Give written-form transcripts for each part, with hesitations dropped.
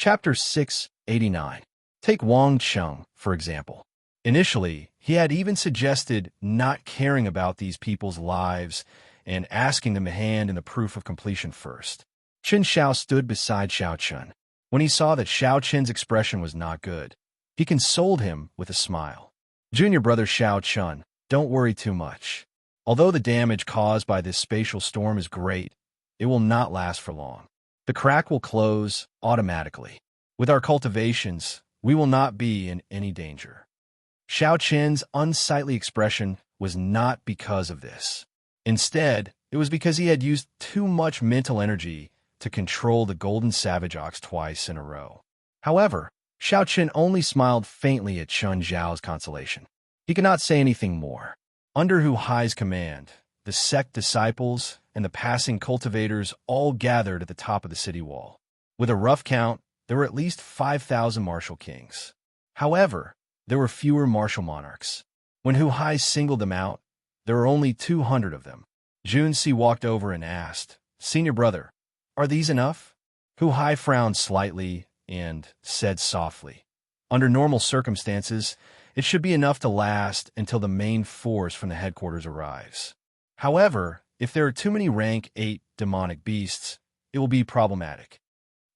Chapter 689. Take Wang Cheng, for example. Initially, he had even suggested not caring about these people's lives and asking them a hand in the proof of completion first. Chen Xiao stood beside Xiao Chen. When he saw that Xiao Chen's expression was not good, he consoled him with a smile. Junior brother Xiao Chen, don't worry too much. Although the damage caused by this spatial storm is great, it will not last for long. The crack will close automatically. With our cultivations, we will not be in any danger. Xiao Chen's unsightly expression was not because of this. Instead, it was because he had used too much mental energy to control the golden savage ox twice in a row. However, Xiao Chen only smiled faintly at Chun Zhao's consolation. He could not say anything more. Under Hu Hai's command, the sect disciples and the passing cultivators all gathered at the top of the city wall. With a rough count, there were at least 5,000 martial kings. However, there were fewer martial monarchs. When Hu Hai singled them out, there were only 200 of them. Junsi walked over and asked, "Senior brother, are these enough?" Hu Hai frowned slightly and said softly, "Under normal circumstances, it should be enough to last until the main force from the headquarters arrives. However, if there are too many rank 8 demonic beasts, it will be problematic."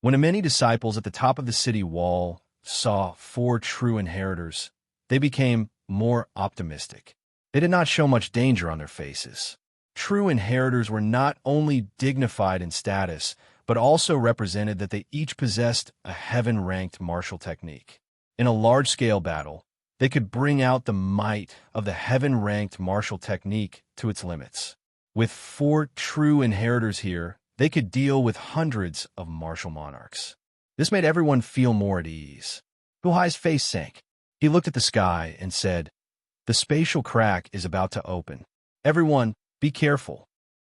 When the many disciples at the top of the city wall saw 4 true inheritors, they became more optimistic. They did not show much danger on their faces. True inheritors were not only dignified in status, but also represented that they each possessed a heaven-ranked martial technique. In a large-scale battle, they could bring out the might of the heaven-ranked martial technique to its limits. With 4 true inheritors here, they could deal with hundreds of martial monarchs. This made everyone feel more at ease. Hu Hai's face sank. He looked at the sky and said, "The spatial crack is about to open. Everyone, be careful."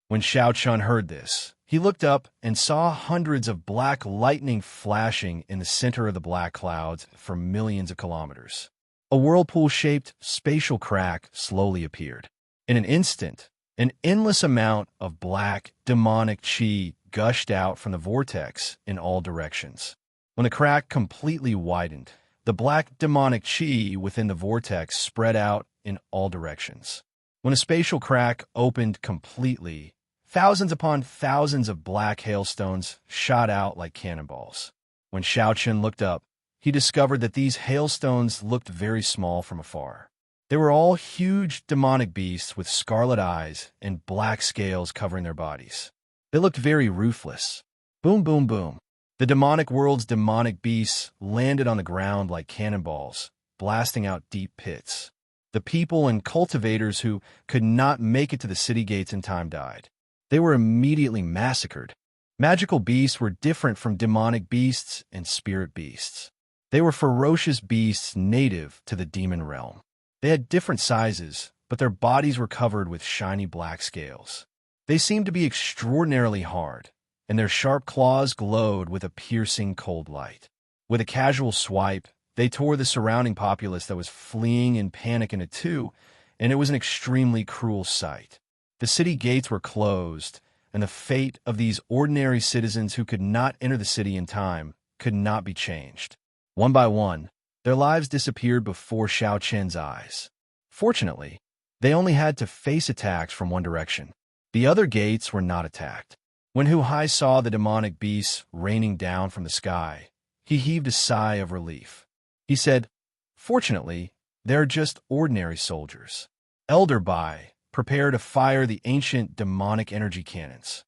When Xiao Chun heard this, he looked up and saw hundreds of black lightning flashing in the center of the black clouds for millions of kilometers. A whirlpool-shaped spatial crack slowly appeared. In an instant, an endless amount of black, demonic chi gushed out from the vortex in all directions. When the crack completely widened, the black demonic chi within the vortex spread out in all directions. When a spatial crack opened completely, thousands upon thousands of black hailstones shot out like cannonballs. When Xiao Chen looked up, he discovered that these hailstones looked very small from afar. They were all huge demonic beasts with scarlet eyes and black scales covering their bodies. They looked very ruthless. Boom, boom, boom. The demonic world's demonic beasts landed on the ground like cannonballs, blasting out deep pits. The people and cultivators who could not make it to the city gates in time died. They were immediately massacred. Magical beasts were different from demonic beasts and spirit beasts. They were ferocious beasts native to the demon realm. They had different sizes, but their bodies were covered with shiny black scales. They seemed to be extraordinarily hard, and their sharp claws glowed with a piercing cold light. With a casual swipe, they tore the surrounding populace that was fleeing in panic into two, and it was an extremely cruel sight. The city gates were closed, and the fate of these ordinary citizens who could not enter the city in time could not be changed. One by one, their lives disappeared before Xiao Chen's eyes. Fortunately, they only had to face attacks from one direction. The other gates were not attacked. When Hu Hai saw the demonic beasts raining down from the sky, he heaved a sigh of relief. He said, "Fortunately, they're just ordinary soldiers. Elder Bai, prepare to fire the ancient demonic energy cannons."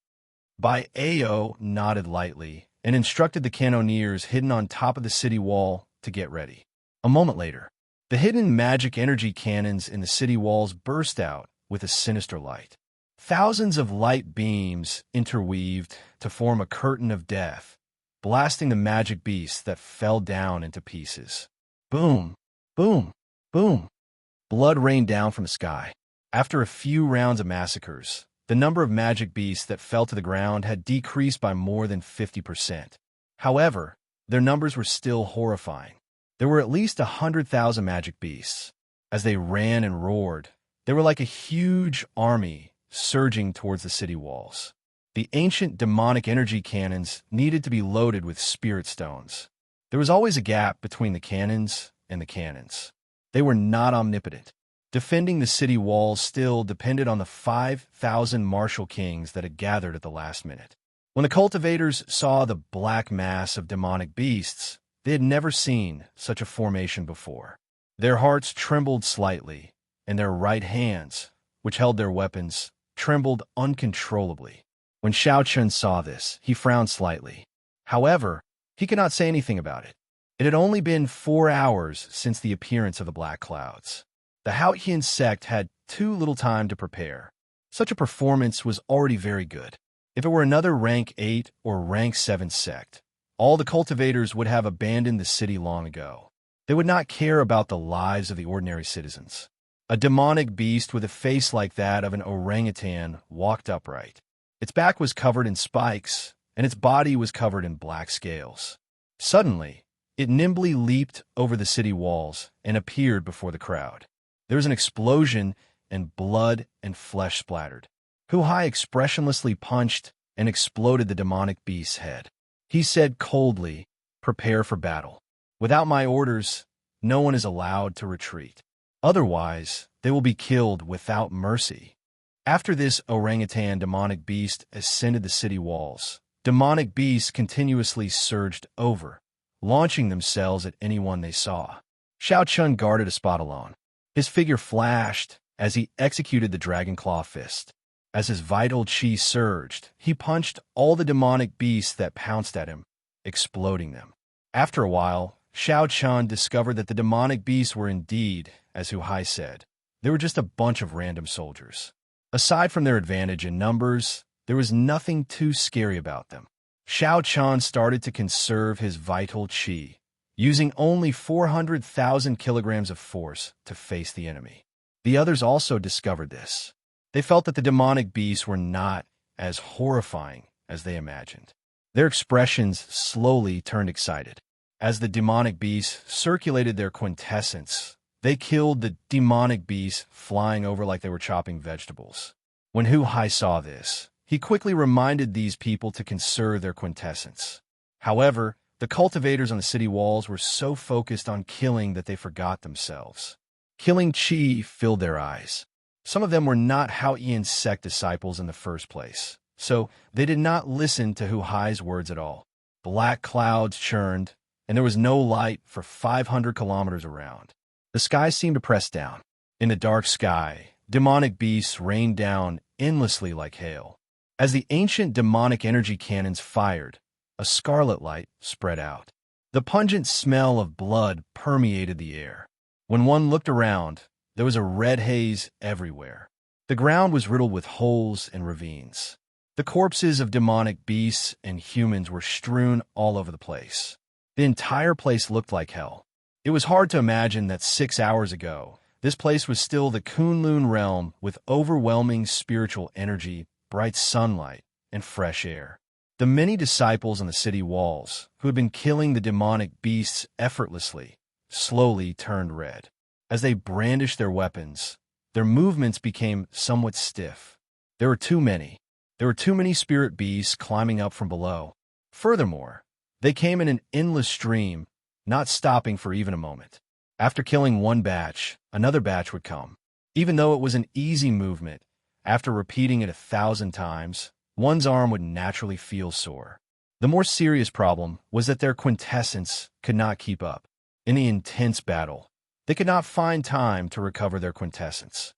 Bai Ao nodded lightly and instructed the cannoneers hidden on top of the city wall to get ready. A moment later, the hidden magic energy cannons in the city walls burst out with a sinister light. Thousands of light beams interweaved to form a curtain of death, blasting the magic beasts that fell down into pieces. Boom, boom, boom. Blood rained down from the sky. After a few rounds of massacres, the number of magic beasts that fell to the ground had decreased by more than 50%. However, their numbers were still horrifying. There were at least 100,000 magic beasts. As they ran and roared, they were like a huge army surging towards the city walls. The ancient demonic energy cannons needed to be loaded with spirit stones. There was always a gap between the cannons and the cannons. They were not omnipotent. Defending the city walls still depended on the 5,000 martial kings that had gathered at the last minute. When the cultivators saw the black mass of demonic beasts, they had never seen such a formation before. Their hearts trembled slightly, and their right hands, which held their weapons, trembled uncontrollably. When Xiao Chun saw this, he frowned slightly. However, he could not say anything about it. It had only been 4 hours since the appearance of the black clouds. The Haotian sect had too little time to prepare. Such a performance was already very good. If it were another rank 8 or rank 7 sect, all the cultivators would have abandoned the city long ago. They would not care about the lives of the ordinary citizens. A demonic beast with a face like that of an orangutan walked upright. Its back was covered in spikes, and its body was covered in black scales. Suddenly, it nimbly leaped over the city walls and appeared before the crowd. There was an explosion, and blood and flesh splattered. Hu Hai expressionlessly punched and exploded the demonic beast's head. He said coldly, "Prepare for battle. Without my orders, no one is allowed to retreat. Otherwise, they will be killed without mercy." After this orangutan demonic beast ascended the city walls, demonic beasts continuously surged over, launching themselves at anyone they saw. Xiao Chun guarded a spot alone. His figure flashed as he executed the dragon claw fist. As his vital chi surged, he punched all the demonic beasts that pounced at him, exploding them. After a while, Xiao Chun discovered that the demonic beasts were indeed, as Hu Hai said, they were just a bunch of random soldiers. Aside from their advantage in numbers, there was nothing too scary about them. Xiao Chun started to conserve his vital chi, using only 400,000 kilograms of force to face the enemy. The others also discovered this. They felt that the demonic beasts were not as horrifying as they imagined. Their expressions slowly turned excited. As the demonic beasts circulated their quintessence, they killed the demonic beasts flying over like they were chopping vegetables. When Hu Hai saw this, he quickly reminded these people to conserve their quintessence. However, the cultivators on the city walls were so focused on killing that they forgot themselves. Killing chi filled their eyes. Some of them were not Haotian sect disciples in the first place, so they did not listen to Hu Hai's words at all. Black clouds churned, and there was no light for 500 kilometers around. The sky seemed to press down. In the dark sky, demonic beasts rained down endlessly like hail. As the ancient demonic energy cannons fired, a scarlet light spread out. The pungent smell of blood permeated the air. When one looked around, there was a red haze everywhere. The ground was riddled with holes and ravines. The corpses of demonic beasts and humans were strewn all over the place. The entire place looked like hell. It was hard to imagine that 6 hours ago, this place was still the Kunlun realm with overwhelming spiritual energy, bright sunlight, and fresh air. The many disciples on the city walls, who had been killing the demonic beasts effortlessly, slowly turned red. As they brandished their weapons, their movements became somewhat stiff. There were too many. There were too many spirit beasts climbing up from below. Furthermore, they came in an endless stream, not stopping for even a moment. After killing one batch, another batch would come. Even though it was an easy movement, after repeating it 1,000 times, one's arm would naturally feel sore. The more serious problem was that their quintessence could not keep up. In the intense battle, they could not find time to recover their quintessence.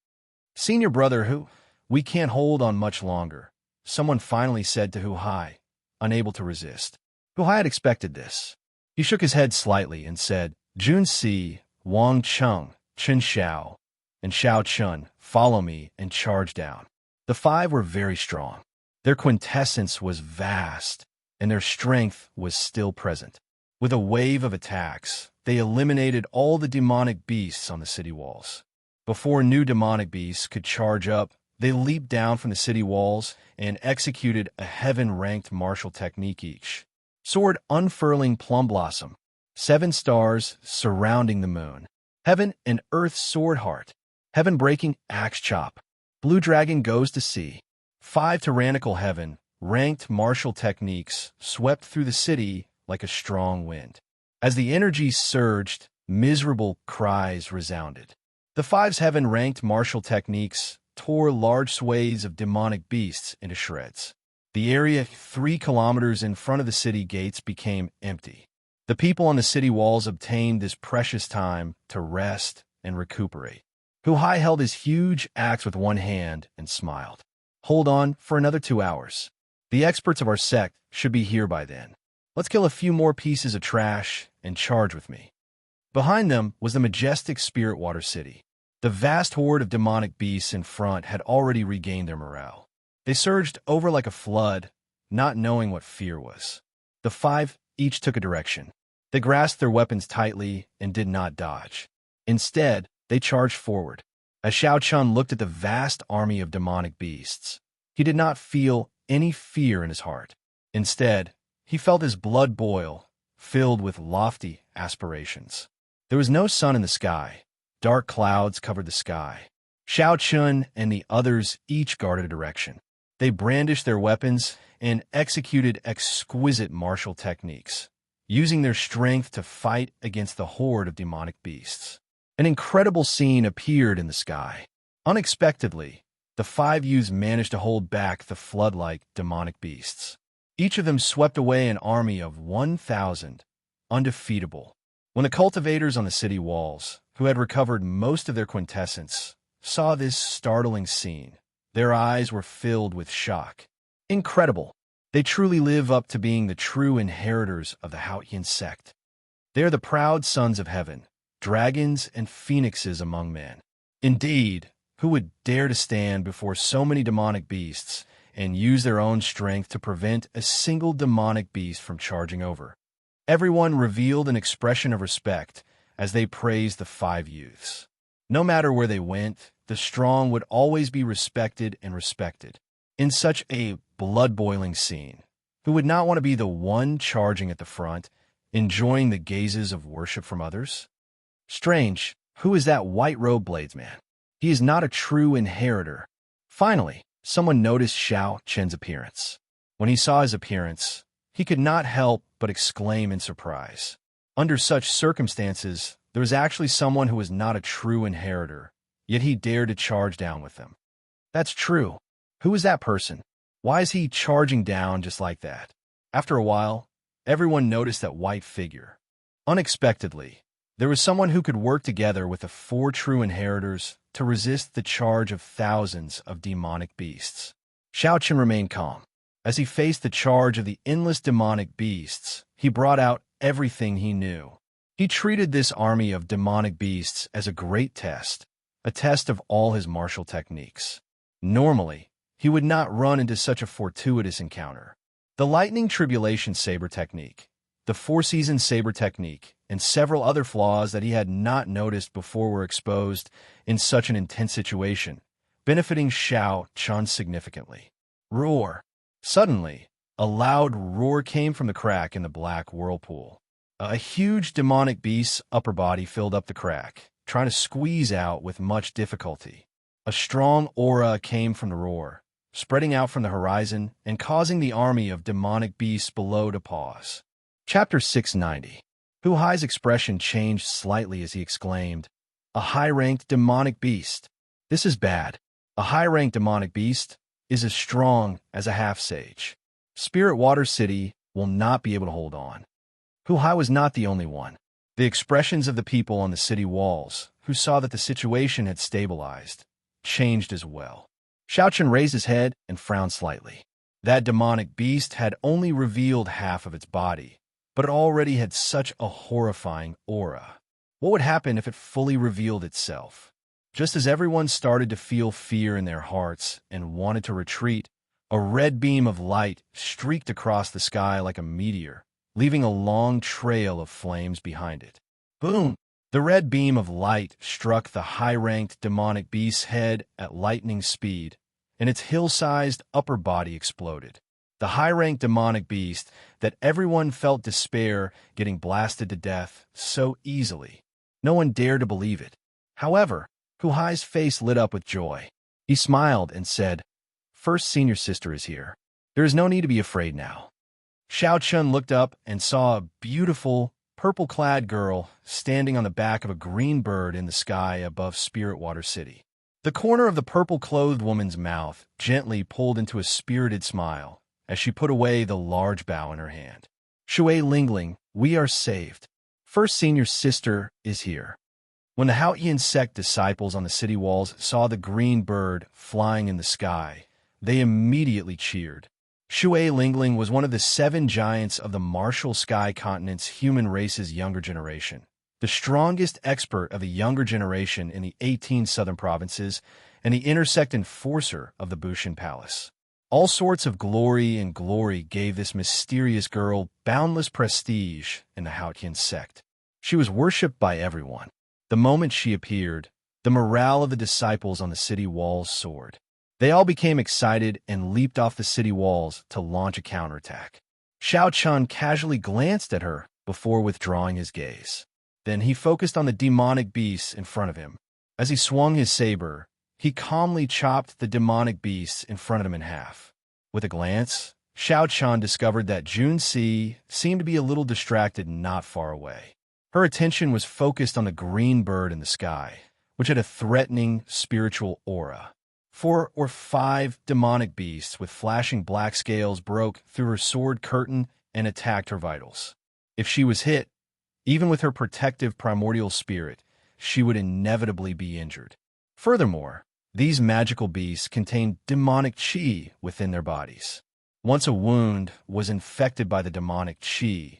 "Senior brother Hu, we can't hold on much longer," someone finally said to Hu Hai, unable to resist. Hu Hai had expected this. He shook his head slightly and said, "Jun Si, Wang Cheng, Chen Xiao, and Xiao Chun, follow me," and charged down. The 5 were very strong. Their quintessence was vast, and their strength was still present. With a wave of attacks, they eliminated all the demonic beasts on the city walls. Before new demonic beasts could charge up, they leaped down from the city walls and executed a heaven-ranked martial technique each. Sword unfurling plum blossom, 7 stars surrounding the moon, heaven and earth sword heart, heaven breaking axe chop, blue dragon goes to sea, 5 tyrannical heaven, ranked martial techniques swept through the city like a strong wind. As the energy surged, miserable cries resounded. The Five's heaven-ranked martial techniques tore large swathes of demonic beasts into shreds. The area 3 kilometers in front of the city gates became empty. The people on the city walls obtained this precious time to rest and recuperate. Huhai held his huge axe with one hand and smiled. Hold on for another 2 hours. The experts of our sect should be here by then. Let's kill a few more pieces of trash and charge with me. Behind them was the majestic Spirit Water City. The vast horde of demonic beasts in front had already regained their morale. They surged over like a flood, not knowing what fear was. The 5 each took a direction. They grasped their weapons tightly and did not dodge. Instead, they charged forward. As Xiao Chun looked at the vast army of demonic beasts, he did not feel any fear in his heart. Instead, he felt his blood boil, filled with lofty aspirations. There was no sun in the sky. Dark clouds covered the sky. Xiao Chun and the others each guarded a direction. They brandished their weapons and executed exquisite martial techniques, using their strength to fight against the horde of demonic beasts. An incredible scene appeared in the sky. Unexpectedly, the 5 youths managed to hold back the flood-like demonic beasts. Each of them swept away an army of 1,000, undefeatable. When the cultivators on the city walls, who had recovered most of their quintessence, saw this startling scene, their eyes were filled with shock. Incredible! They truly live up to being the true inheritors of the Haotian sect. They are the proud sons of heaven, dragons and phoenixes among men. Indeed, who would dare to stand before so many demonic beasts and use their own strength to prevent a single demonic beast from charging over? Everyone revealed an expression of respect as they praised the 5 youths. No matter where they went, the strong would always be respected and respected. In such a blood-boiling scene, who would not want to be the one charging at the front, enjoying the gazes of worship from others? Strange, who is that white-robed bladesman? He is not a true inheritor. Finally, someone noticed Xiao Chen's appearance. When he saw his appearance, he could not help but exclaim in surprise. Under such circumstances, there was actually someone who was not a true inheritor, yet he dared to charge down with them. That's true. Who is that person? Why is he charging down just like that? After a while, everyone noticed that white figure. Unexpectedly, there was someone who could work together with the 4 true inheritors to resist the charge of thousands of demonic beasts. Xiao Chen remained calm. As he faced the charge of the endless demonic beasts, he brought out everything he knew. He treated this army of demonic beasts as a great test, a test of all his martial techniques. Normally, he would not run into such a fortuitous encounter. The lightning tribulation saber technique, the 4-season saber technique, and several other flaws that he had not noticed before were exposed in such an intense situation, benefiting Xiao Chun significantly. Roar! Suddenly, a loud roar came from the crack in the black whirlpool. A huge demonic beast's upper body filled up the crack, trying to squeeze out with much difficulty. A strong aura came from the roar, spreading out from the horizon and causing the army of demonic beasts below to pause. Chapter 690. Hu Hai's expression changed slightly as he exclaimed, "A high-ranked demonic beast. This is bad. A high-ranked demonic beast is as strong as a half-sage. Spirit Water City will not be able to hold on." Hu Hai was not the only one. The expressions of the people on the city walls, who saw that the situation had stabilized, changed as well. Xiao Chen raised his head and frowned slightly. That demonic beast had only revealed half of its body, but it already had such a horrifying aura. What would happen if it fully revealed itself? Just as everyone started to feel fear in their hearts and wanted to retreat, a red beam of light streaked across the sky like a meteor, leaving a long trail of flames behind it. Boom! The red beam of light struck the high-ranked demonic beast's head at lightning speed, and its hill-sized upper body exploded. The high-ranked demonic beast that everyone felt despair getting blasted to death so easily. No one dared to believe it. However, Hu Hai's face lit up with joy. He smiled and said, "First senior sister is here. There is no need to be afraid now. Xiao Chun looked up and saw a beautiful, purple-clad girl standing on the back of a green bird in the sky above Spiritwater City. The corner of the purple-clothed woman's mouth gently pulled into a spirited smile as she put away the large bow in her hand. Shui Lingling, we are saved. First Senior Sister is here. When the Haotian sect disciples on the city walls saw the green bird flying in the sky, they immediately cheered. Shui Lingling was one of the 7 giants of the martial sky continent's human race's younger generation, the strongest expert of the younger generation in the 18 southern provinces, and the intersect enforcer of the Bushin Palace. All sorts of glory and glory gave this mysterious girl boundless prestige in the Haotian sect. She was worshipped by everyone. The moment she appeared, the morale of the disciples on the city walls soared. They all became excited and leaped off the city walls to launch a counterattack. Xiao Chun casually glanced at her before withdrawing his gaze. Then he focused on the demonic beasts in front of him. As he swung his saber, he calmly chopped the demonic beasts in front of him in half. With a glance, Xiao Chun discovered that Junsi seemed to be a little distracted not far away. Her attention was focused on the green bird in the sky, which had a threatening spiritual aura. 4 or 5 demonic beasts with flashing black scales broke through her sword curtain and attacked her vitals. If she was hit, even with her protective primordial spirit, she would inevitably be injured. Furthermore, these magical beasts contained demonic qi within their bodies. Once a wound was infected by the demonic qi,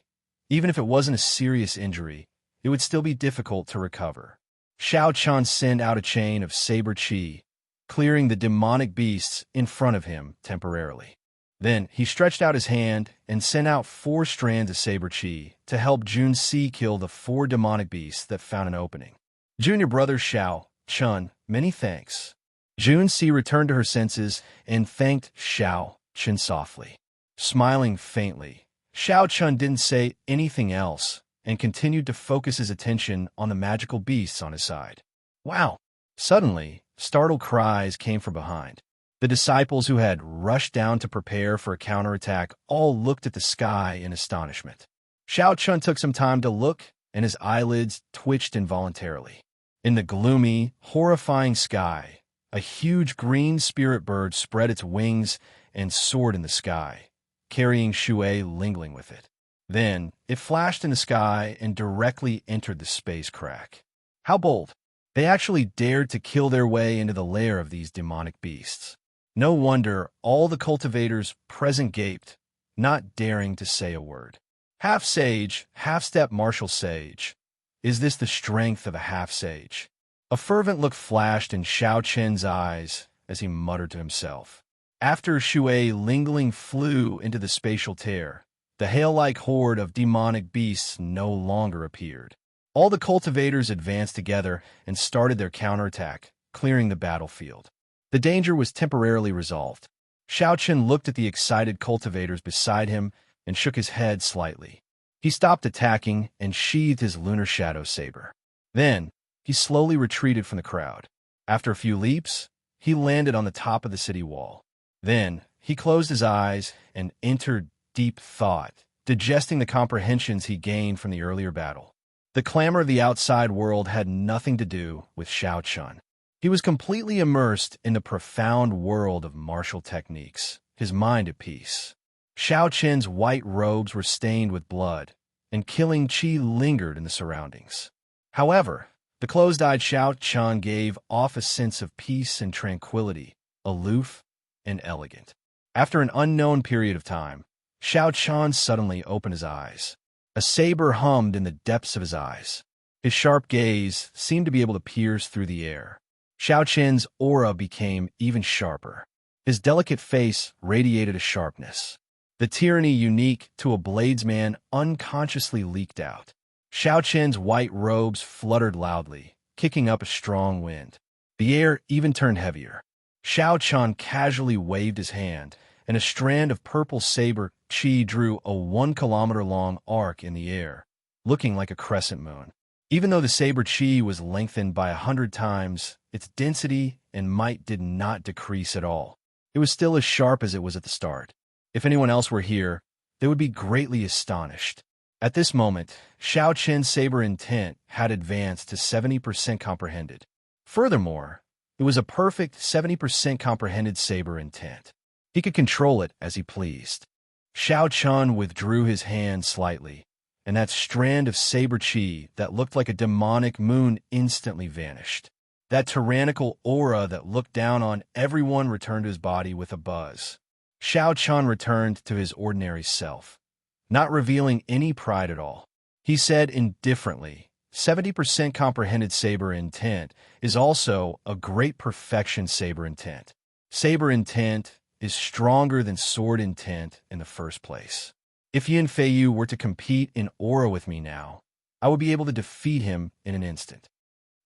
even if it wasn't a serious injury, it would still be difficult to recover. Xiao Chun sent out a chain of saber qi, clearing the demonic beasts in front of him temporarily. Then he stretched out his hand and sent out 4 strands of saber qi to help Junsi kill the 4 demonic beasts that found an opening. Junior brother Xiao Chun, many thanks. Junsi returned to her senses and thanked Xiao Chun softly. Smiling faintly, Xiao Chun didn't say anything else and continued to focus his attention on the magical beasts on his side. Wow! Suddenly, startled cries came from behind. The disciples who had rushed down to prepare for a counterattack all looked at the sky in astonishment. Xiao Chun took some time to look, and his eyelids twitched involuntarily. In the gloomy, horrifying sky, a huge green spirit bird spread its wings and soared in the sky, carrying Shui Lingling with it. Then, it flashed in the sky and directly entered the space crack. How bold! They actually dared to kill their way into the lair of these demonic beasts. No wonder all the cultivators present gaped, not daring to say a word. Half-sage, half-step martial sage. Is this the strength of a half-sage? A fervent look flashed in Xiao Chen's eyes as he muttered to himself. After Shui Lingling flew into the spatial tear, the hail-like horde of demonic beasts no longer appeared. All the cultivators advanced together and started their counterattack, clearing the battlefield. The danger was temporarily resolved. Xiao Chen looked at the excited cultivators beside him and shook his head slightly. He stopped attacking and sheathed his lunar shadow saber. Then, he slowly retreated from the crowd. After a few leaps, he landed on the top of the city wall. Then, he closed his eyes and entered deep thought, digesting the comprehensions he gained from the earlier battle. The clamor of the outside world had nothing to do with Xiao Chun. He was completely immersed in the profound world of martial techniques, his mind at peace. Xiao Chen's white robes were stained with blood, and killing qi lingered in the surroundings. However, the closed-eyed Xiao Chun gave off a sense of peace and tranquility, aloof and elegant. After an unknown period of time, Xiao Chun suddenly opened his eyes. A saber hummed in the depths of his eyes. His sharp gaze seemed to be able to pierce through the air. Xiao Chen's aura became even sharper. His delicate face radiated a sharpness. The tyranny unique to a bladesman unconsciously leaked out. Xiao Chen's white robes fluttered loudly, kicking up a strong wind. The air even turned heavier. Xiao Chun casually waved his hand, and a strand of purple saber qi drew a 1-kilometer-long arc in the air, looking like a crescent moon. Even though the saber qi was lengthened by 100 times, its density and might did not decrease at all. It was still as sharp as it was at the start. If anyone else were here, they would be greatly astonished. At this moment, Xiao Qin's saber intent had advanced to 70% comprehended. Furthermore, it was a perfect 70% comprehended saber intent. He could control it as he pleased. Xiao Chun withdrew his hand slightly, and that strand of saber chi that looked like a demonic moon instantly vanished. That tyrannical aura that looked down on everyone returned to his body with a buzz. Xiao Chun returned to his ordinary self, not revealing any pride at all. He said indifferently, 70% comprehended saber intent is also a great perfection saber intent. Saber intent is stronger than sword intent in the first place. If Yin Feiyu were to compete in aura with me now, I would be able to defeat him in an instant.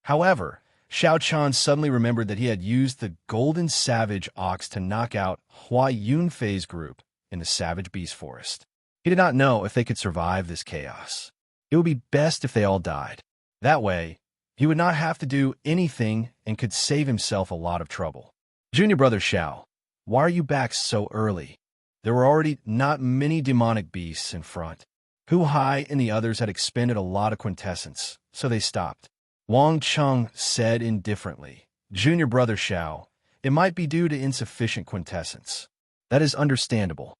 However, Xiao Chan suddenly remembered that he had used the Golden Savage Ox to knock out Hua Yunfei's group in the Savage Beast Forest. He did not know if they could survive this chaos. It would be best if they all died. That way, he would not have to do anything and could save himself a lot of trouble. Junior brother Xiao, why are you back so early? There were already not many demonic beasts in front. Hu Hai and the others had expended a lot of quintessence, so they stopped. Wang Cheng said indifferently, Junior brother Xiao, it might be due to insufficient quintessence. That is understandable.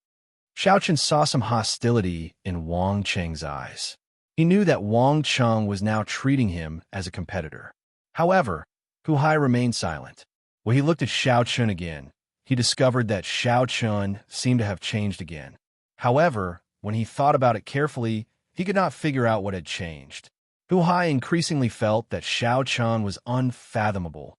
Xiao Chen saw some hostility in Wang Cheng's eyes. He knew that Wang Cheng was now treating him as a competitor. However, Hu Hai remained silent. When he looked at Xiao Chen again, he discovered that Xiao Chen seemed to have changed again. However, when he thought about it carefully, he could not figure out what had changed. Hu Hai increasingly felt that Xiao Chen was unfathomable.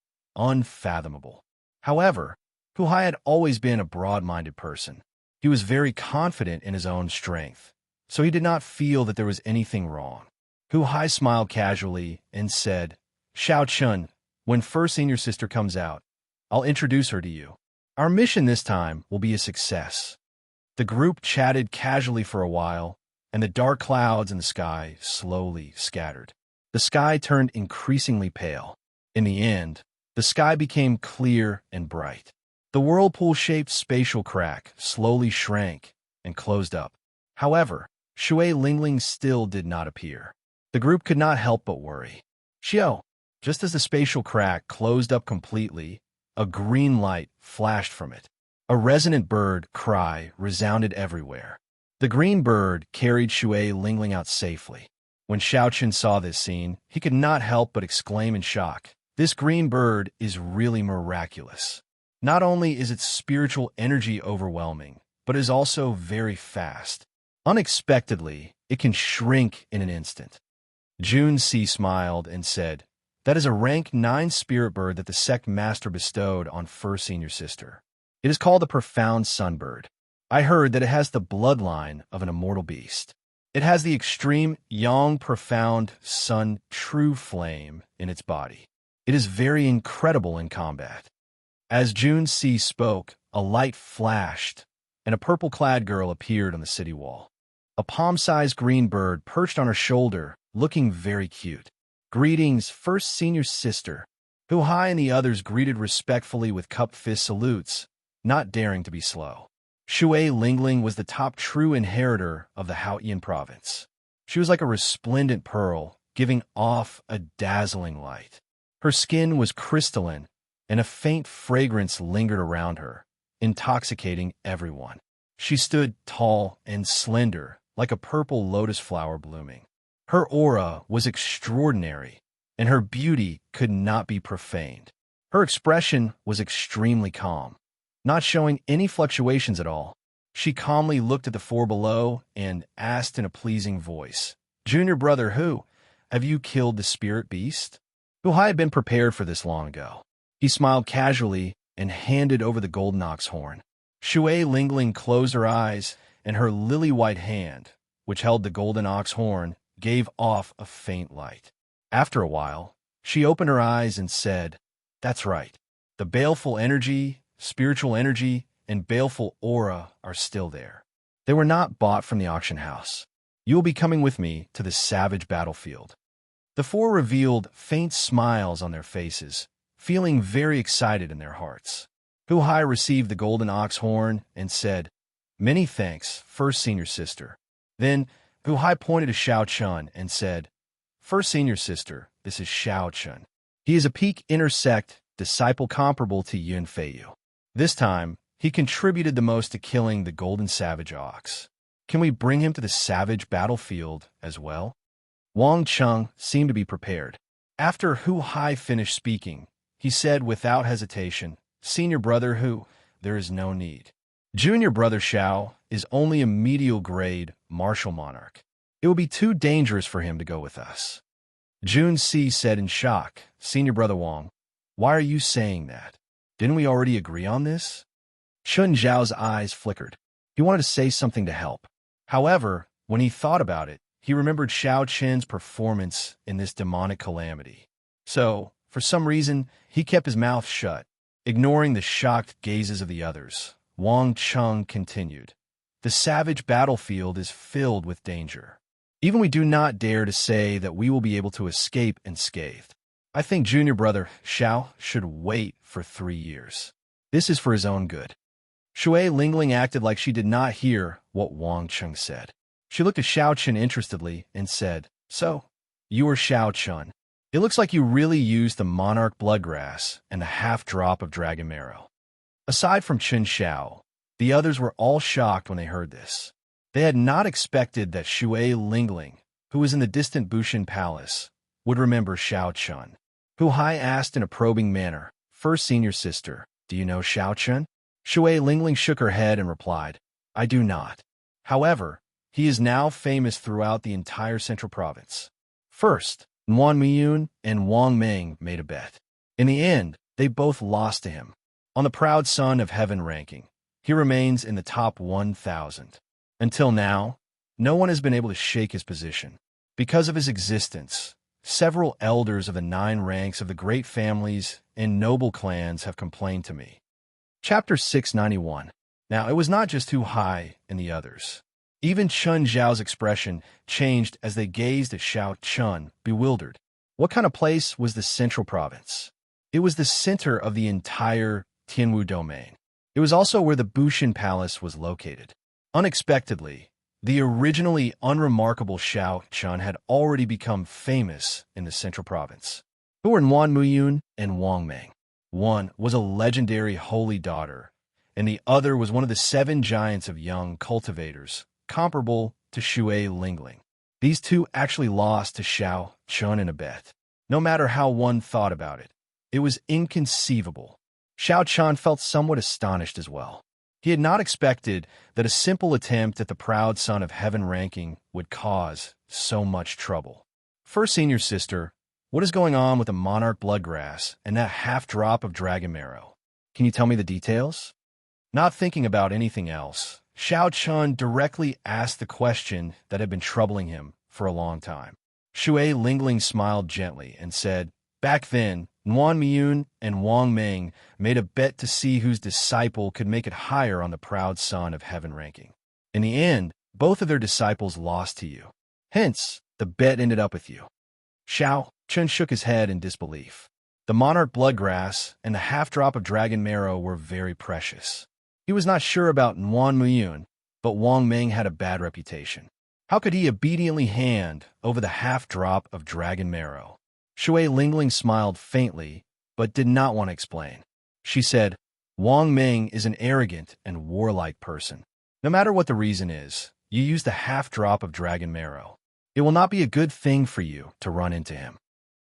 However, Hu Hai had always been a broad-minded person. He was very confident in his own strength, so he did not feel that there was anything wrong. Hu Hai smiled casually and said, Xiao Chen, when first senior sister comes out, I'll introduce her to you. Our mission this time will be a success. The group chatted casually for a while, and the dark clouds in the sky slowly scattered. The sky turned increasingly pale. In the end, the sky became clear and bright. The whirlpool-shaped spatial crack slowly shrank and closed up. However, Shui Lingling still did not appear. The group could not help but worry. Xiao, just as the spatial crack closed up completely, a green light flashed from it. A resonant bird cry resounded everywhere. The green bird carried Shui Lingling out safely. When Xiao Chen saw this scene, he could not help but exclaim in shock, this green bird is really miraculous. Not only is its spiritual energy overwhelming, but is also very fast. Unexpectedly, it can shrink in an instant. Jun Si smiled and said, that is a rank 9 spirit bird that the sect master bestowed on first senior sister. It is called the Profound Sunbird. I heard that it has the bloodline of an immortal beast. It has the extreme Yang Profound Sun True Flame in its body. It is very incredible in combat. As Jun Si spoke, a light flashed, and a purple-clad girl appeared on the city wall. A palm-sized green bird perched on her shoulder, looking very cute. Greetings, first senior sister. Hu Hai and the others greeted respectfully with cupped fist salutes, not daring to be slow. Shui Lingling was the top true inheritor of the Haotian province. She was like a resplendent pearl, giving off a dazzling light. Her skin was crystalline, and a faint fragrance lingered around her, intoxicating everyone. She stood tall and slender, like a purple lotus flower blooming. Her aura was extraordinary, and her beauty could not be profaned. Her expression was extremely calm, not showing any fluctuations at all. She calmly looked at the four below and asked in a pleasing voice, Junior brother Hu, have you killed the spirit beast? Hu Hai had been prepared for this long ago. He smiled casually and handed over the golden ox horn. Shui Lingling closed her eyes, and her lily-white hand, which held the golden ox horn, gave off a faint light. After a while, she opened her eyes and said, that's right. The baleful energy, spiritual energy, and baleful aura are still there. They were not bought from the auction house. You will be coming with me to the savage battlefield. The four revealed faint smiles on their faces, feeling very excited in their hearts. Hu Hai received the golden ox horn and said, Many thanks, first senior sister. Then Hu Hai pointed to Xiao Chun and said, First senior sister, this is Xiao Chun. He is a peak intersect disciple comparable to Yun Feiyu. This time, he contributed the most to killing the golden savage ox. Can we bring him to the savage battlefield as well? Wang Chung seemed to be prepared. After Hu Hai finished speaking, he said without hesitation, Senior brother Hu, there is no need. Junior brother Xiao is only a medial grade martial monarch. It will be too dangerous for him to go with us. Jun Si said in shock, Senior brother Wang, why are you saying that? Didn't we already agree on this? Chun Zhao's eyes flickered. He wanted to say something to help. However, when he thought about it, he remembered Xiao Qin's performance in this demonic calamity. So, for some reason, he kept his mouth shut. Ignoring the shocked gazes of the others, Wang Chung continued, The savage battlefield is filled with danger. Even we do not dare to say that we will be able to escape unscathed. I think junior brother Xiao should wait for 3 years. This is for his own good. Shui Lingling acted like she did not hear what Wang Chung said. She looked at Xiao Chun interestedly and said, So, you are Xiao Chun. It looks like you really used the monarch bloodgrass and a half-drop of dragon marrow. Aside from Chun Xiao, the others were all shocked when they heard this. They had not expected that Shui Lingling, who was in the distant Bushin Palace, would remember Xiao Chun. Hu Hai asked in a probing manner, First senior sister, do you know Xiao Chun? Shui Lingling shook her head and replied, I do not. However, he is now famous throughout the entire central province. First, Nguyen Miyun and Wang Meng made a bet. In the end, they both lost to him. On the proud son of heaven ranking, he remains in the top 1,000. Until now, no one has been able to shake his position. Because of his existence, several elders of the 9 ranks of the great families and noble clans have complained to me. Chapter 691. Now, it was not just Hu Hai and the others. Even Chun Zhao's expression changed as they gazed at Xiao Chun, bewildered. What kind of place was the central province? It was the center of the entire Tianwu domain. It was also where the Bushin Palace was located. Unexpectedly, the originally unremarkable Xiao Chun had already become famous in the central province. Who were Nguyen Muyun and Wang Meng? One was a legendary holy daughter, and the other was one of the 7 giants of young cultivators, comparable to Shui Lingling. These two actually lost to Xiao Chun in a bet. No matter how one thought about it, it was inconceivable. Xiao Chun felt somewhat astonished as well. He had not expected that a simple attempt at the proud son of heaven ranking would cause so much trouble. First senior sister, what is going on with the monarch bloodgrass and that half-drop of dragon marrow? Can you tell me the details? Not thinking about anything else, Xiao Chun directly asked the question that had been troubling him for a long time. Shui Lingling smiled gently and said, Back then, Nguyen Miyun and Wang Meng made a bet to see whose disciple could make it higher on the proud son of heaven ranking. In the end, both of their disciples lost to you. Hence, the bet ended up with you. Xiao Chun shook his head in disbelief. The monarch bloodgrass and the half-drop of dragon marrow were very precious. He was not sure about Nguyen Muyun, but Wang Meng had a bad reputation. How could he obediently hand over the half-drop of dragon marrow? Shui Lingling smiled faintly, but did not want to explain. She said, Wang Meng is an arrogant and warlike person. No matter what the reason is, you use the half-drop of dragon marrow. It will not be a good thing for you to run into him.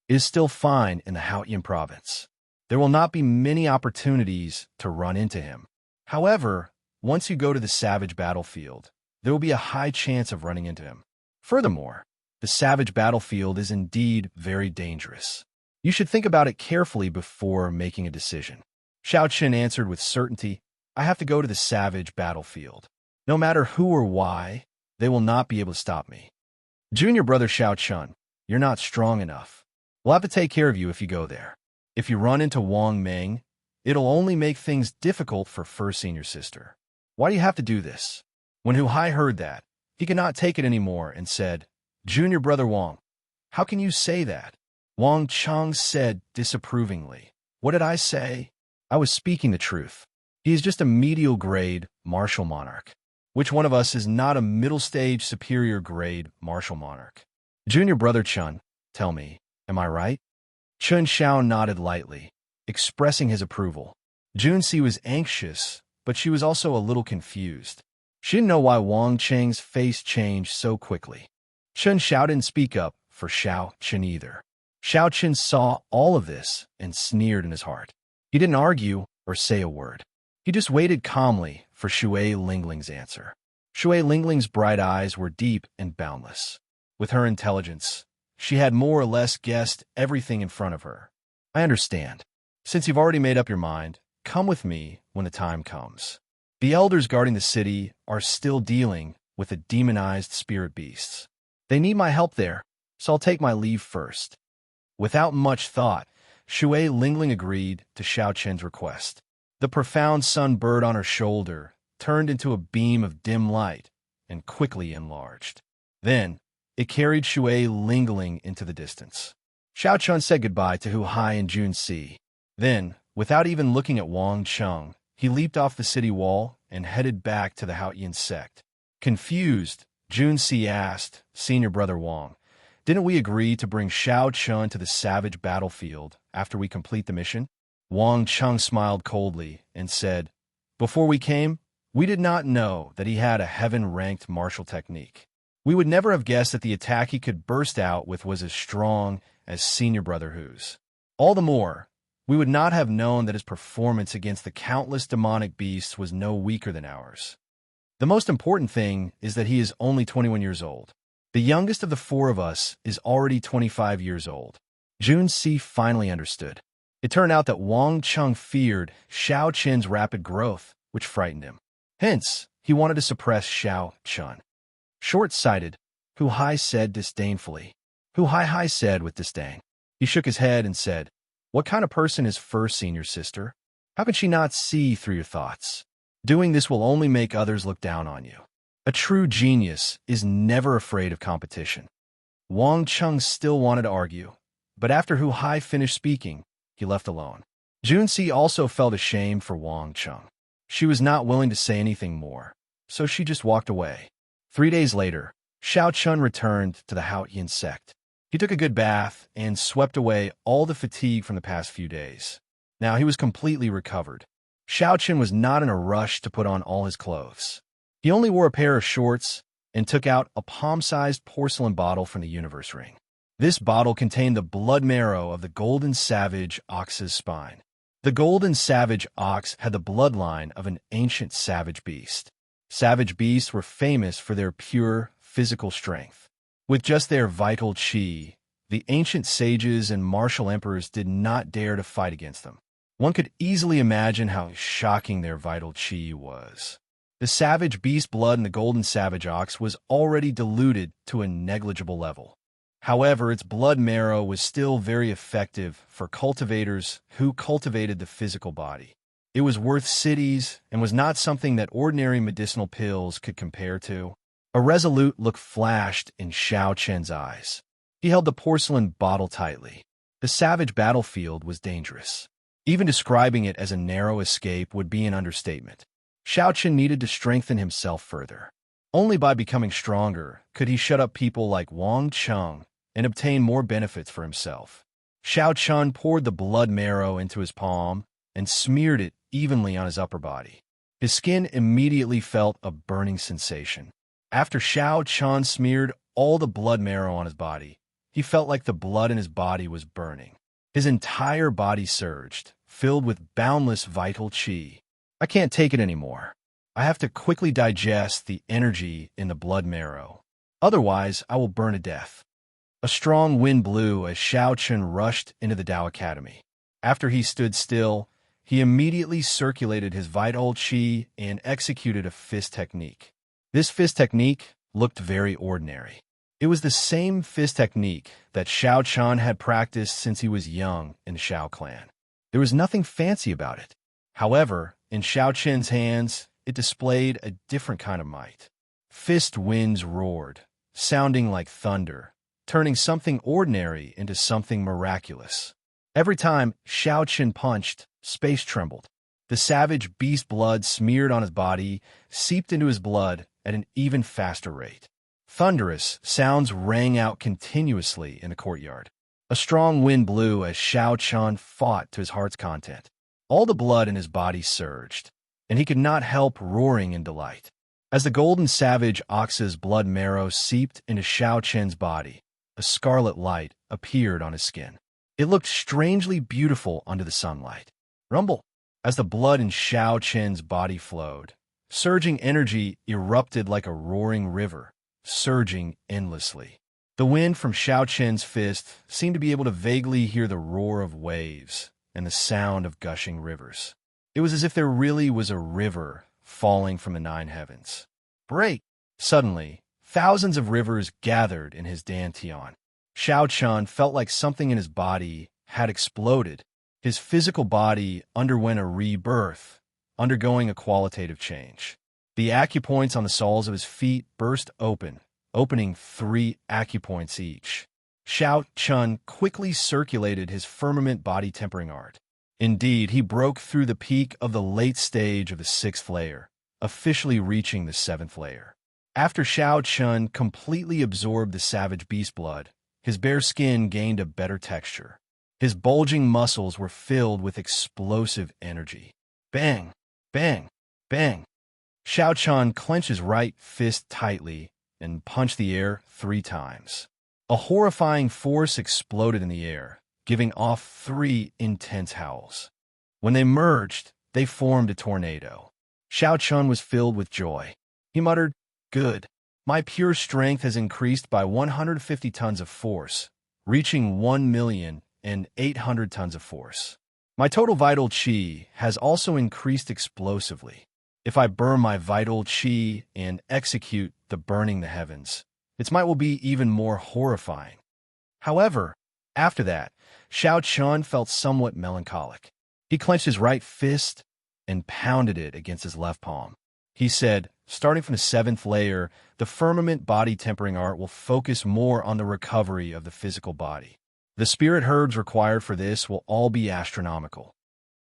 It is still fine in the Haotian province. There will not be many opportunities to run into him. However, once you go to the savage battlefield, there will be a high chance of running into him. Furthermore, the savage battlefield is indeed very dangerous. You should think about it carefully before making a decision. Xiao Qin answered with certainty, I have to go to the savage battlefield. No matter who or why, they will not be able to stop me. Junior brother Xiao Chun, you're not strong enough. We'll have to take care of you if you go there. If you run into Wang Meng, it'll only make things difficult for first senior sister. Why do you have to do this? When Hu Hai heard that, he could not take it anymore and said, Junior brother Wang, how can you say that? Wang Chang said disapprovingly, What did I say? I was speaking the truth. He is just a medial grade martial monarch. Which one of us is not a middle-stage superior grade martial monarch? Junior brother Chun, tell me, am I right? Chun Xiao nodded lightly, expressing his approval. Junsi was anxious, but she was also a little confused. She didn't know why Wang Cheng's face changed so quickly. Chun Xiao didn't speak up for Xiao Chen either. Xiao Chen saw all of this and sneered in his heart. He didn't argue or say a word. He just waited calmly for Shui Lingling's answer. Shui Lingling's bright eyes were deep and boundless. With her intelligence, she had more or less guessed everything in front of her. I understand. Since you've already made up your mind, come with me when the time comes. The elders guarding the city are still dealing with the demonized spirit beasts. They need my help there, so I'll take my leave first. Without much thought, Shui Lingling agreed to Xiao Chen's request. The profound sun bird on her shoulder turned into a beam of dim light and quickly enlarged. Then, it carried Shui Lingling into the distance. Xiao Chun said goodbye to Hu Hai and Jun Si. Then, without even looking at Wang Cheng, he leaped off the city wall and headed back to the Haoyin sect. Confused, Jun Si asked, Senior Brother Wang, didn't we agree to bring Xiao Chun to the savage battlefield after we complete the mission? Wang Cheng smiled coldly and said, Before we came, we did not know that he had a heaven-ranked martial technique. We would never have guessed that the attack he could burst out with was as strong as Senior Brother Hu's. All the more, we would not have known that his performance against the countless demonic beasts was no weaker than ours. The most important thing is that he is only 21 years old. The youngest of the four of us is already 25 years old. Jun Si finally understood. It turned out that Wang Cheng feared Xiao Chen's rapid growth, which frightened him. Hence, he wanted to suppress Xiao Chen. Short-sighted, Hu Hai said disdainfully. Hu Hai said with disdain. He shook his head and said, What kind of person is first senior sister? How can she not see through your thoughts? Doing this will only make others look down on you. A true genius is never afraid of competition. Wang Cheng still wanted to argue, but after Hu Hai finished speaking, he left alone. Jun Si also felt ashamed for Wang Cheng. She was not willing to say anything more, so she just walked away. 3 days later, Xiao Chun returned to the Haoyin sect. He took a good bath and swept away all the fatigue from the past few days. Now he was completely recovered. Xiao Chun was not in a rush to put on all his clothes. He only wore a pair of shorts and took out a palm-sized porcelain bottle from the universe ring. This bottle contained the blood marrow of the golden savage ox's spine. The golden savage ox had the bloodline of an ancient savage beast. Savage beasts were famous for their pure physical strength. With just their vital qi, the ancient sages and martial emperors did not dare to fight against them. One could easily imagine how shocking their vital qi was. The savage beast blood in the golden savage ox was already diluted to a negligible level. However, its blood marrow was still very effective for cultivators who cultivated the physical body. It was worth cities and was not something that ordinary medicinal pills could compare to. A resolute look flashed in Xiao Chen's eyes. He held the porcelain bottle tightly. The savage battlefield was dangerous. Even describing it as a narrow escape would be an understatement. Xiao Chen needed to strengthen himself further. Only by becoming stronger could he shut up people like Wang Cheng and obtain more benefits for himself. Xiao Chen poured the blood marrow into his palm and smeared it evenly on his upper body. His skin immediately felt a burning sensation. After Xiao Chen smeared all the blood marrow on his body, he felt like the blood in his body was burning. His entire body surged, filled with boundless vital qi. I can't take it anymore. I have to quickly digest the energy in the blood marrow. Otherwise, I will burn to death. A strong wind blew as Xiao Chen rushed into the Tao Academy. After he stood still, he immediately circulated his vital qi and executed a fist technique. This fist technique looked very ordinary. It was the same fist technique that Xiao Chen had practiced since he was young in the Xiao clan. There was nothing fancy about it. However, in Xiao Chen's hands, it displayed a different kind of might. Fist winds roared, sounding like thunder, turning something ordinary into something miraculous. Every time Xiao Chen punched, space trembled. The savage beast blood smeared on his body seeped into his blood at an even faster rate. Thunderous sounds rang out continuously in the courtyard. A strong wind blew as Xiao Chun fought to his heart's content. All the blood in his body surged, and he could not help roaring in delight. As the golden savage ox's blood marrow seeped into Xiao Chen's body, a scarlet light appeared on his skin. It looked strangely beautiful under the sunlight. Rumble! As the blood in Xiao Chen's body flowed, surging energy erupted like a roaring river, surging endlessly. The wind from Xiao Chen's fist seemed to be able to vaguely hear the roar of waves and the sound of gushing rivers. It was as if there really was a river falling from the nine heavens. Break! Suddenly, thousands of rivers gathered in his dantian. Xiao Chun felt like something in his body had exploded. His physical body underwent a rebirth, undergoing a qualitative change. The acupoints on the soles of his feet burst open, opening 3 acupoints each. Xiao Chun quickly circulated his firmament body tempering art. Indeed, he broke through the peak of the late stage of the 6th layer, officially reaching the 7th layer. After Xiao Chun completely absorbed the savage beast blood, his bare skin gained a better texture. His bulging muscles were filled with explosive energy. Bang! Bang! Bang! Xiao Chun clenched his right fist tightly and punched the air 3 times. A horrifying force exploded in the air, giving off 3 intense howls. When they merged, they formed a tornado. Xiao Chun was filled with joy. He muttered, "Good. My pure strength has increased by 150 tons of force, reaching 1,800,000 tons of force. My total vital qi has also increased explosively. If I burn my vital qi and execute the burning the heavens, its might will be even more horrifying." However, after that, Xiao Chun felt somewhat melancholic. He clenched his right fist and pounded it against his left palm. He said, "Starting from the 7th layer, the firmament body tempering art will focus more on the recovery of the physical body. The spirit herbs required for this will all be astronomical.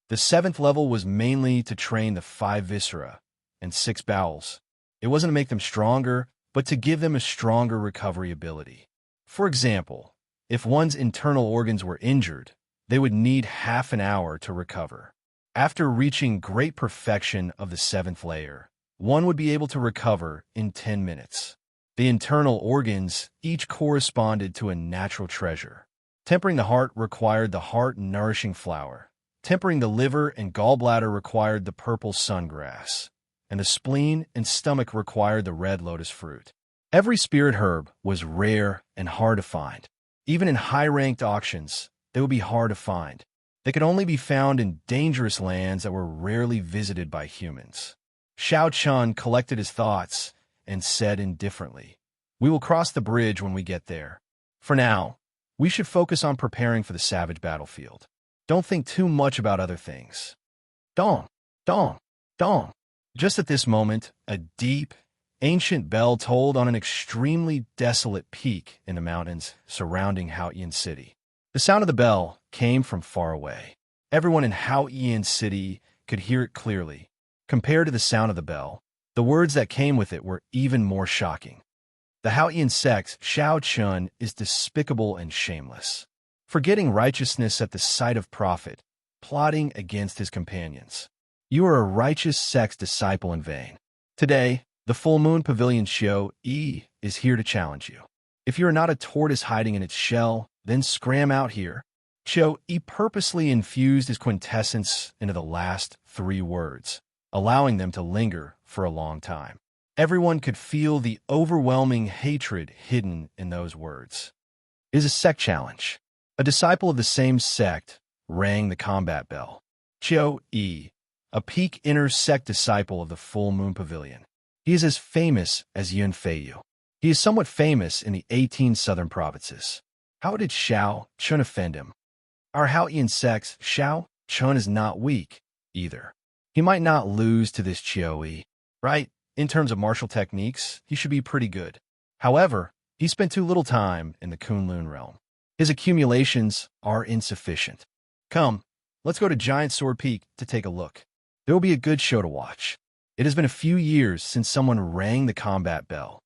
The 7th level was mainly to train the 5 viscera and 6 bowels. It wasn't to make them stronger, but to give them a stronger recovery ability. For example, if one's internal organs were injured, they would need half an hour to recover. After reaching great perfection of the 7th layer, one would be able to recover in 10 minutes. The internal organs each corresponded to a natural treasure. Tempering the heart required the heart-nourishing flower. Tempering the liver and gallbladder required the purple sungrass. And the spleen and stomach required the red lotus fruit. Every spirit herb was rare and hard to find. Even in high-ranked auctions, they would be hard to find. They could only be found in dangerous lands that were rarely visited by humans. Xiao Chun collected his thoughts and said indifferently, "We will cross the bridge when we get there. For now, we should focus on preparing for the savage battlefield. Don't think too much about other things." Dong, dong, dong. Just at this moment, a deep, ancient bell tolled on an extremely desolate peak in the mountains surrounding Haoyan City. The sound of the bell came from far away. Everyone in Haoyan City could hear it clearly. Compared to the sound of the bell, the words that came with it were even more shocking. The Haoyan sect, Xiao Chun, is despicable and shameless, forgetting righteousness at the sight of profit, plotting against his companions. You are a righteous sect's disciple in vain. Today, the Full Moon Pavilion Xiao Yi is here to challenge you. If you are not a tortoise hiding in its shell, then scram out here. Xiao Yi purposely infused his quintessence into the last 3 words, allowing them to linger for a long time. Everyone could feel the overwhelming hatred hidden in those words. It is a sect challenge. A disciple of the same sect rang the combat bell. Xiao Yi, a peak inner sect disciple of the Full Moon Pavilion. He is as famous as Yun Feiyu. He is somewhat famous in the 18 southern provinces. How did Xiao Chun offend him? Our Haoyan sect, Xiao Chun, is not weak, either. He might not lose to this Xiao Yi, right? In terms of martial techniques, he should be pretty good. However, he spent too little time in the Kunlun realm. His accumulations are insufficient. Come, let's go to Giant Sword Peak to take a look. There will be a good show to watch. It has been a few years since someone rang the combat bell.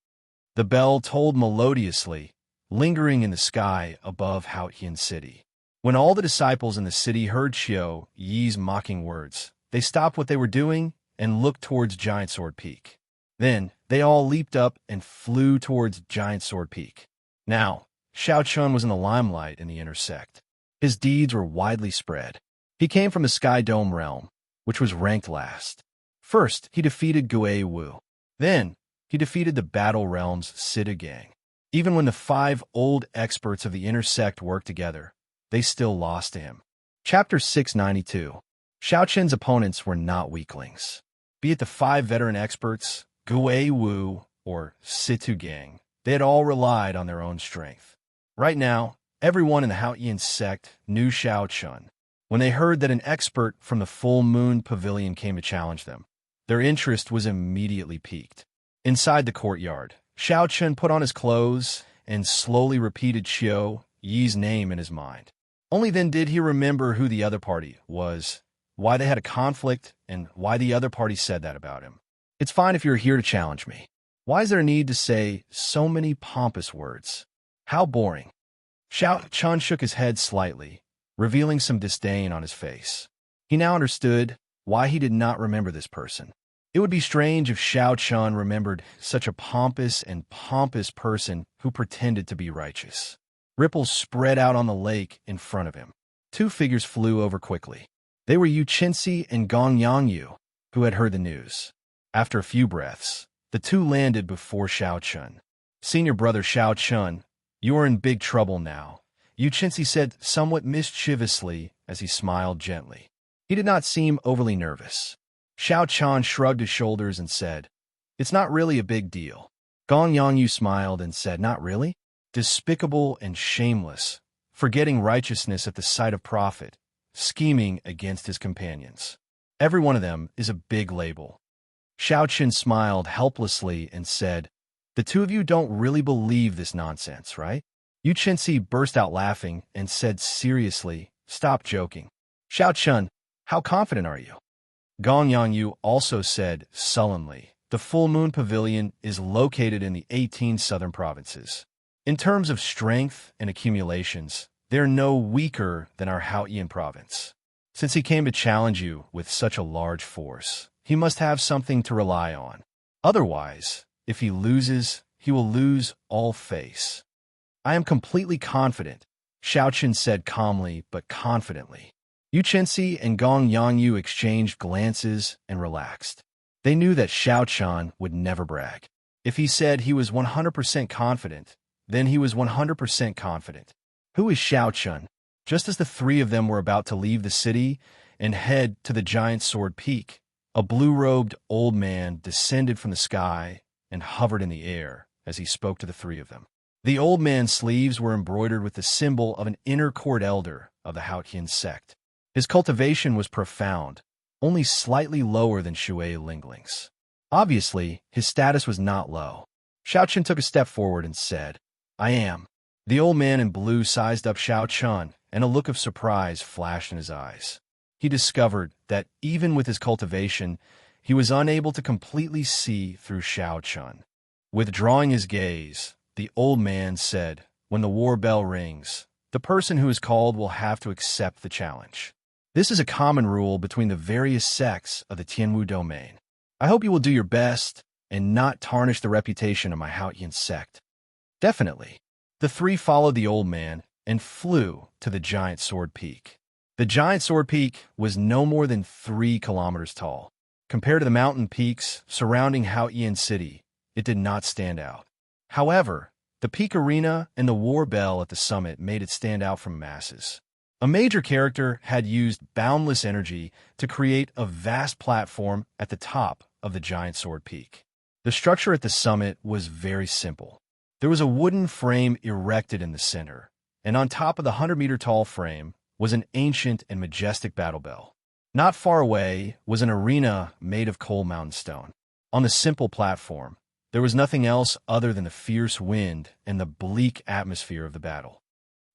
The bell tolled melodiously, lingering in the sky above Haotian City. When all the disciples in the city heard Xiao Yi's mocking words, they stopped what they were doing and looked towards Giant Sword Peak. Then, they all leaped up and flew towards Giant Sword Peak. Now, Xiao Chun was in the limelight in the inner sect. His deeds were widely spread. He came from the Sky Dome realm, which was ranked last. First, he defeated Gui Wu. Then, he defeated the Battle Realm's Sida gang. Even when the 5 old experts of the inner sect worked together, they still lost to him. Chapter 692. Xiao Chen's opponents were not weaklings. Be it the 5 veteran experts, Gui Wu, or Situ gang, they had all relied on their own strength. Right now, everyone in the Haotian sect knew Xiao Chun. When they heard that an expert from the Full Moon Pavilion came to challenge them, their interest was immediately piqued. Inside the courtyard, Xiao Chun put on his clothes and slowly repeated Xiao Yi's name in his mind. Only then did he remember who the other party was, why they had a conflict, and why the other party said that about him. It's fine if you're here to challenge me. Why is there a need to say so many pompous words? How boring. Xiao Chun shook his head slightly, revealing some disdain on his face. He now understood why he did not remember this person. It would be strange if Xiao Chun remembered such a pompous person who pretended to be righteous. Ripples spread out on the lake in front of him. 2 figures flew over quickly. They were Yu Qinsi and Gong Yangyu, who had heard the news. After a few breaths, the 2 landed before Xiao Chun. Senior brother Xiao Chun, you are in big trouble now, Yu Qinsi said somewhat mischievously as he smiled gently. He did not seem overly nervous. Xiao Chun shrugged his shoulders and said, "It's not really a big deal." Gong Yangyu smiled and said, "Not really? Despicable and shameless, forgetting righteousness at the sight of profit, scheming against his companions. Every one of them is a big label." Xiao Chun smiled helplessly and said, "The 2 of you don't really believe this nonsense, right?" Yu Qinsi burst out laughing and said seriously, "Stop joking. Xiao Chun, how confident are you?" Gong Yangyu also said sullenly, "The Full Moon Pavilion is located in the 18 southern provinces. In terms of strength and accumulations, they're no weaker than our Haotian province. Since he came to challenge you with such a large force, he must have something to rely on. Otherwise, if he loses, he will lose all face." "I am completely confident," Xiao Chun said calmly but confidently. Yu Qinsi and Gong Yangyu exchanged glances and relaxed. They knew that Xiao Chun would never brag. If he said he was 100% confident, then he was 100% confident. Who is Xiao Chun? Just as the 3 of them were about to leave the city and head to the Giant Sword Peak, a blue-robed old man descended from the sky and hovered in the air as he spoke to the 3 of them. The old man's sleeves were embroidered with the symbol of an inner court elder of the Haotian sect. His cultivation was profound, only slightly lower than Shui Lingling's. Obviously, his status was not low. Xiao Chun took a step forward and said, "I am." The old man in blue sized up Xiao Chun, and a look of surprise flashed in his eyes. He discovered that even with his cultivation, he was unable to completely see through Xiao Chun. Withdrawing his gaze, the old man said, "When the war bell rings, the person who is called will have to accept the challenge. This is a common rule between the various sects of the Tianwu domain. I hope you will do your best and not tarnish the reputation of my Haotian sect." "Definitely." The 3 followed the old man and flew to the Giant Sword Peak. The Giant Sword Peak was no more than 3 kilometers tall. Compared to the mountain peaks surrounding Haotian City, it did not stand out. However, the peak arena and the war bell at the summit made it stand out from masses. A major character had used boundless energy to create a vast platform at the top of the Giant Sword Peak. The structure at the summit was very simple. There was a wooden frame erected in the center, and on top of the 100-meter-tall frame was an ancient and majestic battle bell. Not far away was an arena made of coal mountain stone. On the simple platform, there was nothing else other than the fierce wind and the bleak atmosphere of the battle.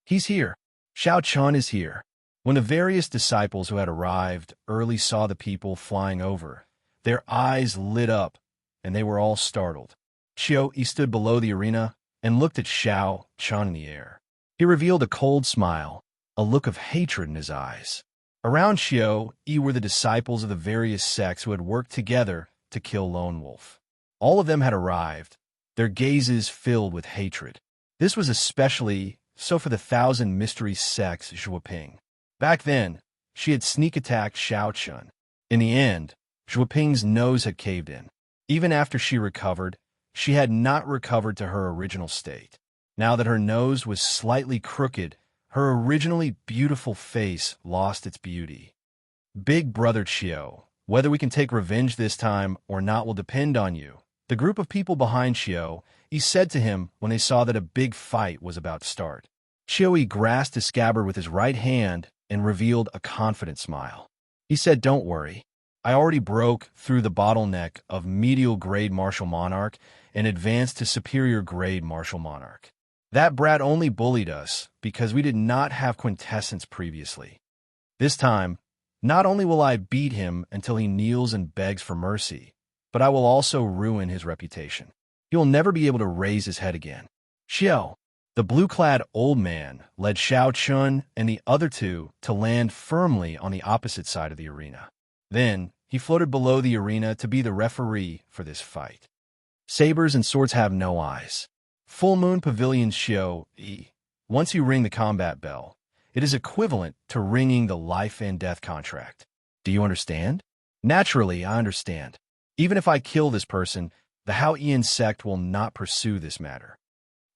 "He's here. Xiao Chun is here." When the various disciples who had arrived early saw the people flying over, their eyes lit up, and they were all startled. Qiu Yi stood below the arena and looked at Xiao Chun in the air. He revealed a cold smile, a look of hatred in his eyes. Around Qiu Yi were the disciples of the various sects who had worked together to kill Lone Wolf. All of them had arrived, their gazes filled with hatred. This was especially so for the 1,000 mystery sects Zhuoping. Back then, she had sneak-attacked Xiao Chun. In the end, Zhuoping's nose had caved in. Even after she recovered, she had not recovered to her original state. Now that her nose was slightly crooked, her originally beautiful face lost its beauty. Big Brother Qiu, whether we can take revenge this time or not will depend on you. The group of people behind Qiu Yi said to him when they saw that a big fight was about to start. Qiu Yi grasped his scabbard with his right hand and revealed a confident smile. He said, "Don't worry. I already broke through the bottleneck of medial grade Martial Monarch and advanced to superior grade Martial Monarch. That brat only bullied us because we did not have quintessence previously. This time, not only will I beat him until he kneels and begs for mercy, but I will also ruin his reputation. He will never be able to raise his head again." Xiao, the blue-clad old man, led Xiao Chun and the other two to land firmly on the opposite side of the arena. Then, he floated below the arena to be the referee for this fight. Sabers and swords have no eyes. Full Moon Pavilion Qiu Yi. Once you ring the combat bell, it is equivalent to ringing the life and death contract. Do you understand? Naturally, I understand. Even if I kill this person, the Hao Ian sect will not pursue this matter.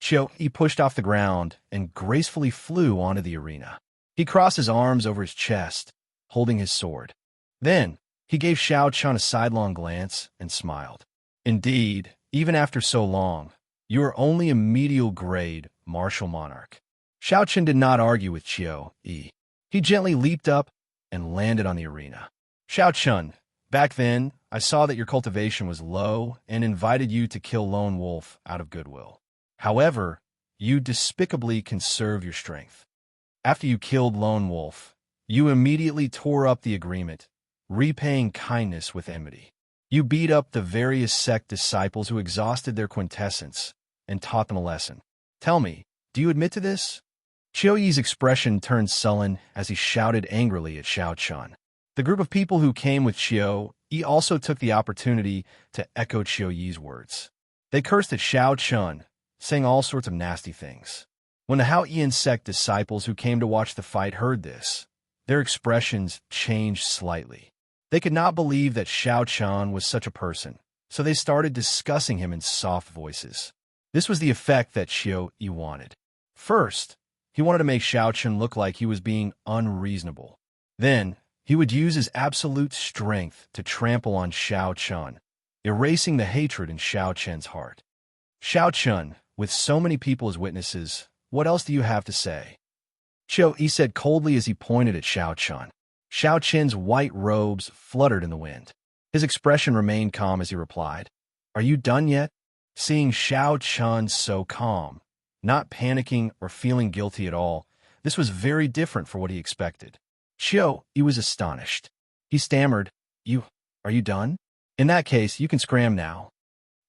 Qiu Yi pushed off the ground and gracefully flew onto the arena. He crossed his arms over his chest, holding his sword. Then, he gave Xiao Chun a sidelong glance and smiled. Indeed, even after so long, you are only a medial grade Martial Monarch. Xiao Chun did not argue with Qiu Yi. He gently leaped up and landed on the arena. Xiao Chun, back then, I saw that your cultivation was low and invited you to kill Lone Wolf out of goodwill. However, you despicably conserve your strength. After you killed Lone Wolf, you immediately tore up the agreement, repaying kindness with enmity. You beat up the various sect disciples who exhausted their quintessence and taught them a lesson. Tell me, do you admit to this? Qiu Yi's expression turned sullen as he shouted angrily at Xiao Chun. The group of people who came with Qiu Yi also took the opportunity to echo Qiu Yi's words. They cursed at Xiao Chun, saying all sorts of nasty things. When the Hao Ian sect disciples who came to watch the fight heard this, their expressions changed slightly. They could not believe that Xiao Chun was such a person, so they started discussing him in soft voices. This was the effect that Qiu Yi wanted. First, he wanted to make Xiao Chun look like he was being unreasonable. Then, he would use his absolute strength to trample on Xiao Chun, erasing the hatred in Xiao Chun's heart. Xiao Chun, with so many people as witnesses, what else do you have to say? Qiu Yi said coldly as he pointed at Xiao Chun. Xiao Chun's white robes fluttered in the wind. His expression remained calm as he replied, "Are you done yet?" Seeing Xiao Chun so calm, not panicking or feeling guilty at all, this was very different from what he expected. Qiu Yi was astonished. He stammered, Are you done? In that case, you can scram now."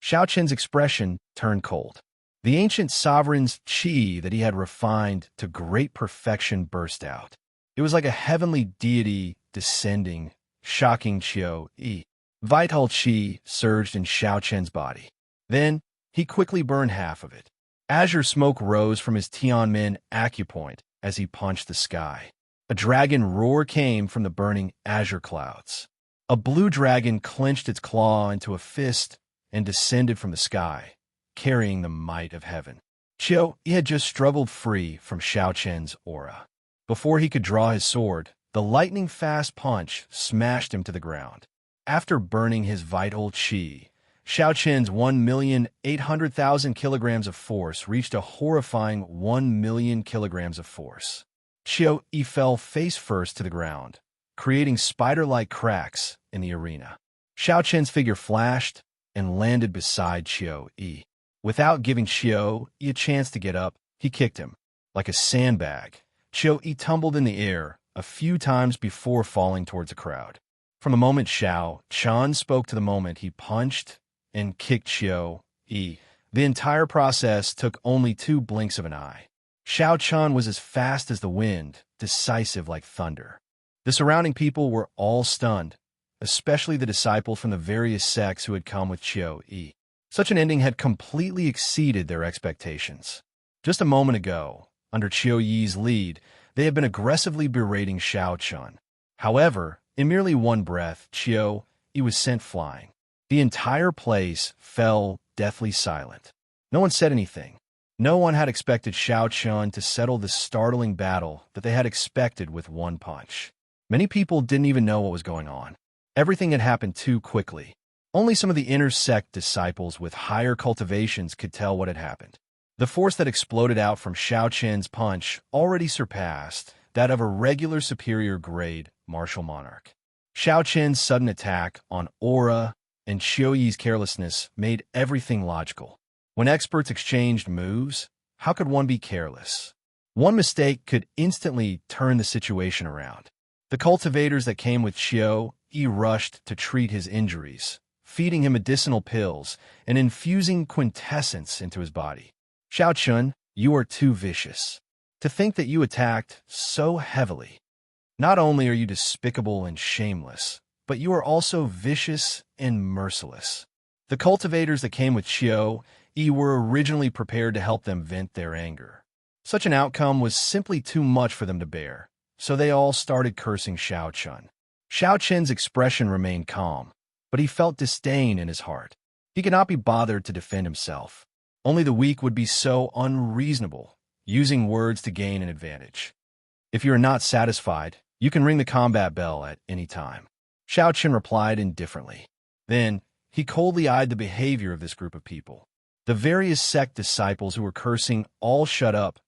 Xiao Chun's expression turned cold. The ancient sovereign's qi that he had refined to great perfection burst out. It was like a heavenly deity descending, shocking Qiu Yi. Vital qi surged in Xiao Chun's body. Then, he quickly burned half of it. Azure smoke rose from his Tianmin acupoint as he punched the sky. A dragon roar came from the burning azure clouds. A blue dragon clenched its claw into a fist and descended from the sky, carrying the might of heaven. Qiu Yi had just struggled free from Xiao Chun's aura. Before he could draw his sword, the lightning-fast punch smashed him to the ground. After burning his vital qi, Xiao Chun's 1,800,000 kilograms of force reached a horrifying 1,000,000 kilograms of force. Qiu Yi fell face first to the ground, creating spider-like cracks in the arena. Xiao Chun's figure flashed and landed beside Qiu Yi. Without giving Qiu Yi a chance to get up, he kicked him. Like a sandbag, Qiu Yi tumbled in the air, a few times before falling towards the crowd. From the moment Xiao Chan spoke to the moment he punched and kicked Qiu Yi, the entire process took only 2 blinks of an eye. Xiao Chan was as fast as the wind, decisive like thunder. The surrounding people were all stunned, especially the disciples from the various sects who had come with Qiu Yi. Such an ending had completely exceeded their expectations. Just a moment ago, under Qiu Yi's lead, they had been aggressively berating Xiao Chun. However, in merely one breath, Qiu Yi was sent flying. The entire place fell deathly silent. No one said anything. No one had expected Xiao Chun to settle the startling battle that they had expected with one punch. Many people didn't even know what was going on. Everything had happened too quickly. Only some of the inner sect disciples with higher cultivations could tell what had happened. The force that exploded out from Xiao Chen's punch already surpassed that of a regular superior grade martial monarch. Xiao Chen's sudden attack on aura and Qiu Yi's carelessness made everything logical. When experts exchanged moves, how could one be careless? One mistake could instantly turn the situation around. The cultivators that came with Qiu Yi rushed to treat his injuries, feeding him medicinal pills and infusing quintessence into his body. Xiao Chun, you are too vicious. To think that you attacked so heavily. Not only are you despicable and shameless, but you are also vicious and merciless. The cultivators that came with Qiu Yi were originally prepared to help them vent their anger. Such an outcome was simply too much for them to bear, so they all started cursing Xiao Chun. Xiao Chen's expression remained calm, but he felt disdain in his heart. He could not be bothered to defend himself. Only the weak would be so unreasonable, using words to gain an advantage. If you are not satisfied, you can ring the combat bell at any time. Xiao Chen replied indifferently. Then, he coldly eyed the behavior of this group of people. The various sect disciples who were cursing all shut up,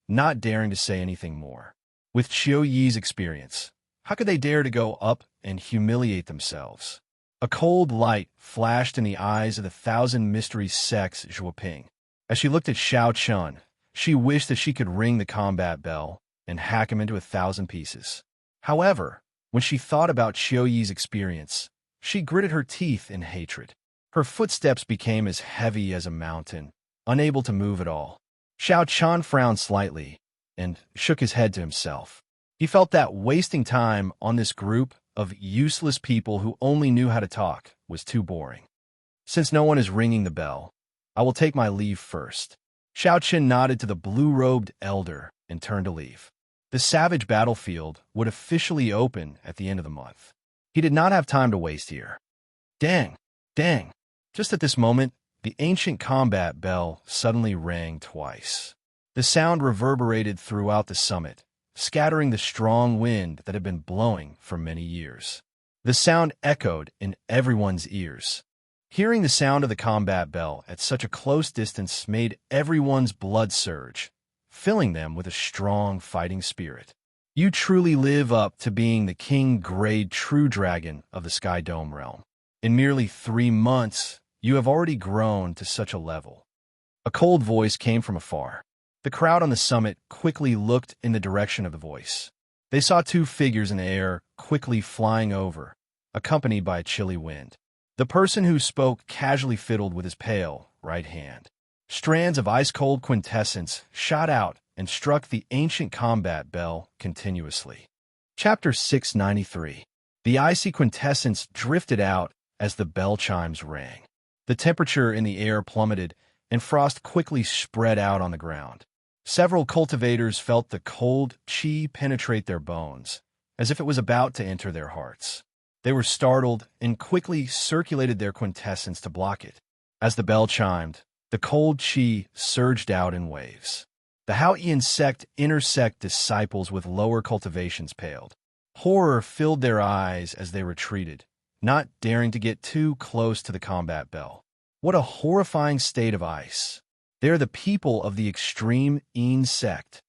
not daring to say anything more. With Qiu Yi's experience, how could they dare to go up and humiliate themselves? A cold light flashed in the eyes of the 1,000 mystery sects Zhuoping. As she looked at Xiao Chun, she wished that she could ring the combat bell and hack him into 1,000 pieces. However, when she thought about Qiu Yi's experience, she gritted her teeth in hatred. Her footsteps became as heavy as a mountain, unable to move at all. Xiao Chun frowned slightly and shook his head to himself. He felt that wasting time on this group of useless people who only knew how to talk was too boring. Since no one is ringing the bell, I will take my leave first. Xiao Chen nodded to the blue-robed elder and turned to leave. The savage battlefield would officially open at the end of the month. He did not have time to waste here. Dang! Dang! Just at this moment, the ancient combat bell suddenly rang twice. The sound reverberated throughout the summit, scattering the strong wind that had been blowing for many years. The sound echoed in everyone's ears. Hearing the sound of the combat bell at such a close distance made everyone's blood surge, filling them with a strong fighting spirit. You truly live up to being the king-grade true dragon of the Sky Dome realm. In merely 3 months, you have already grown to such a level. A cold voice came from afar. The crowd on the summit quickly looked in the direction of the voice. They saw 2 figures in the air quickly flying over, accompanied by a chilly wind. The person who spoke casually fiddled with his pale right hand. Strands of ice-cold quintessence shot out and struck the ancient combat bell continuously. Chapter 693. The icy quintessence drifted out as the bell chimes rang. The temperature in the air plummeted, and frost quickly spread out on the ground. Several cultivators felt the cold qi penetrate their bones, as if it was about to enter their hearts. They were startled and quickly circulated their quintessence to block it. As the bell chimed, the cold qi surged out in waves. The Haoyan sect intersect disciples with lower cultivations paled. Horror filled their eyes as they retreated, not daring to get too close to the combat bell. What a horrifying state of ice. They are the people of the extreme Yin sect.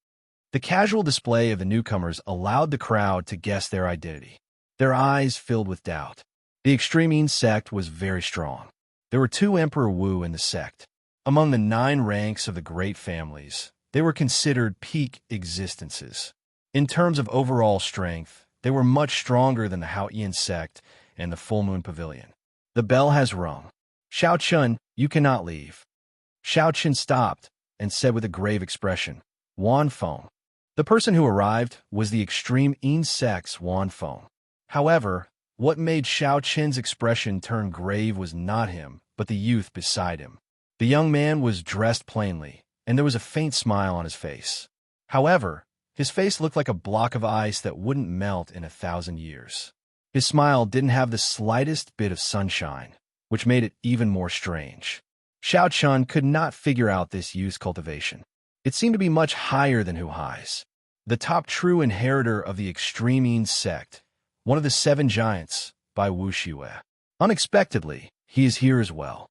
The casual display of the newcomers allowed the crowd to guess their identity. Their eyes filled with doubt. The extreme Yin sect was very strong. There were 2 Emperor Wu in the sect. Among the 9 ranks of the great families, they were considered peak existences. In terms of overall strength, they were much stronger than the Haotian sect and the Full Moon Pavilion. The bell has rung. Xiao Chun, you cannot leave. Xiao Chun stopped and said with a grave expression, Wan Feng. The person who arrived was the extreme Yin sect's Wan Feng. However, what made Xiao Chen's expression turn grave was not him, but the youth beside him. The young man was dressed plainly, and there was a faint smile on his face. However, his face looked like a block of ice that wouldn't melt in 1,000 years. His smile didn't have the slightest bit of sunshine, which made it even more strange. Xiao Chun could not figure out this youth's cultivation. It seemed to be much higher than Hu Hai's. The top true inheritor of the extreme Yin sect, one of the 7 giants, by Wu Shue. Unexpectedly, he is here as well.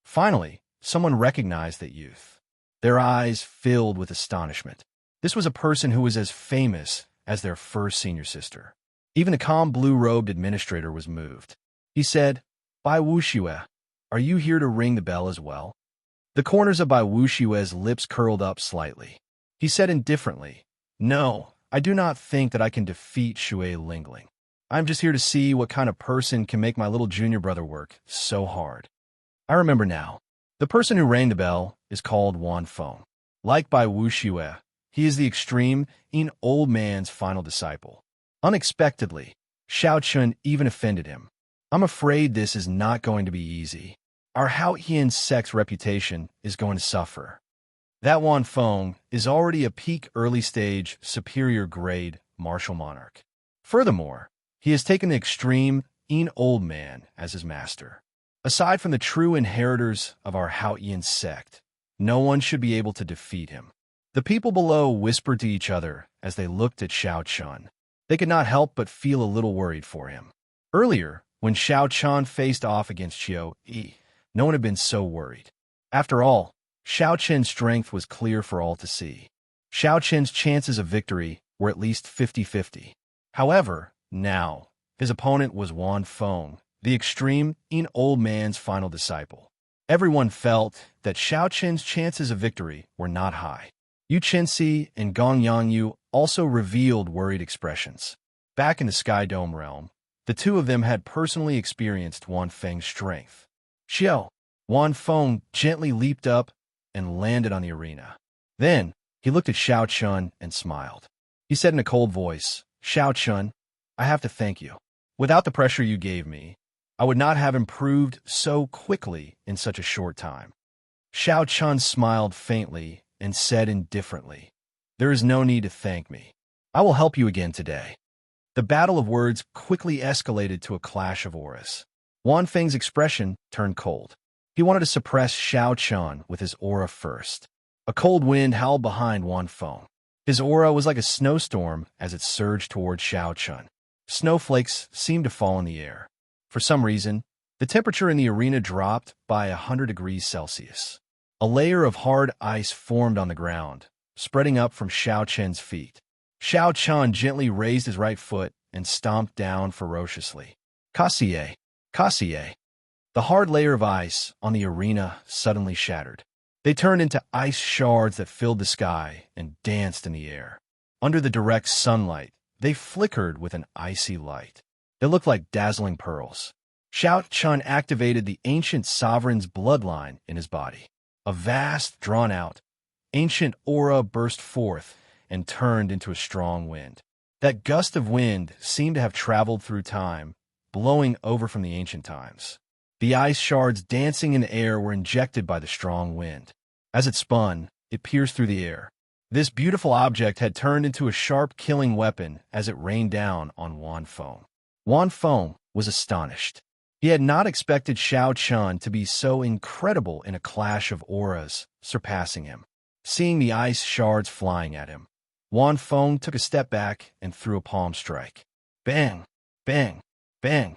Finally, someone recognized that youth. Their eyes filled with astonishment. This was a person who was as famous as their first senior sister. Even the calm blue-robed administrator was moved. He said, Bai Wu Shue, are you here to ring the bell as well? The corners of Bai Wu Xue's lips curled up slightly. He said indifferently, No, I do not think that I can defeat Xue Lingling. I'm just here to see what kind of person can make my little junior brother work so hard. I remember now. The person who rang the bell is called Wan Feng. Like Bai Wu Xue, he is the extreme Yin old man's final disciple. Unexpectedly, Xiao Chun even offended him. I'm afraid this is not going to be easy. Our Haotian sect's reputation is going to suffer. That Wan Feng is already a peak early-stage, superior-grade martial monarch. Furthermore, he has taken the extreme Yin old man as his master. Aside from the true inheritors of our Haotian sect, no one should be able to defeat him. The people below whispered to each other as they looked at Xiao Chun. They could not help but feel a little worried for him. Earlier, when Xiao Chun faced off against Qiu Yi, no one had been so worried. After all, Xiao Chen's strength was clear for all to see. Xiao Chen's chances of victory were at least 50-50. However, now, his opponent was Wan Feng, the extreme Yin old man's final disciple. Everyone felt that Xiao Chen's chances of victory were not high. Yu Chenxi and Gong Yangyu also revealed worried expressions. Back in the Sky Dome realm, the two of them had personally experienced Wan Feng's strength. Xiao, Wan Feng gently leaped up and landed on the arena. Then, he looked at Xiao Chun and smiled. He said in a cold voice, Xiao Chun, I have to thank you. Without the pressure you gave me, I would not have improved so quickly in such a short time. Xiao Chun smiled faintly and said indifferently, There is no need to thank me. I will help you again today. The battle of words quickly escalated to a clash of auras. Wan Feng's expression turned cold. He wanted to suppress Xiao Chun with his aura first. A cold wind howled behind Wan Feng. His aura was like a snowstorm as it surged toward Xiao Chun. Snowflakes seemed to fall in the air. For some reason, the temperature in the arena dropped by 100 degrees Celsius. A layer of hard ice formed on the ground, spreading up from Xiao Chen's feet. Xiao Chun gently raised his right foot and stomped down ferociously. Kassier! Kassier! The hard layer of ice on the arena suddenly shattered. They turned into ice shards that filled the sky and danced in the air. Under the direct sunlight, they flickered with an icy light. They looked like dazzling pearls. Xiao Chun activated the ancient sovereign's bloodline in his body. A vast, drawn-out, ancient aura burst forth and turned into a strong wind. That gust of wind seemed to have traveled through time, blowing over from the ancient times. The ice shards dancing in the air were injected by the strong wind. As it spun, it pierced through the air. This beautiful object had turned into a sharp killing weapon as it rained down on Wan Feng. Wan Feng was astonished. He had not expected Xiao Chun to be so incredible in a clash of auras, surpassing him. Seeing the ice shards flying at him, Wan Feng took a step back and threw a palm strike. Bang! Bang! Bang!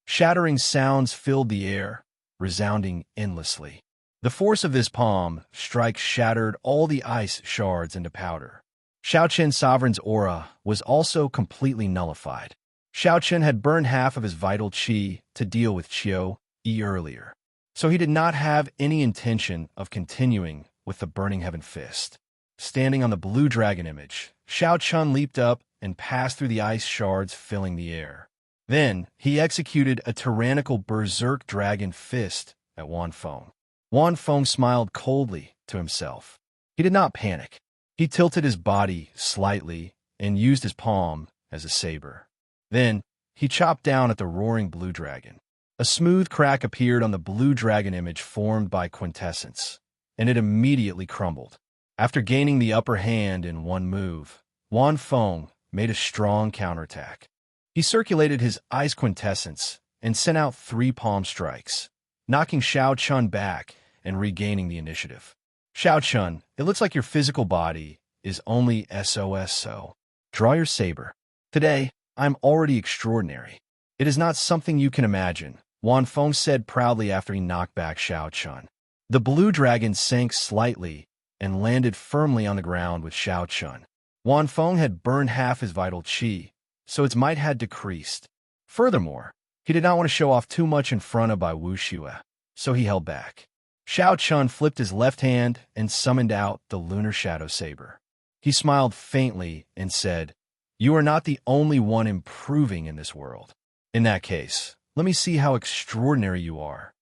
Shattering sounds filled the air, resounding endlessly. The force of this palm strike shattered all the ice shards into powder. Xiao Chen's sovereign's aura was also completely nullified. Xiao Chen had burned half of his vital qi to deal with Qiu Yi earlier, so he did not have any intention of continuing with the Burning Heaven Fist. Standing on the blue dragon image, Xiao Chun leaped up and passed through the ice shards filling the air. Then he executed a tyrannical berserk dragon fist at Wan Feng. Wan Feng smiled coldly to himself. He did not panic. He tilted his body slightly and used his palm as a saber. Then he chopped down at the roaring blue dragon. A smooth crack appeared on the blue dragon image formed by quintessence, and it immediately crumbled. After gaining the upper hand in one move, Wan Feng made a strong counterattack. He circulated his ice quintessence and sent out 3 palm strikes, knocking Xiao Chun back and regaining the initiative. Xiao Chun, it looks like your physical body is only SOS, so draw your saber. Today, I'm already extraordinary. It is not something you can imagine, Wan Feng said proudly after he knocked back Xiao Chun. The blue dragon sank slightly and landed firmly on the ground with Xiao Chun. Wan Feng had burned half his vital qi, so its might had decreased. Furthermore, he did not want to show off too much in front of Bai Wuxue, so he held back. Xiao Chun flipped his left hand and summoned out the lunar shadow saber. He smiled faintly and said, "You are not the only one improving in this world. In that case, let me see how extraordinary you are."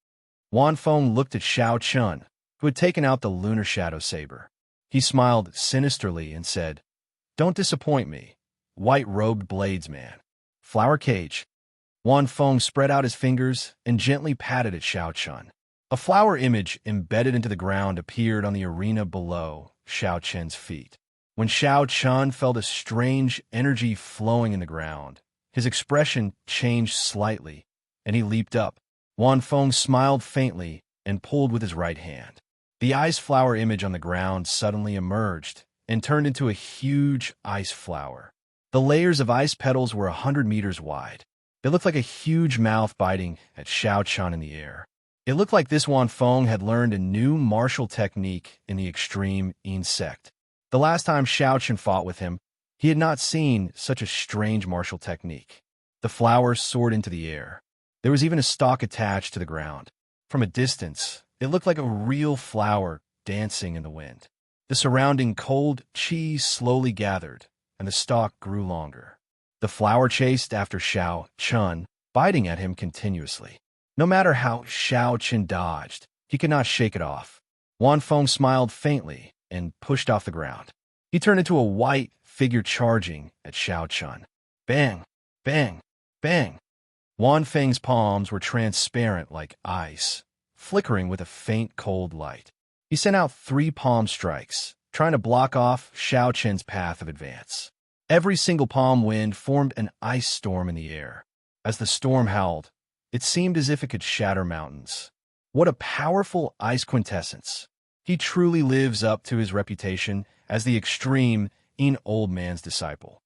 Wan Feng looked at Xiao Chun, who had taken out the lunar shadow saber. He smiled sinisterly and said, "Don't disappoint me, white-robed bladesman. Flower cage." Wan Feng spread out his fingers and gently patted at Xiao Chun. A flower image embedded into the ground appeared on the arena below Xiao Chun's feet. When Xiao Chun felt a strange energy flowing in the ground, his expression changed slightly, and he leaped up. Wan Feng smiled faintly and pulled with his right hand. The ice flower image on the ground suddenly emerged and turned into a huge ice flower. The layers of ice petals were 100 meters wide. They looked like a huge mouth biting at Xiao Chun in the air. It looked like this Wan Feng had learned a new martial technique in the extreme insect. The last time Xiao Chun fought with him, he had not seen such a strange martial technique. The flower soared into the air. There was even a stalk attached to the ground. From a distance, it looked like a real flower dancing in the wind. The surrounding cold qi slowly gathered, and the stalk grew longer. The flower chased after Xiao Chun, biting at him continuously. No matter how Xiao Chun dodged, he could not shake it off. Wan Feng smiled faintly and pushed off the ground. He turned into a white figure charging at Xiao Chun. Bang! Bang! Bang! Wan Feng's palms were transparent like ice, flickering with a faint cold light. He sent out 3 palm strikes, trying to block off Xiao Chun's path of advance. Every single palm wind formed an ice storm in the air. As the storm howled, it seemed as if it could shatter mountains. What a powerful ice quintessence. He truly lives up to his reputation as the extreme old man's disciple.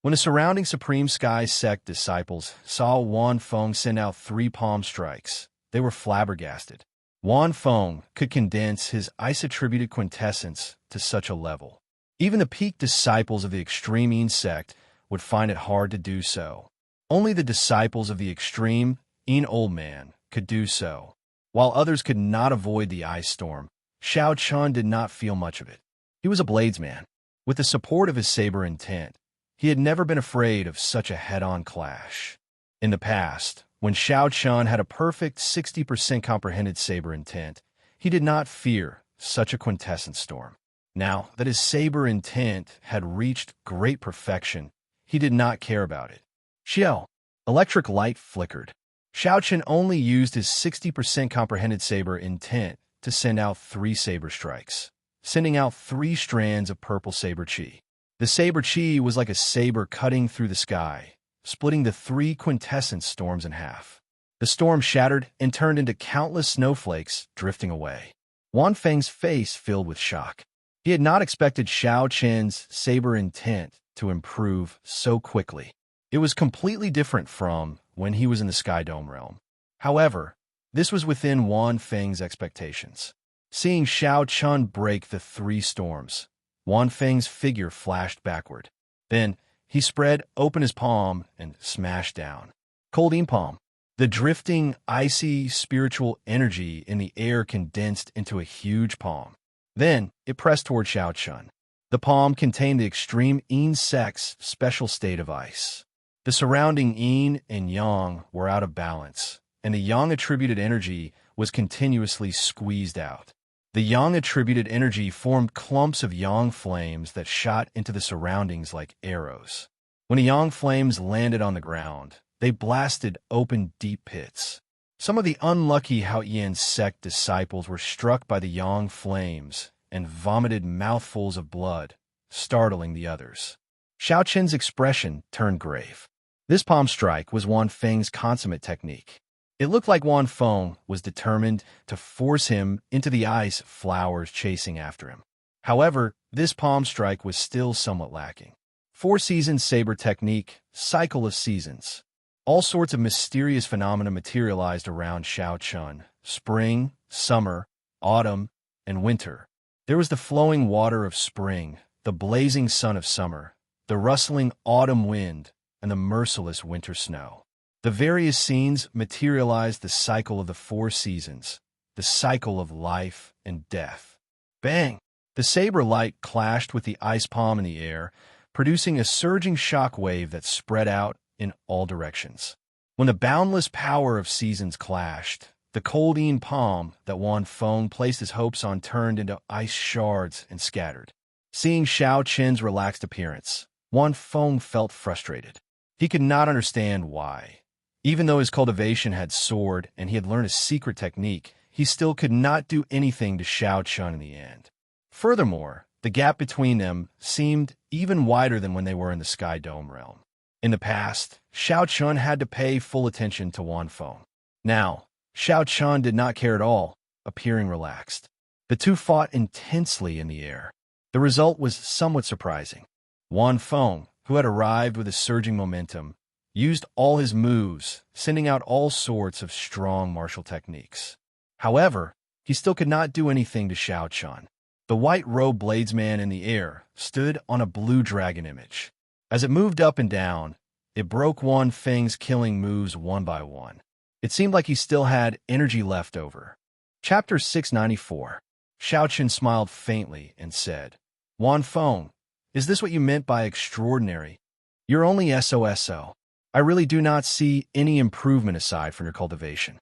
When the surrounding Supreme Sky Sect disciples saw Wan Feng send out 3 palm strikes, they were flabbergasted. Wan Feng could condense his ice-attributed quintessence to such a level. Even the peak disciples of the extreme sect would find it hard to do so. Only the disciples of the extreme old man could do so. While others could not avoid the ice storm, Xiao Chun did not feel much of it. He was a bladesman. With the support of his saber intent, he had never been afraid of such a head-on clash. In the past, when Xiao Chun had a perfect 60% comprehended saber intent, he did not fear such a quintessence storm. Now that his saber intent had reached great perfection, he did not care about it. Xiao, electric light flickered. Xiao Chun only used his 60% comprehended saber intent to send out 3 saber strikes, sending out 3 strands of purple saber qi. The saber qi was like a saber cutting through the sky, splitting the 3 quintessence storms in half. The storm shattered and turned into countless snowflakes drifting away. Wan Feng's face filled with shock. He had not expected Xiao Chun's saber intent to improve so quickly. It was completely different from when he was in the Sky Dome realm. However, this was within Wan Feng's expectations. Seeing Xiao Chun break the 3 storms, Wan Feng's figure flashed backward. Then, he spread open his palm and smashed down. Cold palm. The drifting, icy, spiritual energy in the air condensed into a huge palm. Then, it pressed toward Xiao Chun. The palm contained the extreme yin sex special state of ice. The surrounding yin and yang were out of balance, and the yang-attributed energy was continuously squeezed out. The yang-attributed energy formed clumps of yang flames that shot into the surroundings like arrows. When the yang flames landed on the ground, they blasted open deep pits. Some of the unlucky Haoyan sect disciples were struck by the yang flames and vomited mouthfuls of blood, startling the others. Xiao Qin's expression turned grave. This palm strike was Wan Feng's consummate technique. It looked like Wan Feng was determined to force him into the ice flowers chasing after him. However, this palm strike was still somewhat lacking. 4-season saber technique, cycle of seasons. All sorts of mysterious phenomena materialized around Xiao Chun: spring, summer, autumn, and winter. There was the flowing water of spring, the blazing sun of summer, the rustling autumn wind, and the merciless winter snow. The various scenes materialized the cycle of the 4 seasons, the cycle of life and death. Bang! The saber light clashed with the ice palm in the air, producing a surging shock wave that spread out in all directions. When the boundless power of seasons clashed, the cold yin palm that Wan Feng placed his hopes on turned into ice shards and scattered. Seeing Xiao Qin's relaxed appearance, Wan Feng felt frustrated. He could not understand why. Even though his cultivation had soared and he had learned a secret technique, he still could not do anything to Xiao Chun in the end. Furthermore, the gap between them seemed even wider than when they were in the Sky Dome realm. In the past, Xiao Chun had to pay full attention to Wan Feng. Now, Xiao Chun did not care at all, appearing relaxed. The two fought intensely in the air. The result was somewhat surprising. Wan Feng, who had arrived with a surging momentum, used all his moves, sending out all sorts of strong martial techniques. However, he still could not do anything to Xiao Chun. The white-robed bladesman in the air stood on a blue dragon image. As it moved up and down, it broke Wan Feng's killing moves one by one. It seemed like he still had energy left over. Chapter 694. Xiao Qin smiled faintly and said, "Wan Feng, is this what you meant by extraordinary? You're only SOSO. I really do not see any improvement aside from your cultivation."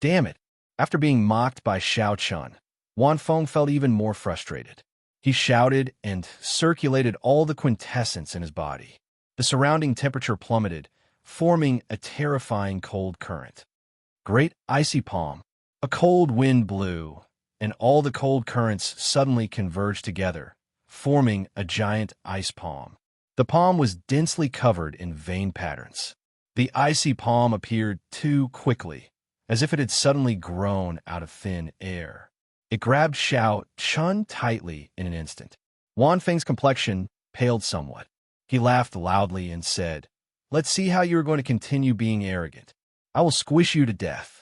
Damn it. After being mocked by Xiao Chun, Wan Feng felt even more frustrated. He shouted and circulated all the quintessence in his body. The surrounding temperature plummeted, forming a terrifying cold current. Great icy palm. A cold wind blew, and all the cold currents suddenly converged together, forming a giant ice palm. The palm was densely covered in vein patterns. The icy palm appeared too quickly, as if it had suddenly grown out of thin air. It grabbed Xiao Chun tightly in an instant. Wan Feng's complexion paled somewhat. He laughed loudly and said, "Let's see how you are going to continue being arrogant. I will squish you to death."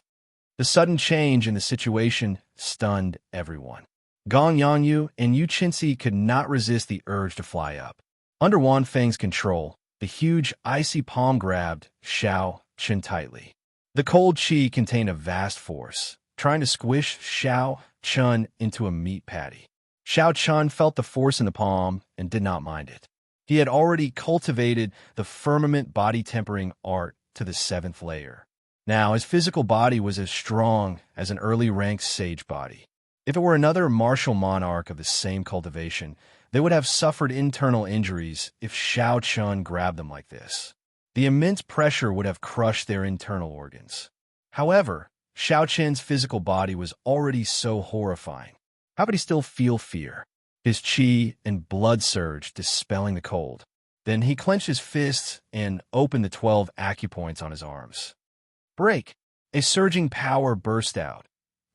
The sudden change in the situation stunned everyone. Gong Yanyu and Yu Qinxi could not resist the urge to fly up. Under Wan Feng's control, the huge icy palm grabbed Xiao Qin tightly. The cold chi contained a vast force, trying to squish Xiao Chun into a meat patty. Xiao Chun felt the force in the palm and did not mind it. He had already cultivated the firmament body tempering art to the 7th layer. Now, his physical body was as strong as an early-ranked sage body. If it were another martial monarch of the same cultivation, they would have suffered internal injuries if Xiao Chun grabbed them like this. The immense pressure would have crushed their internal organs. However, Xiao Qin's physical body was already so horrifying. How could he still feel fear? His chi and blood surged, dispelling the cold. Then he clenched his fists and opened the 12 acupoints on his arms. Break! A surging power burst out,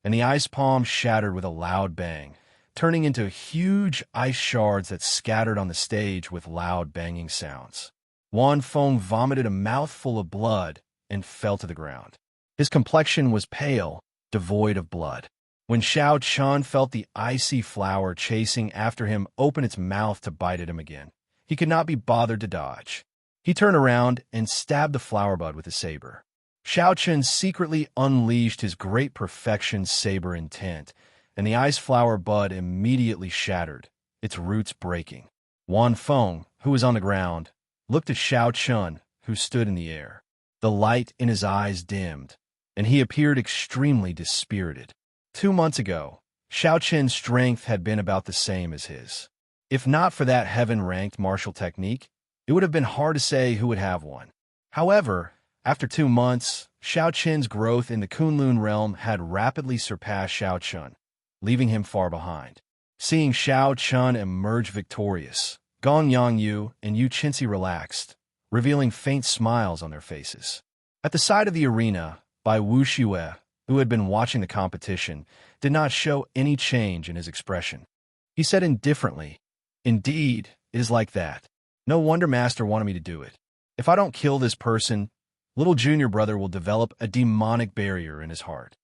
and the ice palm shattered with a loud bang, turning into huge ice shards that scattered on the stage with loud banging sounds. Wan Feng vomited a mouthful of blood and fell to the ground. His complexion was pale, devoid of blood. When Xiao Chun felt the icy flower chasing after him open its mouth to bite at him again, he could not be bothered to dodge. He turned around and stabbed the flower bud with a saber. Xiao Chun secretly unleashed his great perfection saber intent, and the ice flower bud immediately shattered, its roots breaking. Wan Feng, who was on the ground, looked at Xiao Chun, who stood in the air. The light in his eyes dimmed, and he appeared extremely dispirited. 2 months ago, Xiao Chen's strength had been about the same as his. If not for that heaven-ranked martial technique, it would have been hard to say who would have won. However, after 2 months, Xiao Chen's growth in the Kunlun realm had rapidly surpassed Xiao Chun, leaving him far behind. Seeing Xiao Chun emerge victorious, Gong Yangyu and Yu Qinzi relaxed, revealing faint smiles on their faces. At the side of the arena, Bai Wuxue, who had been watching the competition, did not show any change in his expression. He said indifferently, "Indeed, it is like that. No wonder Master wanted me to do it. If I don't kill this person, little junior brother will develop a demonic barrier in his heart."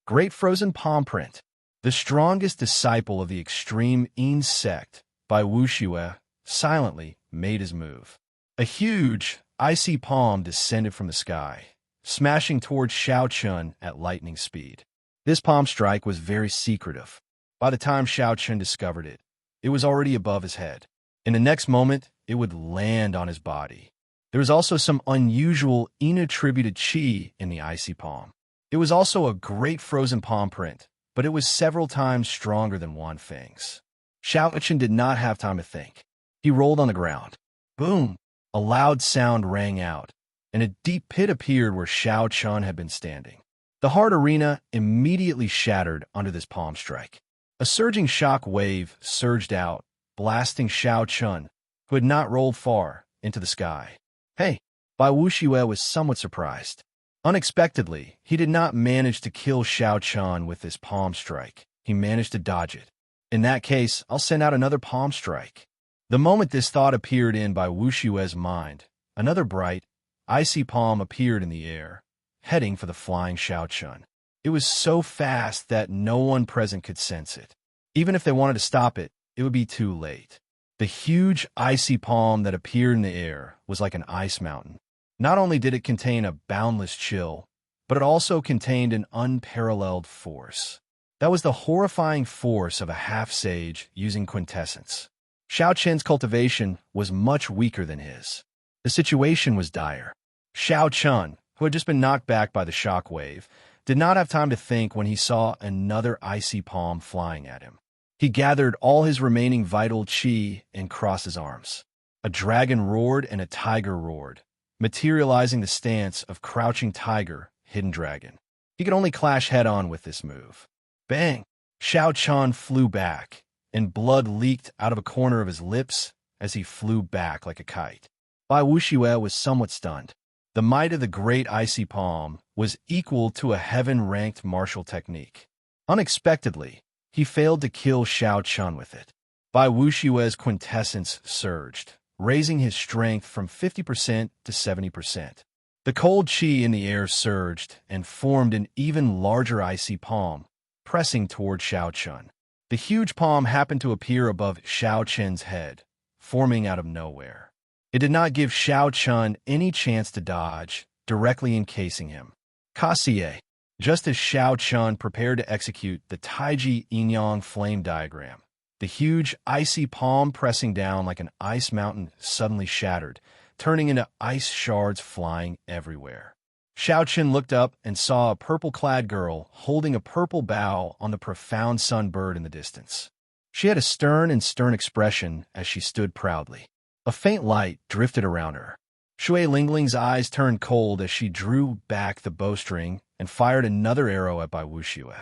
Great Frozen Palm Print. The strongest disciple of the extreme Yin sect, Bai Wuxue, silently made his move. A huge, icy palm descended from the sky, smashing towards Xiao Chun at lightning speed. This palm strike was very secretive. By the time Xiao Chun discovered it, it was already above his head. In the next moment, it would land on his body. There was also some unusual Yin-attributed qi in the icy palm. It was also a great frozen palm print, but it was several times stronger than Wan Feng's. Xiao Chun did not have time to think. He rolled on the ground. Boom! A loud sound rang out, and a deep pit appeared where Xiao Chun had been standing. The hard arena immediately shattered under this palm strike. A surging shock wave surged out, blasting Xiao Chun, who had not rolled far, into the sky. Hey! Bai Wuxue was somewhat surprised. Unexpectedly, he did not manage to kill Xiao Chun with this palm strike. He managed to dodge it. In that case, I'll send out another palm strike. The moment this thought appeared in Bai Wuxue's mind, another bright, icy palm appeared in the air, heading for the flying Xiao Chun. It was so fast that no one present could sense it. Even if they wanted to stop it, it would be too late. The huge, icy palm that appeared in the air was like an ice mountain. Not only did it contain a boundless chill, but it also contained an unparalleled force. That was the horrifying force of a half-sage using quintessence. Xiao Chen's cultivation was much weaker than his. The situation was dire. Xiao Chun, who had just been knocked back by the shock wave, did not have time to think when he saw another icy palm flying at him. He gathered all his remaining vital qi and crossed his arms. A dragon roared and a tiger roared, materializing the stance of crouching tiger, hidden dragon. He could only clash head-on with this move. Bang! Xiao Chun flew back, and blood leaked out of a corner of his lips as he flew back like a kite. Bai Wuxue was somewhat stunned. The might of the great icy palm was equal to a heaven-ranked martial technique. Unexpectedly, he failed to kill Xiao Chun with it. Bai Wuxue's quintessence surged, raising his strength from 50% to 70%. The cold qi in the air surged and formed an even larger icy palm, pressing toward Xiao Chun. The huge palm happened to appear above Xiao Chun's head, forming out of nowhere. It did not give Xiao Chun any chance to dodge, directly encasing him. Kasie. Just as Xiao Chun prepared to execute the Taiji Yin-Yang flame diagram, the huge, icy palm pressing down like an ice mountain suddenly shattered, turning into ice shards flying everywhere. Xiao Chun looked up and saw a purple-clad girl holding a purple bough on the profound sunbird in the distance. She had a stern expression as she stood proudly. A faint light drifted around her. Shui Lingling's eyes turned cold as she drew back the bowstring and fired another arrow at Bai Wuxue.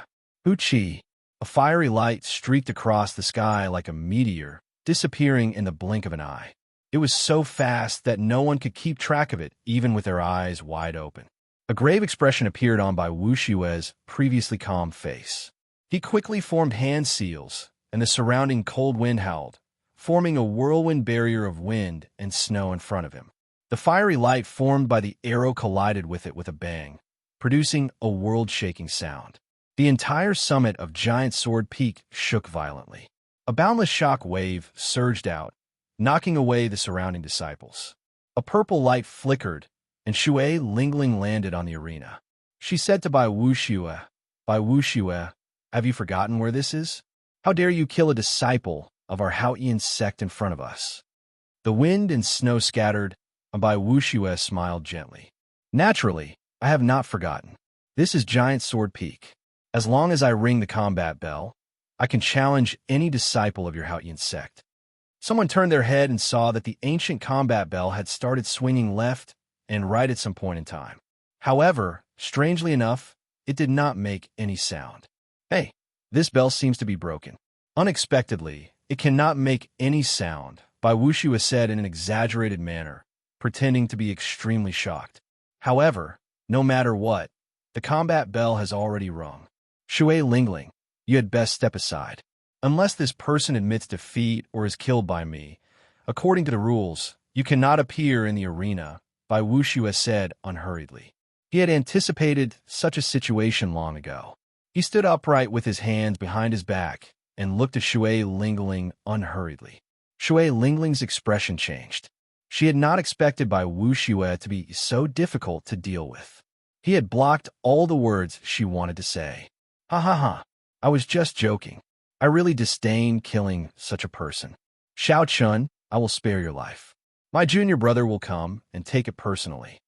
Hu Qi. A fiery light streaked across the sky like a meteor, disappearing in the blink of an eye. It was so fast that no one could keep track of it, even with their eyes wide open. A grave expression appeared on Bai Wuxue's previously calm face. He quickly formed hand seals, and the surrounding cold wind howled, forming a whirlwind barrier of wind and snow in front of him. The fiery light formed by the arrow collided with it with a bang, producing a world-shaking sound. The entire summit of Giant Sword Peak shook violently. A boundless shock wave surged out, knocking away the surrounding disciples. A purple light flickered, and Shui Lingling landed on the arena. She said to Bai Wuxue, "Bai Wuxue, have you forgotten where this is? How dare you kill a disciple of our Haotian sect in front of us. The wind and snow scattered, and Bai Wuxue smiled gently. Naturally, I have not forgotten. This is Giant Sword Peak. As long as I ring the combat bell, I can challenge any disciple of your Haotian sect. Someone turned their head and saw that the ancient combat bell had started swinging left and right at some point in time. However, strangely enough, it did not make any sound. Hey, this bell seems to be broken. Unexpectedly, it cannot make any sound, Bai Wuxue said in an exaggerated manner, pretending to be extremely shocked. However, no matter what, the combat bell has already rung. Shui Lingling, you had best step aside. Unless this person admits defeat or is killed by me, according to the rules, you cannot appear in the arena, Bai Wuxue said unhurriedly. He had anticipated such a situation long ago. He stood upright with his hands behind his back and looked at Shui Lingling unhurriedly. Shui Lingling's expression changed. She had not expected Bai Wuxue to be so difficult to deal with. He had blocked all the words she wanted to say. Ha ha ha, I was just joking. I really disdain killing such a person. Xiao Chun, I will spare your life. My junior brother will come and take it personally.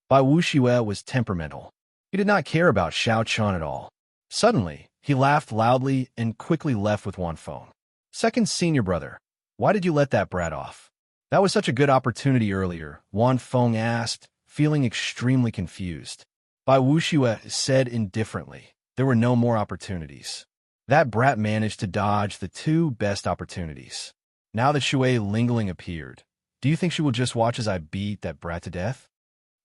Bai Wuxue was temperamental. He did not care about Xiao Chun at all. Suddenly, he laughed loudly and quickly left with Wan Feng. Second senior brother, why did you let that brat off? That was such a good opportunity earlier, Wan Feng asked, feeling extremely confused. Bai Wuxue said indifferently, there were no more opportunities. That brat managed to dodge the two best opportunities. Now that Shui Lingling appeared, do you think she will just watch as I beat that brat to death?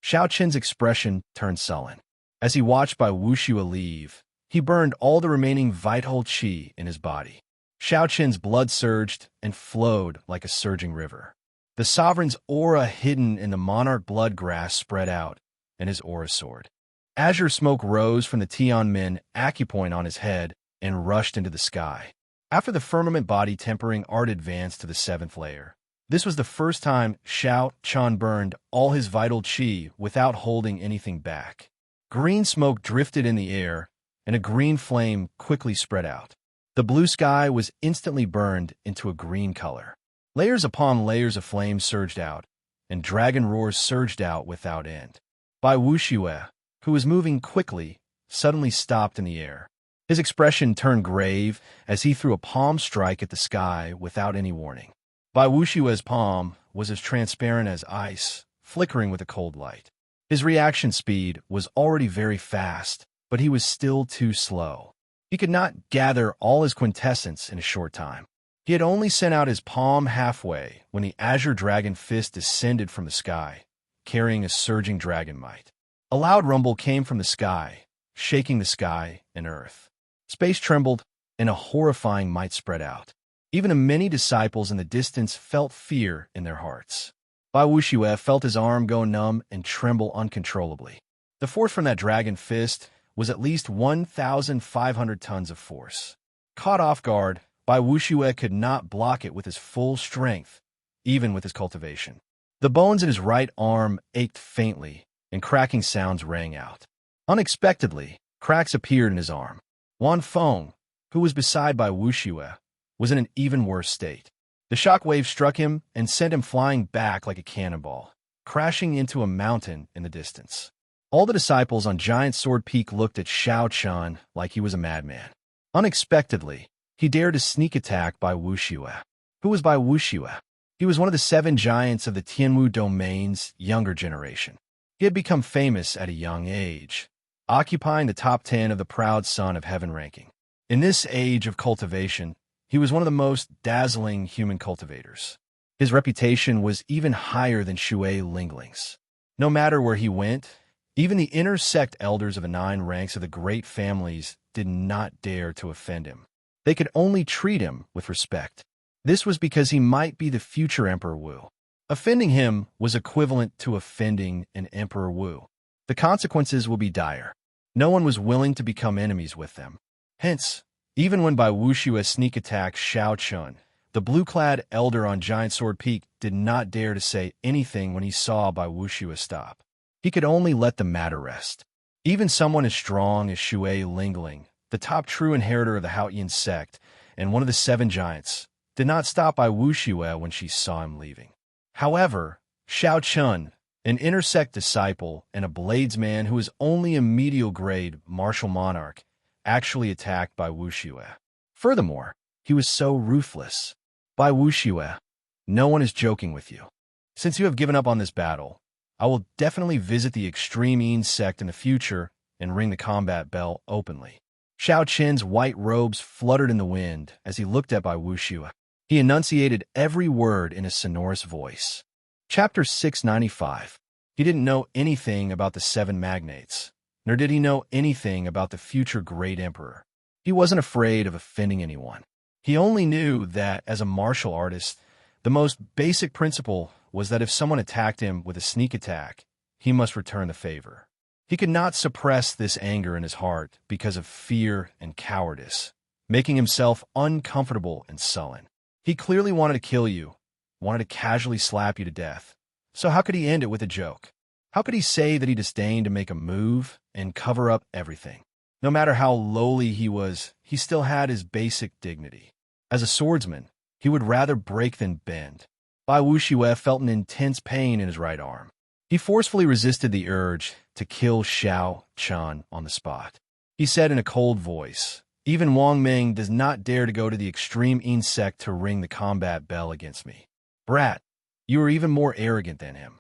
Xiao Qin's expression turned sullen. As he watched Bai Wuxue leave, he burned all the remaining vital qi in his body. Xiao Qin's blood surged and flowed like a surging river. The sovereign's aura hidden in the monarch blood grass spread out, and his aura soared. Azure smoke rose from the Tianmin acupoint on his head and rushed into the sky. After the firmament body tempering art advanced to the 7th layer, this was the first time Xiao Chan burned all his vital qi without holding anything back. Green smoke drifted in the air, and a green flame quickly spread out. The blue sky was instantly burned into a green color. Layers upon layers of flame surged out, and dragon roars surged out without end. Bai Wuxue, who was moving quickly, suddenly stopped in the air. His expression turned grave as he threw a palm strike at the sky without any warning. Bai Wuxue's palm was as transparent as ice, flickering with a cold light. His reaction speed was already very fast, but he was still too slow. He could not gather all his quintessence in a short time. He had only sent out his palm halfway when the azure dragon fist descended from the sky, carrying a surging dragon might. A loud rumble came from the sky, shaking the sky and earth. Space trembled, and a horrifying might spread out. Even the many disciples in the distance felt fear in their hearts. Bai Wuxue felt his arm go numb and tremble uncontrollably. The force from that dragon fist was at least 1,500 tons of force. Caught off guard, Bai Wuxue could not block it with his full strength, even with his cultivation. The bones in his right arm ached faintly, and cracking sounds rang out. Unexpectedly, cracks appeared in his arm. Wan Feng, who was beside Bai Wuxue, was in an even worse state. The shock wave struck him and sent him flying back like a cannonball, crashing into a mountain in the distance. All the disciples on Giant Sword Peak looked at Xiao Chan like he was a madman. Unexpectedly, he dared to sneak attack Bai Wuxue. Who was Bai Wuxue? He was one of the 7 giants of the Tianwu domain's younger generation. He had become famous at a young age, occupying the top 10 of the Proud Son of Heaven ranking. In this age of cultivation, he was one of the most dazzling human cultivators. His reputation was even higher than Shui Lingling's. No matter where he went, even the inner sect elders of the 9 ranks of the great families did not dare to offend him. They could only treat him with respect. This was because he might be the future Emperor Wu. Offending him was equivalent to offending an Emperor Wu. The consequences will be dire. No one was willing to become enemies with them. Hence, even when Bai Wuxue sneak attacked Xiao Chun, the blue-clad elder on Giant Sword Peak did not dare to say anything when he saw Bai Wuxue stop. He could only let the matter rest. Even someone as strong as Shui Lingling, the top true inheritor of the Haotian sect and one of the 7 giants, did not stop by Wu Xue when she saw him leaving. However, Xiao Chun, an intersect disciple and a bladesman who is only a medial grade martial monarch, actually attacked by Wu Xue. Furthermore, he was so ruthless. By Wu Xue, no one is joking with you. Since you have given up on this battle, I will definitely visit the extreme Yin sect in the future and ring the combat bell openly. Xiao Qin's white robes fluttered in the wind as he looked at Bai Wuxue. He enunciated every word in a sonorous voice. Chapter 695. He didn't know anything about the seven magnates, nor did he know anything about the future great emperor. He wasn't afraid of offending anyone. He only knew that, as a martial artist, the most basic principle was that if someone attacked him with a sneak attack, he must return the favor. He could not suppress this anger in his heart because of fear and cowardice, making himself uncomfortable and sullen. He clearly wanted to kill you, wanted to casually slap you to death. So how could he end it with a joke? How could he say that he disdained to make a move and cover up everything? No matter how lowly he was, he still had his basic dignity. As a swordsman, he would rather break than bend. Bai Wuxue felt an intense pain in his right arm. He forcefully resisted the urge to kill Xiao Chun on the spot. He said in a cold voice, "Even Wang Ming does not dare to go to the extreme insect to ring the combat bell against me. Brat, you are even more arrogant than him.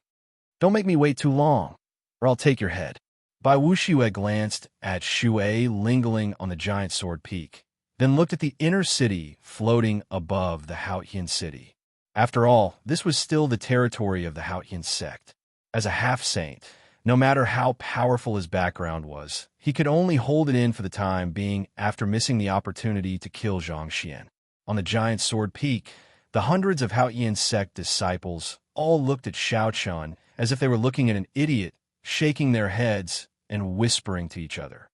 Don't make me wait too long, or I'll take your head." Bai Wuxue glanced at Xue lingling on the giant sword peak, then looked at the inner city floating above the Haotian city. After all, this was still the territory of the Haotian sect. As a half-saint, no matter how powerful his background was, he could only hold it in for the time being after missing the opportunity to kill Zhang Xian. On the giant sword peak, the hundreds of Haotian sect disciples all looked at Xiao Chun as if they were looking at an idiot, shaking their heads and whispering to each other.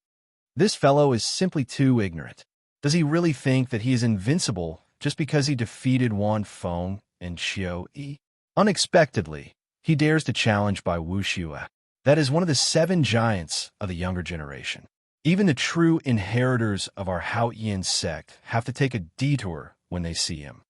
This fellow is simply too ignorant. Does he really think that he is invincible just because he defeated Wan Feng and Xiao Yi? Unexpectedly, he dares to challenge Bai Wuxue. That is one of the seven giants of the younger generation. Even the true inheritors of our Haotian sect have to take a detour when they see him.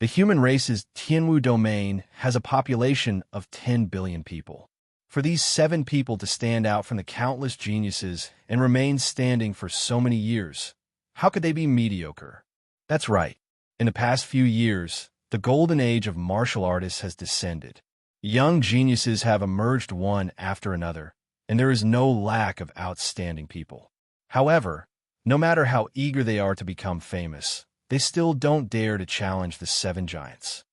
The human race's Tianwu domain has a population of 10 billion people. For these 7 people to stand out from the countless geniuses and remain standing for so many years, how could they be mediocre? That's right. In the past few years, the golden age of martial artists has descended. Young geniuses have emerged one after another, and there is no lack of outstanding people. However, no matter how eager they are to become famous, they still don't dare to challenge the 7 giants.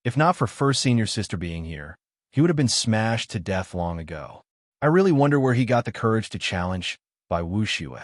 If not for First Senior Sister being here, he would have been smashed to death long ago. I really wonder where he got the courage to challenge Bai Wuxue.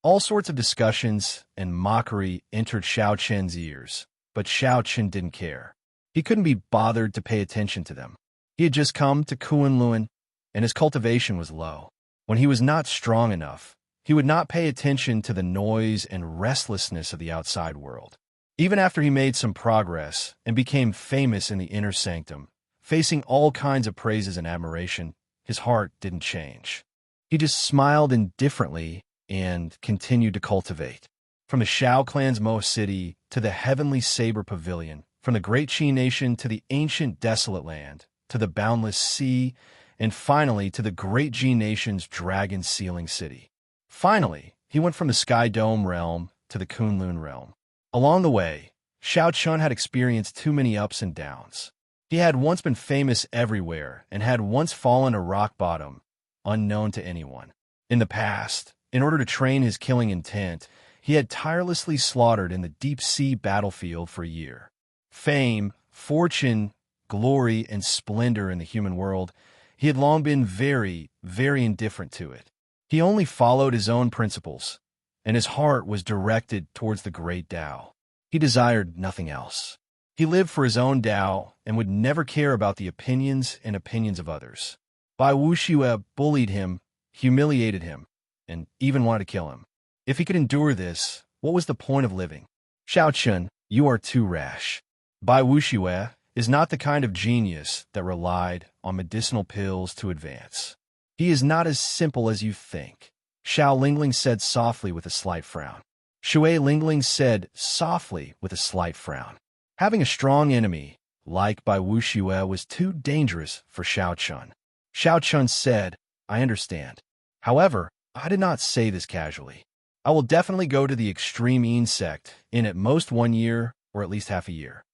All sorts of discussions and mockery entered Xiao Chen's ears, but Xiao Chen didn't care. He couldn't be bothered to pay attention to them. He had just come to Kunlun, and his cultivation was low. When he was not strong enough, he would not pay attention to the noise and restlessness of the outside world. Even after he made some progress and became famous in the inner sanctum, facing all kinds of praises and admiration, his heart didn't change. He just smiled indifferently and continued to cultivate. From the Shao clan's Mo City to the Heavenly Saber Pavilion, from the Great Qi Nation to the ancient Desolate Land, to the Boundless Sea, and finally to the Great G Nation's Dragon Sealing City. Finally, he went from the Sky Dome realm to the Kunlun realm. Along the way, Xiao Chun had experienced too many ups and downs. He had once been famous everywhere and had once fallen to rock bottom, unknown to anyone. In the past, in order to train his killing intent, he had tirelessly slaughtered in the deep-sea battlefield for a year. Fame, fortune, glory, and splendor in the human world, he had long been very, very indifferent to it. He only followed his own principles, and his heart was directed towards the great Tao. He desired nothing else. He lived for his own Tao and would never care about the opinions of others. Bai Wuxue bullied him, humiliated him, and even wanted to kill him. If he could endure this, what was the point of living? Xiao Chun, you are too rash. Bai Wuxue is not the kind of genius that relied on medicinal pills to advance. He is not as simple as you think. Xiao Lingling said softly with a slight frown. Xue Lingling said softly with a slight frown. Having a strong enemy, like Bai Wuxue, was too dangerous for Xiao Chun. Xiao Chun said, I understand. However, I did not say this casually. I will definitely go to the extreme insect in at most 1 year or at least half a year.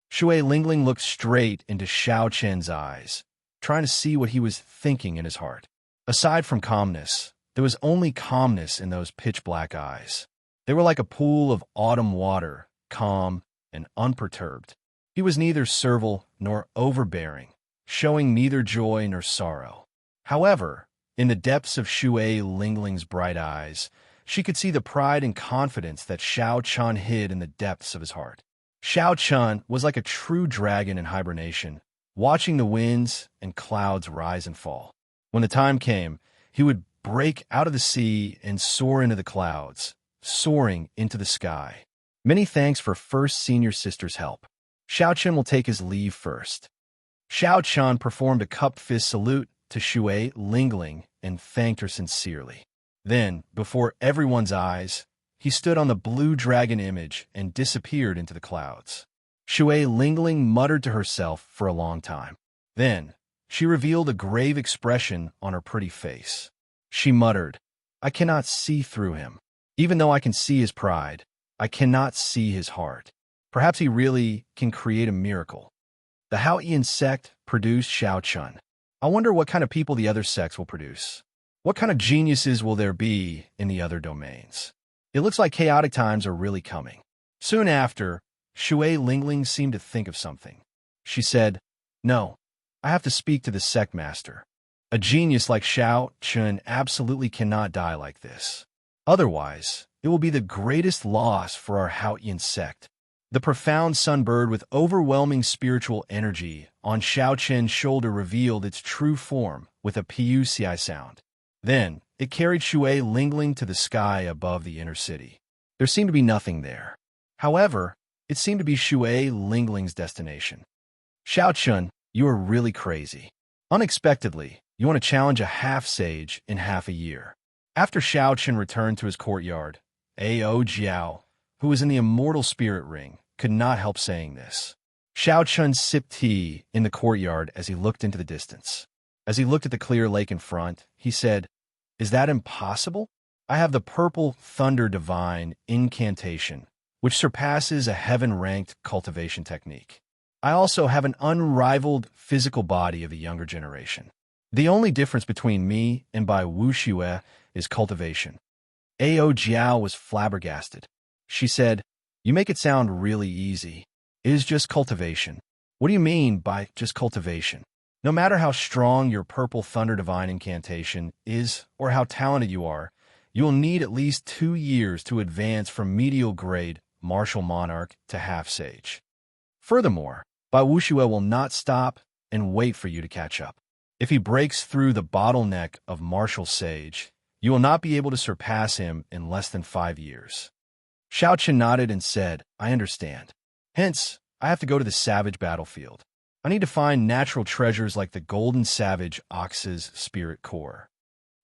Shui Lingling looked straight into Xiao Chen's eyes, trying to see what he was thinking in his heart. Aside from calmness, there was only calmness in those pitch-black eyes. They were like a pool of autumn water, calm and unperturbed. He was neither servile nor overbearing, showing neither joy nor sorrow. However, in the depths of Shui Lingling's bright eyes, she could see the pride and confidence that Xiao Chun hid in the depths of his heart. Xiao Chun was like a true dragon in hibernation, watching the winds and clouds rise and fall. When the time came, he would break out of the sea and soar into the clouds, soaring into the sky. Many thanks for First Senior Sister's help. Xiao Chun will take his leave first. Xiao Chun performed a cupped fist salute to Shui Lingling and thanked her sincerely. Then, before everyone's eyes, he stood on the blue dragon image and disappeared into the clouds. Shui Lingling muttered to herself for a long time. Then, she revealed a grave expression on her pretty face. She muttered, I cannot see through him. Even though I can see his pride, I cannot see his heart. Perhaps he really can create a miracle. The Haoyan sect produced Xiao Chun. I wonder what kind of people the other sects will produce. What kind of geniuses will there be in the other domains? It looks like chaotic times are really coming. Soon after, Shui Lingling seemed to think of something. She said, No, I have to speak to the sect master. A genius like Xiao Chun absolutely cannot die like this. Otherwise, it will be the greatest loss for our Haoyan sect. The profound sunbird with overwhelming spiritual energy on Xiao Chen's shoulder revealed its true form with a PUCI sound. Then, it carried Shui Lingling to the sky above the inner city. There seemed to be nothing there. However, it seemed to be Shui Lingling's destination. Xiao Chun, you are really crazy. Unexpectedly, you want to challenge a half-sage in half a year. After Xiao Chun returned to his courtyard, Ao Jiao, who was in the Immortal Spirit Ring, could not help saying this. Xiao Chun sipped tea in the courtyard as he looked into the distance. As he looked at the clear lake in front, he said, Is that impossible? I have the Purple Thunder Divine incantation, which surpasses a heaven-ranked cultivation technique. I also have an unrivaled physical body of the younger generation. The only difference between me and Bai Wuxue is cultivation. Ao Jiao was flabbergasted. She said, You make it sound really easy. It is just cultivation. What do you mean by just cultivation? No matter how strong your Purple Thunder Divine incantation is or how talented you are, you will need at least 2 years to advance from medial grade Martial Monarch to Half-Sage. Furthermore, Bai Wuxue will not stop and wait for you to catch up. If he breaks through the bottleneck of Martial Sage, you will not be able to surpass him in less than 5 years. Xiao Chun nodded and said, I understand. Hence, I have to go to the savage battlefield. I need to find natural treasures like the golden savage ox's spirit core.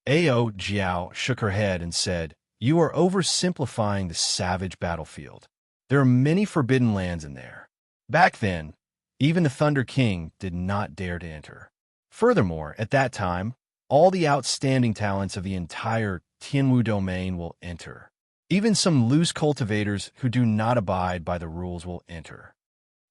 Ao Jiao shook her head and said, You are oversimplifying the savage battlefield. There are many forbidden lands in there. Back then, even the Thunder King did not dare to enter. Furthermore, at that time, all the outstanding talents of the entire Tianwu domain will enter. Even some loose cultivators who do not abide by the rules will enter.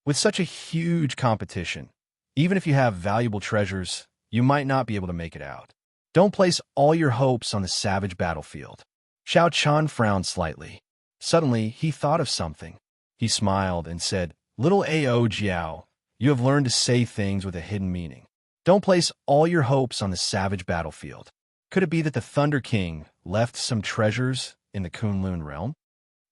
With such a huge competition, even if you have valuable treasures, you might not be able to make it out. Don't place all your hopes on the savage battlefield. Xiao Chun frowned slightly. Suddenly, he thought of something. He smiled and said, Little Ao Jiao, you have learned to say things with a hidden meaning. Don't place all your hopes on the savage battlefield. Could it be that the Thunder King left some treasures in the Kunlun realm?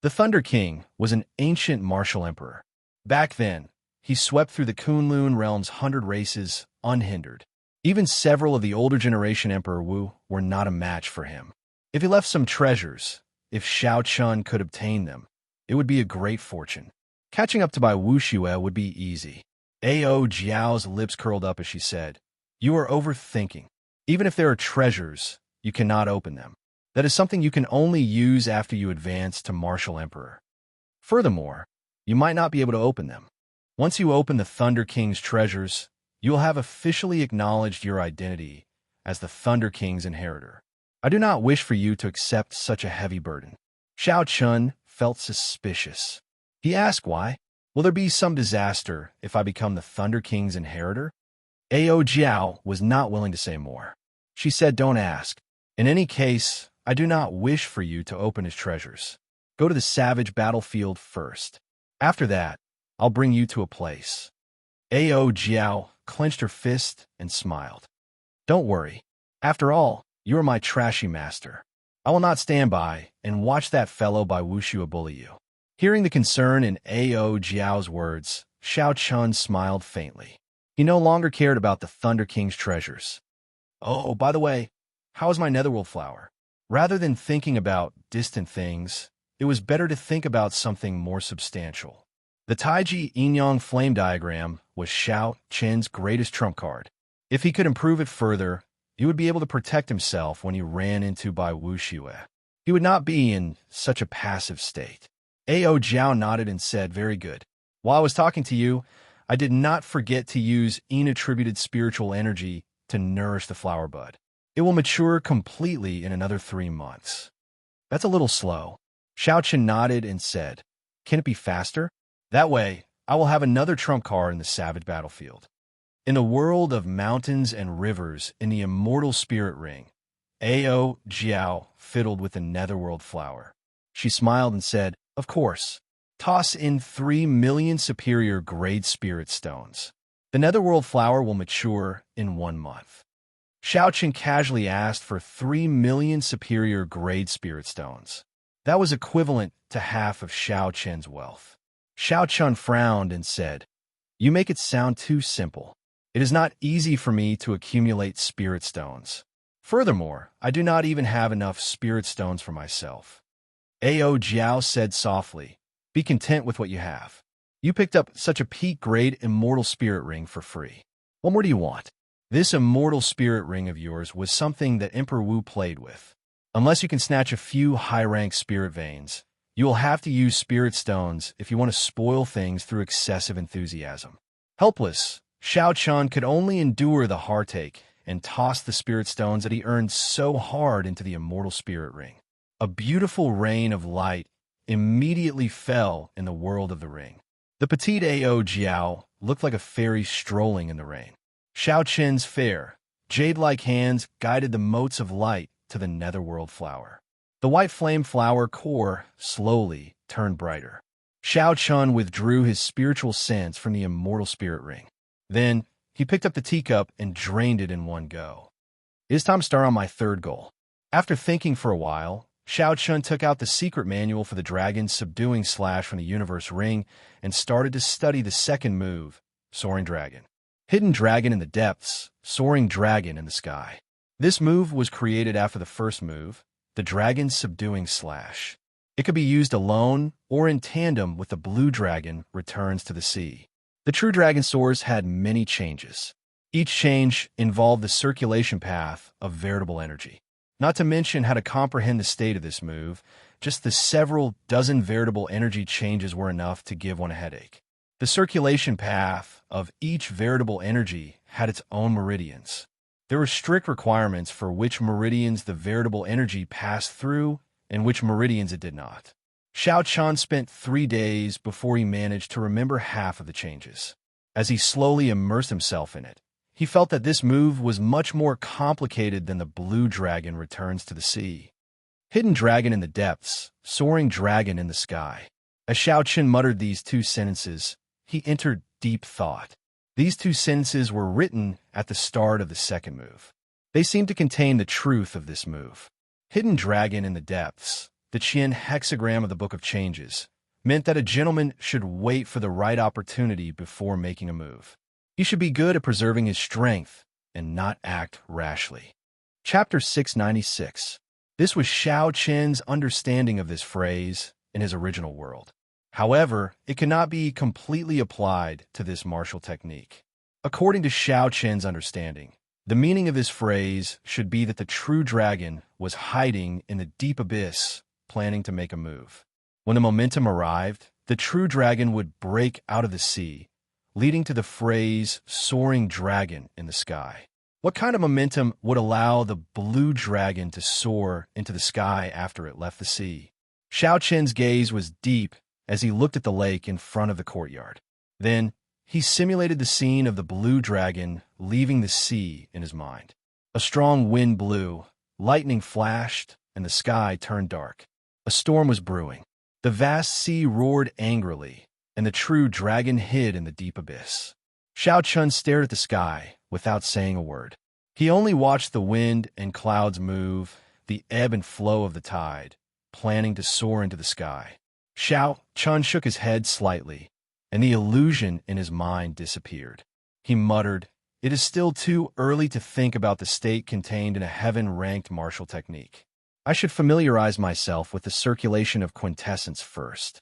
The Thunder King was an ancient martial emperor. Back then, he swept through the Kunlun realm's 100 races unhindered. Even several of the older generation Emperor Wu were not a match for him. If he left some treasures, if Xiao Chun could obtain them, it would be a great fortune. Catching up to Bai Wuxue would be easy. Ao Jiao's lips curled up as she said, You are overthinking. Even if there are treasures, you cannot open them. That is something you can only use after you advance to Martial Emperor. Furthermore, you might not be able to open them. Once you open the Thunder King's treasures, you will have officially acknowledged your identity as the Thunder King's inheritor. I do not wish for you to accept such a heavy burden." Xiao Chun felt suspicious. He asked why. "Will there be some disaster if I become the Thunder King's inheritor?" Ao Jiao was not willing to say more. She said, "Don't ask. In any case, I do not wish for you to open his treasures. Go to the savage battlefield first. After that, I'll bring you to a place." Ao Jiao clenched her fist and smiled. "Don't worry. After all, you are my trashy master. I will not stand by and watch that fellow by Wuxia bully you." Hearing the concern in Ao Jiao's words, Xiao Chun smiled faintly. He no longer cared about the Thunder King's treasures. "Oh, by the way, how is my netherworld flower?" Rather than thinking about distant things, it was better to think about something more substantial. The Taiji Yin-Yang flame diagram was Xiao Chen's greatest trump card. If he could improve it further, he would be able to protect himself when he ran into Bai Wuxia. He would not be in such a passive state. Ao Jiao nodded and said, "Very good. While I was talking to you, I did not forget to use Yin-attributed spiritual energy to nourish the flower bud. It will mature completely in another 3 months." "That's a little slow." Xiao Chen nodded and said, "Can it be faster? That way, I will have another trump card in the savage battlefield." In the world of mountains and rivers in the Immortal Spirit Ring, Ao Jiao fiddled with the netherworld flower. She smiled and said, "Of course. Toss in 3 million superior grade spirit stones. The netherworld flower will mature in 1 month." Xiao Chen casually asked for 3 million superior grade spirit stones. That was equivalent to half of Xiao Chen's wealth. Xiao Chun frowned and said, "You make it sound too simple. It is not easy for me to accumulate spirit stones. Furthermore, I do not even have enough spirit stones for myself." Ao Jiao said softly, "Be content with what you have. You picked up such a peak-grade immortal spirit ring for free. What more do you want?" This immortal spirit ring of yours was something that Emperor Wu played with. Unless you can snatch a few high-ranked spirit veins, you will have to use spirit stones if you want to spoil things through excessive enthusiasm. Helpless, Xiao Chun could only endure the heartache and toss the spirit stones that he earned so hard into the immortal spirit ring. A beautiful rain of light immediately fell in the world of the ring. The petite Ao Jiao looked like a fairy strolling in the rain. Xiao Chen's fair, jade-like hands guided the motes of light to the netherworld flower. The white flame flower core slowly turned brighter. Xiao Chun withdrew his spiritual sense from the immortal spirit ring. Then, he picked up the teacup and drained it in one go. "It is time to start on my 3rd goal." After thinking for a while, Xiao Chun took out the secret manual for the dragon's subduing slash from the universe ring and started to study the 2nd move, Soaring Dragon. Hidden Dragon in the depths, Soaring Dragon in the sky. This move was created after the 1st move, the dragon's subduing slash. It could be used alone or in tandem with the blue dragon returns to the sea. The true dragon soars had many changes. Each change involved the circulation path of veritable energy. Not to mention how to comprehend the state of this move, just the several dozen veritable energy changes were enough to give one a headache. The circulation path of each veritable energy had its own meridians. There were strict requirements for which meridians the veritable energy passed through and which meridians it did not. Xiao Chun spent 3 days before he managed to remember half of the changes. As he slowly immersed himself in it, he felt that this move was much more complicated than the blue dragon returns to the sea. Hidden Dragon in the depths, Soaring Dragon in the sky. As Xiao Chun muttered these 2 sentences, he entered deep thought. These 2 sentences were written at the start of the 2nd move. They seemed to contain the truth of this move. Hidden Dragon in the depths, the Qian hexagram of the Book of Changes, meant that a gentleman should wait for the right opportunity before making a move. He should be good at preserving his strength and not act rashly. Chapter 696. This was Xiao Chen's understanding of this phrase in his original world. However, it cannot be completely applied to this martial technique. According to Xiao Chen's understanding, the meaning of this phrase should be that the true dragon was hiding in the deep abyss, planning to make a move. When the momentum arrived, the true dragon would break out of the sea leading to the phrase soaring dragon in the sky. What kind of momentum would allow the blue dragon to soar into the sky after it left the sea? Xiao Qian's gaze was deep as he looked at the lake in front of the courtyard. Then, he simulated the scene of the blue dragon leaving the sea in his mind. A strong wind blew, lightning flashed, and the sky turned dark. A storm was brewing. The vast sea roared angrily, and the true dragon hid in the deep abyss. Xiao Qian stared at the sky without saying a word. He only watched the wind and clouds move, the ebb and flow of the tide, planning to soar into the sky. Xiao Qian shook his head slightly, and the illusion in his mind disappeared. He muttered, "It is still too early to think about the state contained in a heaven-ranked martial technique. I should familiarize myself with the circulation of quintessence first."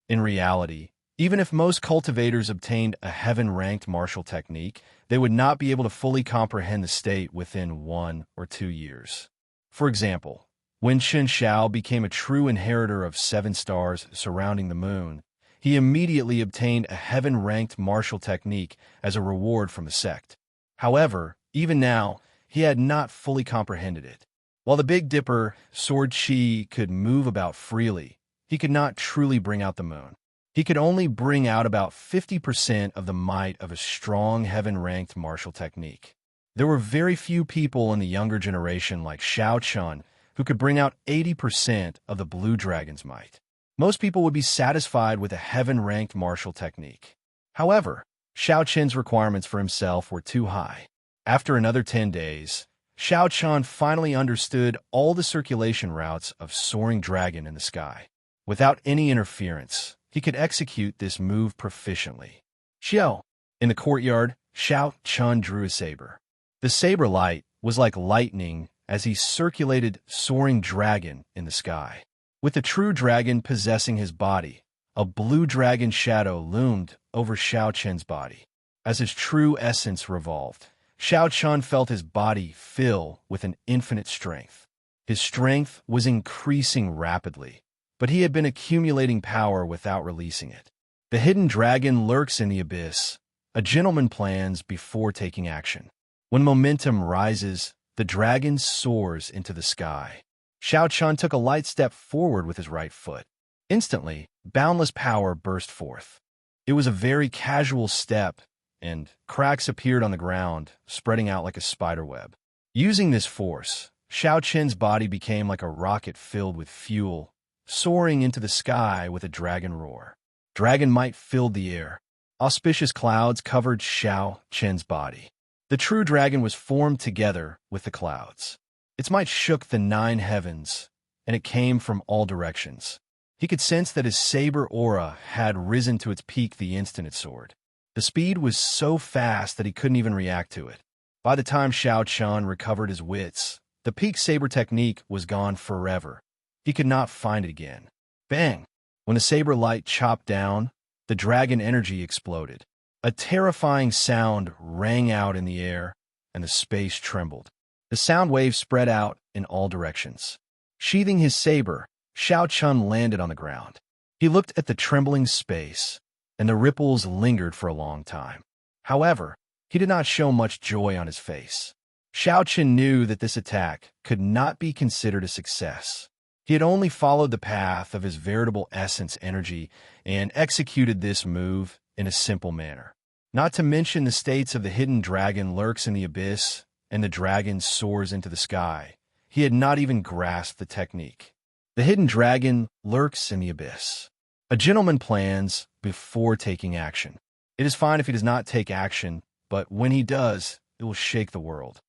In reality, even if most cultivators obtained a heaven-ranked martial technique, they would not be able to fully comprehend the state within 1 or 2 years. For example, when Qin Xiao became a true inheritor of 7 stars surrounding the moon, he immediately obtained a heaven-ranked martial technique as a reward from the sect. However, even now, he had not fully comprehended it. While the Big Dipper, Sword Chi, could move about freely, he could not truly bring out the moon. He could only bring out about 50% of the might of a strong heaven-ranked martial technique. There were very few people in the younger generation like Xiao Qian who could bring out 80% of the blue dragon's might. Most people would be satisfied with a heaven-ranked martial technique. However, Xiao Qian's requirements for himself were too high. After another 10 days, Xiao Qian finally understood all the circulation routes of soaring dragon in the sky. Without any interference, he could execute this move proficiently. Xiao. In the courtyard, Xiao Qian drew a saber. The saber light was like lightning as he circulated soaring dragon in the sky. With the true dragon possessing his body, a blue dragon shadow loomed over Xiao Qian's body. As his true essence revolved, Xiao Qian felt his body fill with an infinite strength. His strength was increasing rapidly, but he had been accumulating power without releasing it. The hidden dragon lurks in the abyss. A gentleman plans before taking action. When momentum rises, the dragon soars into the sky. Xiao Qian took a light step forward with his right foot. Instantly, boundless power burst forth. It was a very casual step, and cracks appeared on the ground, spreading out like a spiderweb. Using this force, Xiao Qian's body became like a rocket filled with fuel, soaring into the sky with a dragon roar. Dragon might filled the air. Auspicious clouds covered Xiao Qian's body. The true dragon was formed together with the clouds. Its might shook the 9 heavens, and it came from all directions. He could sense that his saber aura had risen to its peak the instant it soared. The speed was so fast that he couldn't even react to it. By the time Xiao Qian recovered his wits, the peak saber technique was gone forever. He could not find it again. Bang! When the saber light chopped down, the dragon energy exploded. A terrifying sound rang out in the air, and the space trembled. The sound waves spread out in all directions. Sheathing his saber, Xiao Qian landed on the ground. He looked at the trembling space, and the ripples lingered for a long time. However, he did not show much joy on his face. Xiao Qian knew that this attack could not be considered a success. He had only followed the path of his veritable essence energy and executed this move in a simple manner. Not to mention the states of the hidden dragon lurks in the abyss, and the dragon soars into the sky. He had not even grasped the technique. The hidden dragon lurks in the abyss. A gentleman plans before taking action. It is fine if he does not take action, but when he does, it will shake the world.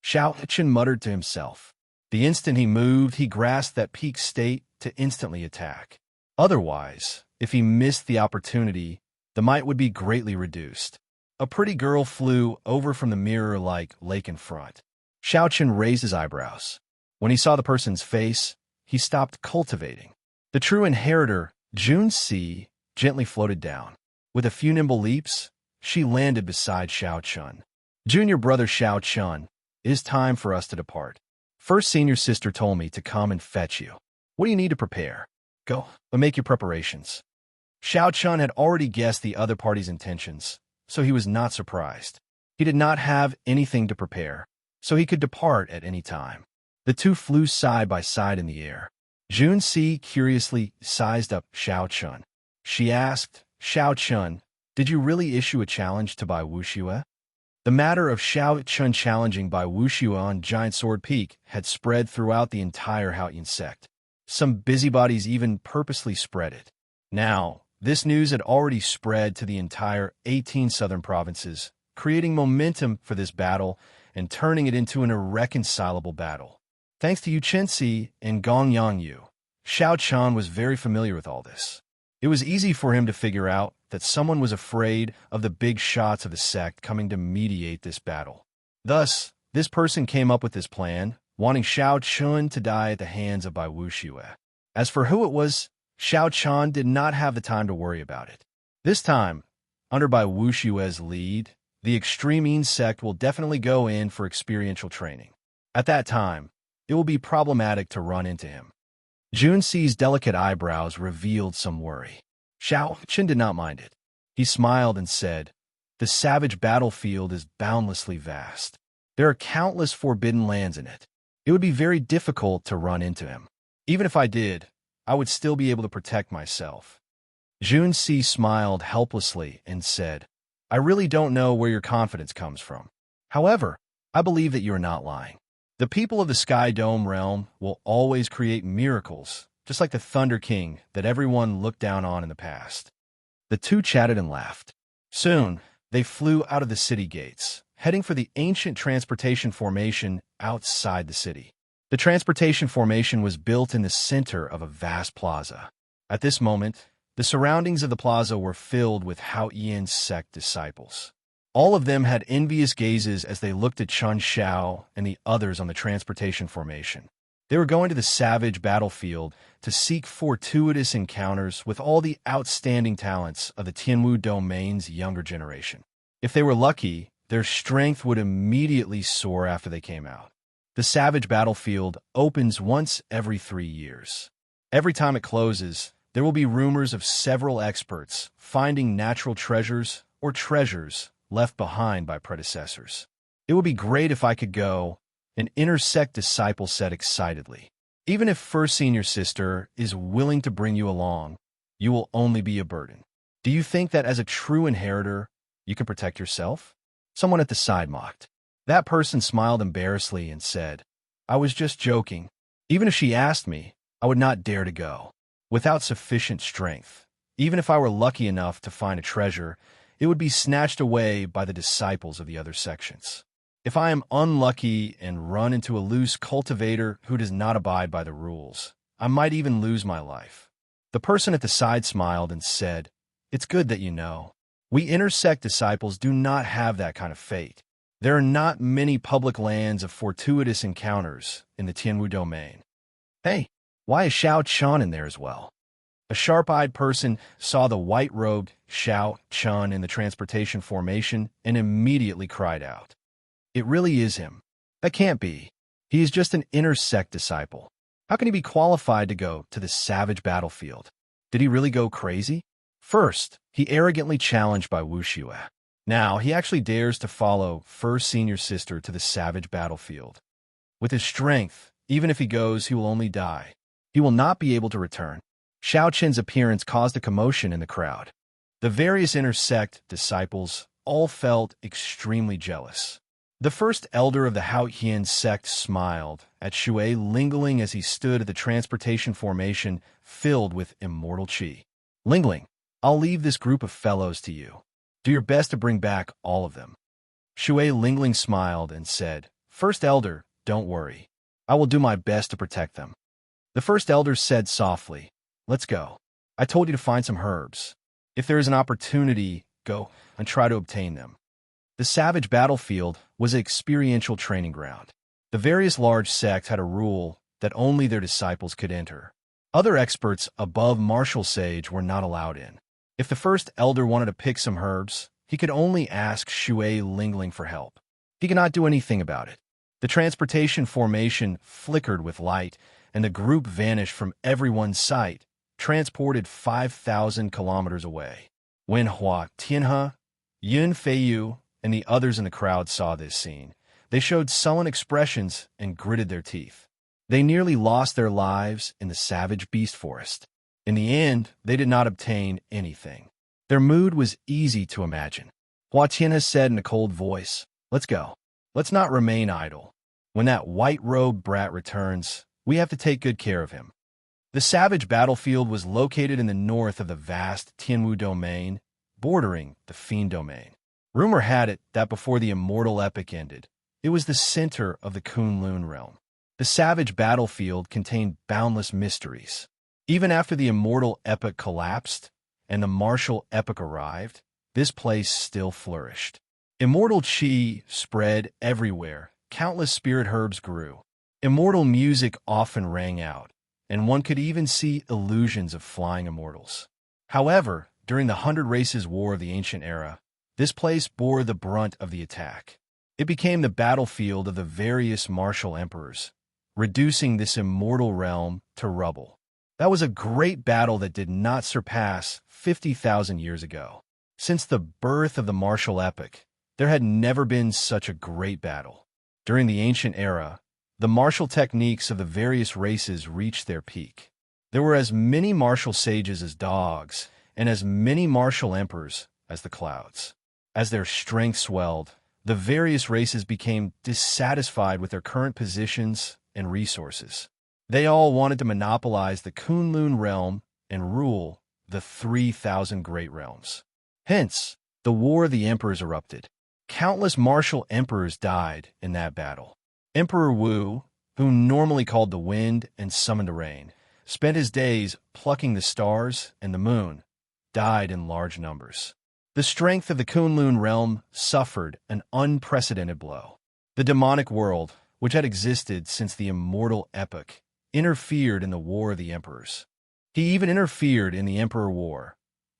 Xiao Qian muttered to himself. The instant he moved, he grasped that peak state to instantly attack. Otherwise, if he missed the opportunity, the might would be greatly reduced. A pretty girl flew over from the mirror-like lake in front. Xiao Qian raised his eyebrows. When he saw the person's face, he stopped cultivating. The true inheritor, Junci, gently floated down. With a few nimble leaps, she landed beside Xiao Qian. Junior brother Xiao Qian, it is time for us to depart. First senior sister told me to come and fetch you. What do you need to prepare? Go, but make your preparations. Xiao Qian had already guessed the other party's intentions, so he was not surprised. He did not have anything to prepare, so he could depart at any time. The two flew side by side in the air. Junsi curiously sized up Xiao Chun. She asked, "Xiao Chun, did you really issue a challenge to Bai Wuxue?" The matter of Xiao Chun challenging Bai Wuxue on Giant Sword Peak had spread throughout the entire Haoyan sect. Some busybodies even purposely spread it. Now, this news had already spread to the entire 18 southern provinces, creating momentum for this battle and turning it into an irreconcilable battle. Thanks to Yu Chenxi and Gong Yangyu, Xiao Chun was very familiar with all this. It was easy for him to figure out that someone was afraid of the big shots of the sect coming to mediate this battle. Thus, this person came up with this plan, wanting Xiao Chun to die at the hands of Bai Wuxue. As for who it was, Xiao Chun did not have the time to worry about it. This time, under Bai Wuxue's lead, the Extreme Yin sect will definitely go in for experiential training. At that time, it will be problematic to run into him. Junsi's delicate eyebrows revealed some worry. Xiao Chun did not mind it. He smiled and said, "The savage battlefield is boundlessly vast. There are countless forbidden lands in it. It would be very difficult to run into him. Even if I did, I would still be able to protect myself." Junsi smiled helplessly and said, "I really don't know where your confidence comes from. However, I believe that you are not lying. The people of the Sky Dome realm will always create miracles, just like the Thunder King that everyone looked down on in the past." The two chatted and laughed. Soon, they flew out of the city gates, heading for the ancient transportation formation outside the city. The transportation formation was built in the center of a vast plaza. At this moment, the surroundings of the plaza were filled with Haoyan sect disciples. All of them had envious gazes as they looked at Chun Xiao and the others on the transportation formation. They were going to the savage battlefield to seek fortuitous encounters with all the outstanding talents of the Tianwu domain's younger generation. If they were lucky, their strength would immediately soar after they came out. The savage battlefield opens once every 3 years. Every time it closes, there will be rumors of several experts finding natural treasures or treasures left behind by predecessors. "It would be great if I could go," an intersect disciple said excitedly. "Even if First Senior Sister is willing to bring you along, you will only be a burden. Do you think that as a true inheritor, you can protect yourself?" Someone at the side mocked. That person smiled embarrassedly and said, "I was just joking. Even if she asked me, I would not dare to go. Without sufficient strength, even if I were lucky enough to find a treasure, it would be snatched away by the disciples of the other sections. If I am unlucky and run into a loose cultivator who does not abide by the rules, I might even lose my life." The person at the side smiled and said, "It's good that you know. We intersect disciples do not have that kind of fate. There are not many public lands of fortuitous encounters in the Tianwu domain." "Hey, why is Xiao Chun in there as well?" A sharp-eyed person saw the white-robed Xiao Chun in the transportation formation and immediately cried out, "It really is him. That can't be. He is just an intersect disciple. How can he be qualified to go to the savage battlefield? Did he really go crazy? First, he arrogantly challenged Bai Wuxue. Now, he actually dares to follow First Senior Sister to the savage battlefield. With his strength, even if he goes, he will only die. He will not be able to return." Xiao Chen's appearance caused a commotion in the crowd. The various intersect disciples all felt extremely jealous. The first elder of the Haoyan sect smiled at Shui Lingling as he stood at the transportation formation filled with immortal qi. "Lingling, I'll leave this group of fellows to you. Do your best to bring back all of them." Shui Lingling smiled and said, "First elder, don't worry. I will do my best to protect them." The first elder said softly, "Let's go. I told you to find some herbs. If there is an opportunity, go and try to obtain them." The savage battlefield was an experiential training ground. The various large sects had a rule that only their disciples could enter. Other experts above martial sage were not allowed in. If the first elder wanted to pick some herbs, he could only ask Shui Lingling for help. He could not do anything about it. The transportation formation flickered with light, and the group vanished from everyone's sight, transported 5,000 kilometers away. Wenhua Tianhe, Yun Feiyu and the others in the crowd saw this scene. They showed sullen expressions and gritted their teeth. They nearly lost their lives in the savage beast forest. In the end, they did not obtain anything. Their mood was easy to imagine. Hua Tian has said in a cold voice, "Let's go. Let's not remain idle. When that white-robed brat returns, we have to take good care of him." The savage battlefield was located in the north of the vast Tianwu domain, bordering the Fiend domain. Rumor had it that before the Immortal epic ended, it was the center of the Kunlun realm. The savage battlefield contained boundless mysteries. Even after the Immortal epic collapsed and the martial epic arrived, this place still flourished. Immortal chi spread everywhere. Countless spirit herbs grew. Immortal music often rang out, and one could even see illusions of flying immortals. However, during the 100 Races War of the Ancient Era, this place bore the brunt of the attack. It became the battlefield of the various martial emperors, reducing this immortal realm to rubble. That was a great battle that did not surpass 50,000 years ago. Since the birth of the martial epic, there had never been such a great battle. During the Ancient Era, the martial techniques of the various races reached their peak. There were as many martial sages as dogs, and as many martial emperors as the clouds. As their strength swelled, the various races became dissatisfied with their current positions and resources. They all wanted to monopolize the Kunlun realm and rule the 3,000 great realms. Hence, the War of the Emperors erupted. Countless martial emperors died in that battle. Emperor Wu, who normally called the wind and summoned the rain, spent his days plucking the stars and the moon, died in large numbers. The strength of the Kunlun realm suffered an unprecedented blow. The demonic world, which had existed since the Immortal epoch, interfered in the War of the Emperors. He even interfered in the Emperor War,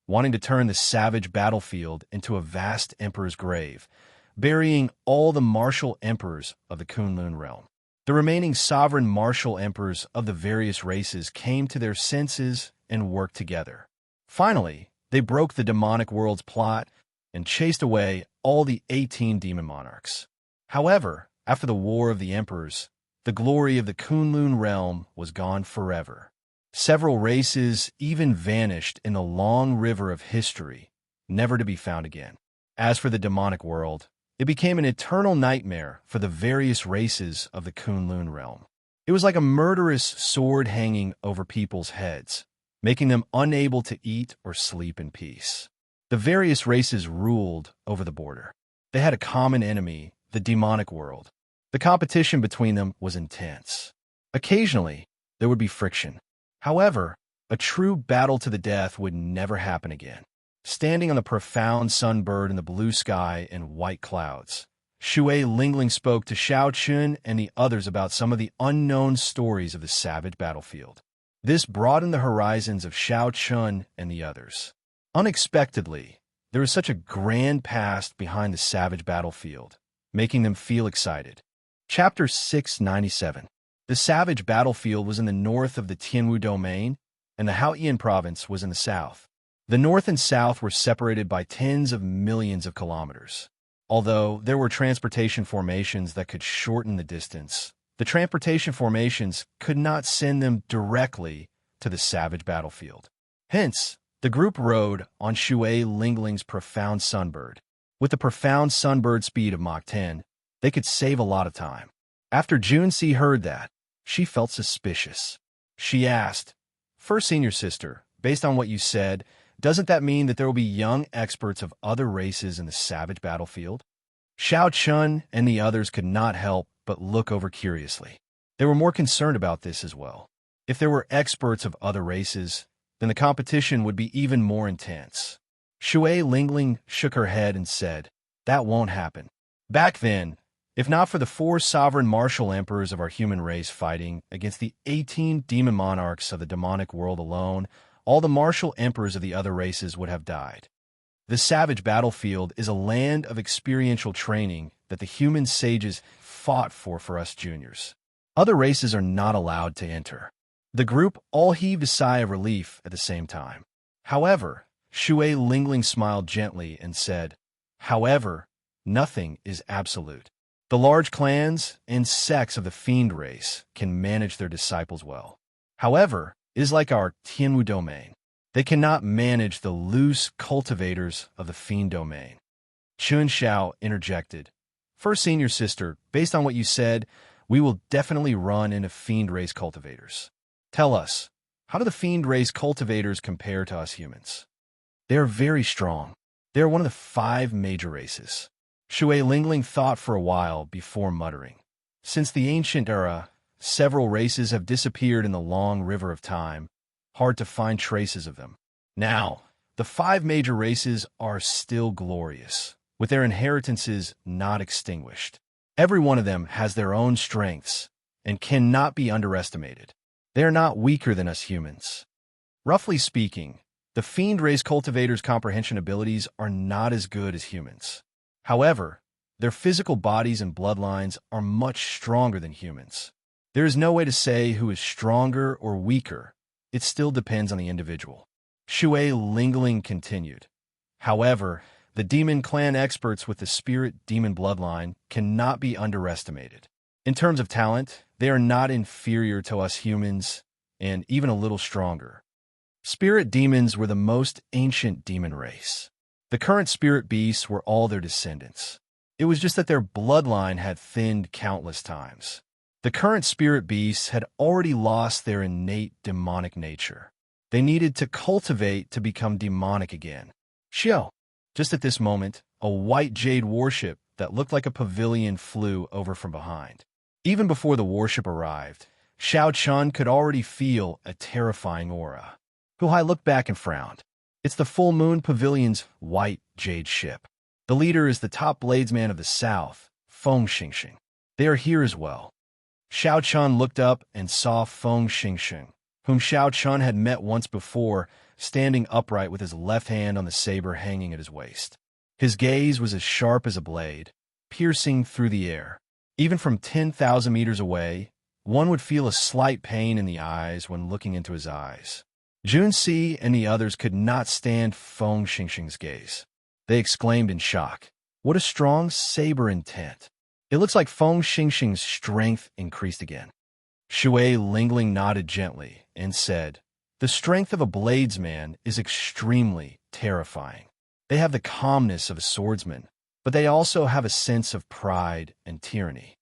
wanting to turn the savage battlefield into a vast emperor's grave, burying all the martial emperors of the Kunlun realm. The remaining sovereign martial emperors of the various races came to their senses and worked together. Finally, they broke the demonic world's plot and chased away all the 18 demon monarchs. However, after the War of the Emperors, the glory of the Kunlun realm was gone forever. Several races even vanished in the long river of history, never to be found again. As for the demonic world, it became an eternal nightmare for the various races of the Kunlun realm. It was like a murderous sword hanging over people's heads, making them unable to eat or sleep in peace. The various races ruled over the border. They had a common enemy, the demonic world. The competition between them was intense. Occasionally, there would be friction. However, a true battle to the death would never happen again. Standing on the profound sunbird in the blue sky and white clouds, Shui Lingling spoke to Xiao Chun and the others about some of the unknown stories of the savage battlefield. This broadened the horizons of Xiao Chun and the others. Unexpectedly, there was such a grand past behind the savage battlefield, making them feel excited. Chapter 697. The savage battlefield was in the north of the Tianwu domain, and the Haoyan province was in the south. The north and south were separated by tens of millions of kilometers. Although there were transportation formations that could shorten the distance, the transportation formations could not send them directly to the savage battlefield. Hence, the group rode on Shui Lingling's profound sunbird. With the profound sunbird speed of Mach 10, they could save a lot of time. After Junsi heard that, she felt suspicious. She asked, "First senior sister, based on what you said, doesn't that mean that there will be young experts of other races in the savage battlefield?" Xiao Chun and the others could not help but look over curiously. They were more concerned about this as well. If there were experts of other races, then the competition would be even more intense. Shui Lingling shook her head and said, "That won't happen. Back then, if not for the 4 sovereign martial emperors of our human race fighting against the 18 demon monarchs of the demonic world alone, all the martial emperors of the other races would have died. The savage battlefield is a land of experiential training that the human sages fought for us juniors. Other races are not allowed to enter." The group all heaved a sigh of relief at the same time. However, Shui Lingling smiled gently and said, However, nothing is absolute. The large clans and sects of the fiend race can manage their disciples well. However, it is like our Tianwu domain. They cannot manage the loose cultivators of the fiend domain. Chun Xiao interjected. First senior sister, based on what you said, we will definitely run into fiend race cultivators. Tell us, how do the fiend race cultivators compare to us humans? They are very strong. They are one of the 5 major races. Shui Lingling thought for a while before muttering. Since the ancient era, several races have disappeared in the long river of time. Hard to find traces of them. Now, the 5 major races are still glorious, with their inheritances not extinguished. Every one of them has their own strengths and cannot be underestimated. They are not weaker than us humans. Roughly speaking, the fiend race cultivators' comprehension abilities are not as good as humans. However, their physical bodies and bloodlines are much stronger than humans. There is no way to say who is stronger or weaker. It still depends on the individual. Shui Lingling continued. However, the demon clan experts with the spirit demon bloodline cannot be underestimated. In terms of talent, they are not inferior to us humans, and even a little stronger. Spirit demons were the most ancient demon race. The current spirit beasts were all their descendants. It was just that their bloodline had thinned countless times. The current spirit beasts had already lost their innate demonic nature. They needed to cultivate to become demonic again. Xiao. Just at this moment, a white jade warship that looked like a pavilion flew over from behind. Even before the warship arrived, Xiao Chun could already feel a terrifying aura. Hu Hai looked back and frowned. It's the Full Moon Pavilion's white jade ship. The leader is the top bladesman of the south, Feng Xingxing. They are here as well. Xiao Chun looked up and saw Feng Xingxing, whom Xiao Chun had met once before, standing upright with his left hand on the saber hanging at his waist. His gaze was as sharp as a blade, piercing through the air. Even from 10,000 meters away, one would feel a slight pain in the eyes when looking into his eyes. Junsi and the others could not stand Feng Xingxing's gaze. They exclaimed in shock. What a strong saber intent. It looks like Feng Xingxing's strength increased again. Shui Lingling nodded gently and said, the strength of a bladesman is extremely terrifying. They have the calmness of a swordsman, but they also have a sense of pride and tyranny.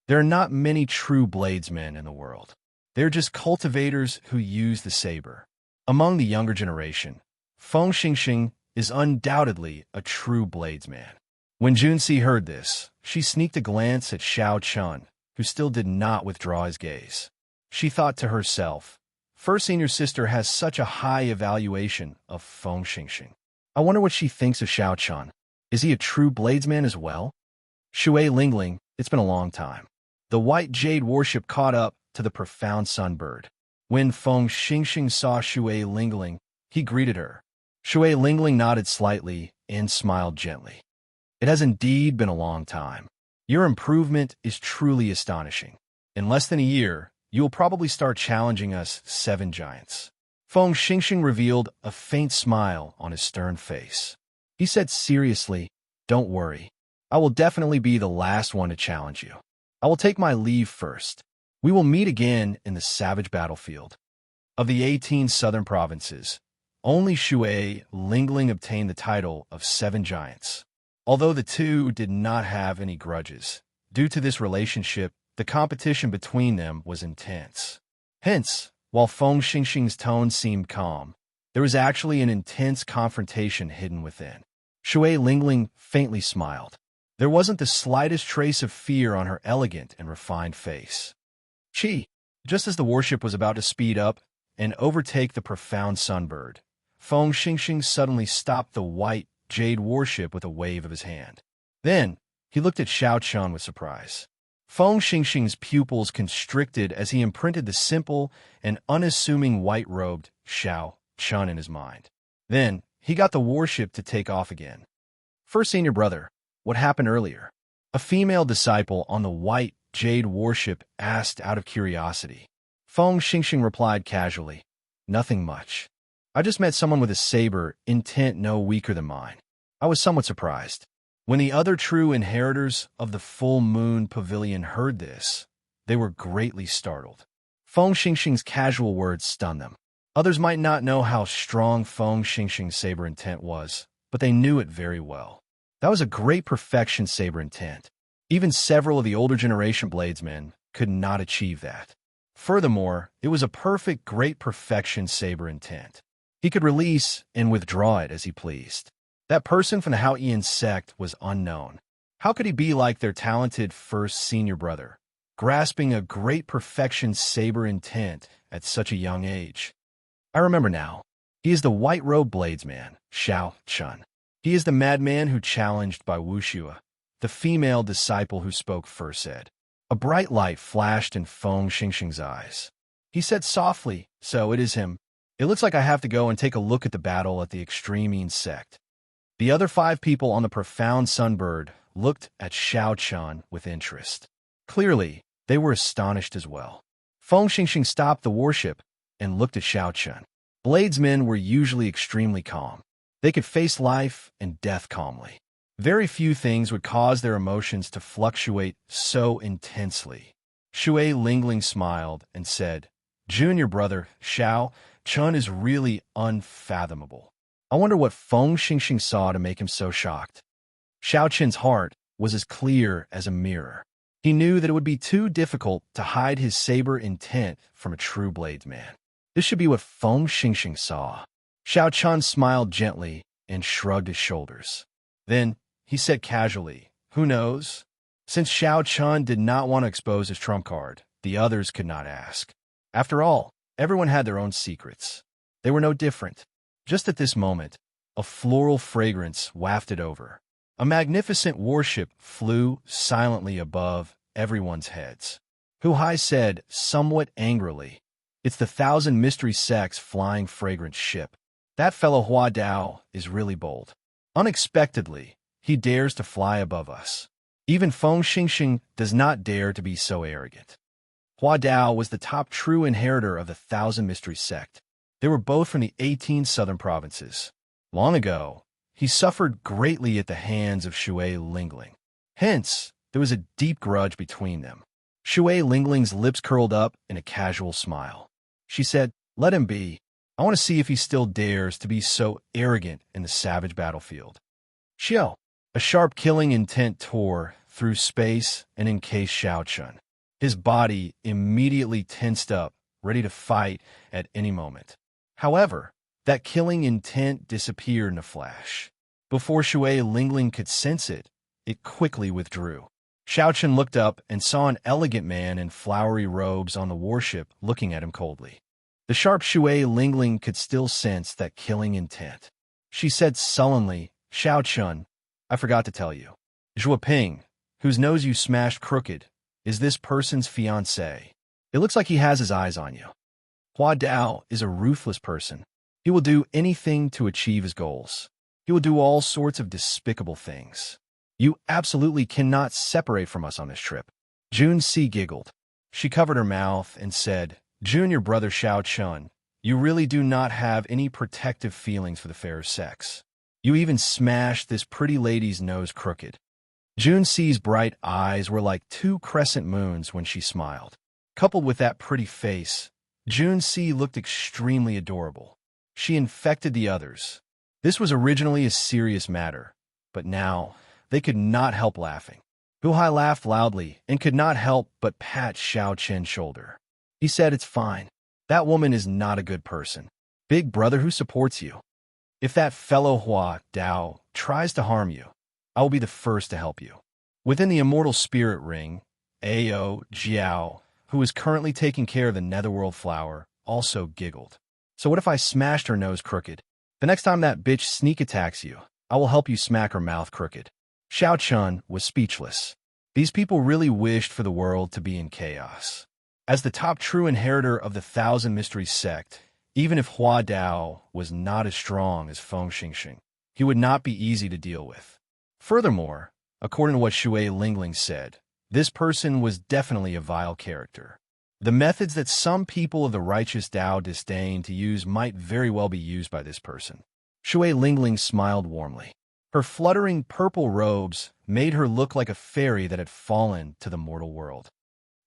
There are not many true bladesmen in the world. They are just cultivators who use the saber. Among the younger generation, Feng Xingxing is undoubtedly a true bladesman. When Junsi heard this, she sneaked a glance at Xiao Chun, who still did not withdraw his gaze. She thought to herself, First senior sister has such a high evaluation of Feng Xingxing. I wonder what she thinks of Xiao Chun. Is he a true bladesman as well? Shui Lingling, it's been a long time. The white jade warship caught up to the profound sunbird. When Feng Xingxing saw Shui Lingling, he greeted her. Shui Lingling nodded slightly and smiled gently. It has indeed been a long time. Your improvement is truly astonishing. In less than a year, you will probably start challenging us 7 giants. Feng Xingxing revealed a faint smile on his stern face. He said seriously, don't worry. I will definitely be the last one to challenge you. I will take my leave first. We will meet again in the savage battlefield. Of the 18 southern provinces, only Shui Lingling obtained the title of 7 giants. Although the two did not have any grudges, due to this relationship, the competition between them was intense. Hence, while Feng Xingxing's tone seemed calm, there was actually an intense confrontation hidden within. Shui Lingling faintly smiled. There wasn't the slightest trace of fear on her elegant and refined face. Just as the warship was about to speed up and overtake the profound sunbird, Feng Xingxing suddenly stopped the white jade warship with a wave of his hand. Then, he looked at Xiao Chun with surprise. Feng Xingxing's pupils constricted as he imprinted the simple and unassuming white-robed Xiao Chun in his mind. Then, he got the warship to take off again. First senior brother, what happened earlier? A female disciple on the white jade warship asked out of curiosity. Feng Xingxing replied casually, nothing much. I just met someone with a saber, intent no weaker than mine. I was somewhat surprised. When the other true inheritors of the full moon pavilion heard this, they were greatly startled. Feng Xingxing's casual words stunned them. Others might not know how strong Feng Xingxing's saber intent was, but they knew it very well. That was a great perfection saber intent. Even several of the older generation bladesmen could not achieve that. Furthermore, it was a perfect great perfection saber intent. He could release and withdraw it as he pleased. That person from the Haoyan sect was unknown. How could he be like their talented first senior brother, grasping a great perfection saber intent at such a young age? I remember now. He is the white-robed bladesman, Xiao Chun. He is the madman who challenged by Wuxua. The female disciple who spoke first said. A bright light flashed in Feng Xingxing's eyes. He said softly, "So it is him. It looks like I have to go and take a look at the battle at the Extremine sect." The other 5 people on the profound sunbird looked at Xiao Chun with interest. Clearly, they were astonished as well. Feng Xingxing stopped the warship and looked at Xiao Chun. Bladesmen were usually extremely calm. They could face life and death calmly. Very few things would cause their emotions to fluctuate so intensely. Shui Lingling smiled and said, "Junior brother, Xiao Chun is really unfathomable. I wonder what Feng Xingxing saw to make him so shocked." Xiao Chun's heart was as clear as a mirror. He knew that it would be too difficult to hide his saber intent from a true bladesman. This should be what Feng Xingxing saw. Xiao Chun smiled gently and shrugged his shoulders. Then he said casually, "Who knows?" Since Xiao Chun did not want to expose his trump card, the others could not ask. After all, everyone had their own secrets. They were no different. Just at this moment, a floral fragrance wafted over. A magnificent warship flew silently above everyone's heads. Hu Hai said, somewhat angrily, "It's the Thousand Mystery Sect's flying fragrance ship. That fellow Hua Dao is really bold. Unexpectedly, he dares to fly above us. Even Feng Xingxing does not dare to be so arrogant." Hua Dao was the top true inheritor of the Thousand Mystery Sect. They were both from the 18 southern provinces. Long ago, he suffered greatly at the hands of Shui Lingling. Hence, there was a deep grudge between them. Shui Lingling's lips curled up in a casual smile. She said, "Let him be. I want to see if he still dares to be so arrogant in the savage battlefield." Xiao. A sharp killing intent tore through space and encased Xiao Chun. His body immediately tensed up, ready to fight at any moment. However, that killing intent disappeared in a flash. Before Shui Lingling could sense it, it quickly withdrew. Xiao Chun looked up and saw an elegant man in flowery robes on the warship looking at him coldly. The sharp Shui Lingling could still sense that killing intent. She said sullenly, "Xiao Chun, I forgot to tell you. Zhua Ping, whose nose you smashed crooked, is this person's fiancé. It looks like he has his eyes on you. Hua Dao is a ruthless person. He will do anything to achieve his goals. He will do all sorts of despicable things. You absolutely cannot separate from us on this trip." Jun Si giggled. She covered her mouth and said, "Junior brother Xiao Chun, you really do not have any protective feelings for the fairer sex. You even smashed this pretty lady's nose crooked." Jun Si's bright eyes were like 2 crescent moons when she smiled. Coupled with that pretty face, Jun Si looked extremely adorable. She infected the others. This was originally a serious matter, but now they could not help laughing. Hu Hai laughed loudly and could not help but pat Xiao Chen's shoulder. He said, "It's fine. That woman is not a good person. Big brother who supports you. If that fellow Hua Dao tries to harm you, I will be the first to help you." Within the Immortal Spirit Ring, Ao Jiao, who is currently taking care of the Netherworld Flower, also giggled. "So what if I smashed her nose crooked? The next time that bitch sneak attacks you, I will help you smack her mouth crooked." Xiao Chun was speechless. These people really wished for the world to be in chaos. As the top true inheritor of the Thousand Mysteries sect, even if Hua Dao was not as strong as Feng Xingxing, he would not be easy to deal with. Furthermore, according to what Shui Lingling said, this person was definitely a vile character. The methods that some people of the righteous Dao disdain to use might very well be used by this person. Shui Lingling smiled warmly. Her fluttering purple robes made her look like a fairy that had fallen to the mortal world.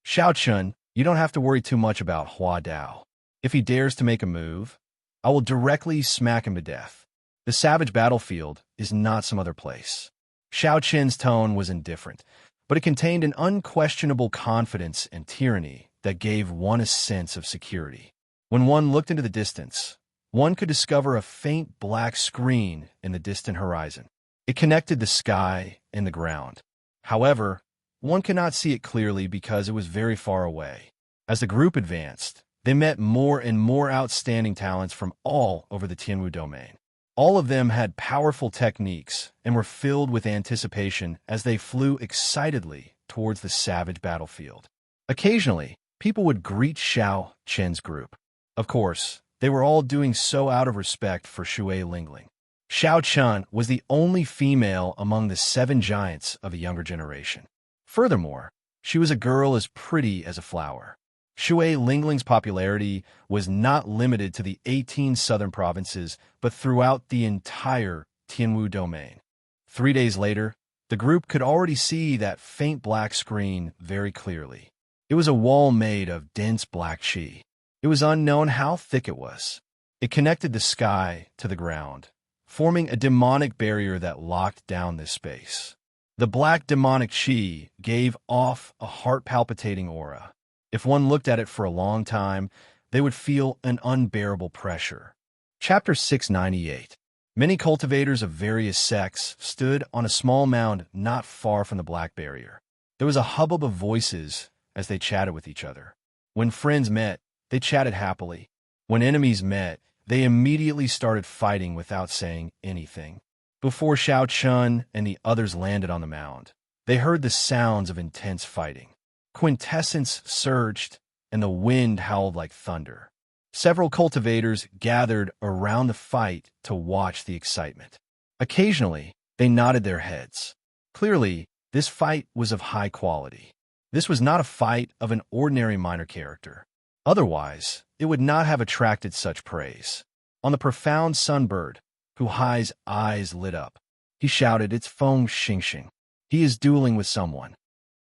Xiao Chun, you don't have to worry too much about Hua Dao. If he dares to make a move, I will directly smack him to death. The savage battlefield is not some other place. Xiao Qin's tone was indifferent, but it contained an unquestionable confidence and tyranny that gave one a sense of security. When one looked into the distance, one could discover a faint black screen in the distant horizon. It connected the sky and the ground. However, one could not see it clearly because it was very far away. As the group advanced, they met more and more outstanding talents from all over the Tianwu domain. All of them had powerful techniques and were filled with anticipation as they flew excitedly towards the savage battlefield. Occasionally, people would greet Xiao Chen's group. Of course, they were all doing so out of respect for Shui Lingling. Xiao Chun was the only female among the 7 giants of a younger generation. Furthermore, she was a girl as pretty as a flower. Shui Lingling's popularity was not limited to the 18 southern provinces, but throughout the entire Tianwu domain. 3 days later, the group could already see that faint black screen very clearly. It was a wall made of dense black qi. It was unknown how thick it was. It connected the sky to the ground, forming a demonic barrier that locked down this space. The black demonic qi gave off a heart-palpitating aura. If one looked at it for a long time, they would feel an unbearable pressure. Chapter 698. Many cultivators of various sects stood on a small mound not far from the black barrier. There was a hubbub of voices as they chatted with each other. When friends met, they chatted happily. When enemies met, they immediately started fighting without saying anything. Before Xiao Chun and the others landed on the mound, they heard the sounds of intense fighting. Quintessence surged, and the wind howled like thunder. Several cultivators gathered around the fight to watch the excitement. Occasionally, they nodded their heads. Clearly, this fight was of high quality. This was not a fight of an ordinary minor character. Otherwise, it would not have attracted such praise. On the profound sunbird, Hu Hai's eyes lit up. He shouted, "It's Feng Xingxing. He is dueling with someone."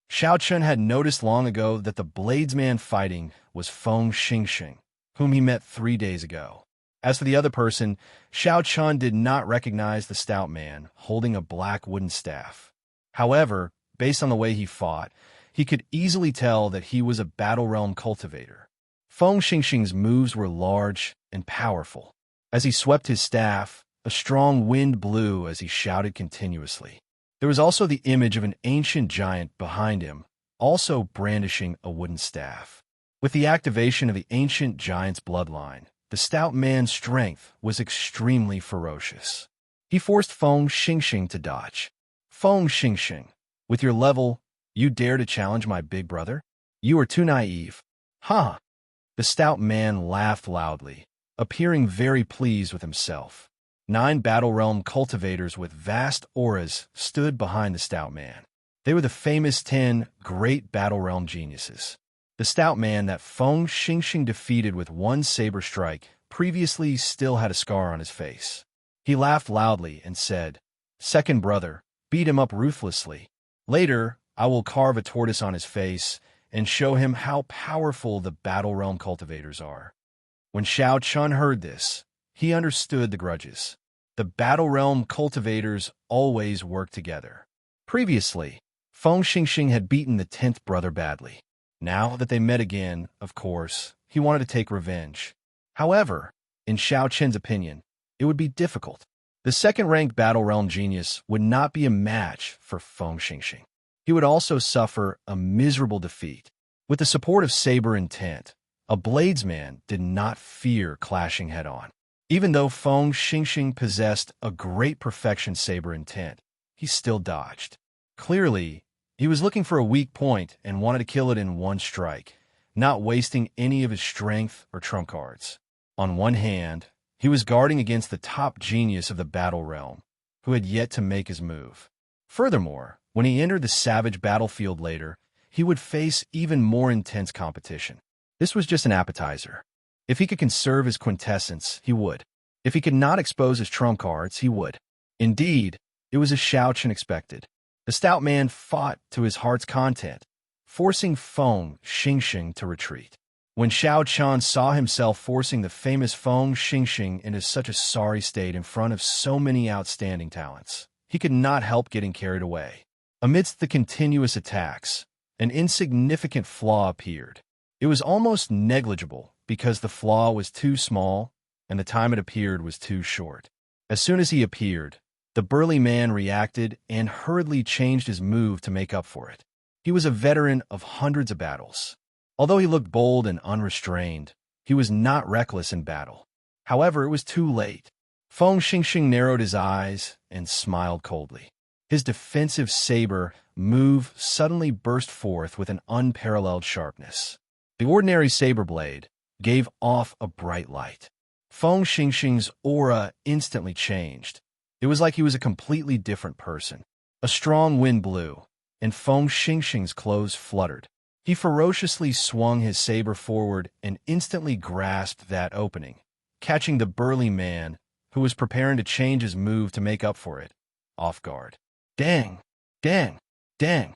Xiao Chun had noticed long ago that the bladesman fighting was Feng Xingxing, whom he met 3 days ago. As for the other person, Xiao Chun did not recognize the stout man holding a black wooden staff. However, based on the way he fought, he could easily tell that he was a Battle Realm cultivator. Feng Xingxing's moves were large and powerful. As he swept his staff, a strong wind blew as he shouted continuously. There was also the image of an ancient giant behind him, also brandishing a wooden staff. With the activation of the ancient giant's bloodline, the stout man's strength was extremely ferocious. He forced Feng Xingxing to dodge. "Feng Xingxing, with your level, you dare to challenge my big brother? You are too naive." "Huh?" The stout man laughed loudly, appearing very pleased with himself. 9 Battle Realm cultivators with vast auras stood behind the stout man. They were the famous 10 great Battle Realm geniuses. The stout man that Feng Xingxing defeated with 1 saber strike previously still had a scar on his face. He laughed loudly and said, "Second brother, beat him up ruthlessly. Later, I will carve a tortoise on his face and show him how powerful the Battle Realm cultivators are." When Xiao Chun heard this, he understood the grudges. The Battle Realm cultivators always worked together. Previously, Feng Xingxing had beaten the 10th brother badly. Now that they met again, of course, he wanted to take revenge. However, in Xiao Chen's opinion, it would be difficult. The second-ranked Battle Realm genius would not be a match for Feng Xingxing. He would also suffer a miserable defeat. With the support of Saber Intent, a bladesman did not fear clashing head-on. Even though Feng Xingxing possessed a great perfection Saber Intent, he still dodged. Clearly, he was looking for a weak point and wanted to kill it in 1 strike, not wasting any of his strength or trump cards. On one hand, he was guarding against the top genius of the Battle Realm, who had yet to make his move. Furthermore, when he entered the savage battlefield later, he would face even more intense competition. This was just an appetizer. If he could conserve his quintessence, he would. If he could not expose his trump cards, he would. Indeed, It was as Xiao Chen expected. The stout man fought to his heart's content, forcing Feng Xingxing to retreat. When Xiao Chen saw himself forcing the famous Feng Xingxing into such a sorry state in front of so many outstanding talents, he could not help getting carried away. Amidst the continuous attacks, an insignificant flaw appeared. It was almost negligible because the flaw was too small and the time it appeared was too short. As soon as he appeared, the burly man reacted and hurriedly changed his move to make up for it. He was a veteran of hundreds of battles. Although he looked bold and unrestrained, he was not reckless in battle. However, it was too late. Feng Xingxing narrowed his eyes and smiled coldly. His defensive saber move suddenly burst forth with an unparalleled sharpness. The ordinary saber blade gave off a bright light. Feng Xingxing's aura instantly changed. It was like he was a completely different person. A strong wind blew, and Feng Xingxing's clothes fluttered. He ferociously swung his saber forward and instantly grasped that opening, catching the burly man, who was preparing to change his move to make up for it, off guard. Dang! Dang! Dang!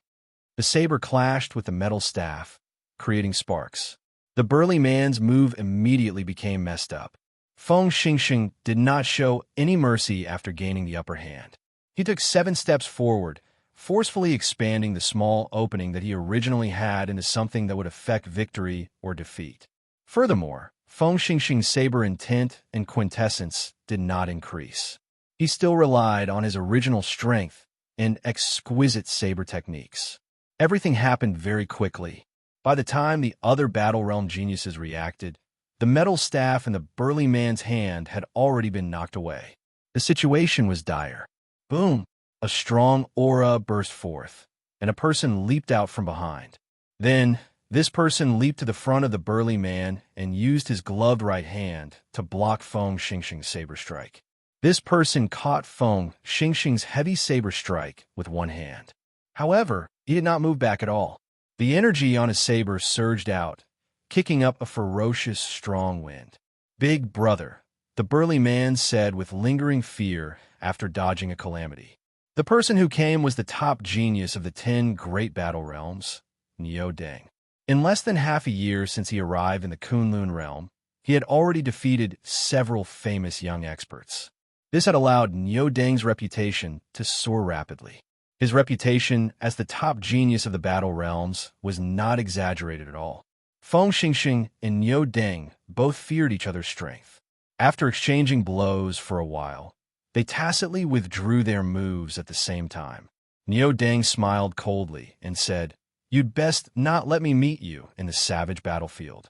The saber clashed with the metal staff, creating sparks. The burly man's move immediately became messed up. Feng Xingxing did not show any mercy after gaining the upper hand. He took 7 steps forward, forcefully expanding the small opening that he originally had into something that would affect victory or defeat. Furthermore, Feng Xingxing's saber intent and quintessence did not increase. He still relied on his original strength and exquisite saber techniques. Everything happened very quickly. By the time the other Battle Realm geniuses reacted, the metal staff in the burly man's hand had already been knocked away. The situation was dire. Boom! A strong aura burst forth, and a person leaped out from behind. Then, this person leaped to the front of the burly man and used his gloved right hand to block Feng Xingxing's saber strike. This person caught Feng Xingxing's heavy saber strike with one hand. However, he did not move back at all. The energy on his saber surged out, kicking up a ferocious, strong wind. "Big brother," the burly man said with lingering fear after dodging a calamity. The person who came was the top genius of the 10 great battle realms, Niu Deng. In less than half a year since he arrived in the Kunlun realm, he had already defeated several famous young experts. This had allowed Niu Deng's reputation to soar rapidly. His reputation as the top genius of the battle realms was not exaggerated at all. Feng Xingxing and Niu Deng both feared each other's strength. After exchanging blows for a while, they tacitly withdrew their moves at the same time. Niu Deng smiled coldly and said, "You'd best not let me meet you in the savage battlefield.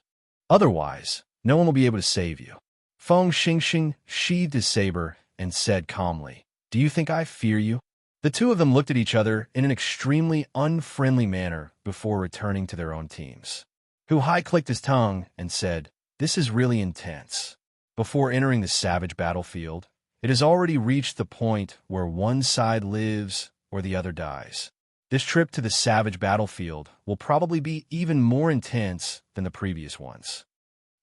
Otherwise, no one will be able to save you." Feng Xingxing sheathed his saber and said calmly, "Do you think I fear you?" The two of them looked at each other in an extremely unfriendly manner before returning to their own teams. Hu Hai clicked his tongue and said, "This is really intense." Before entering the savage battlefield, it has already reached the point where one side lives or the other dies. This trip to the savage battlefield will probably be even more intense than the previous ones.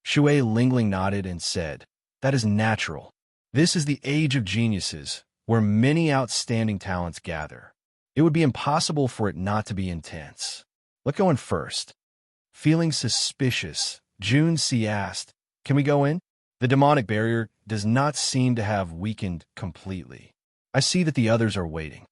Shui Lingling nodded and said, "That is natural. This is the age of geniuses, where many outstanding talents gather. It would be impossible for it not to be intense. Let's go in first." Feeling suspicious, Jun Si asked, "Can we go in? The demonic barrier does not seem to have weakened completely. I see that the others are waiting."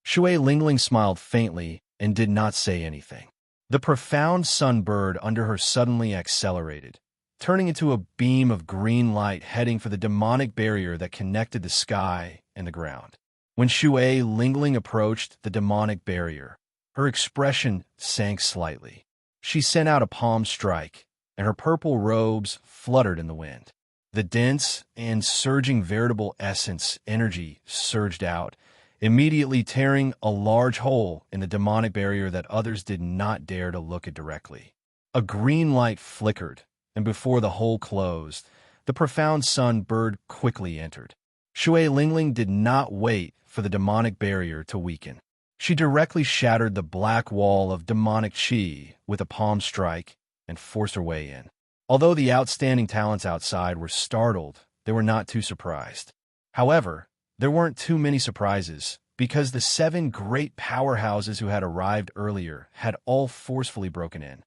Shui Lingling smiled faintly and did not say anything. The profound sunbird under her suddenly accelerated, turning into a beam of green light heading for the demonic barrier that connected the sky and the ground. When Shui Lingling approached the demonic barrier, her expression sank slightly. She sent out a palm strike, and her purple robes fluttered in the wind. The dense and surging veritable essence energy surged out, immediately tearing a large hole in the demonic barrier that others did not dare to look at directly. A green light flickered, and before the hole closed, the profound sun bird quickly entered. Shui Lingling did not wait for the demonic barrier to weaken. She directly shattered the black wall of demonic chi with a palm strike and forced her way in. Although the outstanding talents outside were startled, they were not too surprised. However, there weren't too many surprises because the 7 great powerhouses who had arrived earlier had all forcefully broken in.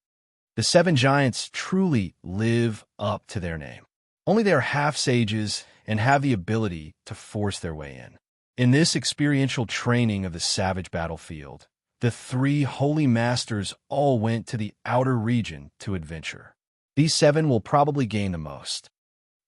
The 7 giants truly live up to their name. Only they are half-sages and have the ability to force their way in. In this experiential training of the savage battlefield, the 3 holy masters all went to the outer region to adventure. These 7 will probably gain the most.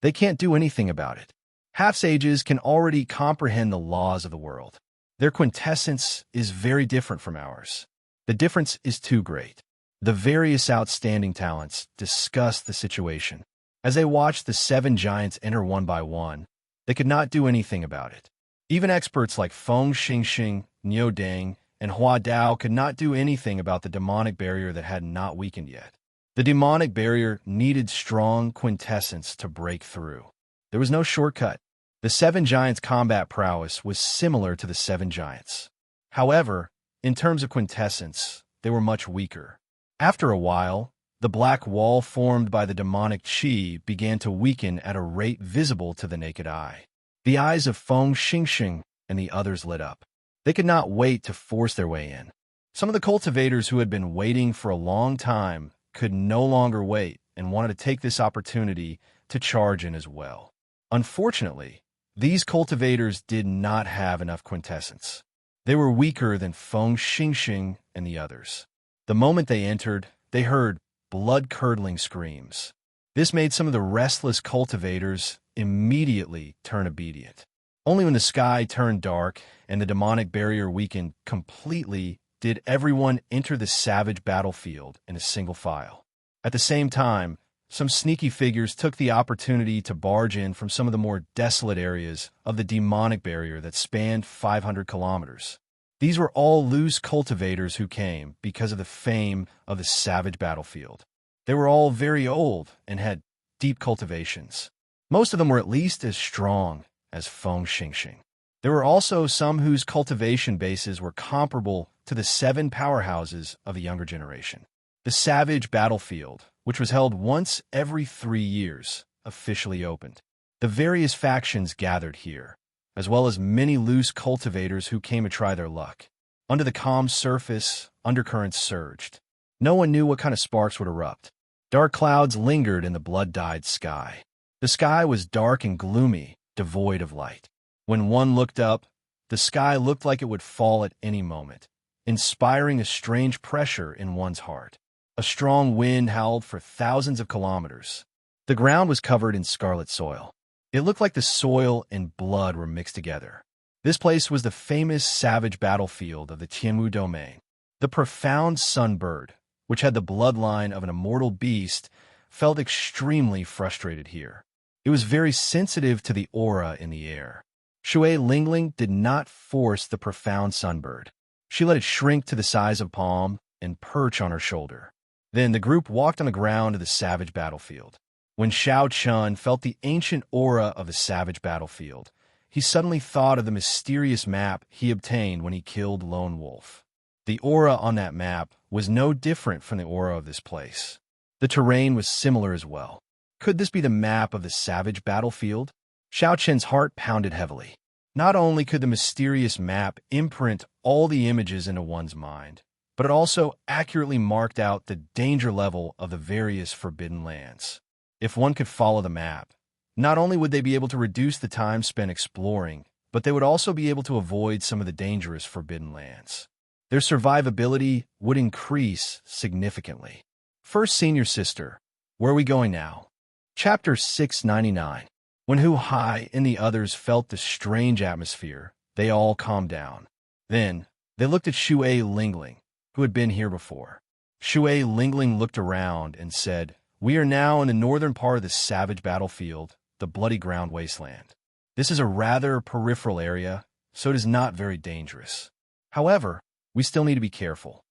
They can't do anything about it. Half-sages can already comprehend the laws of the world. Their quintessence is very different from ours. The difference is too great. The various outstanding talents discussed the situation. As they watched the 7 giants enter one by one, they could not do anything about it. Even experts like Feng Xingxing, Niu Deng, and Hua Dao could not do anything about the demonic barrier that had not weakened yet. The demonic barrier needed strong quintessence to break through. There was no shortcut. The 7 giants' combat prowess was similar to the 7 giants. However, in terms of quintessence, they were much weaker. After a while, the black wall formed by the demonic qi began to weaken at a rate visible to the naked eye. The eyes of Feng Xingxing and the others lit up. They could not wait to force their way in. Some of the cultivators who had been waiting for a long time could no longer wait and wanted to take this opportunity to charge in as well. Unfortunately, these cultivators did not have enough quintessence. They were weaker than Feng Xingxing and the others. The moment they entered, they heard blood-curdling screams. This made some of the restless cultivators immediately turn obedient. Only when the sky turned dark and the demonic barrier weakened completely did everyone enter the savage battlefield in a single file. At the same time, some sneaky figures took the opportunity to barge in from some of the more desolate areas of the demonic barrier that spanned 500 kilometers. These were all loose cultivators who came because of the fame of the savage battlefield. They were all very old and had deep cultivations. Most of them were at least as strong as Feng Xingxing. There were also some whose cultivation bases were comparable to the 7 powerhouses of the younger generation. The savage battlefield, which was held once every 3 years, officially opened. The various factions gathered here, as well as many loose cultivators who came to try their luck. Under the calm surface, undercurrents surged. No one knew what kind of sparks would erupt. Dark clouds lingered in the blood-dyed sky. The sky was dark and gloomy, devoid of light. When one looked up, the sky looked like it would fall at any moment, inspiring a strange pressure in one's heart. A strong wind howled for thousands of kilometers. The ground was covered in scarlet soil. It looked like the soil and blood were mixed together. This place was the famous savage battlefield of the Tianwu domain. The profound sunbird, which had the bloodline of an immortal beast, felt extremely frustrated here. It was very sensitive to the aura in the air. Shui Lingling did not force the profound sunbird. She let it shrink to the size of palm and perch on her shoulder. Then the group walked on the ground of the savage battlefield. When Xiao Chun felt the ancient aura of the savage battlefield, he suddenly thought of the mysterious map he obtained when he killed Lone Wolf. The aura on that map was no different from the aura of this place. The terrain was similar as well. Could this be the map of the savage battlefield? Xiao Chen's heart pounded heavily. Not only could the mysterious map imprint all the images into one's mind, but it also accurately marked out the danger level of the various forbidden lands. If one could follow the map, not only would they be able to reduce the time spent exploring, but they would also be able to avoid some of the dangerous forbidden lands. Their survivability would increase significantly. First Senior Sister, where are we going now? Chapter 699. When Hu Hai and the others felt the strange atmosphere, they all calmed down. Then, they looked at Shui Lingling, who had been here before. Shui Lingling looked around and said, "We are now in the northern part of the savage battlefield, the bloody ground wasteland. This is a rather peripheral area, so it is not very dangerous. However, we still need to be careful."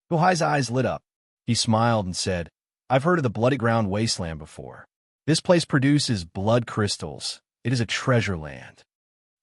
Hu Hai's eyes lit up. He smiled and said, "I've heard of the bloody ground wasteland before. This place produces blood crystals. It is a treasure land."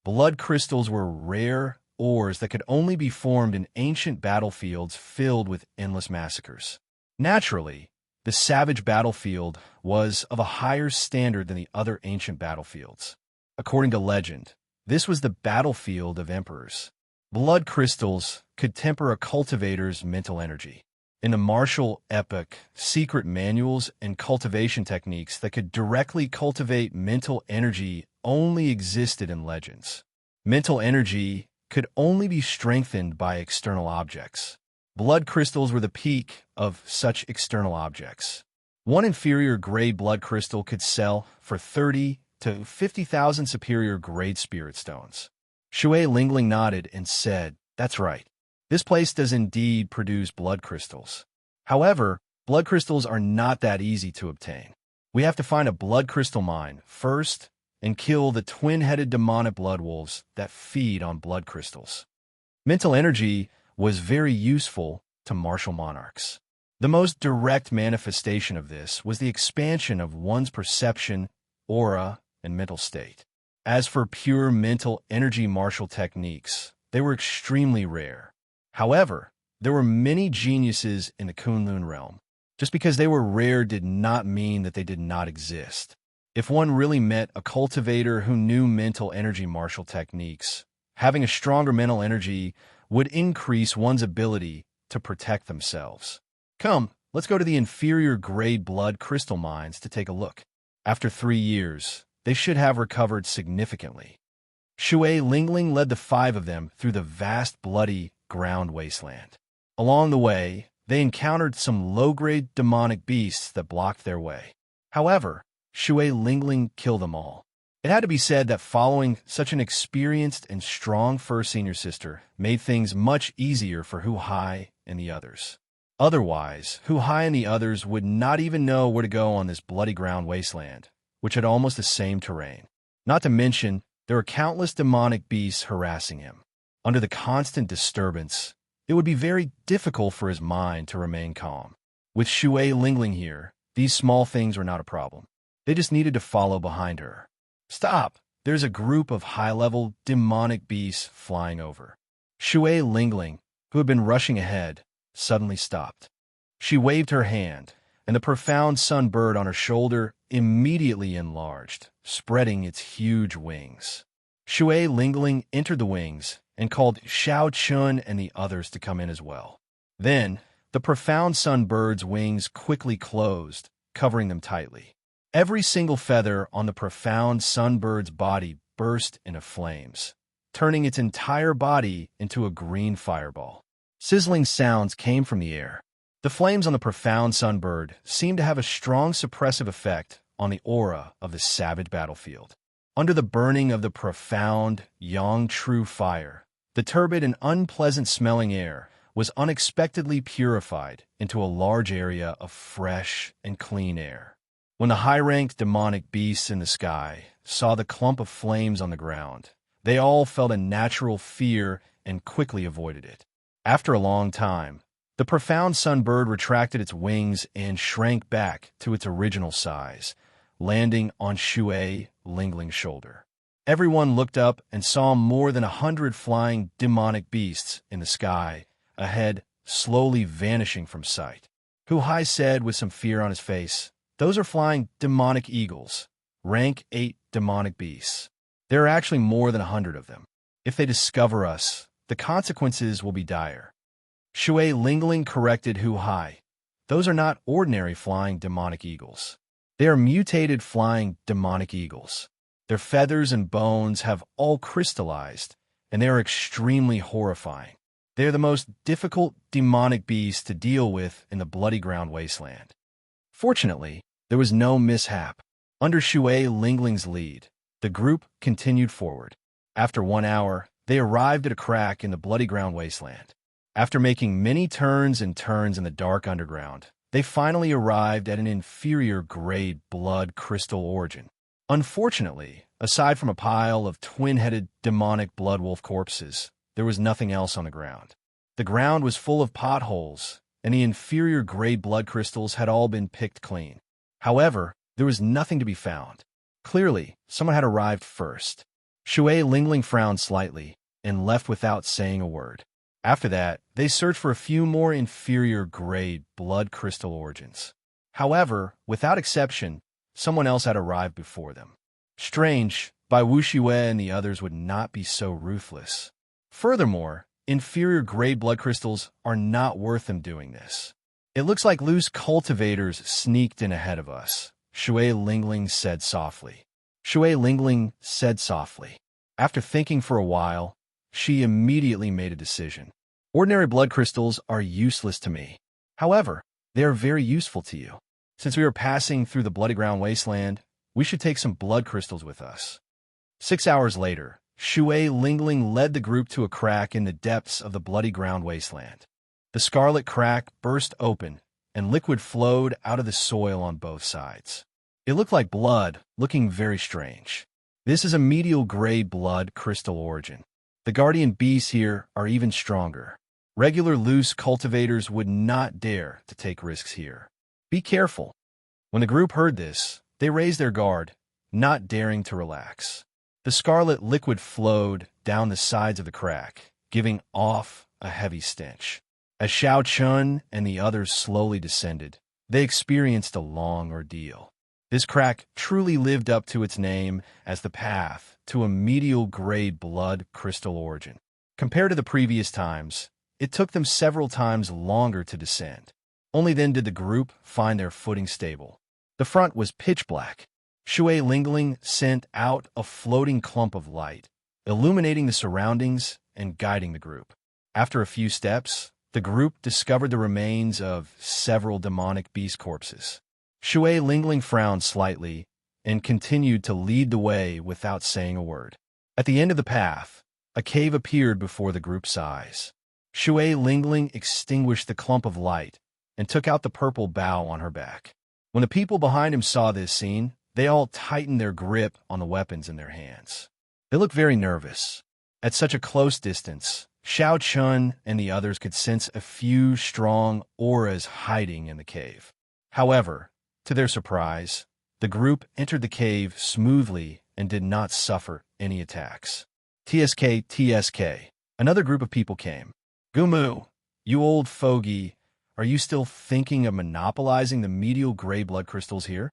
Blood crystals were rare ores that could only be formed in ancient battlefields filled with endless massacres. Naturally, the savage battlefield was of a higher standard than the other ancient battlefields. According to legend, this was the battlefield of emperors. Blood crystals could temper a cultivator's mental energy. In the martial epoch, secret manuals and cultivation techniques that could directly cultivate mental energy only existed in legends. Mental energy could only be strengthened by external objects. Blood crystals were the peak of such external objects. One inferior grade blood crystal could sell for 30 to 50,000 superior grade spirit stones. Shui Lingling nodded and said, "That's right. This place does indeed produce blood crystals. However, blood crystals are not that easy to obtain. We have to find a blood crystal mine first and kill the twin-headed demonic blood wolves that feed on blood crystals." Mental energy was very useful to martial monarchs. The most direct manifestation of this was the expansion of one's perception, aura, and mental state. As for pure mental energy martial techniques, they were extremely rare. However, there were many geniuses in the Kunlun realm. Just because they were rare did not mean that they did not exist. If one really met a cultivator who knew mental energy martial techniques, having a stronger mental energy would increase one's ability to protect themselves. Come, let's go to the inferior grade blood crystal mines to take a look. After 3 years, they should have recovered significantly. Shui Lingling led the 5 of them through the vast bloody ground wasteland. Along the way, they encountered some low-grade demonic beasts that blocked their way. However, Shui Lingling killed them all. It had to be said that following such an experienced and strong first senior sister made things much easier for Hu Hai and the others. Otherwise, Hu Hai and the others would not even know where to go on this bloody ground wasteland, which had almost the same terrain. Not to mention, there were countless demonic beasts harassing him. Under the constant disturbance, it would be very difficult for his mind to remain calm. With Shui Lingling here, these small things were not a problem. They just needed to follow behind her. "Stop! There's a group of high-level demonic beasts flying over." Shui Lingling, who had been rushing ahead, suddenly stopped. She waved her hand, and the profound sun bird on her shoulder immediately enlarged, spreading its huge wings. Shui Lingling entered the wings and called Xiao Chun and the others to come in as well. Then, the profound sun bird's wings quickly closed, covering them tightly. Every single feather on the profound sunbird's body burst into flames, turning its entire body into a green fireball. Sizzling sounds came from the air. The flames on the profound sunbird seemed to have a strong suppressive effect on the aura of the savage battlefield. Under the burning of the profound yang true fire, the turbid and unpleasant-smelling air was unexpectedly purified into a large area of fresh and clean air. When the high-ranked demonic beasts in the sky saw the clump of flames on the ground, they all felt a natural fear and quickly avoided it. After a long time, the profound sunbird retracted its wings and shrank back to its original size, landing on Shui Lingling's shoulder. Everyone looked up and saw more than 100 flying demonic beasts in the sky, ahead, slowly vanishing from sight. Hu Hai said with some fear on his face, "Those are flying demonic eagles, rank 8 demonic beasts. There are actually more than 100 of them. If they discover us, the consequences will be dire." Shui Lingling corrected Hu Hai. "Those are not ordinary flying demonic eagles. They are mutated flying demonic eagles. Their feathers and bones have all crystallized, and they are extremely horrifying. They are the most difficult demonic beasts to deal with in the bloody ground wasteland." Fortunately, there was no mishap. Under Shui Lingling's lead, the group continued forward. After 1 hour, they arrived at a crack in the bloody ground wasteland. After making many turns and turns in the dark underground, they finally arrived at an inferior grade blood crystal origin. Unfortunately, aside from a pile of twin-headed demonic blood wolf corpses, there was nothing else on the ground. The ground was full of potholes, and the inferior grade blood crystals had all been picked clean. However, there was nothing to be found. Clearly, someone had arrived first. Shui Lingling frowned slightly and left without saying a word. After that, they searched for a few more inferior grade blood crystal origins. However, without exception, someone else had arrived before them. Strange, Bai Wuxue and the others would not be so ruthless. Furthermore, inferior grade blood crystals are not worth them doing this. It looks like loose cultivators sneaked in ahead of us, Shui Lingling said softly. Shui Lingling said softly. After thinking for a while, she immediately made a decision. Ordinary blood crystals are useless to me. However, they are very useful to you. Since we are passing through the bloody ground wasteland, we should take some blood crystals with us. 6 hours later, Shui Lingling led the group to a crack in the depths of the bloody ground wasteland. The scarlet crack burst open, and liquid flowed out of the soil on both sides. It looked like blood, looking very strange. This is a medial-grade blood crystal origin. The guardian beasts here are even stronger. Regular loose cultivators would not dare to take risks here. Be careful. When the group heard this, they raised their guard, not daring to relax. The scarlet liquid flowed down the sides of the crack, giving off a heavy stench. As Xiao Chun and the others slowly descended, they experienced a long ordeal. This crack truly lived up to its name as the path to a medial-grade blood crystal origin. Compared to the previous times, it took them several times longer to descend. Only then did the group find their footing stable. The front was pitch black. Shui Lingling sent out a floating clump of light, illuminating the surroundings and guiding the group. After a few steps, the group discovered the remains of several demonic beast corpses. Shui Lingling frowned slightly and continued to lead the way without saying a word. At the end of the path, a cave appeared before the group's eyes. Shui Lingling extinguished the clump of light and took out the purple bow on her back. When the people behind him saw this scene, they all tightened their grip on the weapons in their hands. They looked very nervous. At such a close distance, Xiao Chun and the others could sense a few strong auras hiding in the cave. However, to their surprise, the group entered the cave smoothly and did not suffer any attacks. TSK. Another group of people came. Gumu, you old fogey, are you still thinking of monopolizing the medial gray blood crystals here?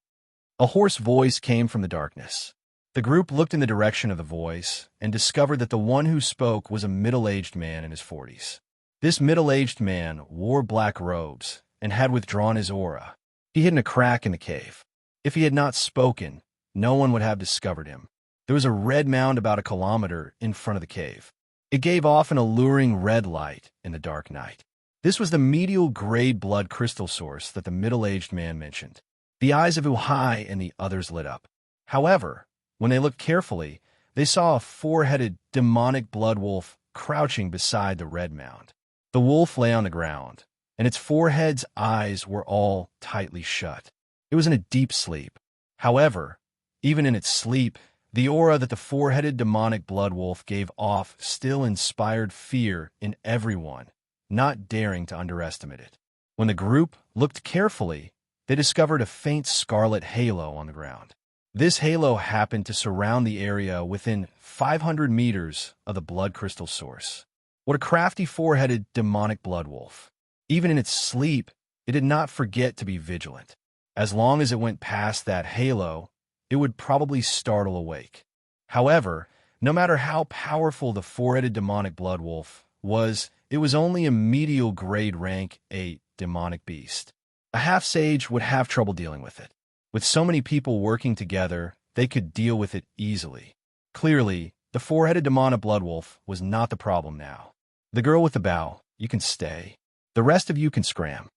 A hoarse voice came from the darkness. The group looked in the direction of the voice and discovered that the one who spoke was a middle-aged man in his 40s. This middle-aged man wore black robes and had withdrawn his aura. He hid in a crack in the cave. If he had not spoken, no one would have discovered him. There was a red mound about a kilometer in front of the cave. It gave off an alluring red light in the dark night. This was the medial-grade blood crystal source that the middle-aged man mentioned. The eyes of Uhai and the others lit up. However, when they looked carefully, they saw a four-headed demonic blood wolf crouching beside the red mound. The wolf lay on the ground, and its forehead's eyes were all tightly shut. It was in a deep sleep. However, even in its sleep, the aura that the four-headed demonic blood wolf gave off still inspired fear in everyone, not daring to underestimate it. When the group looked carefully, they discovered a faint scarlet halo on the ground. This halo happened to surround the area within 500 meters of the blood crystal source. What a crafty four-headed demonic blood wolf. Even in its sleep, it did not forget to be vigilant. As long as it went past that halo, it would probably startle awake. However, no matter how powerful the four-headed demonic blood wolf was, it was only a medial grade rank 8 demonic beast. A half-sage would have trouble dealing with it. With so many people working together, they could deal with it easily. Clearly, the four-headed demonic blood wolf was not the problem now. The girl with the bow, you can stay. The rest of you can scram.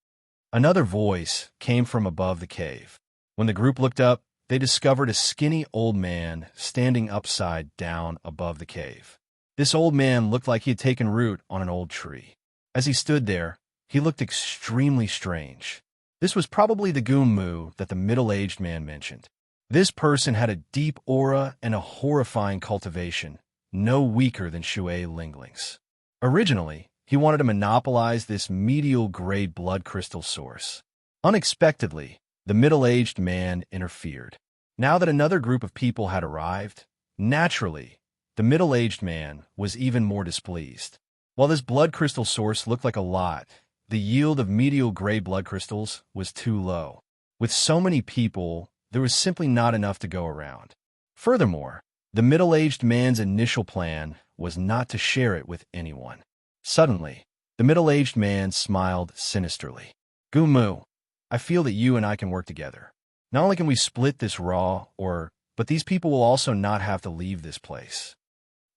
Another voice came from above the cave. When the group looked up, they discovered a skinny old man standing upside down above the cave. This old man looked like he had taken root on an old tree. As he stood there, he looked extremely strange. This was probably the Gumu that the middle-aged man mentioned. This person had a deep aura and a horrifying cultivation, no weaker than Shui Lingling's. Originally, he wanted to monopolize this medial-grade blood crystal source. Unexpectedly, the middle-aged man interfered. Now that another group of people had arrived, naturally, the middle-aged man was even more displeased. While this blood crystal source looked like a lot, the yield of medial-grade blood crystals was too low. With so many people, there was simply not enough to go around. Furthermore, The middle-aged man's initial plan was not to share it with anyone. Suddenly, the middle-aged man smiled sinisterly. Gumu, I feel that you and I can work together. Not only can we split this but these people will also not have to leave this place.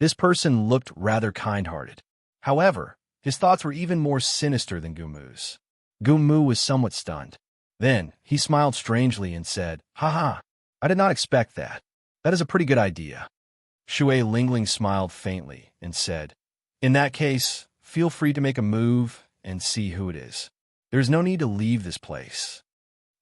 This person looked rather kind-hearted. However, his thoughts were even more sinister than Gumu's. Gumu was somewhat stunned. Then, he smiled strangely and said, "Haha, I did not expect that. That is a pretty good idea." Shui Lingling smiled faintly and said, "In that case, feel free to make a move and see who it is. There is no need to leave this place."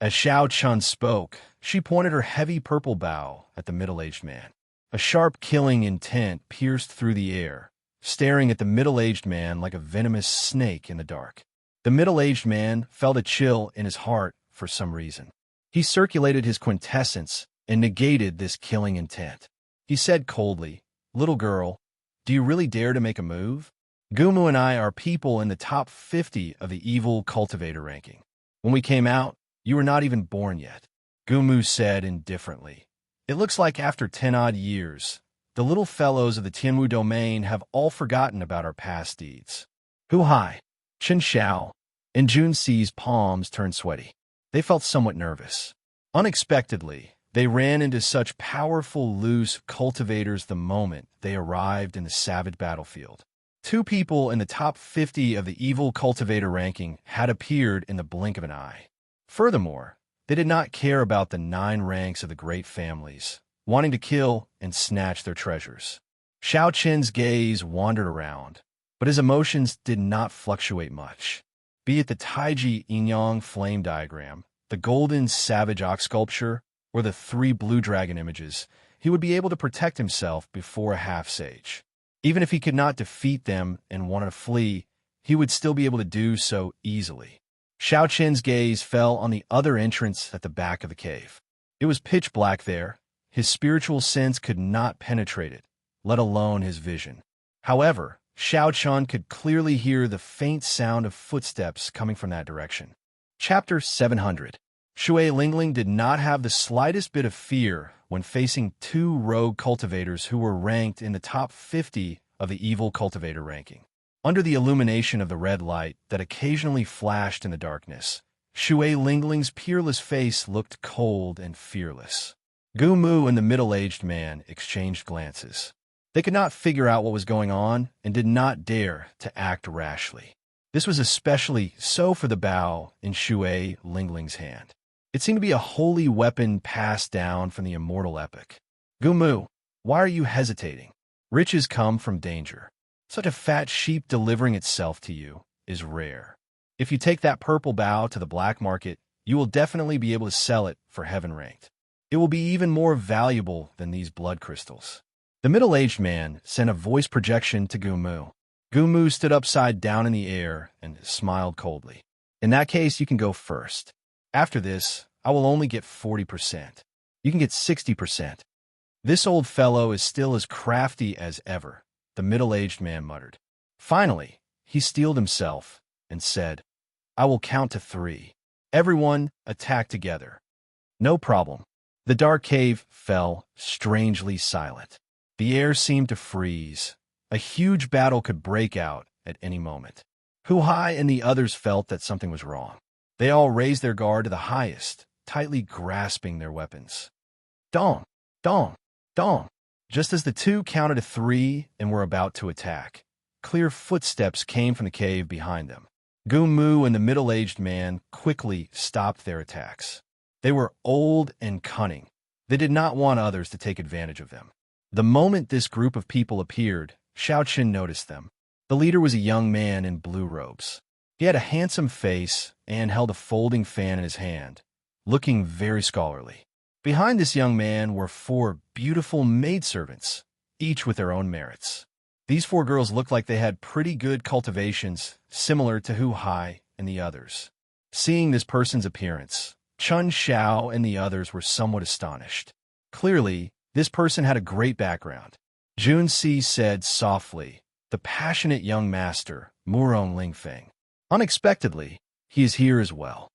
As Xiao Chun spoke, she pointed her heavy purple bow at the middle-aged man. A sharp killing intent pierced through the air, staring at the middle-aged man like a venomous snake in the dark. The middle-aged man felt a chill in his heart for some reason. He circulated his quintessence and negated this killing intent. He said coldly, "Little girl, do you really dare to make a move? Gumu and I are people in the top 50 of the evil cultivator ranking. When we came out, you were not even born yet." Gumu said indifferently, "It looks like after 10-odd years, the little fellows of the Tianwu domain have all forgotten about our past deeds." Hu Hai, Chen Xiao, and Jun Si's palms turned sweaty. They felt somewhat nervous. Unexpectedly, they ran into such powerful loose cultivators the moment they arrived in the savage battlefield. Two people in the top 50 of the evil cultivator ranking had appeared in the blink of an eye. Furthermore, they did not care about the 9 ranks of the great families, wanting to kill and snatch their treasures. Xiao Qin's gaze wandered around, but his emotions did not fluctuate much. Be it the Taiji Yin-Yang flame diagram, the golden savage ox sculpture, or the 3 blue dragon images, he would be able to protect himself before a half-sage. Even if he could not defeat them and wanted to flee, he would still be able to do so easily. Xiao Qin's gaze fell on the other entrance at the back of the cave. It was pitch black there. His spiritual sense could not penetrate it, let alone his vision. However, Xiao Chun could clearly hear the faint sound of footsteps coming from that direction. Chapter 700. Shui Lingling did not have the slightest bit of fear when facing 2 rogue cultivators who were ranked in the top 50 of the evil cultivator ranking. Under the illumination of the red light that occasionally flashed in the darkness, Shui Lingling's peerless face looked cold and fearless. Gumu and the middle-aged man exchanged glances. They could not figure out what was going on and did not dare to act rashly. This was especially so for the bow in Shui Lingling's hand. It seemed to be a holy weapon passed down from the Immortal epic. "Gumu, why are you hesitating? Riches come from danger. Such a fat sheep delivering itself to you is rare. If you take that purple bow to the black market, you will definitely be able to sell it for heaven ranked. It will be even more valuable than these blood crystals." The middle-aged man sent a voice projection to Gumu. Gumu stood upside down in the air and smiled coldly. "In that case, you can go first. After this, I will only get 40%. You can get 60%. This old fellow is still as crafty as ever," the middle-aged man muttered. Finally, he steeled himself and said, "I will count to 3. Everyone attack together." "No problem." The dark cave fell strangely silent. The air seemed to freeze. A huge battle could break out at any moment. Hu Hai and the others felt that something was wrong. They all raised their guard to the highest, tightly grasping their weapons. Dong! Dong! Dong! Just as the 2 counted to 3 and were about to attack, clear footsteps came from the cave behind them. Gumu and the middle-aged man quickly stopped their attacks. They were old and cunning. They did not want others to take advantage of them. The moment this group of people appeared, Xiao Qin noticed them. The leader was a young man in blue robes. He had a handsome face and held a folding fan in his hand, looking very scholarly. Behind this young man were 4 beautiful maidservants, each with their own merits. These 4 girls looked like they had pretty good cultivations, similar to Hu Hai and the others. Seeing this person's appearance, Chun Xiao and the others were somewhat astonished. Clearly, this person had a great background. Jun Si said softly, "The passionate young master, Murong Lingfeng. Unexpectedly, he is here as well."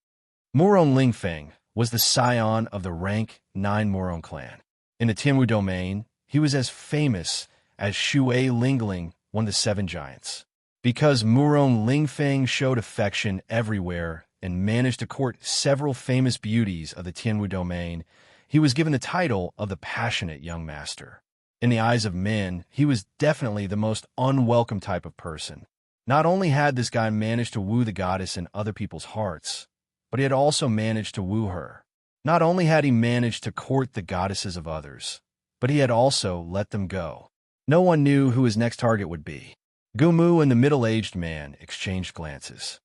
Murong Lingfeng was the scion of the rank 9 Murong clan. In the Tianwu domain, he was as famous as Shui Lingling, one of the seven giants. Because Murong Lingfeng showed affection everywhere and managed to court several famous beauties of the Tianwu domain, he was given the title of the passionate young master. In the eyes of men, he was definitely the most unwelcome type of person. Not only had this guy managed to woo the goddess in other people's hearts, but he had also managed to woo her. Not only had he managed to court the goddesses of others, but he had also let them go. No one knew who his next target would be. Gumu and the middle-aged man exchanged glances.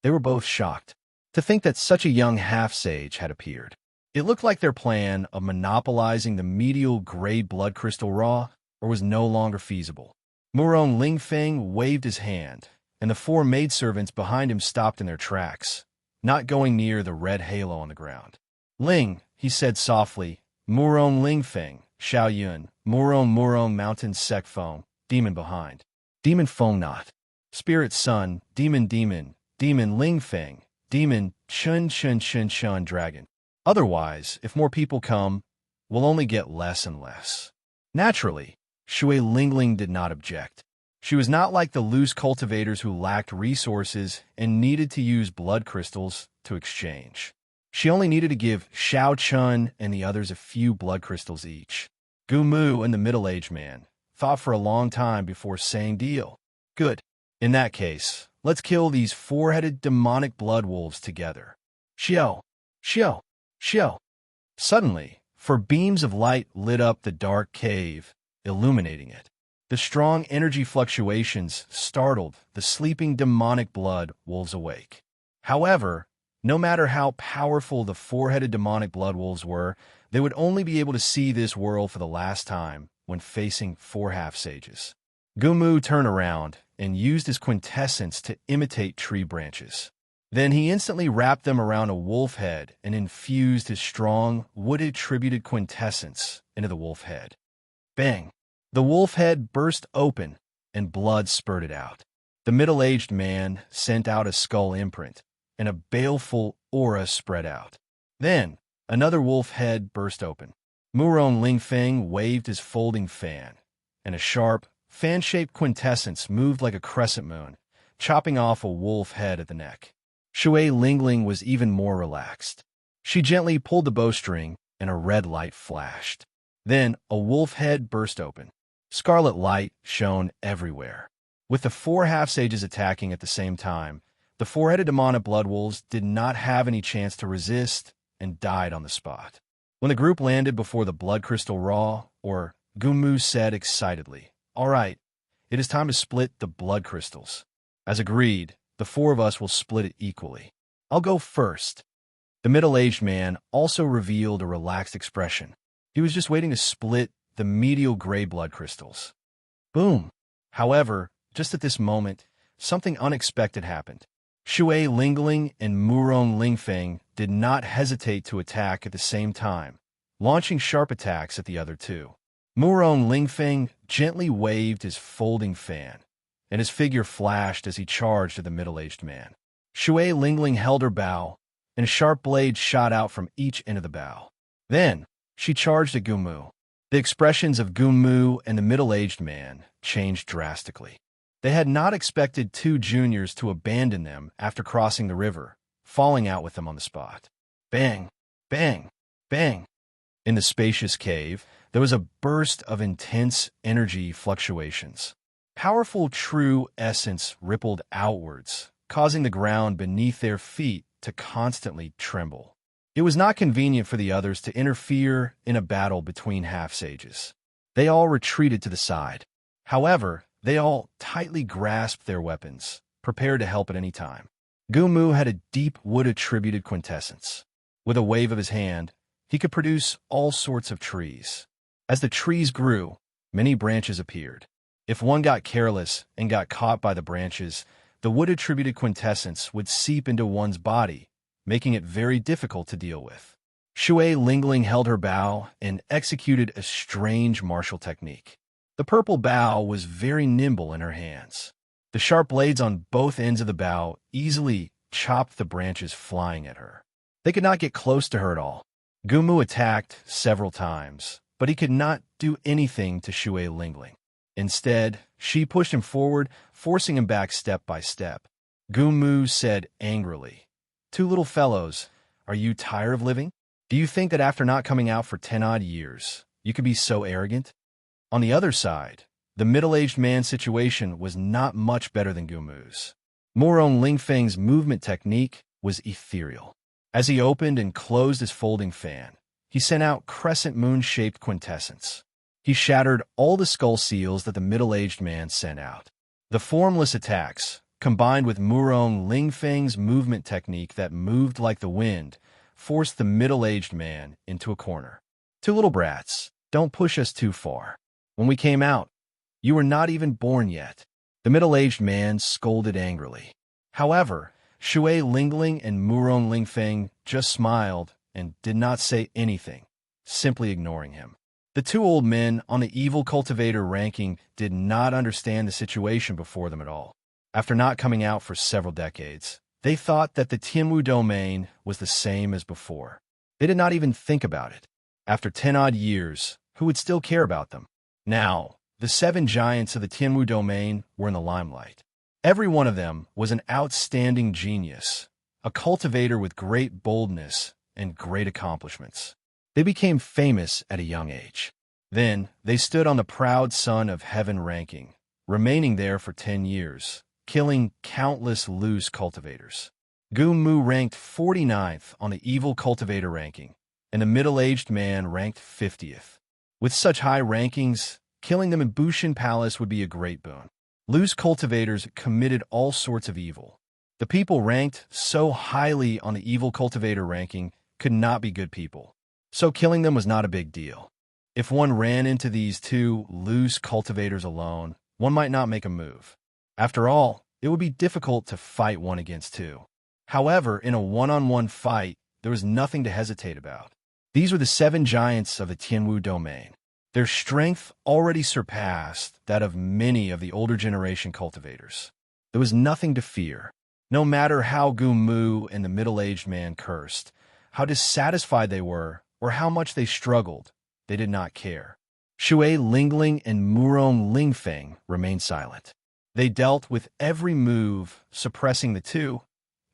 They were both shocked to think that such a young half-sage had appeared. It looked like their plan of monopolizing the medial grade blood crystal raw was no longer feasible. Murong Lingfeng waved his hand, and the four maidservants behind him stopped in their tracks, not going near the red halo on the ground. Ling, he said softly, Murong Lingfeng, Xiao Yun, Murong Mountain Sec Feng, demon behind. Demon Feng not. Spirit Sun, Demon Lingfeng, Demon Chun Dragon. Otherwise, if more people come, we'll only get less and less. Naturally, Shui Lingling did not object. She was not like the loose cultivators who lacked resources and needed to use blood crystals to exchange. She only needed to give Xiao Chun and the others a few blood crystals each. Gumu and the middle-aged man thought for a long time before saying deal. Good. In that case, let's kill these four-headed demonic blood wolves together. Xiao! Xiao! Xiao! Suddenly, four beams of light lit up the dark cave, illuminating it. The strong energy fluctuations startled the sleeping demonic blood wolves awake. However, no matter how powerful the four-headed demonic blood wolves were, they would only be able to see this world for the last time when facing four half-sages. Gumu turned around and used his quintessence to imitate tree branches. Then he instantly wrapped them around a wolf head and infused his strong, wood-attributed quintessence into the wolf head. Bang! The wolf head burst open, and blood spurted out. The middle-aged man sent out a skull imprint, and a baleful aura spread out. Then, another wolf head burst open. Murong Lingfeng waved his folding fan, and a sharp, fan-shaped quintessence moved like a crescent moon, chopping off a wolf head at the neck. Shui Lingling was even more relaxed. She gently pulled the bowstring, and a red light flashed. Then a wolf head burst open. Scarlet light shone everywhere. With the four half-sages attacking at the same time, the four-headed demonic blood wolves did not have any chance to resist and died on the spot. When the group landed before the blood crystal raw, Gumu said excitedly, "All right, it is time to split the blood crystals." As agreed, the four of us will split it equally. I'll go first. The middle-aged man also revealed a relaxed expression. He was just waiting to split the medial gray blood crystals. Boom! However, just at this moment, something unexpected happened. Shui Lingling and Murong Lingfeng did not hesitate to attack at the same time, launching sharp attacks at the other two. Murong Lingfeng gently waved his folding fan, and his figure flashed as he charged at the middle-aged man. Shui Lingling held her bow, and a sharp blade shot out from each end of the bow. Then, she charged at Gumu. The expressions of Gumu and the middle-aged man changed drastically. They had not expected two juniors to abandon them after crossing the river, falling out with them on the spot. Bang! Bang! Bang! In the spacious cave, there was a burst of intense energy fluctuations. Powerful true essence rippled outwards, causing the ground beneath their feet to constantly tremble. It was not convenient for the others to interfere in a battle between half-sages. They all retreated to the side. However, they all tightly grasped their weapons, prepared to help at any time. Gumu had a deep wood-attributed quintessence. With a wave of his hand, he could produce all sorts of trees. As the trees grew, many branches appeared. If one got careless and got caught by the branches, the wood-attributed quintessence would seep into one's body, making it very difficult to deal with. Shui Lingling held her bow and executed a strange martial technique. The purple bow was very nimble in her hands. The sharp blades on both ends of the bow easily chopped the branches flying at her. They could not get close to her at all. Gumu attacked several times, but he could not do anything to Shui Lingling. Instead, she pushed him forward, forcing him back step by step. Gumu said angrily, "Two little fellows, are you tired of living? Do you think that after not coming out for 10-odd years, you could be so arrogant?" On the other side, the middle-aged man's situation was not much better than Gumu's. Murong Lingfeng's movement technique was ethereal. As he opened and closed his folding fan, he sent out crescent moon-shaped quintessence. He shattered all the skull seals that the middle-aged man sent out. The formless attacks, combined with Murong Lingfeng's movement technique that moved like the wind, forced the middle-aged man into a corner. "Two little brats, don't push us too far. When we came out, you were not even born yet," the middle-aged man scolded angrily. However, Shui Lingling and Murong Lingfeng just smiled and did not say anything, simply ignoring him. The two old men on the evil cultivator ranking did not understand the situation before them at all. After not coming out for several decades, they thought that the Tianwu domain was the same as before. They did not even think about it. After 10-odd years, who would still care about them? Now, the 7 giants of the Tianwu domain were in the limelight. Every one of them was an outstanding genius, a cultivator with great boldness and great accomplishments. They became famous at a young age. Then, they stood on the proud sun of heaven ranking, remaining there for 10 years, killing countless loose cultivators. Gumu ranked 49th on the evil cultivator ranking, and the middle-aged man ranked 50th. With such high rankings, killing them in Bushin Palace would be a great boon. Loose cultivators committed all sorts of evil. The people ranked so highly on the evil cultivator ranking could not be good people, so killing them was not a big deal. If one ran into these two loose cultivators alone, one might not make a move. After all, it would be difficult to fight one against two. However, in a one-on-one fight, there was nothing to hesitate about. These were the 7 giants of the Tianwu domain. Their strength already surpassed that of many of the older generation cultivators. There was nothing to fear. No matter how Gumu and the middle-aged man cursed, how dissatisfied they were, or how much they struggled, they did not care. Shui Lingling and Murong Lingfeng remained silent. They dealt with every move, suppressing the two,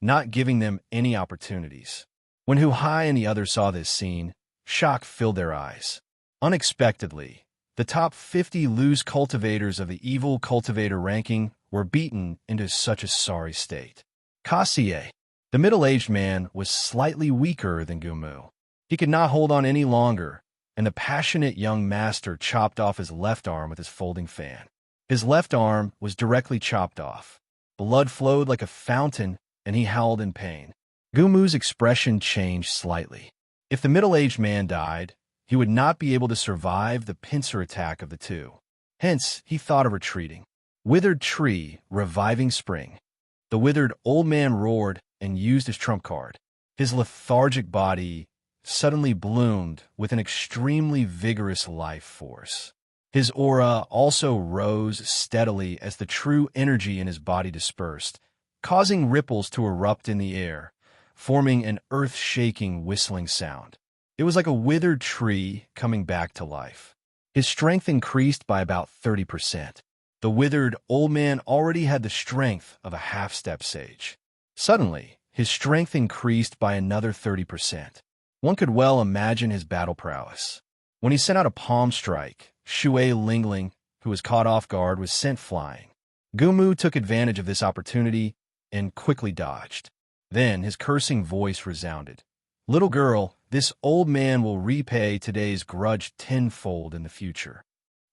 not giving them any opportunities. When Hu Hai and the others saw this scene, shock filled their eyes. Unexpectedly, the top 50 loose cultivators of the evil cultivator ranking were beaten into such a sorry state. Kasie, the middle-aged man, was slightly weaker than Gumu. He could not hold on any longer, and the passionate young master chopped off his left arm with his folding fan. His left arm was directly chopped off. Blood flowed like a fountain, and he howled in pain. Gumu's expression changed slightly. If the middle-aged man died, he would not be able to survive the pincer attack of the two. Hence, he thought of retreating. Withered tree, reviving spring. The withered old man roared and used his trump card. His lethargic body suddenly bloomed with an extremely vigorous life force. His aura also rose steadily as the true energy in his body dispersed, causing ripples to erupt in the air, forming an earth-shaking whistling sound. It was like a withered tree coming back to life. His strength increased by about 30%. The withered old man already had the strength of a half-step sage. Suddenly, his strength increased by another 30%. One could well imagine his battle prowess. When he sent out a palm strike, Shui Lingling, who was caught off guard, was sent flying. Gumu took advantage of this opportunity and quickly dodged. Then his cursing voice resounded. "Little girl, this old man will repay today's grudge tenfold in the future."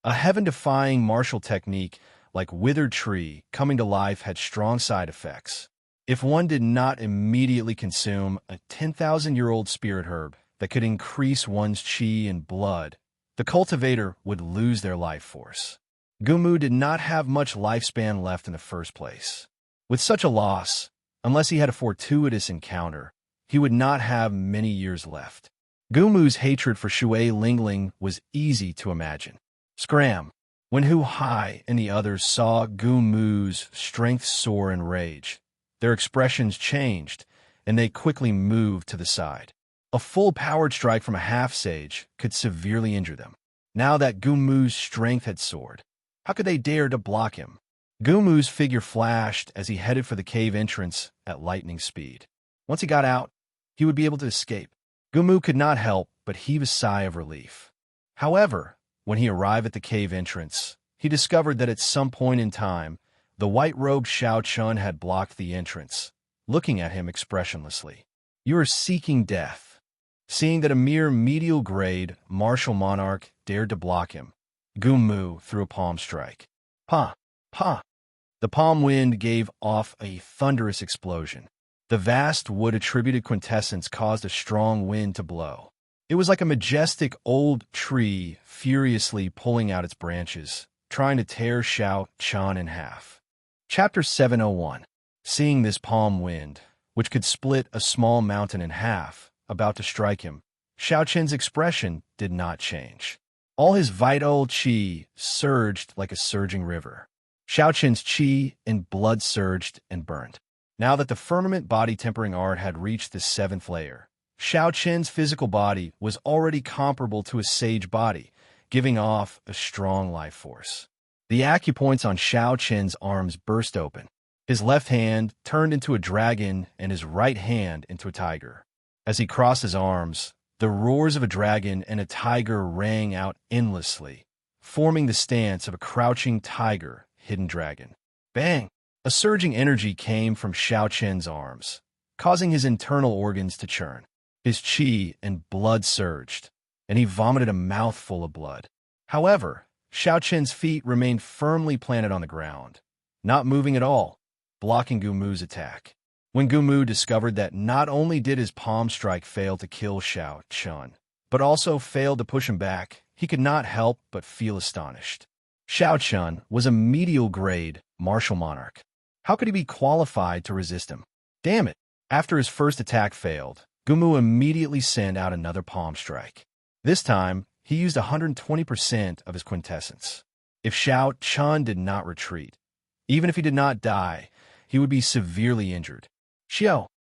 A heaven-defying martial technique like withered tree coming to life had strong side effects. If one did not immediately consume a 10,000-year-old spirit herb that could increase one's chi and blood, the cultivator would lose their life force. Gumu did not have much lifespan left in the first place. With such a loss, unless he had a fortuitous encounter, he would not have many years left. Gumu's hatred for Shui Lingling was easy to imagine. Scram! When Hu Hai and the others saw Gumu's strength soar in rage, their expressions changed, and they quickly moved to the side. A full-powered strike from a half-sage could severely injure them. now that Gumu's strength had soared. How could they dare to block him? Gumu's figure flashed as he headed for the cave entrance at lightning speed. Once he got out, he would be able to escape. Gumu could not help but heave a sigh of relief. However, when he arrived at the cave entrance, he discovered that at some point in time, the white-robed Xiao Chun had blocked the entrance, looking at him expressionlessly. "You are seeking death." Seeing that a mere medial-grade martial monarch dared to block him, Gumu threw a palm strike. Pa! Pa! The palm wind gave off a thunderous explosion. The vast wood-attributed quintessence caused a strong wind to blow. It was like a majestic old tree furiously pulling out its branches, trying to tear Xiao Chun in half. Chapter 701. Seeing this palm wind, which could split a small mountain in half, about to strike him, Xiao Chun's expression did not change. All his vital qi surged like a surging river. Xiao Chun's qi and blood surged and burned. Now that the firmament body-tempering art had reached the 7th layer, Xiao Chun's physical body was already comparable to a sage body, giving off a strong life force. The acupoints on Xiao Chun's arms burst open. His left hand turned into a dragon and his right hand into a tiger. As he crossed his arms, the roars of a dragon and a tiger rang out endlessly, forming the stance of a crouching tiger, hidden dragon. Bang! A surging energy came from Xiao Chun's arms, causing his internal organs to churn. His qi and blood surged, and he vomited a mouthful of blood. However, Xiao Chun's feet remained firmly planted on the ground, not moving at all, blocking Gumu's attack. When Gumu discovered that not only did his palm strike fail to kill Xiao Chun, but also failed to push him back, he could not help but feel astonished. Xiao Chun was a medial-grade martial monarch. How could he be qualified to resist him? Damn it! After his first attack failed, Gumu immediately sent out another palm strike. This time, he used 120% of his quintessence. If Xiao Chun did not retreat, even if he did not die, he would be severely injured.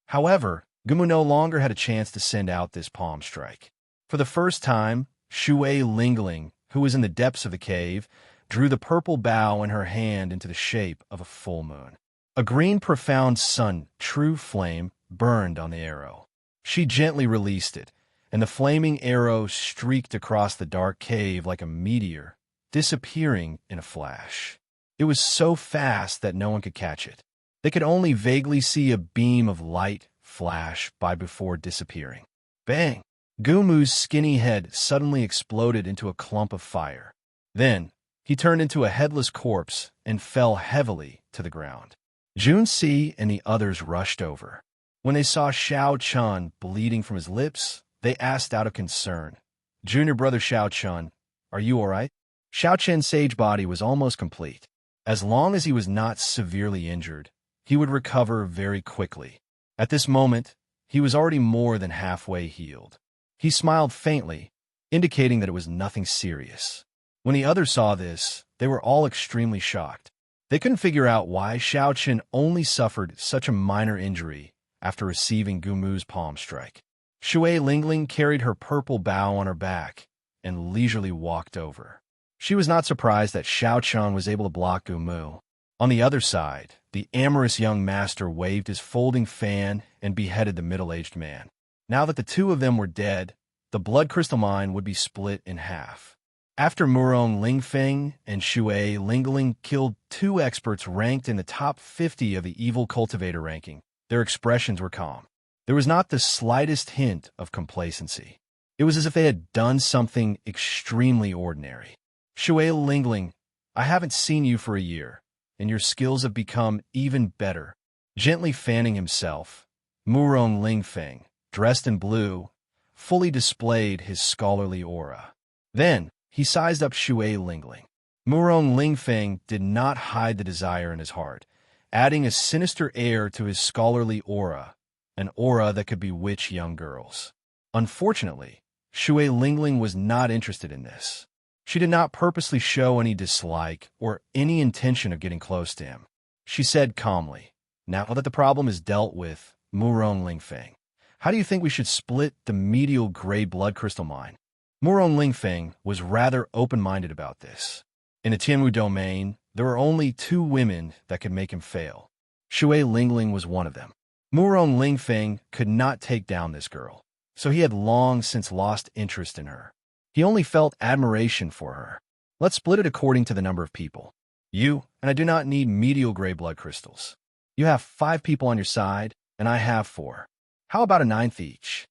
However, Gumu no longer had a chance to send out this palm strike. For the first time, Shui Lingling, who was in the depths of the cave, drew the purple bow in her hand into the shape of a full moon. A green profound sun, true flame, burned on the arrow. She gently released it, and the flaming arrow streaked across the dark cave like a meteor, disappearing in a flash. It was so fast that no one could catch it. They could only vaguely see a beam of light flash by before disappearing. Bang! Gumu's skinny head suddenly exploded into a clump of fire. Then, he turned into a headless corpse and fell heavily to the ground. Junci and the others rushed over. When they saw Xiao Chun bleeding from his lips, they asked out of concern, "Junior brother Xiao Chun, are you all right?" Xiao Chun's sage body was almost complete. As long as he was not severely injured, he would recover very quickly. At this moment, he was already more than halfway healed. He smiled faintly, indicating that it was nothing serious. When the others saw this, they were all extremely shocked. They couldn't figure out why Xiao Chun only suffered such a minor injury after receiving Gumu's palm strike. Shui Lingling carried her purple bow on her back and leisurely walked over. She was not surprised that Xiao Chun was able to block Gumu. On the other side, the amorous young master waved his folding fan and beheaded the middle-aged man. Now that the two of them were dead, the blood crystal mine would be split in half. After Murong Lingfeng and Shui Lingling killed two experts ranked in the top 50 of the evil cultivator ranking, their expressions were calm. There was not the slightest hint of complacency. It was as if they had done something extremely ordinary. Shui Lingling, I haven't seen you for a year, and your skills have become even better. Gently fanning himself, Murong Lingfeng, dressed in blue, fully displayed his scholarly aura. Then, he sized up Shui Lingling. Murong Lingfeng did not hide the desire in his heart, adding a sinister air to his scholarly aura, an aura that could bewitch young girls. Unfortunately, Shui Lingling was not interested in this. She did not purposely show any dislike or any intention of getting close to him. She said calmly, "Now that the problem is dealt with, Murong Lingfeng, how do you think we should split the medial gray blood crystal mine?" Murong Lingfeng was rather open-minded about this. In the Tianwu domain, there were only 2 women that could make him fail. Shui Lingling was one of them. Murong Lingfeng could not take down this girl, so he had long since lost interest in her. He only felt admiration for her. Let's split it according to the number of people. You, and I do not need medial gray blood crystals. You have 5 people on your side, and I have 4. How about a 9th each?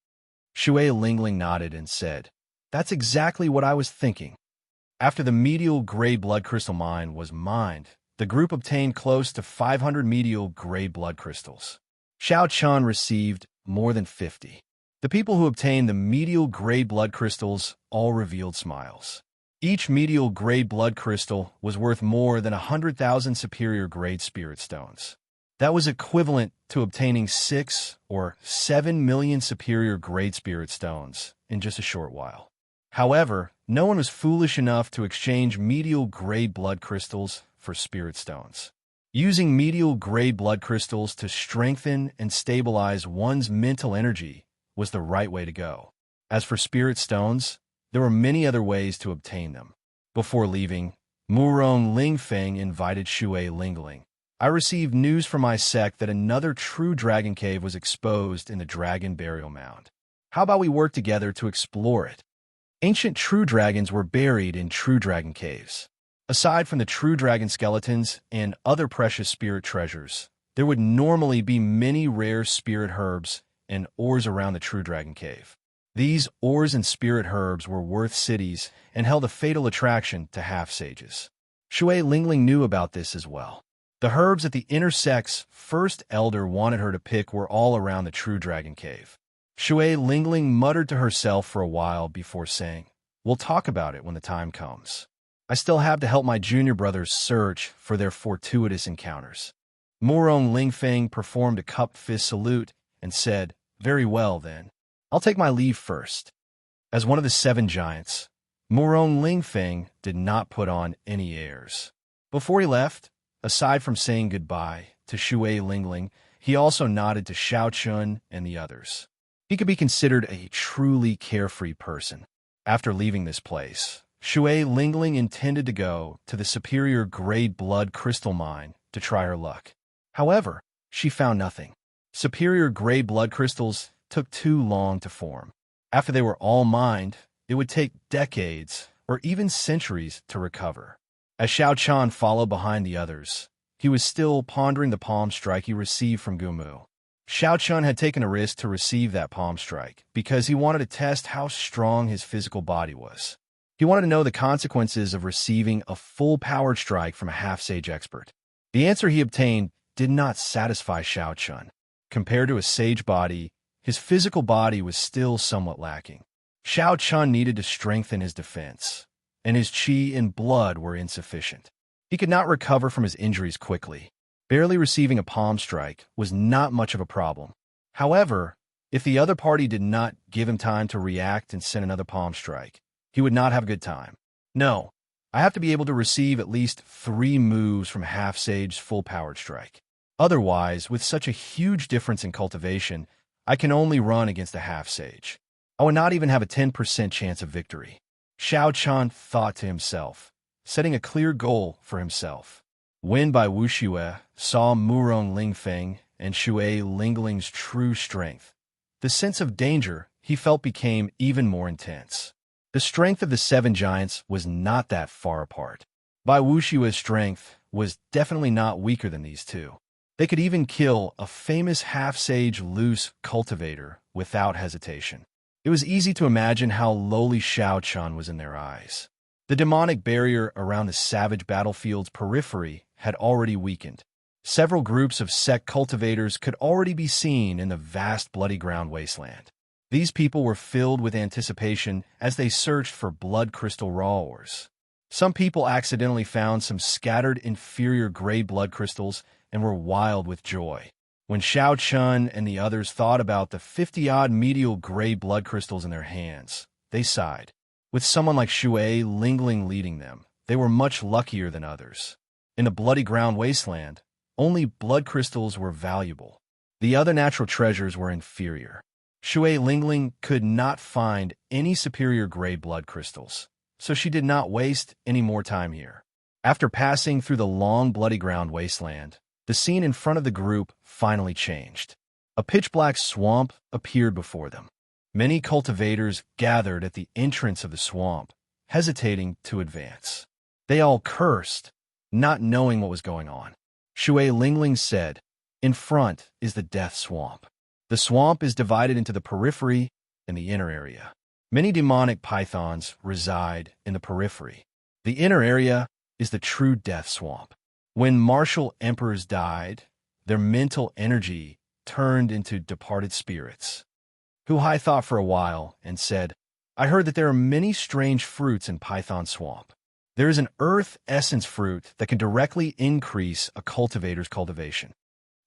Shui Lingling nodded and said, That's exactly what I was thinking. After the medial gray blood crystal mine was mined, the group obtained close to 500 medial gray blood crystals. Xiao Chun received more than 50. The people who obtained the medial gray blood crystals all revealed smiles. Each medial gray blood crystal was worth more than 100,000 superior grade spirit stones. That was equivalent to obtaining 6 or 7 million superior grade spirit stones in just a short while. However, no one was foolish enough to exchange medial gray blood crystals for spirit stones. Using medial gray blood crystals to strengthen and stabilize one's mental energy was the right way to go. As for spirit stones, there were many other ways to obtain them. Before leaving, Murong Lingfeng invited Shui Lingling. I received news from my sect that another true dragon cave was exposed in the dragon burial mound. How about we work together to explore it? Ancient true dragons were buried in true dragon caves. Aside from the true dragon skeletons and other precious spirit treasures, there would normally be many rare spirit herbs and ores around the true dragon cave. These ores and spirit herbs were worth cities and held a fatal attraction to half-sages. Shui Lingling knew about this as well. The herbs that the inner sect's first elder wanted her to pick were all around the true dragon cave. Shui Lingling muttered to herself for a while before saying, We'll talk about it when the time comes. I still have to help my junior brothers search for their fortuitous encounters. Murong Lingfeng performed a cupped fist salute and said, Very well, then. I'll take my leave first. As one of the 7 giants, Murong Lingfeng did not put on any airs. Before he left, aside from saying goodbye to Shui Lingling, he also nodded to Xiao Chun and the others. He could be considered a truly carefree person. After leaving this place, Shui Lingling intended to go to the superior grade blood crystal mine to try her luck. However, she found nothing. Superior grade blood crystals took too long to form. After they were all mined, it would take decades or even centuries to recover. As Xiao Chan followed behind the others, he was still pondering the palm strike he received from Gumu. Xiao Chun had taken a risk to receive that palm strike because he wanted to test how strong his physical body was. He wanted to know the consequences of receiving a full-powered strike from a half-sage expert. The answer he obtained did not satisfy Xiao Chun. Compared to a sage body, his physical body was still somewhat lacking. Xiao Chun needed to strengthen his defense, and his qi and blood were insufficient. He could not recover from his injuries quickly. Barely receiving a palm strike was not much of a problem. However, if the other party did not give him time to react and send another palm strike, he would not have a good time. No, I have to be able to receive at least 3 moves from half-sage's full-powered strike. Otherwise, with such a huge difference in cultivation, I can only run against a half-sage. I would not even have a 10% chance of victory. Xiao Chan thought to himself, setting a clear goal for himself. When Bai Wuxue saw Murong Lingfeng and Shui Lingling's true strength, the sense of danger he felt became even more intense. The strength of the 7 giants was not that far apart. Bai Wuxue's strength was definitely not weaker than these 2. They could even kill a famous half-sage loose cultivator without hesitation. It was easy to imagine how lowly Xiao Chun was in their eyes. The demonic barrier around the savage battlefield's periphery had already weakened. Several groups of sect cultivators could already be seen in the vast bloody ground wasteland. These people were filled with anticipation as they searched for blood crystal raw ores. Some people accidentally found some scattered inferior gray blood crystals and were wild with joy. When Xiao Chun and the others thought about the 50-odd medial gray blood crystals in their hands, they sighed. With someone like Shui Lingling leading them, they were much luckier than others. In the bloody ground wasteland, only blood crystals were valuable. The other natural treasures were inferior. Shui Lingling could not find any superior grade blood crystals, so she did not waste any more time here. After passing through the long, bloody ground wasteland, the scene in front of the group finally changed. A pitch-black swamp appeared before them. Many cultivators gathered at the entrance of the swamp, hesitating to advance. They all cursed, not knowing what was going on. Shui Lingling said, "In front is the death swamp. The swamp is divided into the periphery and the inner area. Many demonic pythons reside in the periphery. The inner area is the true death swamp. When martial emperors died, their mental energy turned into departed spirits." Hu Hai thought for a while and said, "I heard that there are many strange fruits in Python Swamp. There is an earth essence fruit that can directly increase a cultivator's cultivation.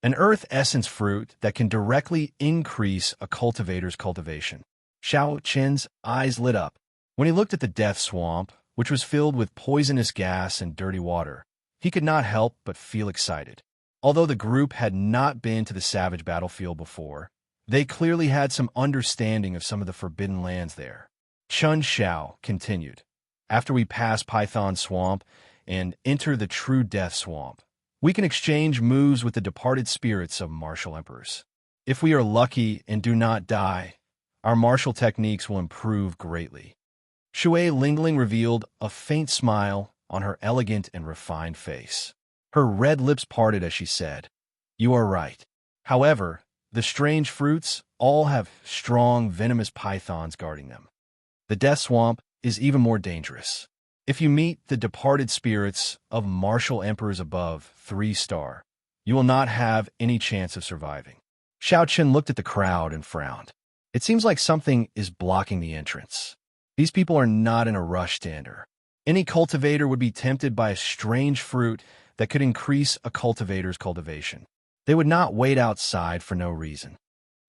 An earth essence fruit that can directly increase a cultivator's cultivation." Xiao Chen's eyes lit up. When he looked at the death swamp, which was filled with poisonous gas and dirty water, he could not help but feel excited. Although the group had not been to the savage battlefield before, they clearly had some understanding of some of the forbidden lands there. Chun Xiao continued, "After we pass Python Swamp and enter the true death swamp, we can exchange moves with the departed spirits of martial emperors. If we are lucky and do not die, our martial techniques will improve greatly." Shui Lingling revealed a faint smile on her elegant and refined face. Her red lips parted as she said, "You are right. However, the strange fruits all have strong, venomous pythons guarding them. The death swamp is even more dangerous. If you meet the departed spirits of martial emperors above 3-star, you will not have any chance of surviving." Xiao Chen looked at the crowd and frowned. It seems like something is blocking the entrance. These people are not in a rush to enter. Any cultivator would be tempted by a strange fruit that could increase a cultivator's cultivation. They would not wait outside for no reason.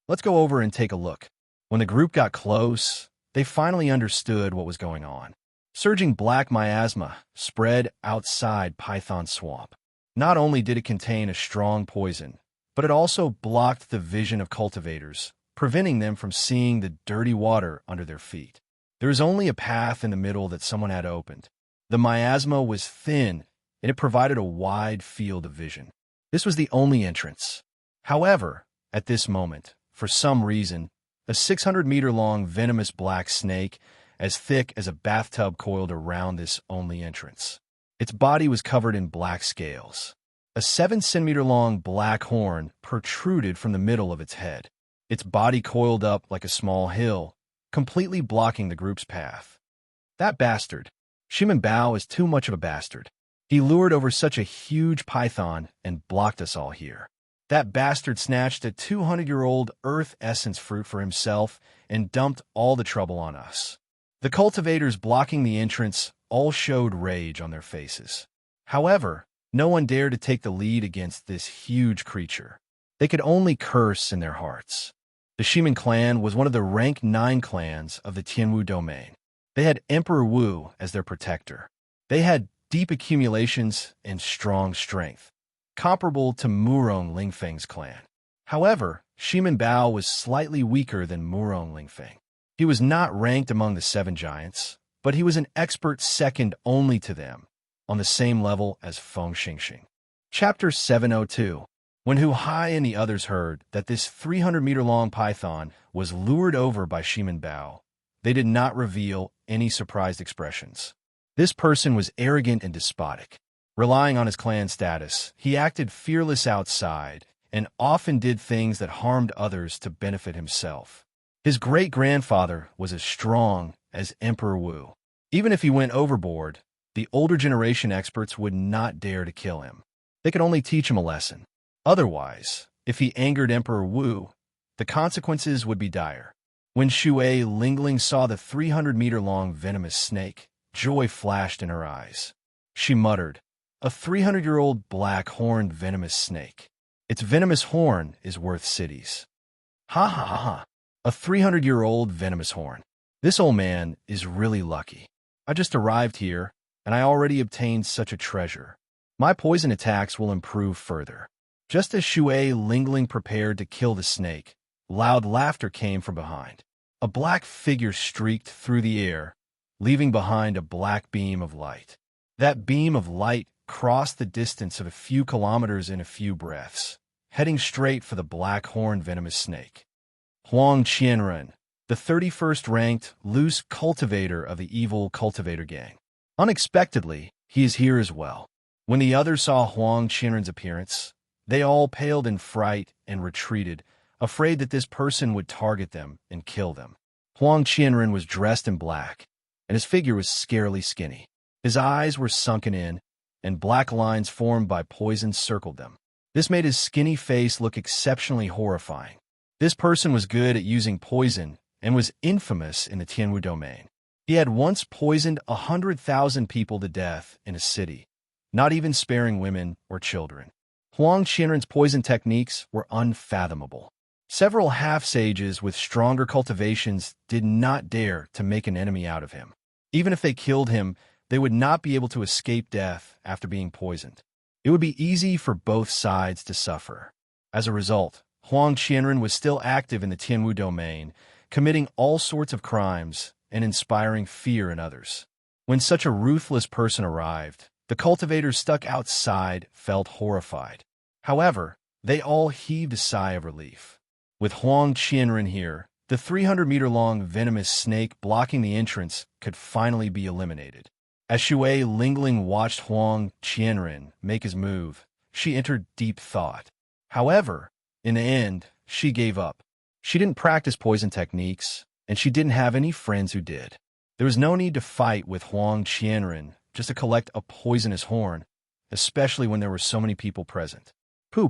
"Let's go over and take a look." When the group got close, they finally understood what was going on. Surging black miasma spread outside Python Swamp. Not only did it contain a strong poison, but it also blocked the vision of cultivators, preventing them from seeing the dirty water under their feet. There was only a path in the middle that someone had opened. The miasma was thin, and it provided a wide field of vision. This was the only entrance. However, at this moment, for some reason, a 600-meter-long venomous black snake, as thick as a bathtub, coiled around this only entrance. Its body was covered in black scales. A 7-centimeter-long black horn protruded from the middle of its head. Its body coiled up like a small hill, completely blocking the group's path. That bastard. Shimen Bao is too much of a bastard. He lured over such a huge python and blocked us all here. That bastard snatched a 200-year-old earth essence fruit for himself and dumped all the trouble on us. The cultivators blocking the entrance all showed rage on their faces. However, no one dared to take the lead against this huge creature. They could only curse in their hearts. The Shimen clan was one of the rank 9 clans of the Tianwu domain. They had Emperor Wu as their protector. They had deep accumulations and strong strength, comparable to Murong Lingfeng's clan. However, Shimen Bao was slightly weaker than Murong Lingfeng. He was not ranked among the 7 giants, but he was an expert second only to them, on the same level as Feng Xingxing. Chapter 702. When Hu Hai and the others heard that this 300-meter-long python was lured over by Shimen Bao, they did not reveal any surprised expressions. This person was arrogant and despotic. Relying on his clan status, he acted fearless outside and often did things that harmed others to benefit himself. His great-grandfather was as strong as Emperor Wu. Even if he went overboard, the older generation experts would not dare to kill him. They could only teach him a lesson. Otherwise, if he angered Emperor Wu, the consequences would be dire. When Shui Lingling saw the 300-meter-long venomous snake, joy flashed in her eyes. She muttered, "A 300-year-old black-horned venomous snake. Its venomous horn is worth cities." Ha ha ha ha. A 300-year-old venomous horn. This old man is really lucky. I just arrived here, and I already obtained such a treasure. My poison attacks will improve further. Just as Shui Lingling prepared to kill the snake, loud laughter came from behind. A black figure streaked through the air, leaving behind a black beam of light. That beam of light crossed the distance of a few kilometers in a few breaths, heading straight for the black-horned venomous snake. Huang Qianren, the 31st ranked loose cultivator of the evil cultivator gang. Unexpectedly, he is here as well. When the others saw Huang Qianren's appearance, they all paled in fright and retreated, afraid that this person would target them and kill them. Huang Qianren was dressed in black, and his figure was scarily skinny. His eyes were sunken in, and black lines formed by poison circled them. This made his skinny face look exceptionally horrifying. This person was good at using poison and was infamous in the Tianwu domain. He had once poisoned 100,000 people to death in a city, not even sparing women or children. Huang Qianren's poison techniques were unfathomable. Several half-sages with stronger cultivations did not dare to make an enemy out of him. Even if they killed him, they would not be able to escape death after being poisoned. It would be easy for both sides to suffer. As a result, Huang Qianren was still active in the Tianwu domain, committing all sorts of crimes and inspiring fear in others. When such a ruthless person arrived, the cultivators stuck outside felt horrified. However, they all heaved a sigh of relief. With Huang Qianren here, the 300-meter-long venomous snake blocking the entrance could finally be eliminated. As Shui Lingling watched Huang Qianren make his move, she entered deep thought. However, in the end, she gave up. She didn't practice poison techniques, and she didn't have any friends who did. There was no need to fight with Huang Qianren just to collect a poisonous horn, especially when there were so many people present. Pu.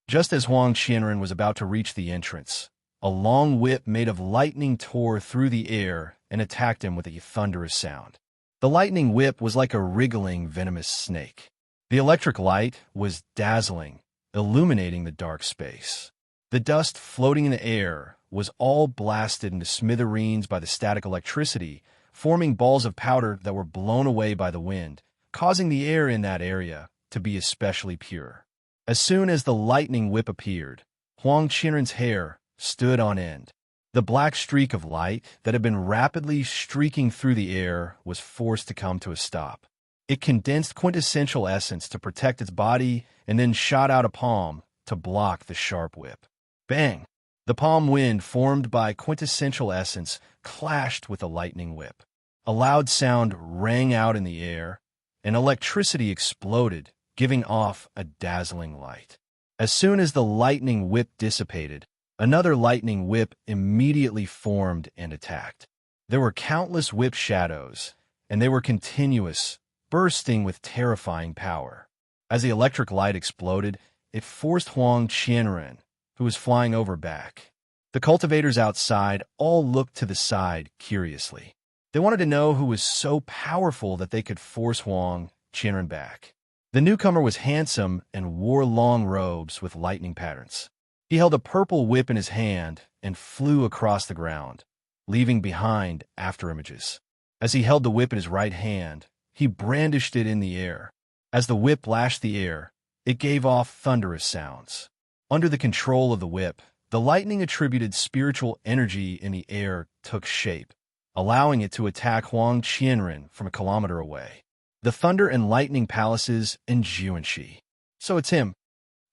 Just as Huang Qianren was about to reach the entrance, a long whip made of lightning tore through the air and attacked him with a thunderous sound. The lightning whip was like a wriggling, venomous snake. The electric light was dazzling, illuminating the dark space. The dust floating in the air was all blasted into smithereens by the static electricity, forming balls of powder that were blown away by the wind, causing the air in that area to be especially pure. As soon as the lightning whip appeared, Huang Qianren's hair stood on end. The black streak of light that had been rapidly streaking through the air was forced to come to a stop. It condensed quintessential essence to protect its body and then shot out a palm to block the sharp whip. Bang! The palm wind formed by quintessential essence clashed with the lightning whip. A loud sound rang out in the air, and electricity exploded, giving off a dazzling light. As soon as the lightning whip dissipated, another lightning whip immediately formed and attacked. There were countless whip shadows, and they were continuous, bursting with terrifying power. As the electric light exploded, it forced Huang Qianren, who was flying over, back. The cultivators outside all looked to the side curiously. They wanted to know who was so powerful that they could force Huang Qianren back. The newcomer was handsome and wore long robes with lightning patterns. He held a purple whip in his hand and flew across the ground, leaving behind afterimages. As he held the whip in his right hand, he brandished it in the air. As the whip lashed the air, it gave off thunderous sounds. Under the control of the whip, the lightning-attributed spiritual energy in the air took shape, allowing it to attack Huang Qianren from a kilometer away. The Thunder and Lightning Palaces in Jiuanxi. So it's him.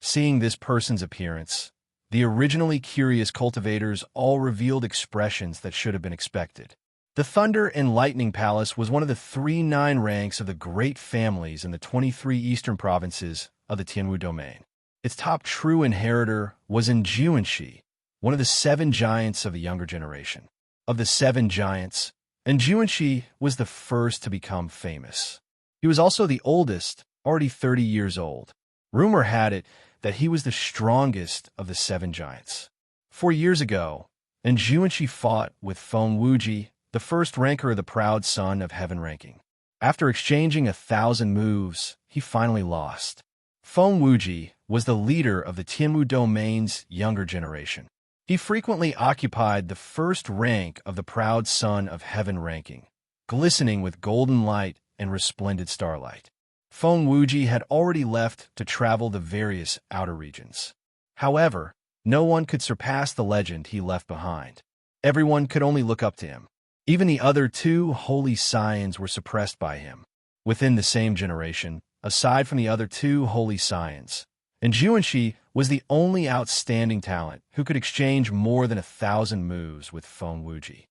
Seeing this person's appearance, the originally curious cultivators all revealed expressions that should have been expected. The Thunder and Lightning Palace was one of the 3 ranks of the great families in the 23 eastern provinces of the Tianwu domain. Its top true inheritor was in Jiuanxi, one of the 7 giants of the younger generation. Of the 7 giants, Jiuanxi was the first to become famous. He was also the oldest, already 30 years old. Rumor had it that he was the strongest of the 7 giants. 4 years ago, Jiuanxi fought with Feng Wuji, the first ranker of the proud son of heaven ranking. After exchanging 1,000 moves, he finally lost. Feng Wuji was the leader of the Tianwu domain's younger generation. He frequently occupied the first rank of the proud son of heaven ranking, glistening with golden light and resplendent starlight. Feng Wuji had already left to travel the various outer regions. However, No one could surpass the legend he left behind. Everyone could only look up to him. Even the other two holy scions were suppressed by him. Within the same generation, aside from the other two holy scions, Enjuanshi was the only outstanding talent who could exchange more than 1,000 moves with Feng Wuji.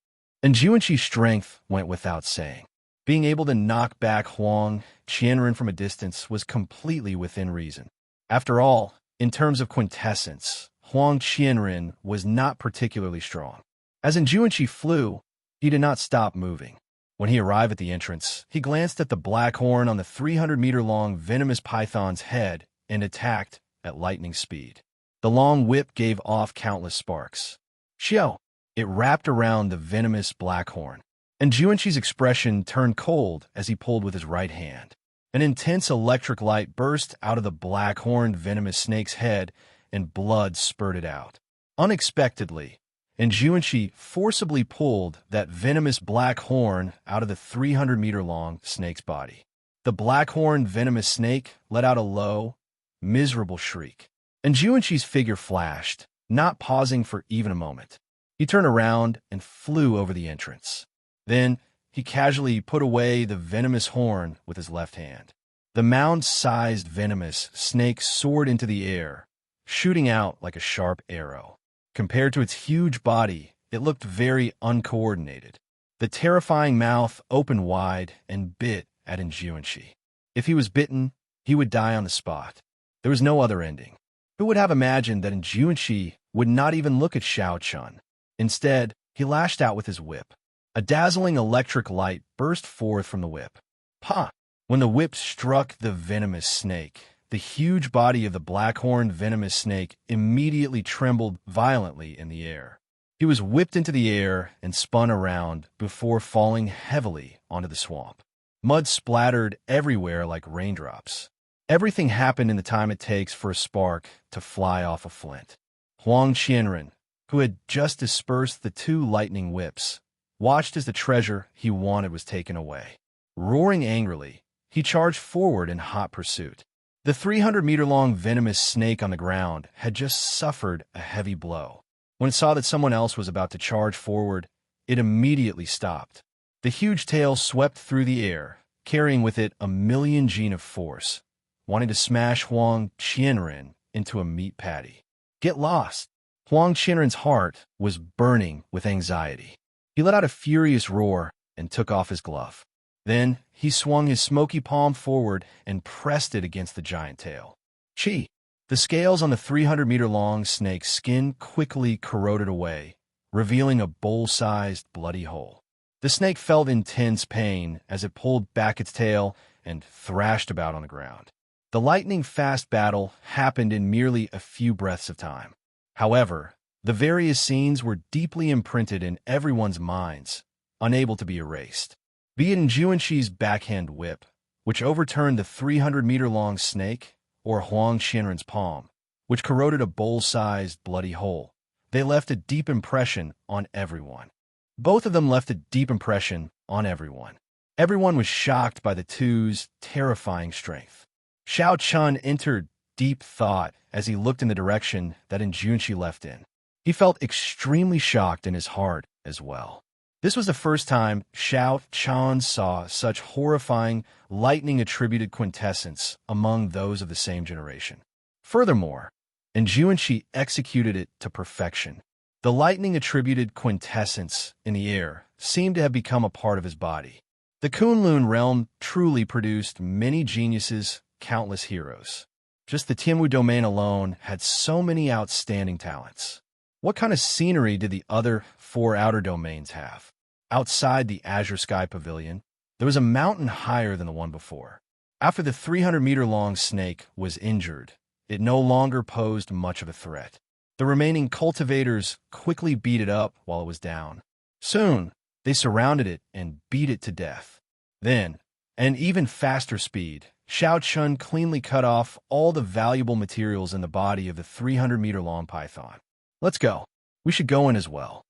Enjuanshi's strength went without saying. Being able to knock back Huang Qianren from a distance was completely within reason. After all, in terms of quintessence, Huang Qianren was not particularly strong. As Enjuanshi flew, he did not stop moving. When he arrived at the entrance, he glanced at the black horn on the 300-meter-long venomous python's head and attacked at lightning speed. The long whip gave off countless sparks. Xiao! It wrapped around the venomous black horn. Enjuanshi's expression turned cold as he pulled with his right hand. An intense electric light burst out of the black-horned venomous snake's head, and blood spurted out. Unexpectedly, Enjuanshi forcibly pulled that venomous black horn out of the 300-meter-long snake's body. The black-horned venomous snake let out a low, miserable shriek. Enjuanshi's figure flashed, not pausing for even a moment. He turned around and flew over the entrance. Then, he casually put away the venomous horn with his left hand. The mound-sized venomous snake soared into the air, shooting out like a sharp arrow. Compared to its huge body, it looked very uncoordinated. The terrifying mouth opened wide and bit at Enjuanshi. If he was bitten, he would die on the spot. There was no other ending. Who would have imagined that Enjuanshi would not even look at Xiao Chun? Instead, he lashed out with his whip. A dazzling electric light burst forth from the whip. Pa! When the whip struck the venomous snake, the huge body of the black-horned venomous snake immediately trembled violently in the air. He was whipped into the air and spun around before falling heavily onto the swamp. Mud splattered everywhere like raindrops. Everything happened in the time it takes for a spark to fly off a flint. Huang Qianren, who had just dispersed the two lightning whips, watched as the treasure he wanted was taken away. Roaring angrily, he charged forward in hot pursuit. The 300-meter-long venomous snake on the ground had just suffered a heavy blow. When it saw that someone else was about to charge forward, it immediately stopped. The huge tail swept through the air, carrying with it 1,000,000 gene of force, wanting to smash Huang Qianren into a meat patty. Get lost! Huang Qianren's heart was burning with anxiety. He let out a furious roar and took off his glove. Then he swung his smoky palm forward and pressed it against the giant tail. Chi! The scales on the 300-meter-long snake's skin quickly corroded away, revealing a bowl-sized bloody hole. The snake felt intense pain as it pulled back its tail and thrashed about on the ground. The lightning-fast battle happened in merely a few breaths of time. However, the various scenes were deeply imprinted in everyone's minds, unable to be erased. Be it Enjuanshi's backhand whip, which overturned the 300-meter-long snake, or Huang Qianren's palm, which corroded a bowl-sized bloody hole, they left a deep impression on everyone. Both of them left a deep impression on everyone. Everyone was shocked by the two's terrifying strength. Xiao Chun entered deep thought as he looked in the direction that Enjuanshi left in. He felt extremely shocked in his heart as well. This was the first time Xiao Chun saw such horrifying, lightning-attributed quintessence among those of the same generation. Furthermore, Enjuanshi executed it to perfection. The lightning-attributed quintessence in the air seemed to have become a part of his body. The Kunlun realm truly produced many geniuses, countless heroes. Just the Tianwu domain alone had so many outstanding talents. What kind of scenery did the other 4 outer domains have? Outside the Azure Sky Pavilion, there was a mountain higher than the one before. After the 300-meter-long snake was injured, it no longer posed much of a threat. The remaining cultivators quickly beat it up while it was down. Soon, they surrounded it and beat it to death. Then, at an even faster speed, Xiao Chun cleanly cut off all the valuable materials in the body of the 300-meter-long python. Let's go. We should go in as well.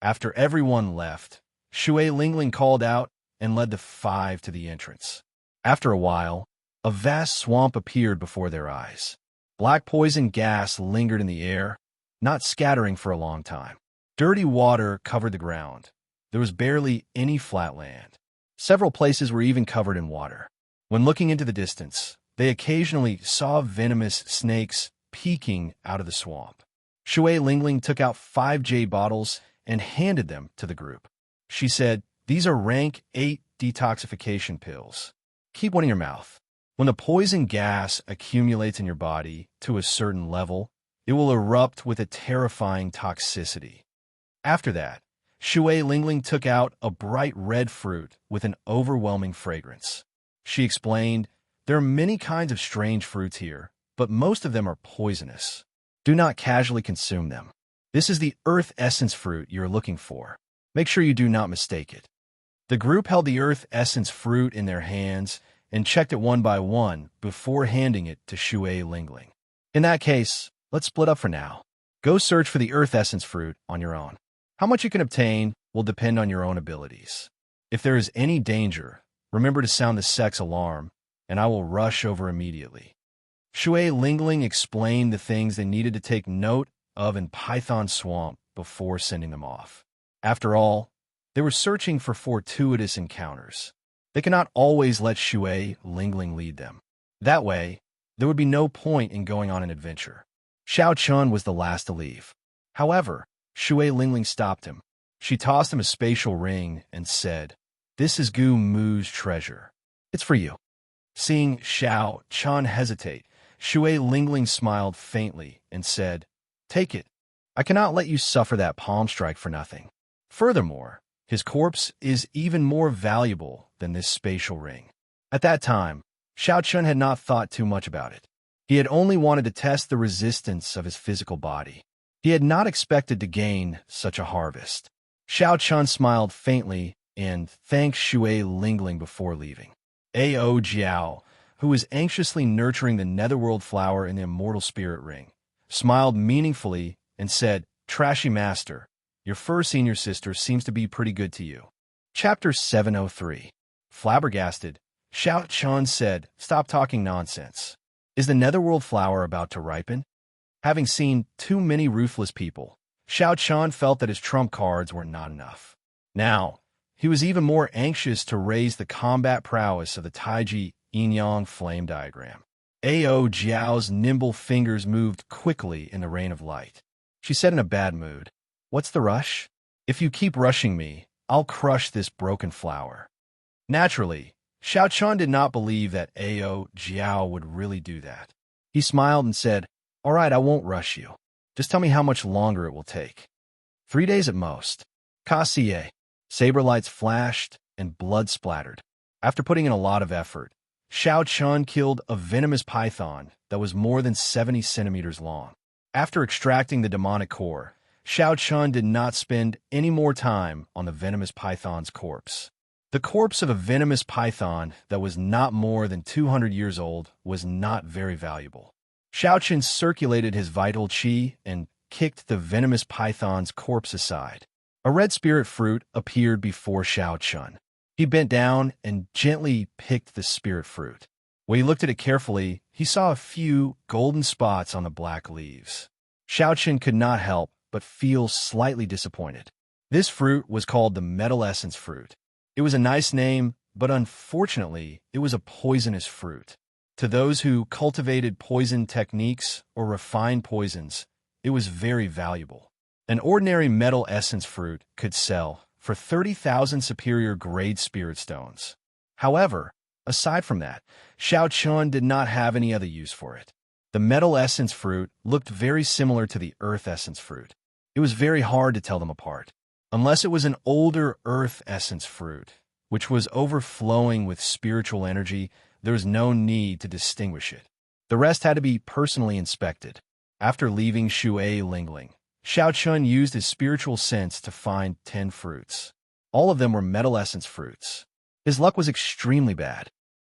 After everyone left, Shui Lingling called out and led the 5 to the entrance. After a while, a vast swamp appeared before their eyes. Black poison gas lingered in the air, not scattering for a long time. Dirty water covered the ground. There was barely any flat land. Several places were even covered in water. When looking into the distance, they occasionally saw venomous snakes peeking out of the swamp. Shui Lingling took out 5 jade bottles and handed them to the group. She said, "These are rank 8 detoxification pills. Keep one in your mouth. When the poison gas accumulates in your body to a certain level, it will erupt with a terrifying toxicity." After that, Shui Lingling took out a bright red fruit with an overwhelming fragrance. She explained, "There are many kinds of strange fruits here, but most of them are poisonous. Do not casually consume them. This is the earth essence fruit you are looking for. Make sure you do not mistake it." The group held the earth essence fruit in their hands and checked it one by one before handing it to Shui Lingling. "In that case, let's split up for now. Go search for the earth essence fruit on your own. How much you can obtain will depend on your own abilities. If there is any danger, remember to sound the sex alarm, and I will rush over immediately." Shui Lingling explained the things they needed to take note of in Python Swamp before sending them off. After all, they were searching for fortuitous encounters. They cannot always let Shui Lingling lead them. That way, there would be no point in going on an adventure. Xiao Chun was the last to leave. However, Shui Lingling stopped him. She tossed him a spatial ring and said, "This is Gu Mu's treasure. It's for you." Seeing Xiao Chun hesitate, Shui Lingling smiled faintly and said, "Take it. I cannot let you suffer that palm strike for nothing. Furthermore, his corpse is even more valuable than this spatial ring." At that time, Xiao Chun had not thought too much about it. He had only wanted to test the resistance of his physical body. He had not expected to gain such a harvest. Xiao Chun smiled faintly and thanked Shui Lingling before leaving. Ao Jiao, who was anxiously nurturing the netherworld flower in the immortal spirit ring, smiled meaningfully and said, "Trashy master, your fur senior sister seems to be pretty good to you." Chapter 703. Flabbergasted, Xiao Chun said, "Stop talking nonsense. Is the netherworld flower about to ripen?" Having seen too many ruthless people, Xiao Chun felt that his trump cards were not enough. Now, he was even more anxious to raise the combat prowess of the Taiji yin-yang flame diagram. Ao Jiao's nimble fingers moved quickly in the rain of light. She said in a bad mood, "What's the rush? If you keep rushing me, I'll crush this broken flower." Naturally, Xiao Chun did not believe that Ao Jiao would really do that. He smiled and said, "All right, I won't rush you. Just tell me how much longer it will take." 3 days at most. Kassier. Saber lights flashed and blood splattered. After putting in a lot of effort, Xiao Chun killed a venomous python that was more than 70 centimeters long. After extracting the demonic core, Xiao Chun did not spend any more time on the venomous python's corpse. The corpse of a venomous python that was not more than 200 years old was not very valuable. Xiao Chun circulated his vital qi and kicked the venomous python's corpse aside. A red spirit fruit appeared before Xiao Chun. He bent down and gently picked the spirit fruit. When he looked at it carefully, he saw a few golden spots on the black leaves. Xiao Chun could not help but feel slightly disappointed. This fruit was called the metal essence fruit. It was a nice name, but unfortunately, it was a poisonous fruit. To those who cultivated poison techniques or refined poisons, it was very valuable. An ordinary metal essence fruit could sell for 30,000 superior grade spirit stones. However, aside from that, Xiao Chun did not have any other use for it. The metal essence fruit looked very similar to the earth essence fruit. It was very hard to tell them apart. Unless it was an older earth essence fruit, which was overflowing with spiritual energy, there was no need to distinguish it. The rest had to be personally inspected. After leaving Shui Lingling, Xiao Chun used his spiritual sense to find 10 fruits. All of them were metal essence fruits. His luck was extremely bad.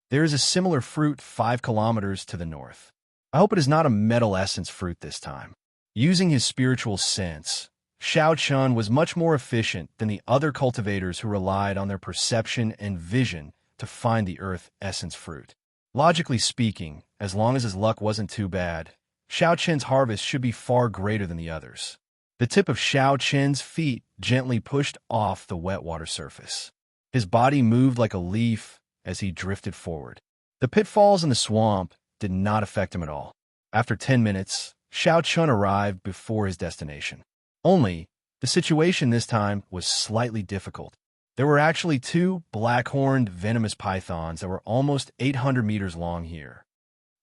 There is a similar fruit 5 kilometers to the north. I hope it is not a metal essence fruit this time. Using his spiritual sense, Xiao Chun was much more efficient than the other cultivators who relied on their perception and vision to find the earth essence fruit. Logically speaking, as long as his luck wasn't too bad, Xiao Qian's harvest should be far greater than the others. The tip of Xiao Qian's feet gently pushed off the wet water surface. His body moved like a leaf as he drifted forward. The pitfalls in the swamp did not affect him at all. After 10 minutes, Xiao Qian arrived before his destination. Only, the situation this time was slightly difficult. There were actually 2 black-horned venomous pythons that were almost 800 meters long here.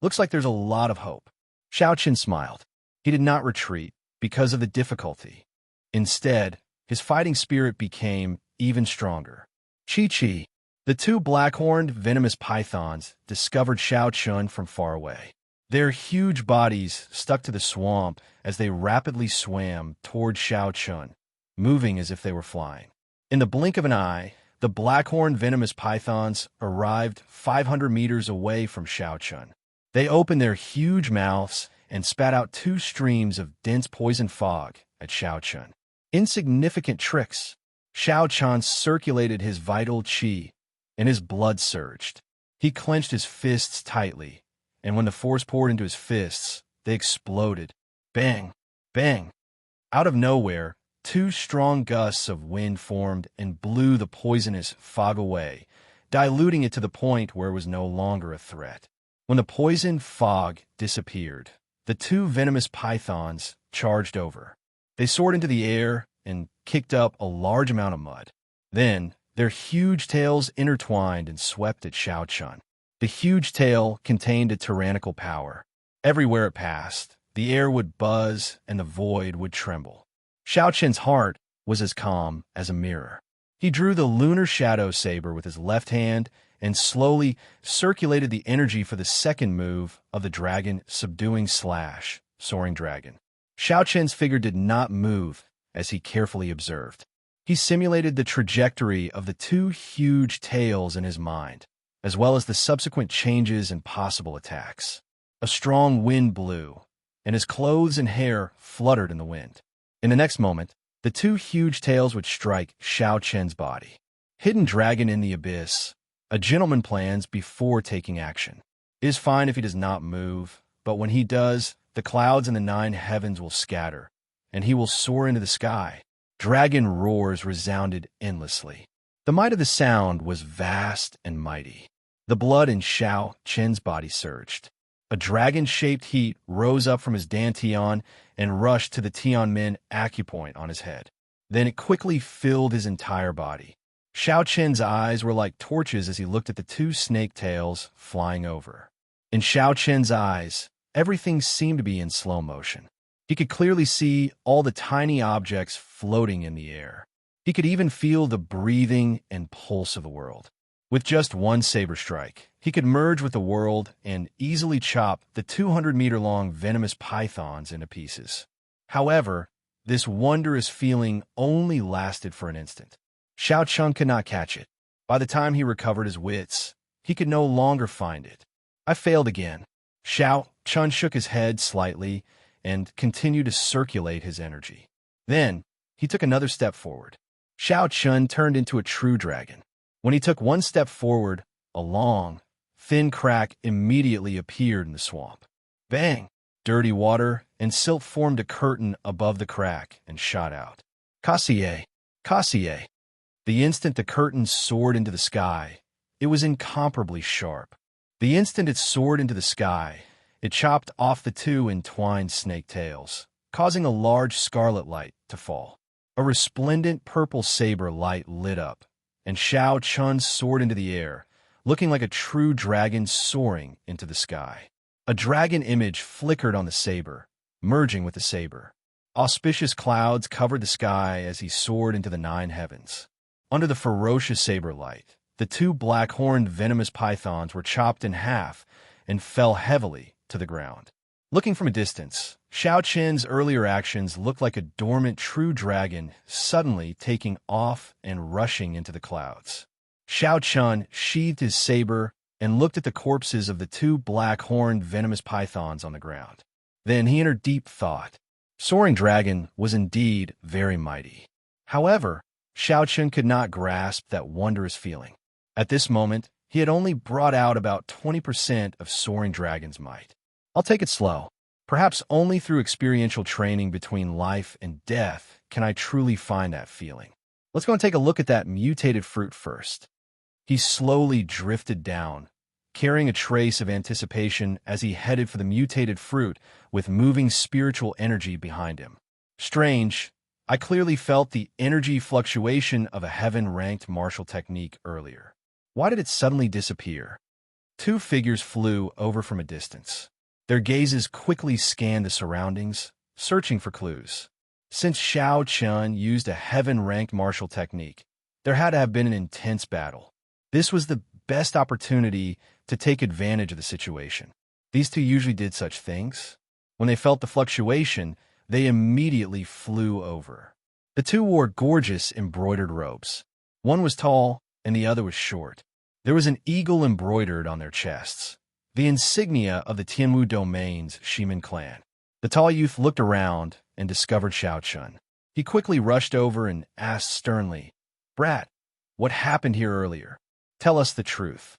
Looks like there's a lot of hope. Xiao Qian smiled. He did not retreat because of the difficulty. Instead, his fighting spirit became even stronger. Chi-Chi, the 2 black-horned venomous pythons, discovered Xiao Qian from far away. Their huge bodies stuck to the swamp as they rapidly swam toward Xiao Qian, moving as if they were flying. In the blink of an eye, the black-horned venomous pythons arrived 500 meters away from Xiao Qian. They opened their huge mouths and spat out 2 streams of dense poison fog at Xiao Qian. Insignificant tricks. Xiao Qian circulated his vital qi, and his blood surged. He clenched his fists tightly, and when the force poured into his fists, they exploded. Bang! Bang! Out of nowhere, 2 strong gusts of wind formed and blew the poisonous fog away, diluting it to the point where it was no longer a threat. When the poison fog disappeared, the 2 venomous pythons charged over. They soared into the air and kicked up a large amount of mud. Then, their huge tails intertwined and swept at Xiao Qian. The huge tail contained a tyrannical power. Everywhere it passed, the air would buzz and the void would tremble. Xiao Qian's heart was as calm as a mirror. He drew the lunar shadow saber with his left hand and slowly circulated the energy for the second move of the dragon subduing slash, soaring dragon. Xiao Qian's figure did not move as he carefully observed. He simulated the trajectory of the 2 huge tails in his mind, as well as the subsequent changes and possible attacks. A strong wind blew, and his clothes and hair fluttered in the wind. In the next moment, the 2 huge tails would strike Xiao Qian's body. Hidden dragon in the abyss. A gentleman plans before taking action. It is fine if he does not move, but when he does, the clouds in the 9 heavens will scatter, and he will soar into the sky. Dragon roars resounded endlessly. The might of the sound was vast and mighty. The blood in Xiao Qian's body surged. A dragon-shaped heat rose up from his dantian and rushed to the Tianmen acupoint on his head. Then it quickly filled his entire body. Xiao Qian's eyes were like torches as he looked at the 2 snake tails flying over. In Xiao Qian's eyes, everything seemed to be in slow motion. He could clearly see all the tiny objects floating in the air. He could even feel the breathing and pulse of the world. With just one saber strike, he could merge with the world and easily chop the 200-meter-long venomous pythons into pieces. However, this wondrous feeling only lasted for an instant. Xiao Qian could not catch it. By the time he recovered his wits, he could no longer find it. I failed again. Xiao Qian shook his head slightly and continued to circulate his energy. Then, he took another step forward. Xiao Qian turned into a true dragon. When he took one step forward, a long, thin crack immediately appeared in the swamp. Bang! Dirty water and silt formed a curtain above the crack and shot out. Cassier! Cassier! The instant the curtain soared into the sky, it was incomparably sharp. The instant it soared into the sky, it chopped off the 2 entwined snake tails, causing a large scarlet light to fall. A resplendent purple saber light lit up, and Xiao Qian soared into the air, looking like a true dragon soaring into the sky. A dragon image flickered on the saber, merging with the saber. Auspicious clouds covered the sky as he soared into the 9 heavens. Under the ferocious saber light, the 2 black-horned venomous pythons were chopped in half and fell heavily to the ground. Looking from a distance, Xiao Qian's earlier actions looked like a dormant true dragon suddenly taking off and rushing into the clouds. Xiao Qian sheathed his saber and looked at the corpses of the 2 black-horned venomous pythons on the ground. Then he entered deep thought. Soaring Dragon was indeed very mighty. However, Xiao Qian could not grasp that wondrous feeling. At this moment, he had only brought out about 20% of Soaring Dragon's might. I'll take it slow. Perhaps only through experiential training between life and death can I truly find that feeling. Let's go and take a look at that mutated fruit first. He slowly drifted down, carrying a trace of anticipation as he headed for the mutated fruit with moving spiritual energy behind him. Strange, I clearly felt the energy fluctuation of a heaven-ranked martial technique earlier. Why did it suddenly disappear? Two figures flew over from a distance. Their gazes quickly scanned the surroundings, searching for clues. Since Xiao Chun used a heaven-ranked martial technique, there had to have been an intense battle. This was the best opportunity to take advantage of the situation. These two usually did such things. When they felt the fluctuation, they immediately flew over. The two wore gorgeous embroidered robes. One was tall and the other was short. There was an eagle embroidered on their chests, the insignia of the Tianwu Domain's Shimin clan. The tall youth looked around and discovered Xiao Chun. He quickly rushed over and asked sternly, "Brat, what happened here earlier? Tell us the truth."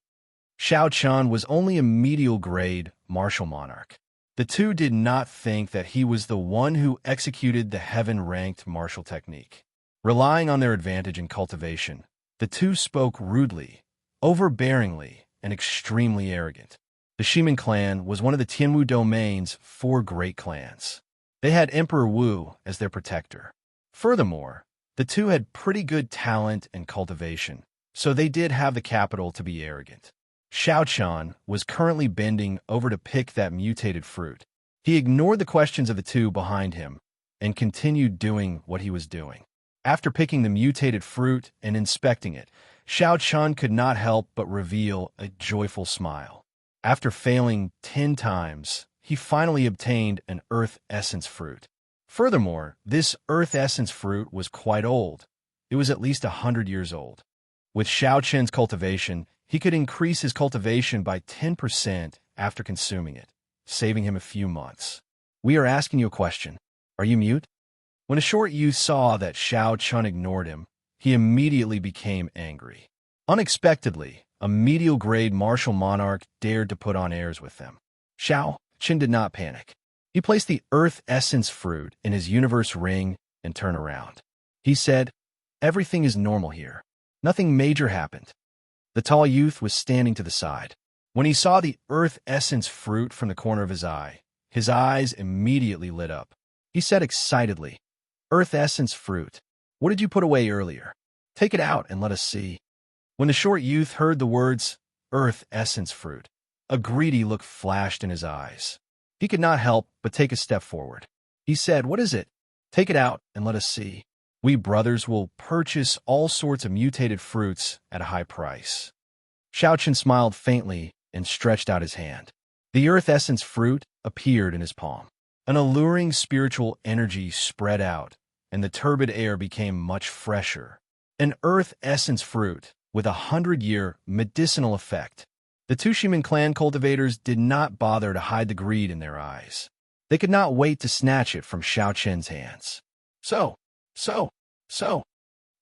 Xiao Chun was only a medial grade martial monarch. The two did not think that he was the one who executed the heaven-ranked martial technique. Relying on their advantage in cultivation, the two spoke rudely, overbearingly, and extremely arrogant. The Shimin clan was one of the Tianwu Domain's 4 great clans. They had Emperor Wu as their protector. Furthermore, the two had pretty good talent and cultivation, so they did have the capital to be arrogant. Xiao Chun was currently bending over to pick that mutated fruit. He ignored the questions of the two behind him and continued doing what he was doing. After picking the mutated fruit and inspecting it, Xiao Chun could not help but reveal a joyful smile. After failing 10 times, he finally obtained an earth essence fruit. Furthermore, this earth essence fruit was quite old. It was at least 100 years old. With Xiao Chun's cultivation, he could increase his cultivation by 10% after consuming it, saving him a few months. We are asking you a question. Are you mute? When a short youth saw that Xiao Chun ignored him, he immediately became angry. Unexpectedly, a medial-grade martial monarch dared to put on airs with them. Xiao Chun did not panic. He placed the earth essence fruit in his universe ring and turned around. He said, "Everything is normal here. Nothing major happened." The tall youth was standing to the side. When he saw the earth essence fruit from the corner of his eyes immediately lit up. He said excitedly, "Earth essence fruit, what did you put away earlier? Take it out and let us see." When the short youth heard the words, "earth essence fruit," a greedy look flashed in his eyes. He could not help but take a step forward. He said, "What is it? Take it out and let us see. We brothers will purchase all sorts of mutated fruits at a high price." Xiao Chun smiled faintly and stretched out his hand. The earth essence fruit appeared in his palm. An alluring spiritual energy spread out, and the turbid air became much fresher. An earth essence fruit with 100-year medicinal effect. The two Shimin clan cultivators did not bother to hide the greed in their eyes. They could not wait to snatch it from Xiao Chun's hands. So.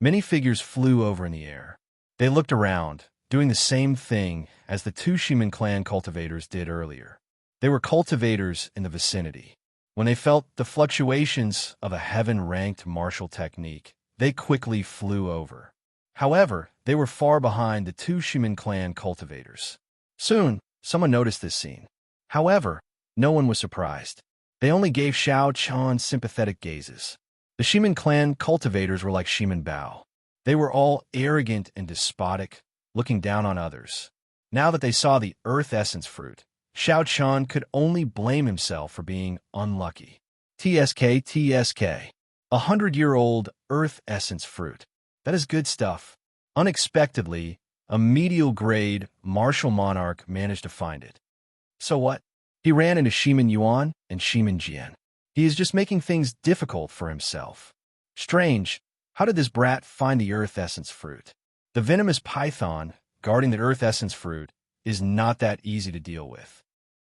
Many figures flew over in the air. They looked around, doing the same thing as the two Shimin clan cultivators did earlier. They were cultivators in the vicinity. When they felt the fluctuations of a heaven-ranked martial technique, they quickly flew over. However, they were far behind the two Shimin clan cultivators. Soon, someone noticed this scene. However, no one was surprised. They only gave Xiao Chun sympathetic gazes. The Shimin clan cultivators were like Shimin Bao. They were all arrogant and despotic, looking down on others. Now that they saw the earth essence fruit, Xiao Chun could only blame himself for being unlucky. TSK. 100-year-old earth essence fruit. That is good stuff. Unexpectedly, a medial-grade martial monarch managed to find it. So what? He ran into Shimin Yuan and Shimin Jian. He is just making things difficult for himself. Strange, how did this brat find the earth essence fruit? The venomous python guarding the earth essence fruit is not that easy to deal with.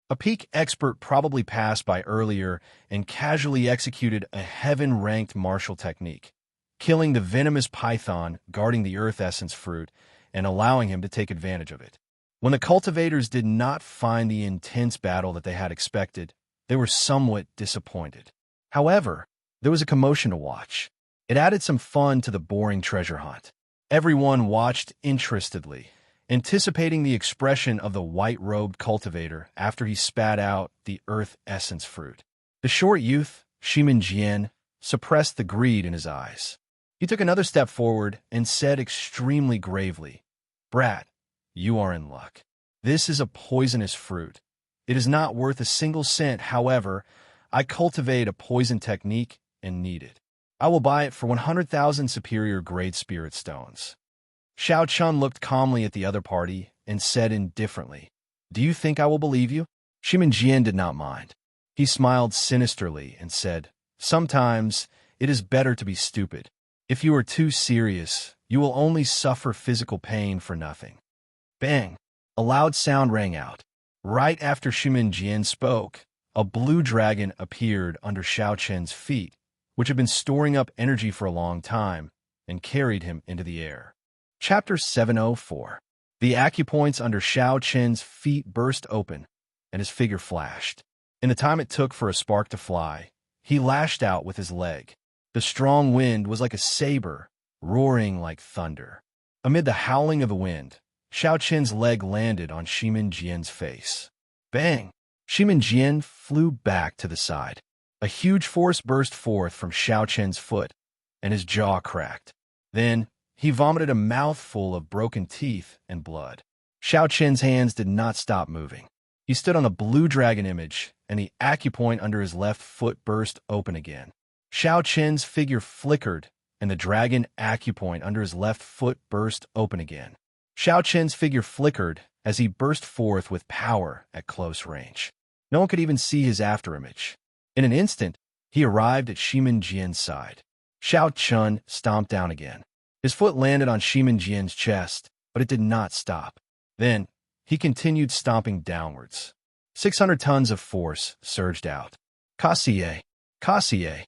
A peak expert probably passed by earlier and casually executed a heaven-ranked martial technique, killing the venomous python guarding the earth essence fruit and allowing him to take advantage of it. When the cultivators did not find the intense battle that they had expected, they were somewhat disappointed. However, there was a commotion to watch. It added some fun to the boring treasure hunt. Everyone watched interestedly, anticipating the expression of the white-robed cultivator after he spat out the earth essence fruit. The short youth, Shimin Jian, suppressed the greed in his eyes. He took another step forward and said extremely gravely, "Brat, you are in luck. This is a poisonous fruit. It is not worth a single cent. However, I cultivate a poison technique and need it. I will buy it for 100,000 superior grade spirit stones." Xiao Chun looked calmly at the other party and said indifferently, "Do you think I will believe you?" Shimin Jian did not mind. He smiled sinisterly and said, "Sometimes it is better to be stupid. If you are too serious, you will only suffer physical pain for nothing." Bang! A loud sound rang out. Right after Shimin Jian spoke, a blue dragon appeared under Xiao Chen's feet, which had been storing up energy for a long time, and carried him into the air. Chapter 704. The acupoints under Xiao Chen's feet burst open, and his figure flashed. In the time it took for a spark to fly, he lashed out with his leg. The strong wind was like a saber, roaring like thunder. Amid the howling of the wind, Xiao Chen's leg landed on Shimin Jian's face. Bang! Shimin Jian flew back to the side. A huge force burst forth from Xiao Chen's foot, and his jaw cracked. Then, he vomited a mouthful of broken teeth and blood. Xiao Chen's hands did not stop moving. He stood on a blue dragon image, and the acupoint under his left foot burst open again. Xiao Chen's figure flickered, and the dragon acupoint under his left foot burst open again. Xiao Chen's figure flickered as he burst forth with power at close range. No one could even see his afterimage. In an instant, he arrived at Shimin Jian's side. Xiao Chun stomped down again. His foot landed on Shimin Jian's chest, but it did not stop. Then, he continued stomping downwards. 600 tons of force surged out. Kassier! Kassier!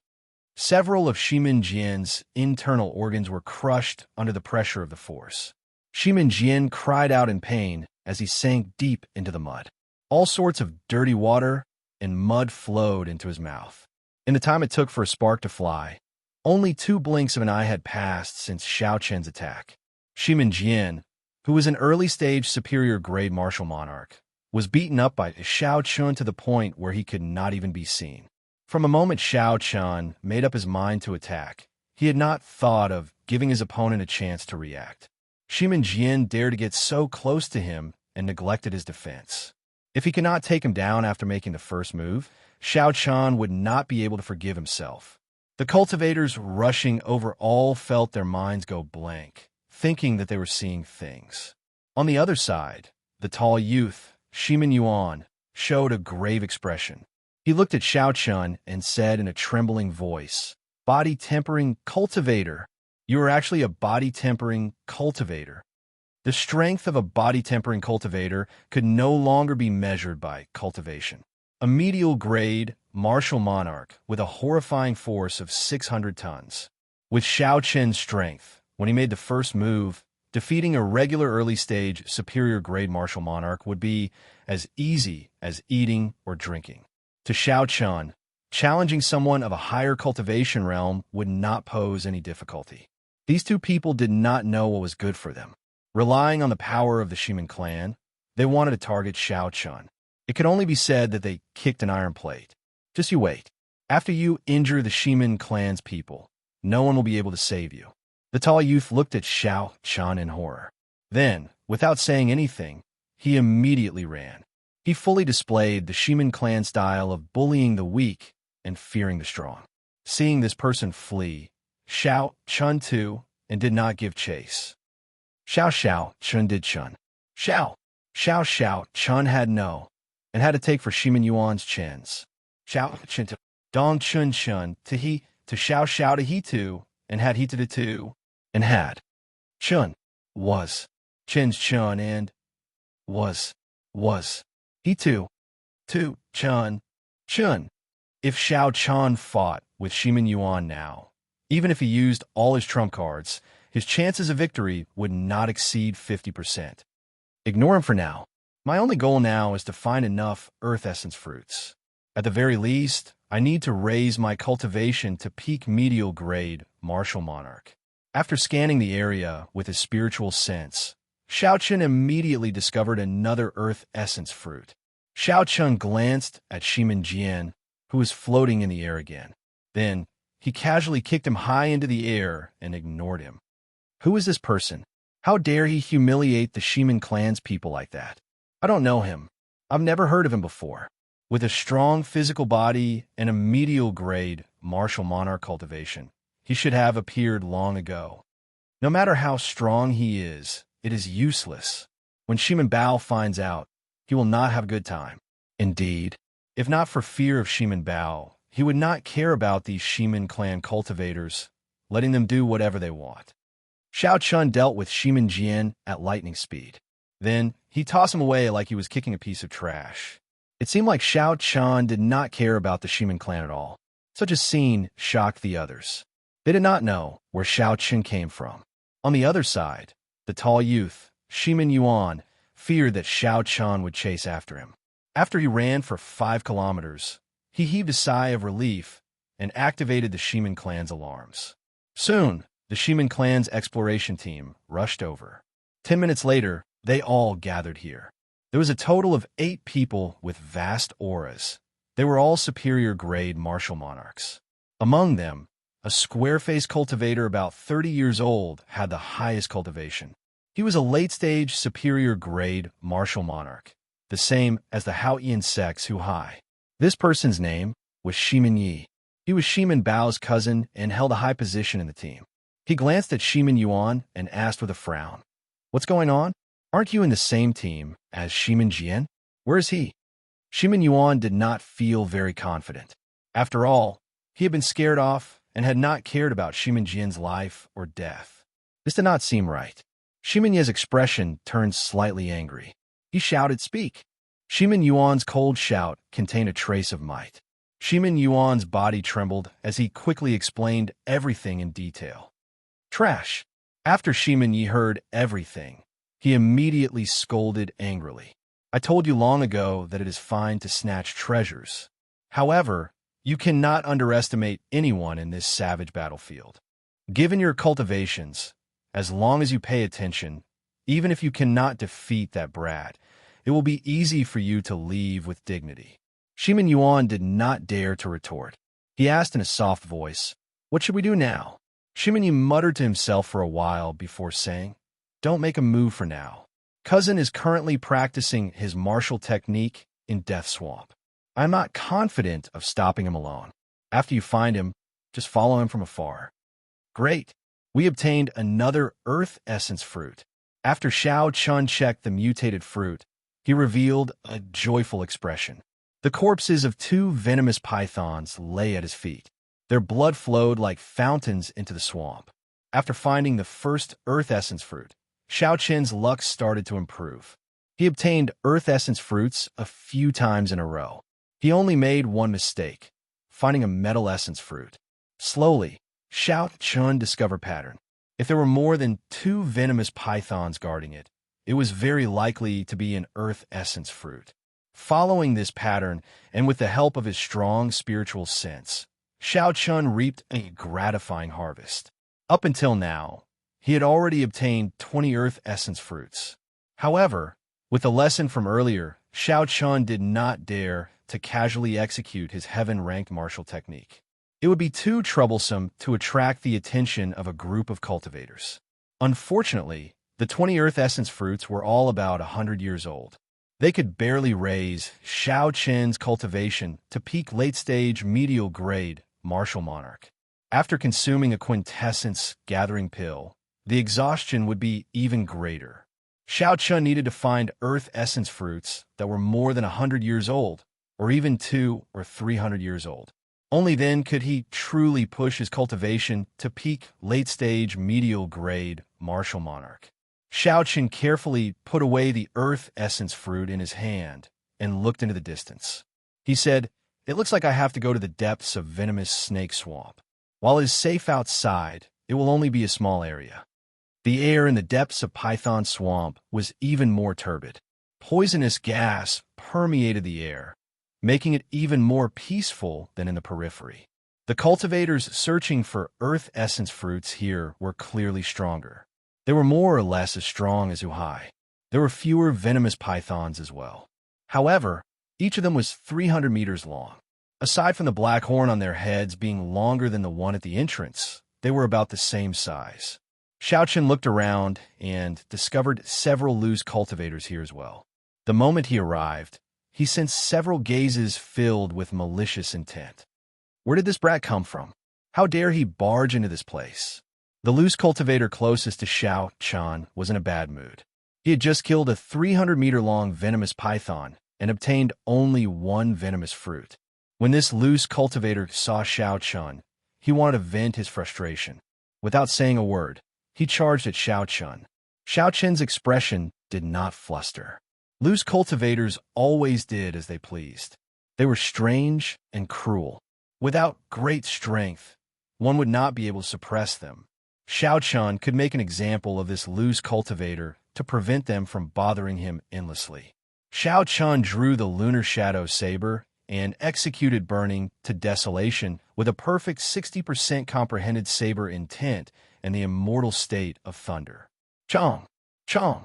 Several of Shimin Jian's internal organs were crushed under the pressure of the force. Shimin Jian cried out in pain as he sank deep into the mud. All sorts of dirty water and mud flowed into his mouth. In the time it took for a spark to fly, only 2 blinks of an eye had passed since Xiao Chen's attack. Shimin Jian, who was an early-stage superior grade martial monarch, was beaten up by Xiao Chun to the point where he could not even be seen. From the moment Xiao Chun made up his mind to attack, he had not thought of giving his opponent a chance to react. Shimin Jian dared to get so close to him and neglected his defense. If he could not take him down after making the first move, Xiao Chun would not be able to forgive himself. The cultivators rushing over all felt their minds go blank, thinking that they were seeing things. On the other side, the tall youth, Shimin Yuan, showed a grave expression. He looked at Xiao Chun and said in a trembling voice, "Body-tempering cultivator. You are actually a body-tempering cultivator." The strength of a body-tempering cultivator could no longer be measured by cultivation. A medial grade martial monarch with a horrifying force of 600 tons. With Xiao Chen's strength, when he made the first move, defeating a regular early-stage superior grade martial monarch would be as easy as eating or drinking. To Xiao Chun, challenging someone of a higher cultivation realm would not pose any difficulty. These two people did not know what was good for them. Relying on the power of the Shimin clan, they wanted to target Xiao Chun. It could only be said that they kicked an iron plate. Just you wait. After you injure the Shimin clan's people, no one will be able to save you. The tall youth looked at Xiao Chun in horror. Then, without saying anything, he immediately ran. He fully displayed the Shimin clan style of bullying the weak and fearing the strong. Seeing this person flee, Xiao Chun too, and did not give chase. Xiao Chun did Chun. Xiao Chun had no, and had to take for Shimin Yuan's chins. Xiao Chun to Dong Chun to he, to Xiao to he too, and had he to the two, and had. Chun was, Chin's Chun and was, he too, Chun. If Xiao Chun fought with Shimin Yuan now, even if he used all his trump cards, his chances of victory would not exceed 50%. Ignore him for now. My only goal now is to find enough Earth Essence fruits. At the very least, I need to raise my cultivation to peak medial grade martial monarch. After scanning the area with his spiritual sense, Xiao Chen immediately discovered another earth essence fruit. Xiao Chen glanced at Shimin Jian, who was floating in the air again. Then, he casually kicked him high into the air and ignored him. Who is this person? How dare he humiliate the Shimin clan's people like that? I don't know him. I've never heard of him before. With a strong physical body and a medial grade martial monarch cultivation, he should have appeared long ago. No matter how strong he is, it is useless. When Shimin Bao finds out, he will not have a good time. Indeed, if not for fear of Shimin Bao, he would not care about these Shimin clan cultivators, letting them do whatever they want. Xiao Chun dealt with Shimin Jian at lightning speed. Then, he tossed him away like he was kicking a piece of trash. It seemed like Xiao Chun did not care about the Shimin clan at all. Such a scene shocked the others. They did not know where Xiao Chen came from. On the other side, the tall youth, Shimin Yuan, feared that Xiao Chun would chase after him. After he ran for 5 kilometers, he heaved a sigh of relief and activated the Shimin clan's alarms. Soon, the Shimin clan's exploration team rushed over. 10 minutes later, they all gathered here. There was a total of 8 people with vast auras. They were all superior grade martial monarchs. Among them, a square-faced cultivator about 30 years old had the highest cultivation. He was a late-stage superior grade martial monarch, the same as the Haoyan Sex Hu Hai. This person's name was Shimin Yi. He was Shimin Bao's cousin and held a high position in the team. He glanced at Shimin Yuan and asked with a frown, "What's going on? Aren't you in the same team as Shimin Jian? Where is he?" Shimin Yuan did not feel very confident. After all, he had been scared off and had not cared about Shimin Jian's life or death. This did not seem right. Shimin Ye's expression turned slightly angry. He shouted, "Speak!" Shimin Yuan's cold shout contained a trace of might. Shimin Yuan's body trembled as he quickly explained everything in detail. Trash! After Shimin Yi heard everything, he immediately scolded angrily. "I told you long ago that it is fine to snatch treasures. However, you cannot underestimate anyone in this savage battlefield. Given your cultivations, as long as you pay attention, even if you cannot defeat that brat, it will be easy for you to leave with dignity." Shimin Yuan did not dare to retort. He asked in a soft voice, "What should we do now?" Shimin Yi muttered to himself for a while before saying, "Don't make a move for now. Cousin is currently practicing his martial technique in Death Swamp. I'm not confident of stopping him alone. After you find him, just follow him from afar." Great! We obtained another Earth Essence fruit. After Xiao Chun checked the mutated fruit, he revealed a joyful expression. The corpses of 2 venomous pythons lay at his feet. Their blood flowed like fountains into the swamp. After finding the first Earth Essence fruit, Xiao Chen's luck started to improve. He obtained Earth Essence fruits a few times in a row. He only made one mistake, finding a Metal Essence fruit. Slowly, Xiao Chun discovered a pattern. If there were more than 2 venomous pythons guarding it, it was very likely to be an Earth Essence fruit. Following this pattern, and with the help of his strong spiritual sense, Xiao Chun reaped a gratifying harvest. Up until now, he had already obtained 20 Earth Essence fruits. However, with the lesson from earlier, Xiao Chun did not dare to casually execute his heaven-ranked martial technique. It would be too troublesome to attract the attention of a group of cultivators. Unfortunately, the 20 Earth Essence fruits were all about 100 years old. They could barely raise Xiao Chen's cultivation to peak late-stage medial grade martial monarch. After consuming a quintessence gathering pill, the exhaustion would be even greater. Xiao Chun needed to find Earth Essence fruits that were more than 100 years old, or even 200 or 300 years old. Only then could he truly push his cultivation to peak late-stage medial grade martial monarch. Xiao Chen carefully put away the Earth Essence fruit in his hand and looked into the distance. He said, "It looks like I have to go to the depths of venomous snake swamp. While it is safe outside, it will only be a small area." The air in the depths of Python Swamp was even more turbid. Poisonous gas permeated the air, making it even more peaceful than in the periphery. The cultivators searching for earth essence fruits here were clearly stronger. They were more or less as strong as Uhai. There were fewer venomous pythons as well. However, each of them was 300 meters long. Aside from the black horn on their heads being longer than the one at the entrance, they were about the same size. Xiaochen looked around and discovered several loose cultivators here as well. The moment he arrived, he sensed several gazes filled with malicious intent. Where did this brat come from? How dare he barge into this place? The loose cultivator closest to Xiao Chan was in a bad mood. He had just killed a 300-meter-long venomous python and obtained only one venomous fruit. When this loose cultivator saw Xiao Chan, he wanted to vent his frustration. Without saying a word, he charged at Xiao Chan. Xiao Chen's expression did not fluster. Loose cultivators always did as they pleased. They were strange and cruel. Without great strength, one would not be able to suppress them. Xiao Chan could make an example of this loose cultivator to prevent them from bothering him endlessly. Xiao Chan drew the lunar shadow saber and executed burning to desolation with a perfect 60% comprehended saber intent and the immortal state of thunder. Chong! Chong!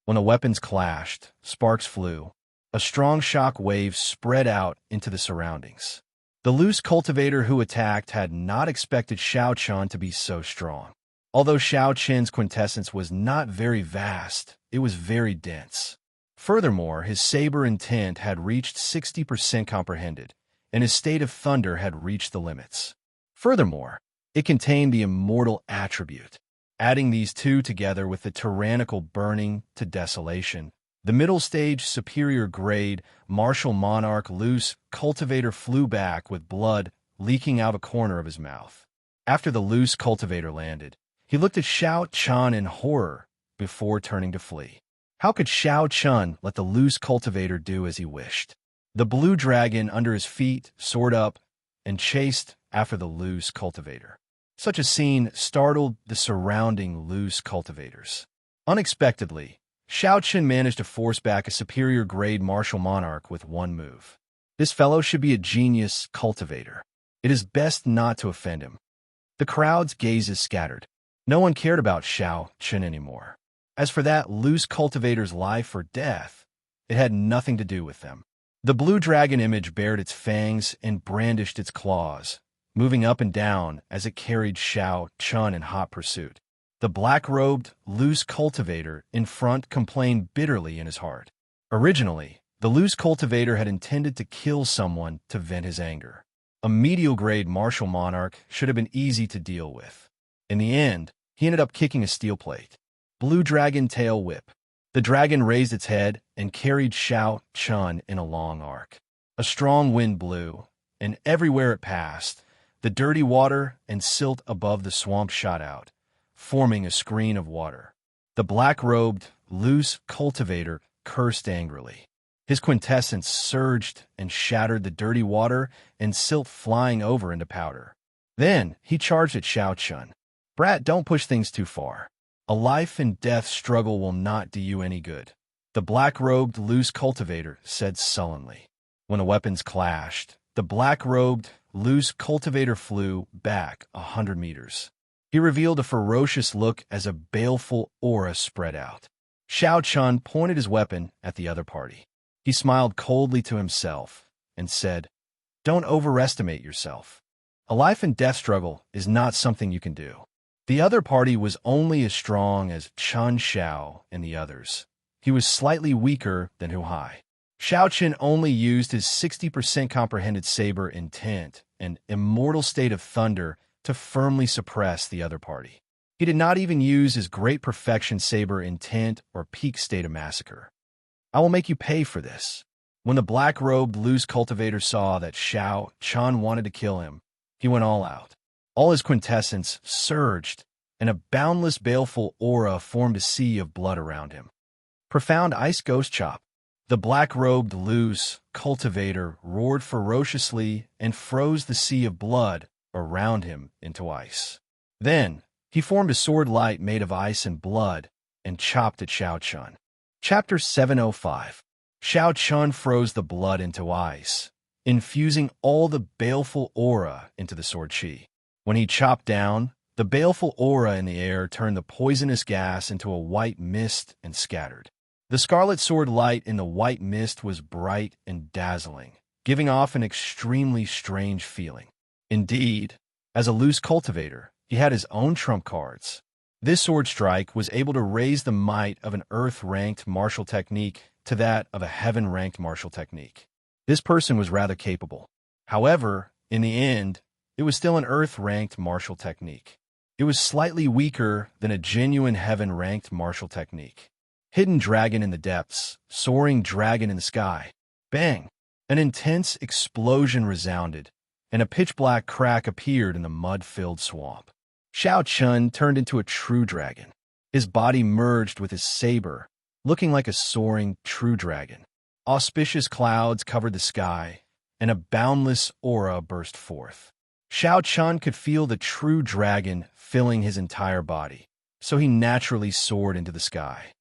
When the weapons clashed, sparks flew. A strong shock wave spread out into the surroundings. The loose cultivator who attacked had not expected Xiao Chan to be so strong. Although Xiao Chen's quintessence was not very vast, it was very dense. Furthermore, his saber intent had reached 60% comprehended, and his state of thunder had reached the limits. Furthermore, it contained the immortal attribute. Adding these two together with the tyrannical burning to desolation, the middle stage superior grade martial monarch loose cultivator flew back with blood leaking out a corner of his mouth. After the loose cultivator landed, he looked at Xiao Chan in horror before turning to flee. How could Xiao Chan let the loose cultivator do as he wished? The blue dragon under his feet soared up and chased after the loose cultivator. Such a scene startled the surrounding loose cultivators. Unexpectedly, Xiao Chen managed to force back a superior grade martial monarch with one move. This fellow should be a genius cultivator. It is best not to offend him. The crowd's gazes scattered. No one cared about Xiao Chen anymore. As for that loose cultivator's life or death, it had nothing to do with them. The blue dragon image bared its fangs and brandished its claws, moving up and down as it carried Xiao Chen in hot pursuit. The black-robed, loose cultivator in front complained bitterly in his heart. Originally, the loose cultivator had intended to kill someone to vent his anger. A medial-grade martial monarch should have been easy to deal with. In the end, he ended up kicking a steel plate. Blue dragon tail whip. The dragon raised its head and carried Xiao Chen in a long arc. A strong wind blew, and everywhere it passed, the dirty water and silt above the swamp shot out, forming a screen of water. The black-robed, loose cultivator cursed angrily. His quintessence surged and shattered the dirty water and silt flying over into powder. Then he charged at Xiao Chen. Brat, don't push things too far. A life-and-death struggle will not do you any good, the black-robed loose cultivator said sullenly. When the weapons clashed, the black-robed loose cultivator flew back 100 meters. He revealed a ferocious look as a baleful aura spread out. Xiao Chen pointed his weapon at the other party. He smiled coldly to himself and said, "Don't overestimate yourself. A life-and-death struggle is not something you can do." The other party was only as strong as Chen Xiao and the others. He was slightly weaker than Huhai. Xiao Chen only used his 60% comprehended saber intent and immortal state of thunder to firmly suppress the other party. He did not even use his great perfection saber intent or peak state of massacre. I will make you pay for this. When the black-robed loose cultivator saw that Xiao Chen wanted to kill him, he went all out. All his quintessence surged, and a boundless baleful aura formed a sea of blood around him. Profound ice ghost chop. The black-robed loose cultivator roared ferociously and froze the sea of blood around him into ice. Then, he formed a sword light made of ice and blood and chopped at Xiao Chen. Chapter 705. Xiao Chun froze the blood into ice, infusing all the baleful aura into the sword chi. When he chopped down, the baleful aura in the air turned the poisonous gas into a white mist and scattered. The scarlet sword light in the white mist was bright and dazzling, giving off an extremely strange feeling. Indeed, as a loose cultivator, he had his own trump cards. This sword strike was able to raise the might of an earth-ranked martial technique to that of a heaven-ranked martial technique. This person was rather capable. However, in the end, it was still an earth-ranked martial technique. It was slightly weaker than a genuine heaven-ranked martial technique. Hidden dragon in the depths, soaring dragon in the sky. Bang! An intense explosion resounded, and a pitch-black crack appeared in the mud-filled swamp. Xiao Chun turned into a true dragon. His body merged with his saber, looking like a soaring true dragon. Auspicious clouds covered the sky, and a boundless aura burst forth. Xiao Chun could feel the true dragon filling his entire body, so he naturally soared into the sky.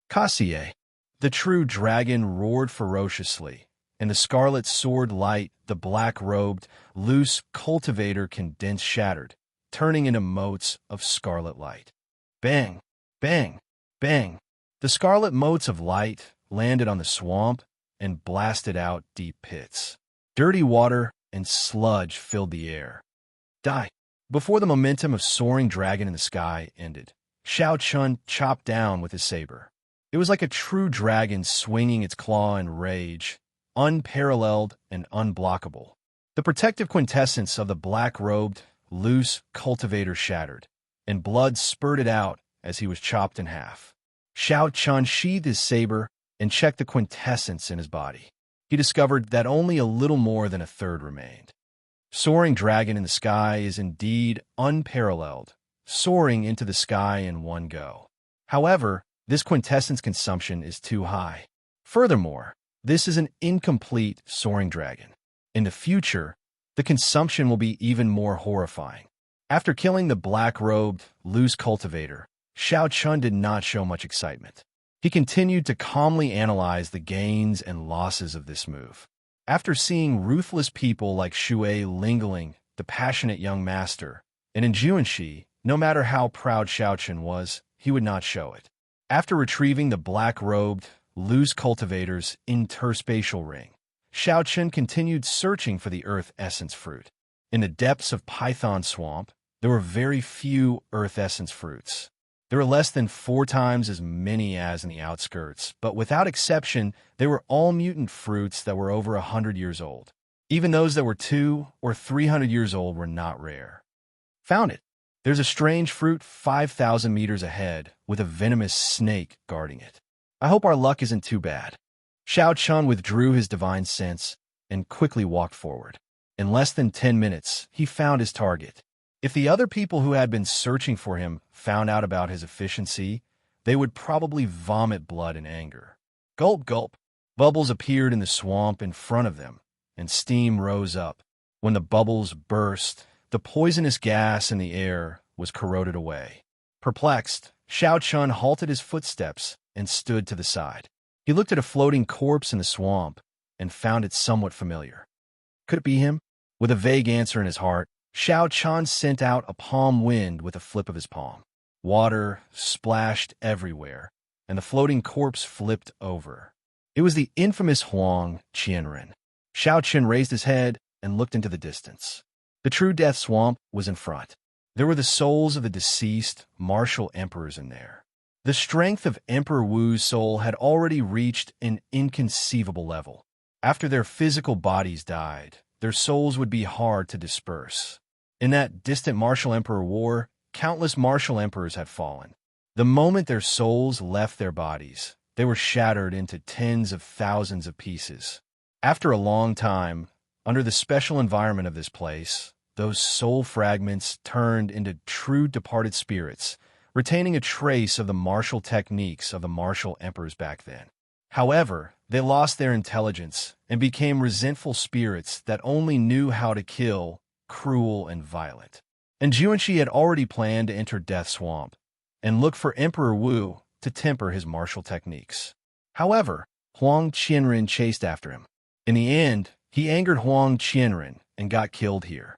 Kasie, the true dragon, roared ferociously, and the scarlet sword light, the black-robed, loose cultivator condensed shattered, turning into motes of scarlet light. Bang! Bang! Bang! The scarlet motes of light landed on the swamp and blasted out deep pits. Dirty water and sludge filled the air. Die! Before the momentum of soaring dragon in the sky ended, Xiao Chun chopped down with his saber. It was like a true dragon swinging its claw in rage, unparalleled and unblockable. The protective quintessence of the black-robed, loose cultivator shattered, and blood spurted out as he was chopped in half. Xiao Chun sheathed his saber and checked the quintessence in his body. He discovered that only a little more than a third remained. Soaring dragon in the sky is indeed unparalleled, soaring into the sky in one go. However, this quintessence consumption is too high. Furthermore, this is an incomplete soaring dragon. In the future, the consumption will be even more horrifying. After killing the black-robed, loose cultivator, Xiao Chun did not show much excitement. He continued to calmly analyze the gains and losses of this move. After seeing ruthless people like Shui Lingling, the passionate young master, and in Juanxi, no matter how proud Xiao Chun was, he would not show it. After retrieving the black-robed, loose cultivator's interspatial ring, Xiao Chun continued searching for the Earth Essence fruit. In the depths of Python Swamp, there were very few Earth Essence fruits. There were less than 4 times as many as in the outskirts, but without exception, they were all mutant fruits that were over 100 years old. Even those that were 200 or 300 years old were not rare. Found it. There's a strange fruit 5,000 meters ahead with a venomous snake guarding it. I hope our luck isn't too bad. Xiao Chun withdrew his divine sense and quickly walked forward. In less than 10 minutes, he found his target. If the other people who had been searching for him found out about his efficiency, they would probably vomit blood in anger. Gulp, gulp. Bubbles appeared in the swamp in front of them, and steam rose up. When the bubbles burst, the poisonous gas in the air was corroded away. Perplexed, Xiao Chun halted his footsteps and stood to the side. He looked at a floating corpse in the swamp and found it somewhat familiar. Could it be him? With a vague answer in his heart, Xiao Chun sent out a palm wind with a flip of his palm. Water splashed everywhere, and the floating corpse flipped over. It was the infamous Huang Qianren. Xiao Chun raised his head and looked into the distance. The true death swamp was in front. There were the souls of the deceased martial emperors in there. The strength of Emperor Wu's soul had already reached an inconceivable level. After their physical bodies died, their souls would be hard to disperse. In that distant martial emperor war, countless martial emperors had fallen. The moment their souls left their bodies, they were shattered into tens of thousands of pieces. After a long time, under the special environment of this place, those soul fragments turned into true departed spirits, retaining a trace of the martial techniques of the martial emperors back then. However, they lost their intelligence and became resentful spirits that only knew how to kill, cruel and violent. And Juanxi had already planned to enter Death Swamp and look for Emperor Wu to temper his martial techniques. However, Huang Qianren chased after him. In the end, he angered Huang Qianren and got killed here.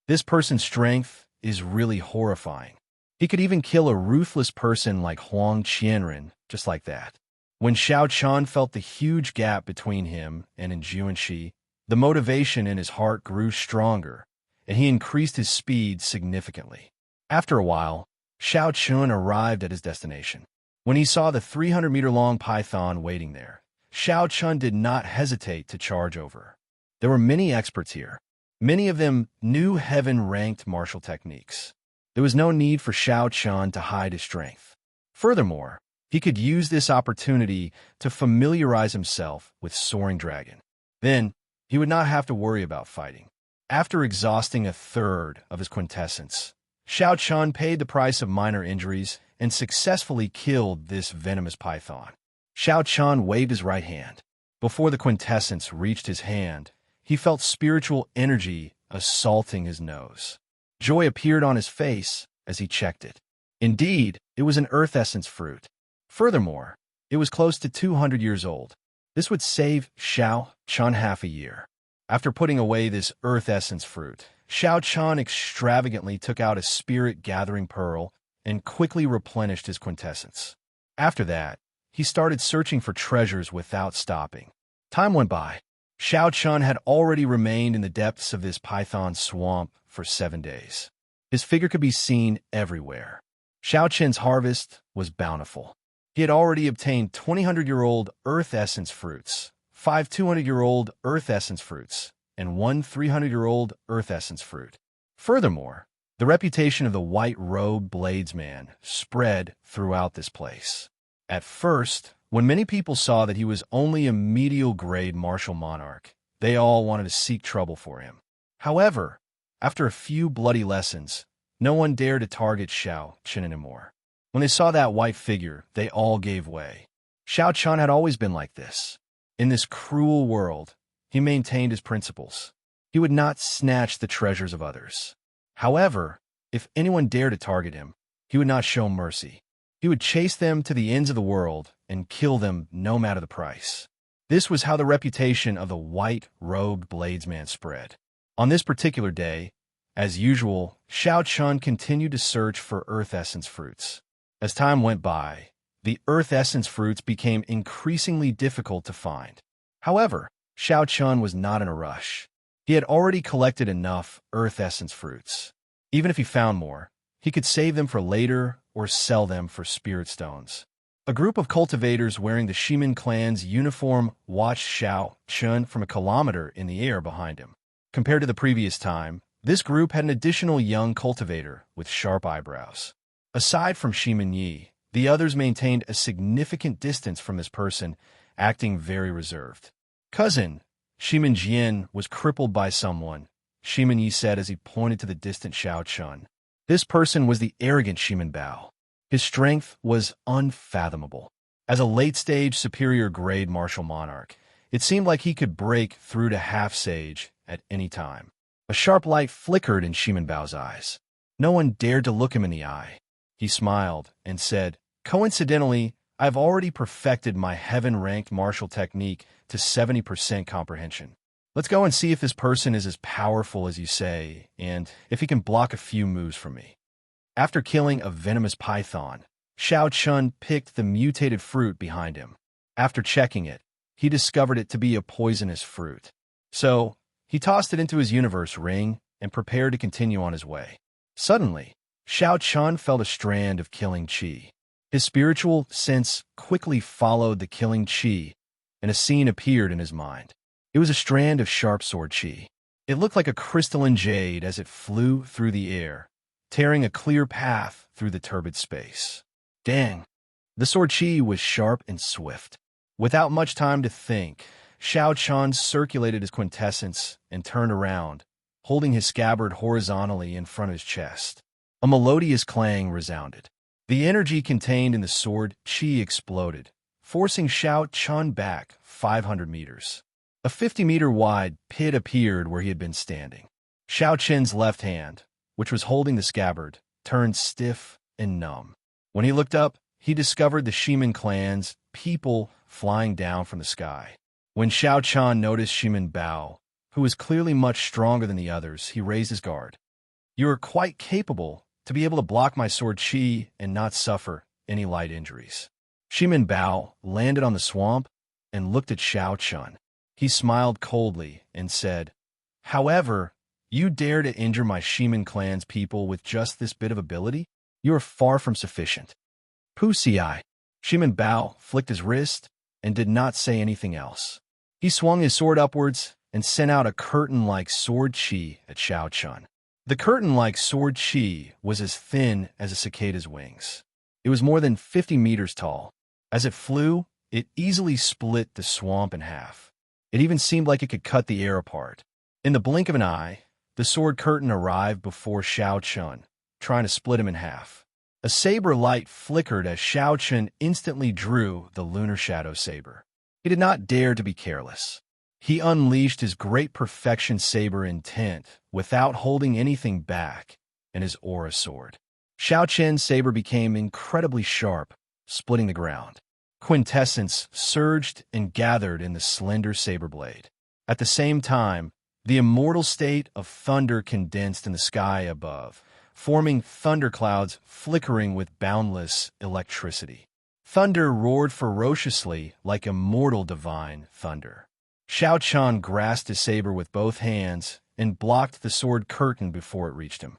This person's strength is really horrifying. He could even kill a ruthless person like Huang Qianren just like that. When Xiao Chan felt the huge gap between him and Enjuanshi, the motivation in his heart grew stronger, and he increased his speed significantly. After a while, Xiao Chun arrived at his destination. When he saw the 300-meter-long python waiting there, Xiao Chun did not hesitate to charge over. There were many experts here. Many of them knew heaven-ranked martial techniques. There was no need for Xiao Chun to hide his strength. Furthermore, he could use this opportunity to familiarize himself with Soaring Dragon. Then, he would not have to worry about fighting. After exhausting a third of his quintessence, Xiao Chun paid the price of minor injuries and successfully killed this venomous python. Xiao Chun waved his right hand. Before the quintessence reached his hand, he felt spiritual energy assaulting his nose. Joy appeared on his face as he checked it. Indeed, it was an earth essence fruit. Furthermore, it was close to 200 years old. This would save Xiao Chun half a year. After putting away this earth essence fruit, Xiao Chun extravagantly took out a spirit-gathering pearl and quickly replenished his quintessence. After that, he started searching for treasures without stopping. Time went by. Xiao Chun had already remained in the depths of this python swamp for 7 days. His figure could be seen everywhere. Xiao Chun's harvest was bountiful. He had already obtained 200-year-old earth essence fruits, 5 200-year-old earth essence fruits, and 1 300-year-old earth essence fruit. Furthermore, the reputation of the white-robed bladesman spread throughout this place. At first, when many people saw that he was only a medial-grade martial monarch, they all wanted to seek trouble for him. However, after a few bloody lessons, no one dared to target Xiao Chun anymore. When they saw that white figure, they all gave way. Xiao Chun had always been like this. In this cruel world, he maintained his principles. He would not snatch the treasures of others. However, if anyone dared to target him, he would not show mercy. He would chase them to the ends of the world and kill them no matter the price. This was how the reputation of the white-robed bladesman spread. On this particular day, as usual, Xiao Chun continued to search for earth essence fruits. As time went by, the earth essence fruits became increasingly difficult to find. However, Xiao Chun was not in a rush. He had already collected enough earth essence fruits. Even if he found more, he could save them for later or sell them for spirit stones. A group of cultivators wearing the Shimin clan's uniform watched Xiao Chun from a kilometer in the air behind him. Compared to the previous time, this group had an additional young cultivator with sharp eyebrows. Aside from Shimin Yi, the others maintained a significant distance from this person, acting very reserved. Cousin, Shimin Jian was crippled by someone, Shimin Yi said as he pointed to the distant Xiao Chun. This person was the arrogant Shimin Bao. His strength was unfathomable. As a late-stage superior-grade martial monarch, it seemed like he could break through to half-sage at any time. A sharp light flickered in Shimin Bao's eyes. No one dared to look him in the eye. He smiled and said, "Coincidentally, I've already perfected my heaven-ranked martial technique to 70% comprehension. Let's go and see if this person is as powerful as you say, and if he can block a few moves from me." After killing a venomous python, Xiao Chun picked the mutated fruit behind him. After checking it, he discovered it to be a poisonous fruit. So, he tossed it into his universe ring and prepared to continue on his way. Suddenly, Xiao Chun felt a strand of killing qi. His spiritual sense quickly followed the killing qi, and a scene appeared in his mind. It was a strand of sharp sword qi. It looked like a crystalline jade as it flew through the air, tearing a clear path through the turbid space. Dang! The sword qi was sharp and swift. Without much time to think, Xiao Chun circulated his quintessence and turned around, holding his scabbard horizontally in front of his chest. A melodious clang resounded. The energy contained in the sword qi exploded, forcing Xiao Chun back 500 meters. A 50-meter-wide pit appeared where he had been standing. Xiao Chun's left hand, which was holding the scabbard, turned stiff and numb. When he looked up, he discovered the Shimin clan's people flying down from the sky. When Xiao Chan noticed Shimin Bao, who was clearly much stronger than the others, he raised his guard. "You are quite capable to be able to block my sword chi and not suffer any light injuries." Shimin Bao landed on the swamp and looked at Xiao Chun. He smiled coldly and said, "However, you dare to injure my Shimin clan's people with just this bit of ability? You are far from sufficient." Pusi. Shimin Bao flicked his wrist and did not say anything else. He swung his sword upwards and sent out a curtain-like sword chi at Xiao Chun. The curtain-like sword chi was as thin as a cicada's wings. It was more than 50 meters tall. As it flew, it easily split the swamp in half. It even seemed like it could cut the air apart. In the blink of an eye, the sword curtain arrived before Xiao Chun, trying to split him in half. A saber light flickered as Xiao Chun instantly drew the lunar shadow saber. He did not dare to be careless. He unleashed his great perfection saber intent without holding anything back in his aura sword. Xiao Chen's saber became incredibly sharp, splitting the ground. Quintessence surged and gathered in the slender saber blade. At the same time, the immortal state of thunder condensed in the sky above, forming thunderclouds flickering with boundless electricity. Thunder roared ferociously like immortal divine thunder. Xiao Chan grasped his saber with both hands and blocked the sword curtain before it reached him.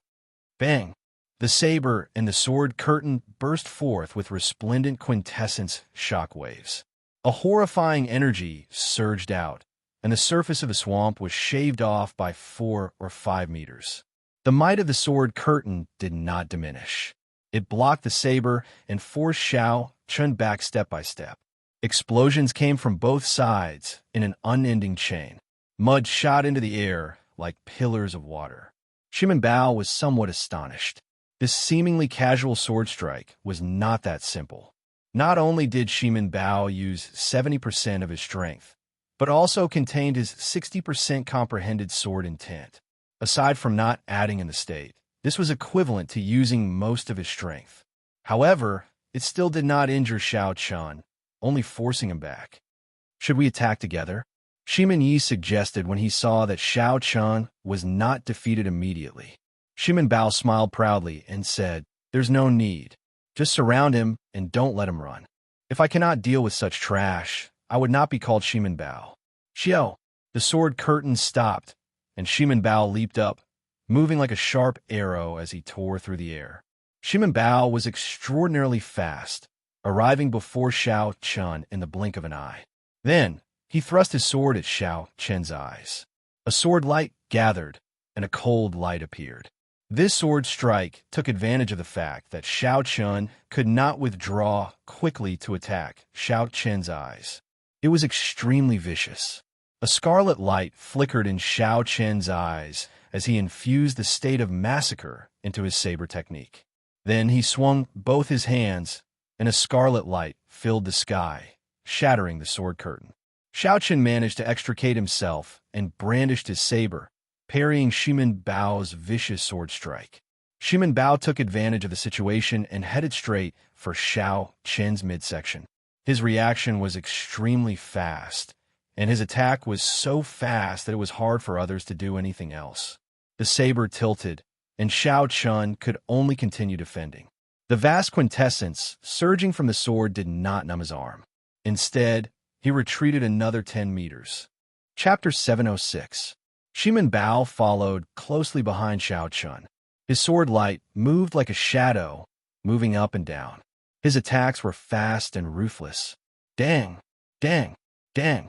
Bang! The saber and the sword curtain burst forth with resplendent quintessence shockwaves. A horrifying energy surged out, and the surface of the swamp was shaved off by 4 or 5 meters. The might of the sword curtain did not diminish. It blocked the saber and forced Xiao Chun back step by step. Explosions came from both sides in an unending chain. Mud shot into the air like pillars of water. Shimin Bao was somewhat astonished. This seemingly casual sword strike was not that simple. Not only did Shimin Bao use 70% of his strength, but also contained his 60% comprehended sword intent. Aside from not adding in the state, this was equivalent to using most of his strength. However, it still did not injure Xiao Chun, only forcing him back. "Should we attack together?" Shimin Yi suggested when he saw that Xiao Chun was not defeated immediately. Shimin Bao smiled proudly and said, "There's no need. Just surround him and don't let him run. If I cannot deal with such trash, I would not be called Shimin Bao." Xiao! The sword curtain stopped, and Shimin Bao leaped up, moving like a sharp arrow as he tore through the air. Shimin Bao was extraordinarily fast, arriving before Xiao Chun in the blink of an eye. Then, he thrust his sword at Xiao Chen's eyes. A sword light gathered, and a cold light appeared. This sword strike took advantage of the fact that Xiao Chun could not withdraw quickly to attack Xiao Chen's eyes. It was extremely vicious. A scarlet light flickered in Xiao Chen's eyes as he infused the state of massacre into his saber technique. Then he swung both his hands, and a scarlet light filled the sky, shattering the sword curtain. Xiao Chen managed to extricate himself and brandished his saber, parrying Shimin Bao's vicious sword strike. Shimin Bao took advantage of the situation and headed straight for Xiao Chen's midsection. His reaction was extremely fast, and his attack was so fast that it was hard for others to do anything else. The saber tilted, and Xiao Chun could only continue defending. The vast quintessence surging from the sword did not numb his arm. Instead, he retreated another 10 meters. Chapter 706. Shimin Bao followed closely behind Xiao Chun. His sword light moved like a shadow, moving up and down. His attacks were fast and ruthless. Dang, dang, dang.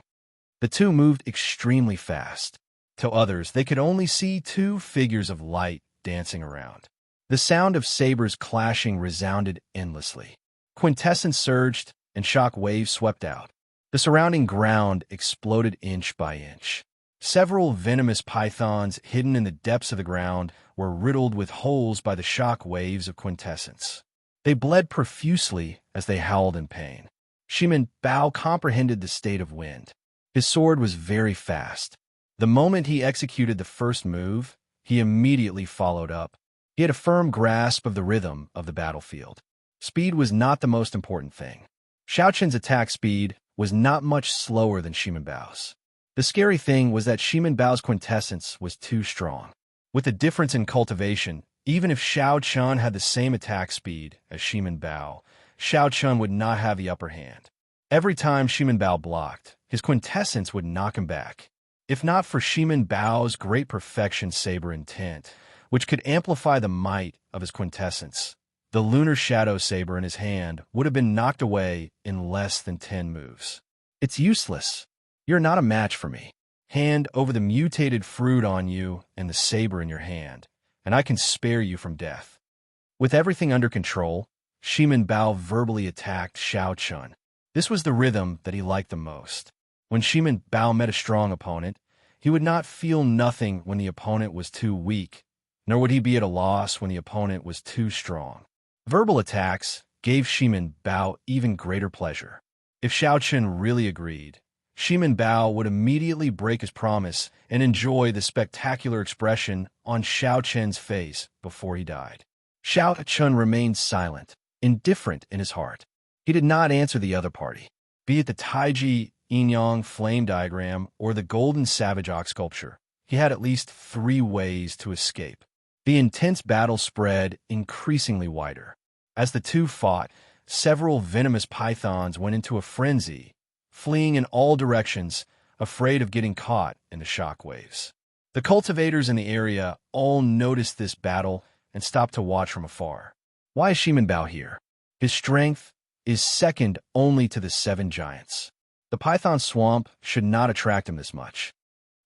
The two moved extremely fast. To others, they could only see two figures of light dancing around. The sound of sabers clashing resounded endlessly. Quintessence surged, and shock waves swept out. The surrounding ground exploded inch by inch. Several venomous pythons hidden in the depths of the ground were riddled with holes by the shock waves of quintessence. They bled profusely as they howled in pain. Shimin Bao comprehended the state of wind. His sword was very fast. The moment he executed the first move, he immediately followed up. He had a firm grasp of the rhythm of the battlefield. Speed was not the most important thing. Xiao Chen's attack speed was not much slower than Shimin Bao's. The scary thing was that Shimin Bao's quintessence was too strong. With the difference in cultivation, even if Xiao Chun had the same attack speed as Shimin Bao, Xiao Chun would not have the upper hand. Every time Shimin Bao blocked, his quintessence would knock him back. If not for Shimin Bao's great perfection saber intent, which could amplify the might of his quintessence, the lunar shadow saber in his hand would have been knocked away in less than 10 moves. It's useless. You're not a match for me. Hand over the mutated fruit on you and the saber in your hand, and I can spare you from death. With everything under control, Shimin Bao verbally attacked Xiao Chun. This was the rhythm that he liked the most. When Shimin Bao met a strong opponent, he would not feel nothing when the opponent was too weak, nor would he be at a loss when the opponent was too strong. Verbal attacks gave Shimin Bao even greater pleasure. If Xiao Chun really agreed, Shimin Bao would immediately break his promise and enjoy the spectacular expression on Xiao Chun's face before he died. Xiao Chun remained silent, indifferent in his heart. He did not answer the other party, be it the Taiji Yin-Yang flame diagram or the golden savage ox sculpture. He had at least 3 ways to escape. The intense battle spread increasingly wider. As the two fought, several venomous pythons went into a frenzy, fleeing in all directions, afraid of getting caught in the shock waves. The cultivators in the area all noticed this battle and stopped to watch from afar. Why is Shimin Bao here? His strength is second only to the 7 giants. The python swamp should not attract him this much.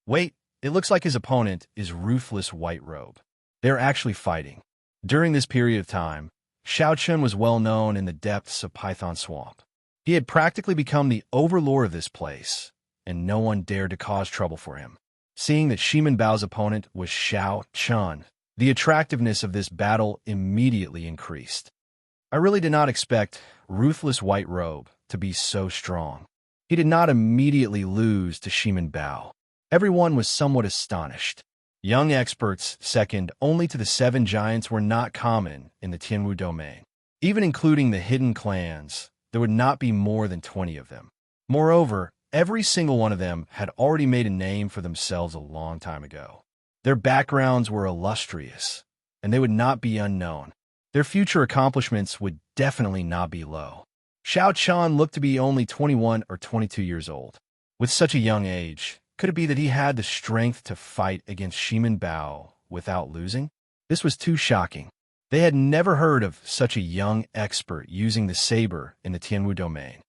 Wait, it looks like his opponent is Ruthless White Robe. They're actually fighting. During this period of time, Xiao Chun was well known in the depths of Python Swamp. He had practically become the overlord of this place, and no one dared to cause trouble for him. Seeing that Shimin Bao's opponent was Xiao Chun, the attractiveness of this battle immediately increased. I really did not expect Ruthless White Robe to be so strong. He did not immediately lose to Shimin Bao. Everyone was somewhat astonished. Young experts, second only to the 7 giants, were not common in the Tianwu domain. Even including the hidden clans, there would not be more than 20 of them. Moreover, every single one of them had already made a name for themselves a long time ago. Their backgrounds were illustrious, and they would not be unknown. Their future accomplishments would definitely not be low. Xiao Chun looked to be only 21 or 22 years old. With such a young age, could it be that he had the strength to fight against Shimin Bao without losing? This was too shocking. They had never heard of such a young expert using the saber in the Tianwu domain.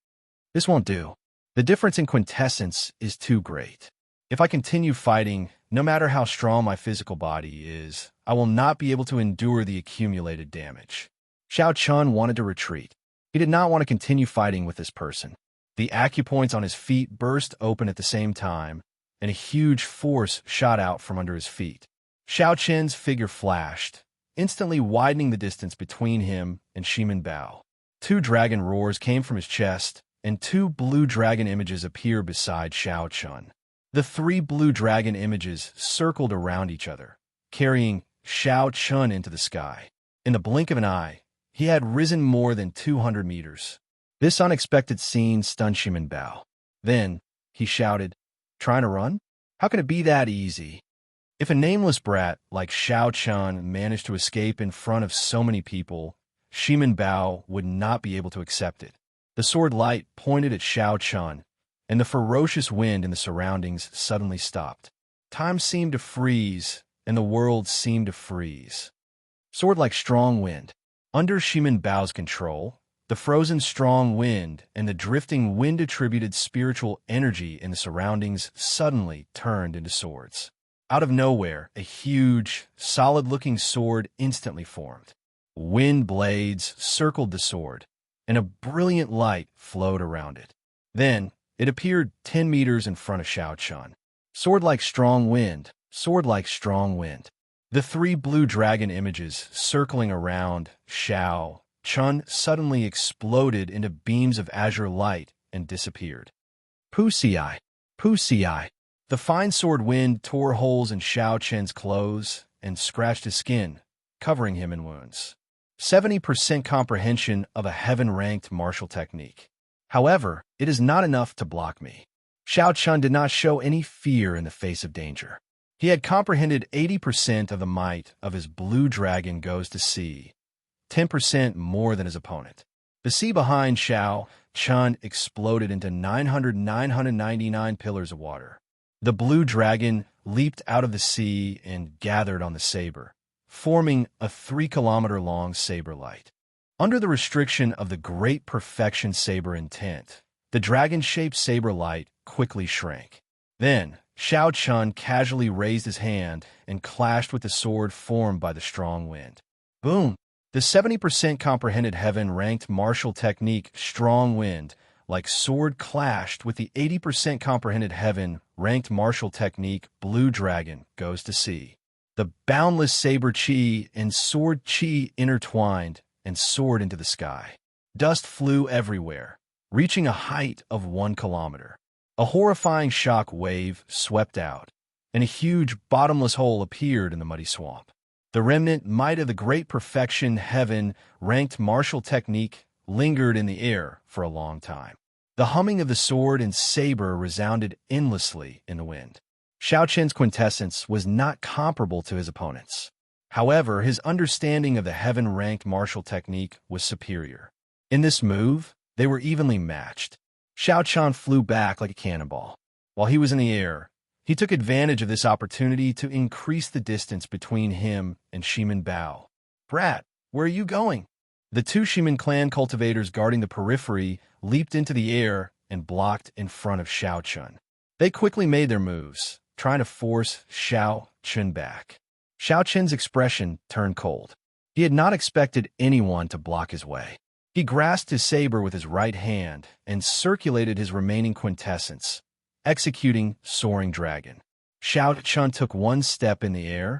This won't do. The difference in quintessence is too great. If I continue fighting, no matter how strong my physical body is, I will not be able to endure the accumulated damage. Xiao Chun wanted to retreat. He did not want to continue fighting with this person. The acupoints on his feet burst open at the same time, and a huge force shot out from under his feet. Xiao Chen's figure flashed, instantly widening the distance between him and Shimin Bao. 2 dragon roars came from his chest, and 2 blue dragon images appeared beside Xiao Chun. The 3 blue dragon images circled around each other, carrying Xiao Chun into the sky. In the blink of an eye, he had risen more than 200 meters. This unexpected scene stunned Shimin Bao. Then, he shouted, "Trying to run? How can it be that easy?" If a nameless brat like Xiao Chun managed to escape in front of so many people, Shimin Bao would not be able to accept it. The sword light pointed at Xiao Chun, and the ferocious wind in the surroundings suddenly stopped. Time seemed to freeze, and the world seemed to freeze. Sword like strong wind. Under Shimin Bao's control, the frozen strong wind and the drifting wind-attributed spiritual energy in the surroundings suddenly turned into swords. Out of nowhere, a huge, solid-looking sword instantly formed. Wind blades circled the sword, and a brilliant light flowed around it. Then, it appeared 10 meters in front of Xiao Chun. Sword like strong wind, sword like strong wind. The 3 blue dragon images circling around Xiao Chun suddenly exploded into beams of azure light and disappeared. Pusi-ai, Pusi-ai. The fine sword wind tore holes in Xiao Chen's clothes and scratched his skin, covering him in wounds. 70% comprehension of a heaven-ranked martial technique. However, it is not enough to block me. Xiao Chun did not show any fear in the face of danger. He had comprehended 80% of the might of his blue dragon goes to sea, 10% more than his opponent. The sea behind Xiao Chun exploded into 999 pillars of water. The blue dragon leaped out of the sea and gathered on the saber, forming a 3-kilometer-long saber light. Under the restriction of the Great Perfection Saber intent, the dragon-shaped saber light quickly shrank. Then, Xiao Chun casually raised his hand and clashed with the sword formed by the strong wind. Boom! The 70% comprehended heaven-ranked martial technique Strong Wind, like sword, clashed with the 80% comprehended heaven-ranked martial technique Blue Dragon goes to sea. The boundless saber chi and sword chi intertwined and soared into the sky. Dust flew everywhere, reaching a height of 1 kilometer. A horrifying shock wave swept out, and a huge bottomless hole appeared in the muddy swamp. The remnant might of the Great Perfection Heaven-ranked martial technique lingered in the air for a long time. The humming of the sword and saber resounded endlessly in the wind. Xiao Chun's quintessence was not comparable to his opponent's. However, his understanding of the heaven-ranked martial technique was superior. In this move, they were evenly matched. Xiao Chun flew back like a cannonball. While he was in the air, he took advantage of this opportunity to increase the distance between him and Shimin Bao. "Brat, where are you going?" The two Shimin clan cultivators guarding the periphery leaped into the air and blocked in front of Xiao Chun. They quickly made their moves, trying to force Xiao Chun back. Xiao Chun's expression turned cold. He had not expected anyone to block his way. He grasped his saber with his right hand and circulated his remaining quintessence, executing Soaring Dragon. Xiao Chun took one step in the air,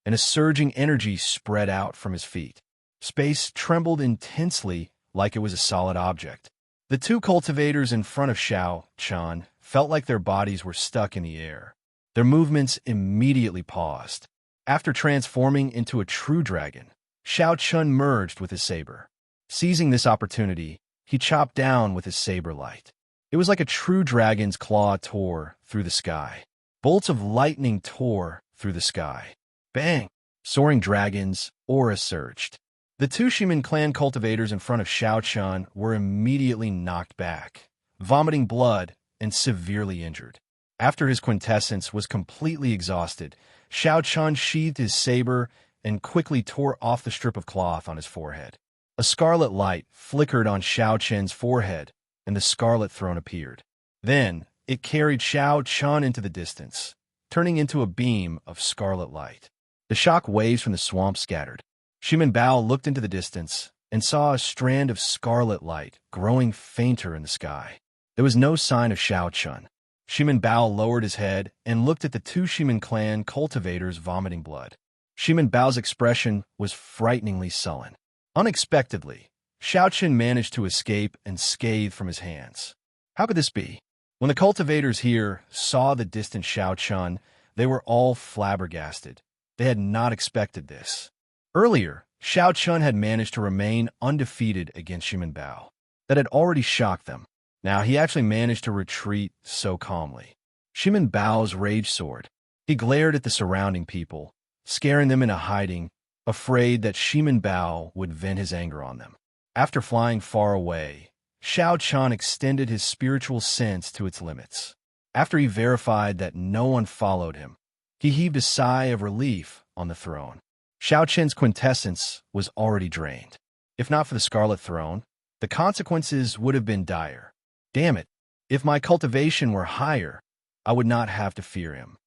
and a surging energy spread out from his feet. Space trembled intensely like it was a solid object. The two cultivators in front of Xiao Chun felt like their bodies were stuck in the air. Their movements immediately paused. After transforming into a true dragon, Xiao Chun merged with his saber. Seizing this opportunity, he chopped down with his saber light. It was like a true dragon's claw tore through the sky. Bolts of lightning tore through the sky. Bang! Soaring Dragon's aura surged. The two Shimin clan cultivators in front of Xiao Chun were immediately knocked back, vomiting blood and severely injured. After his quintessence was completely exhausted, Xiao Chun sheathed his saber and quickly tore off the strip of cloth on his forehead. A scarlet light flickered on Xiao Chun's forehead, and the scarlet throne appeared. Then, it carried Xiao Chun into the distance, turning into a beam of scarlet light. The shock waves from the swamp scattered. Shimin Bao looked into the distance and saw a strand of scarlet light growing fainter in the sky. There was no sign of Xiao Chun. Shimin Bao lowered his head and looked at the two Shimin clan cultivators vomiting blood. Shimin Bao's expression was frighteningly sullen. Unexpectedly, Xiao Chun managed to escape and scathe from his hands. How could this be? When the cultivators here saw the distant Xiao Chun, they were all flabbergasted. They had not expected this. Earlier, Xiao Chun had managed to remain undefeated against Shimin Bao. That had already shocked them. Now he actually managed to retreat so calmly. Shimin Bao's rage soared. He glared at the surrounding people, scaring them into hiding, afraid that Shimin Bao would vent his anger on them. After flying far away, Xiao Chun extended his spiritual sense to its limits. After he verified that no one followed him, he heaved a sigh of relief on the throne. Xiao Chun's quintessence was already drained. If not for the Scarlet Throne, the consequences would have been dire. Damn it, if my cultivation were higher, I would not have to fear him.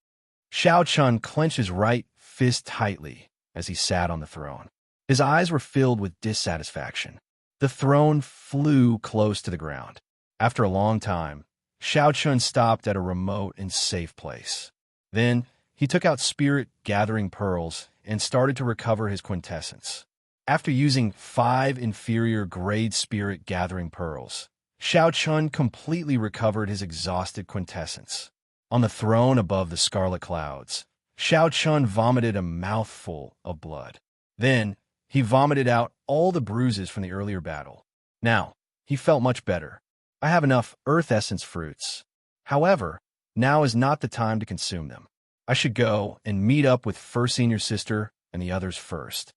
Xiao Chun clenched his right fist tightly as he sat on the throne. His eyes were filled with dissatisfaction. The throne flew close to the ground. After a long time, Xiao Chun stopped at a remote and safe place. Then, he took out spirit-gathering pearls and started to recover his quintessence. After using 5 inferior-grade spirit-gathering pearls, Xiao Chun completely recovered his exhausted quintessence. On the throne above the scarlet clouds, Xiao Chun vomited a mouthful of blood. Then, He vomited out all the bruises from the earlier battle. Now, he felt much better. I have enough earth essence fruits. However, now is not the time to consume them. I should go and meet up with first senior sister and the others first.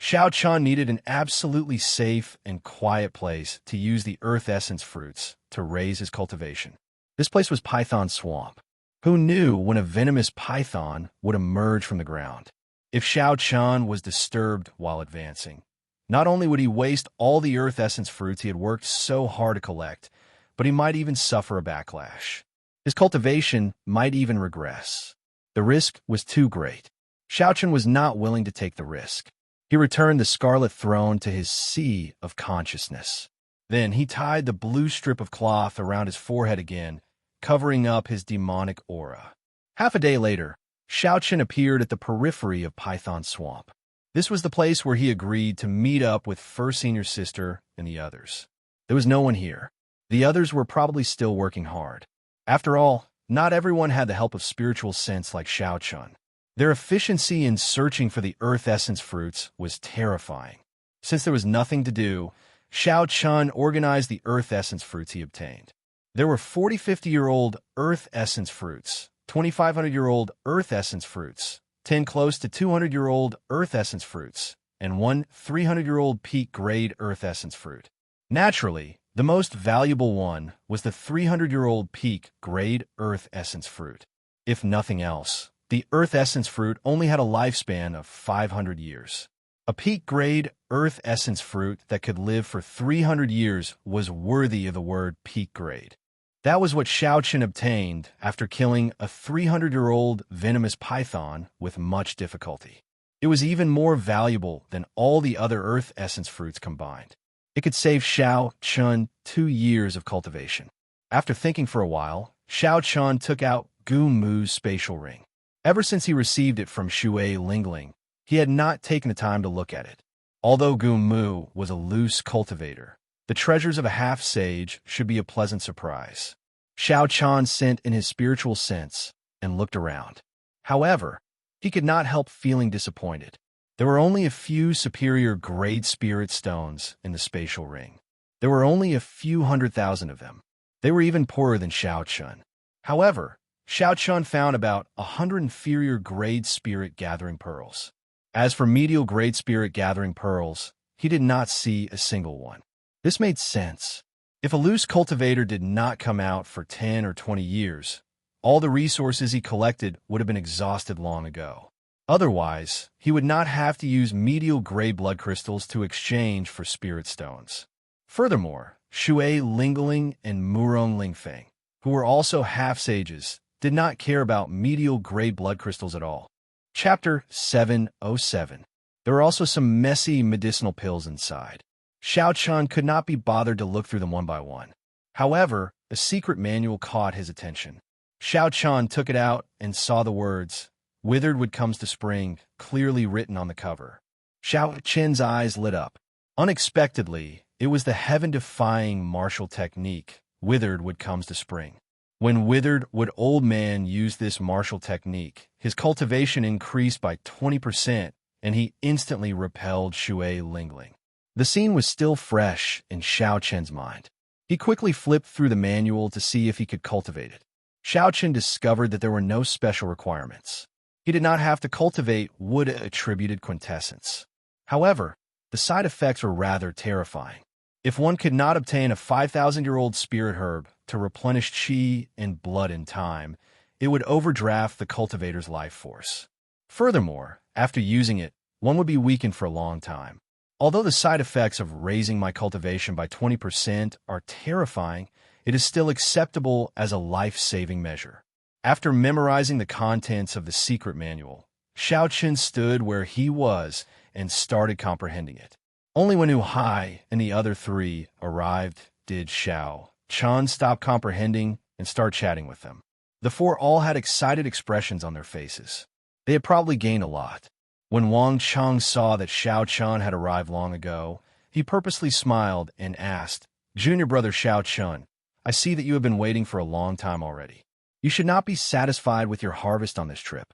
Xiao Chun needed an absolutely safe and quiet place to use the earth essence fruits to raise his cultivation. This place was Python Swamp. Who knew when a venomous python would emerge from the ground? If Xiao Chun was disturbed while advancing, not only would he waste all the earth essence fruits he had worked so hard to collect, but he might even suffer a backlash. His cultivation might even regress. The risk was too great. Xiao Chun was not willing to take the risk. He returned the scarlet throne to his sea of consciousness. Then he tied the blue strip of cloth around his forehead again, covering up his demonic aura. Half a day later, Xiao Chun appeared at the periphery of Python Swamp. This was the place where he agreed to meet up with first senior sister and the others. There was no one here. The others were probably still working hard. After all, not everyone had the help of spiritual sense like Xiao Chun. Their efficiency in searching for the earth essence fruits was terrifying. Since there was nothing to do, Xiao Chun organized the earth essence fruits he obtained. There were 40-50-year-old earth essence fruits, 2,500-year-old earth essence fruits, 10 close to 200-year-old earth essence fruits, and 1 300-year-old peak grade earth essence fruit. Naturally, the most valuable one was the 300-year-old peak grade earth essence fruit. If nothing else, the earth essence fruit only had a lifespan of 500 years. A peak grade earth essence fruit that could live for 300 years was worthy of the word peak grade. That was what Xiao Chun obtained after killing a 300-year-old venomous python with much difficulty. It was even more valuable than all the other earth essence fruits combined. It could save Xiao Chun 2 years of cultivation. After thinking for a while, Xiao Chun took out Gu Mu's spatial ring. Ever since he received it from Shui Lingling, he had not taken the time to look at it. Although Gu Mu was a loose cultivator, the treasures of a half-sage should be a pleasant surprise. Xiao Chun sent in his spiritual sense and looked around. However, he could not help feeling disappointed. There were only a few superior grade spirit stones in the spatial ring. There were only a few 100,000 of them. They were even poorer than Xiao Chun. However, Xiao Chun found about 100 inferior grade spirit gathering pearls. As for medial grade spirit gathering pearls, he did not see a single one. This made sense. If a loose cultivator did not come out for 10 or 20 years, all the resources he collected would have been exhausted long ago. Otherwise, he would not have to use medial gray blood crystals to exchange for spirit stones. Furthermore, Shui Lingling and Murong Lingfeng, who were also half-sages, did not care about medial gray blood crystals at all. Chapter 707. There were also some messy medicinal pills inside. Xiao Chun could not be bothered to look through them one by one. However, a secret manual caught his attention. Xiao Chun took it out and saw the words, "Withered wood comes to spring," clearly written on the cover. Xiao Chun's eyes lit up. Unexpectedly, it was the heaven-defying martial technique, "Withered wood comes to spring." When Withered Wood Old Man used this martial technique, his cultivation increased by 20%, and he instantly repelled Shui Lingling. The scene was still fresh in Xiao Chun's mind. He quickly flipped through the manual to see if he could cultivate it. Xiao Chun discovered that there were no special requirements. He did not have to cultivate wood-attributed quintessence. However, the side effects were rather terrifying. If one could not obtain a 5,000-year-old spirit herb to replenish qi and blood in time, it would overdraft the cultivator's life force. Furthermore, after using it, one would be weakened for a long time. Although the side effects of raising my cultivation by 20% are terrifying, it is still acceptable as a life-saving measure. After memorizing the contents of the secret manual, Xiao Chun stood where he was and started comprehending it. Only when Wu Hai and the other three arrived did Xiao Chun stop comprehending and start chatting with them. The four all had excited expressions on their faces. They had probably gained a lot. When Wang Cheng saw that Xiao Chun had arrived long ago, he purposely smiled and asked, "Junior brother Xiao Chun, I see that you have been waiting for a long time already. You should not be satisfied with your harvest on this trip,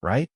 right?"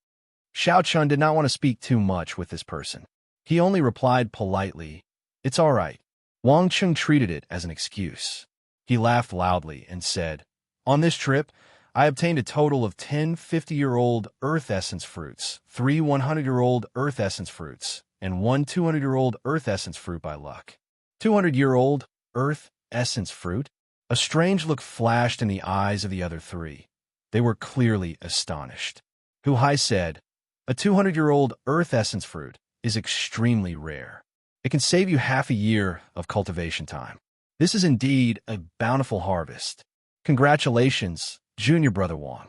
Xiao Chun did not want to speak too much with this person. He only replied politely, "It's all right." Wang Chung treated it as an excuse. He laughed loudly and said, "On this trip, I obtained a total of 10 50-year-old Earth Essence fruits, 3 100-year-old Earth Essence fruits, and 1 200-year-old Earth Essence fruit by luck." 200-year-old Earth Essence fruit? A strange look flashed in the eyes of the other three. They were clearly astonished. Hu Hai said, "A 200-year-old Earth Essence fruit is extremely rare. It can save you half a year of cultivation time. This is indeed a bountiful harvest. Congratulations, junior brother Wang."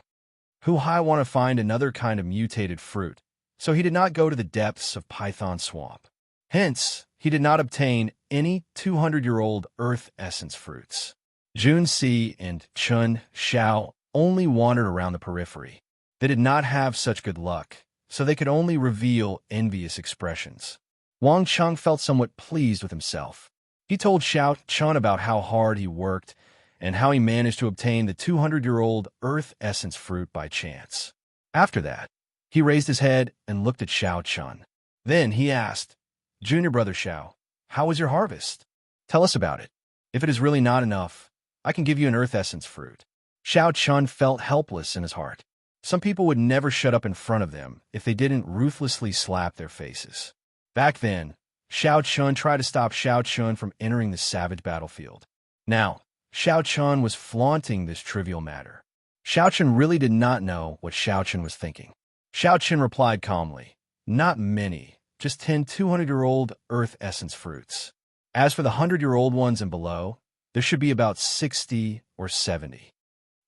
Hu Hai wanted to find another kind of mutated fruit, so he did not go to the depths of Python Swamp. Hence, he did not obtain any 200-year-old Earth Essence fruits. Jun Si and Chun Xiao only wandered around the periphery. They did not have such good luck, so they could only reveal envious expressions. Wang Chung felt somewhat pleased with himself. He told Xiao Chun about how hard he worked and how he managed to obtain the 200-year-old Earth Essence fruit by chance. After that, he raised his head and looked at Xiao Chun. Then he asked, "Junior brother Xiao, how was your harvest? Tell us about it. If it is really not enough, I can give you an Earth Essence fruit." Xiao Chun felt helpless in his heart. Some people would never shut up in front of them if they didn't ruthlessly slap their faces. Back then, Xiao Chun tried to stop Xiao Chun from entering the savage battlefield. Now, Xiao Chun was flaunting this trivial matter. Xiao Chun really did not know what Xiao Chun was thinking. Xiao Chun replied calmly, "Not many, just 10 200-year-old Earth Essence fruits. As for the 100-year-old ones and below, there should be about 60 or 70.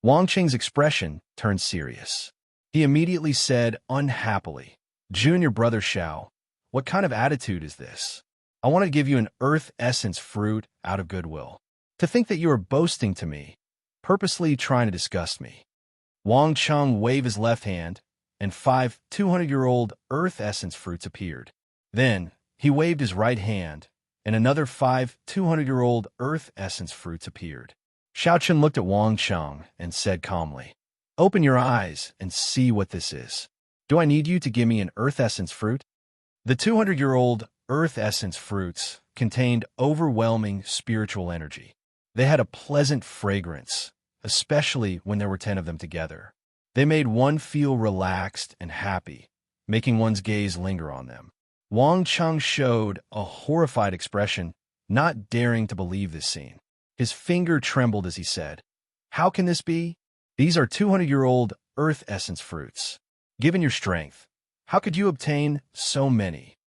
Wang Qing's expression turned serious. He immediately said unhappily, "Junior brother Xiao, what kind of attitude is this? I want to give you an Earth Essence fruit out of goodwill. To think that you are boasting to me, purposely trying to disgust me." Wang Chung waved his left hand, and 5 200-year-old Earth Essence fruits appeared. Then, he waved his right hand, and another 5 200-year-old Earth Essence fruits appeared. Xiao Chun looked at Wang Chung and said calmly, "Open your eyes and see what this is. Do I need you to give me an Earth Essence fruit?" The 200-year-old Earth Essence fruits contained overwhelming spiritual energy. They had a pleasant fragrance, especially when there were 10 of them together. They made one feel relaxed and happy, making one's gaze linger on them. Wang Chung showed a horrified expression, not daring to believe this scene. His finger trembled as he said, "How can this be? These are 200-year-old Earth Essence fruits. Given your strength, how could you obtain so many?"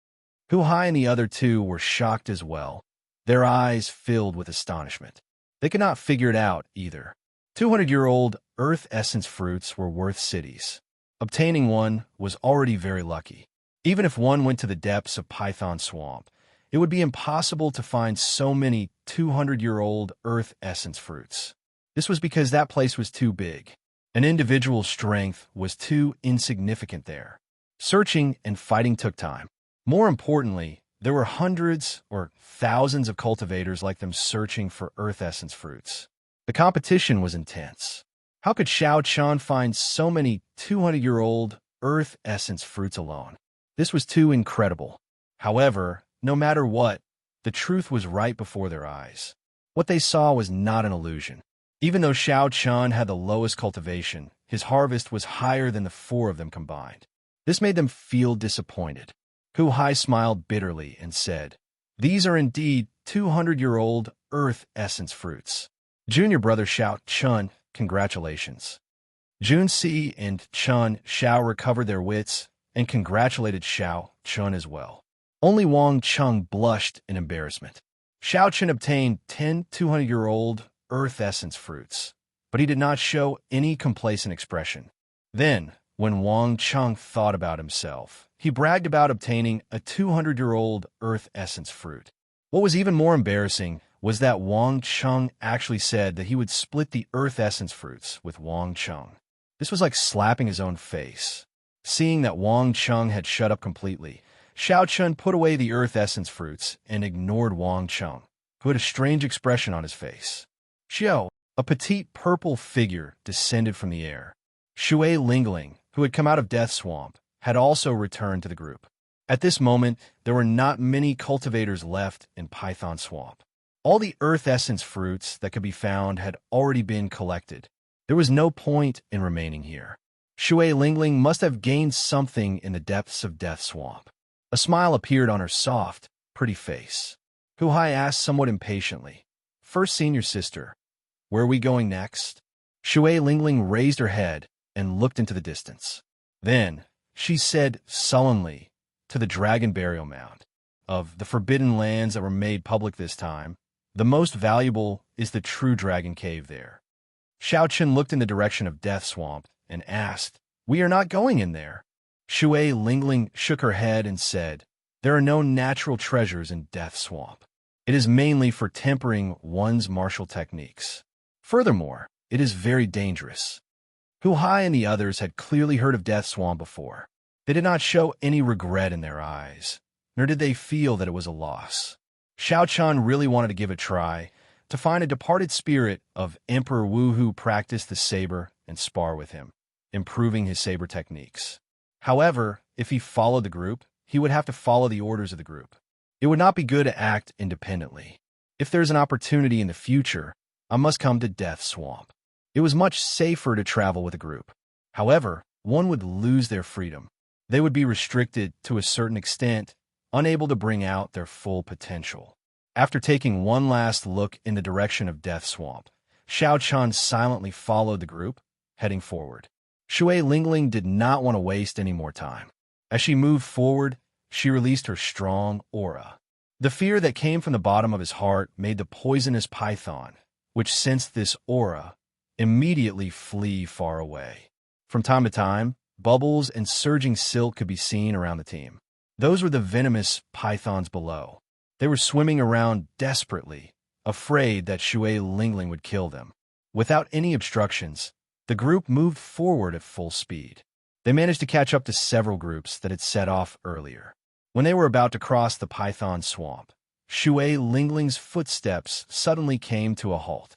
Hu Hai and the other two were shocked as well, their eyes filled with astonishment. They could not figure it out either. 200-year-old Earth Essence fruits were worth cities. Obtaining one was already very lucky. Even if one went to the depths of Python Swamp, it would be impossible to find so many 200-year-old Earth Essence fruits. This was because that place was too big. An individual's strength was too insignificant there. Searching and fighting took time. More importantly, there were hundreds or thousands of cultivators like them searching for Earth Essence fruits. The competition was intense. How could Xiao Chun find so many 200-year-old Earth Essence fruits alone? This was too incredible. However, no matter what, the truth was right before their eyes. What they saw was not an illusion. Even though Xiao Chun had the lowest cultivation, his harvest was higher than the 4 of them combined. This made them feel disappointed. Hu Hai smiled bitterly and said, "These are indeed 200-year-old Earth Essence fruits. Junior brother Xiao Chun, congratulations." Jun Si and Chun Xiao recovered their wits and congratulated Xiao Chun as well. Only Wang Chung blushed in embarrassment. Xiao Chun obtained 10 200-year-old Earth Essence fruits, but he did not show any complacent expression. Then, when Wang Chung thought about himself, he bragged about obtaining a 200-year-old Earth Essence fruit. What was even more embarrassing was that Wang Chung actually said that he would split the Earth Essence fruits with Wang Chung. This was like slapping his own face. Seeing that Wang Chung had shut up completely, Xiao Chun put away the Earth Essence fruits and ignored Wang Chung, who had a strange expression on his face. Xiao, a petite purple figure, descended from the air. Shui Lingling, who had come out of Death Swamp, had also returned to the group. At this moment, there were not many cultivators left in Python Swamp. All the earth essence fruits that could be found had already been collected. There was no point in remaining here. Shui Lingling must have gained something in the depths of Death Swamp. A smile appeared on her soft, pretty face. Hu Hai asked somewhat impatiently, "First senior sister, where are we going next?" Shui Lingling raised her head and looked into the distance. Then, she said sullenly, "To the Dragon Burial Mound. Of the forbidden lands that were made public this time, the most valuable is the true dragon cave there." Xiao Chen looked in the direction of Death Swamp and asked, "We are not going in there." Shui Lingling shook her head and said, "There are no natural treasures in Death Swamp. It is mainly for tempering one's martial techniques. Furthermore, it is very dangerous." Hu Hai and the others had clearly heard of Death Swamp before. They did not show any regret in their eyes, nor did they feel that it was a loss. Xiao Chan really wanted to give it a try, to find a departed spirit of Emperor Wu who practiced the saber and spar with him, improving his saber techniques. However, if he followed the group, he would have to follow the orders of the group. It would not be good to act independently. If there's an opportunity in the future, I must come to Death Swamp. It was much safer to travel with a group. However, one would lose their freedom. They would be restricted to a certain extent, unable to bring out their full potential. After taking one last look in the direction of Death Swamp, Xiao Chan silently followed the group, heading forward. Shui Lingling did not want to waste any more time. As she moved forward, she released her strong aura. The fear that came from the bottom of his heart made the poisonous python, which sensed this aura, immediately flee far away. From time to time, bubbles and surging silk could be seen around the team. Those were the venomous pythons below. They were swimming around desperately, afraid that Shui Lingling would kill them. Without any obstructions, the group moved forward at full speed. They managed to catch up to several groups that had set off earlier. When they were about to cross the Python Swamp, Shui Lingling's footsteps suddenly came to a halt.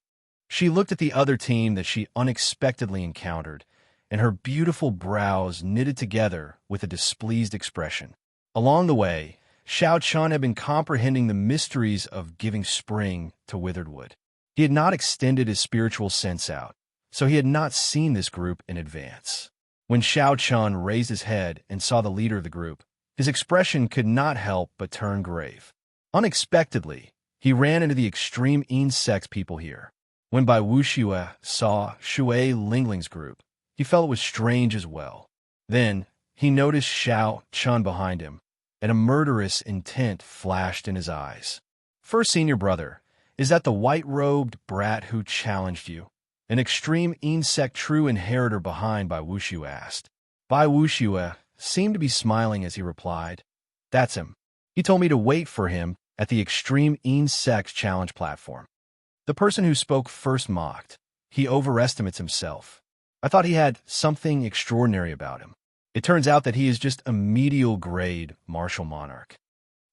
She looked at the other team that she unexpectedly encountered, and her beautiful brows knitted together with a displeased expression. Along the way, Xiao Chan had been comprehending the mysteries of giving spring to withered wood. He had not extended his spiritual sense out, so he had not seen this group in advance. When Xiao Chan raised his head and saw the leader of the group, his expression could not help but turn grave. Unexpectedly, he ran into the extreme insect people here. When Bai Wuxue saw Shui Lingling's group, he felt it was strange as well. Then, he noticed Xiao Chan behind him, and a murderous intent flashed in his eyes. "First senior brother, is that the white-robed brat who challenged you?" An extreme insect true inheritor behind Bai Wuxue asked. Bai Wuxue seemed to be smiling as he replied, "That's him. He told me to wait for him at the extreme insect challenge platform." The person who spoke first mocked. "He overestimates himself. I thought he had something extraordinary about him. It turns out that he is just a medial grade martial monarch.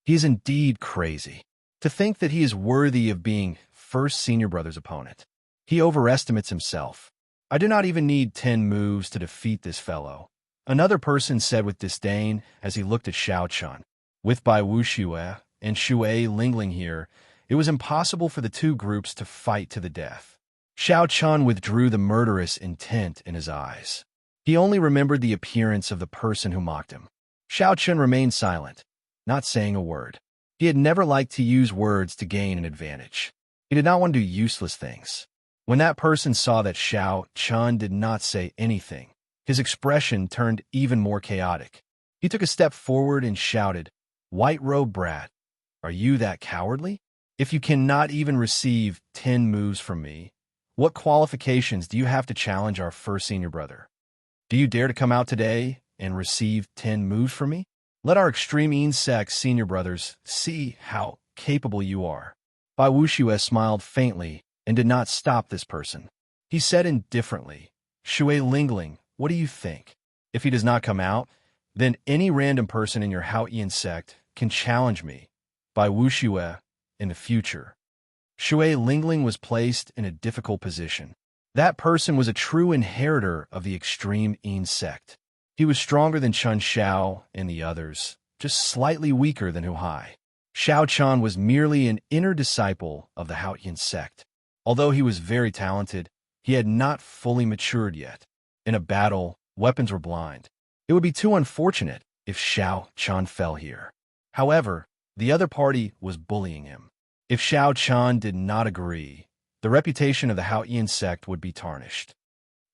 He is indeed crazy. To think that he is worthy of being first senior brother's opponent. He overestimates himself. I do not even need 10 moves to defeat this fellow," another person said with disdain as he looked at Xiao Chan. With Bai Wuxue and Shui Lingling here, it was impossible for the two groups to fight to the death. Xiao Chan withdrew the murderous intent in his eyes. He only remembered the appearance of the person who mocked him. Xiao Chen remained silent, not saying a word. He had never liked to use words to gain an advantage. He did not want to do useless things. When that person saw that Xiao Chen did not say anything, his expression turned even more chaotic. He took a step forward and shouted, "White-robed brat, are you that cowardly? If you cannot even receive 10 moves from me, what qualifications do you have to challenge our first senior brother? Do you dare to come out today and receive 10 moves from me? Let our extreme insect senior brothers see how capable you are." Bai Wuxue smiled faintly and did not stop this person. He said indifferently, "Shui Lingling, what do you think? If he does not come out, then any random person in your Haoyan sect can challenge me, Bai Wuxue, in the future." Shui Lingling was placed in a difficult position. That person was a true inheritor of the extreme insect. He was stronger than Chun Xiao and the others, just slightly weaker than Hu Hai. Xiao Chen was merely an inner disciple of the Haotian sect. Although he was very talented, he had not fully matured yet. In a battle, weapons were blind. It would be too unfortunate if Xiao Chen fell here. However, the other party was bullying him. If Xiao Chen did not agree, the reputation of the Haotian sect would be tarnished.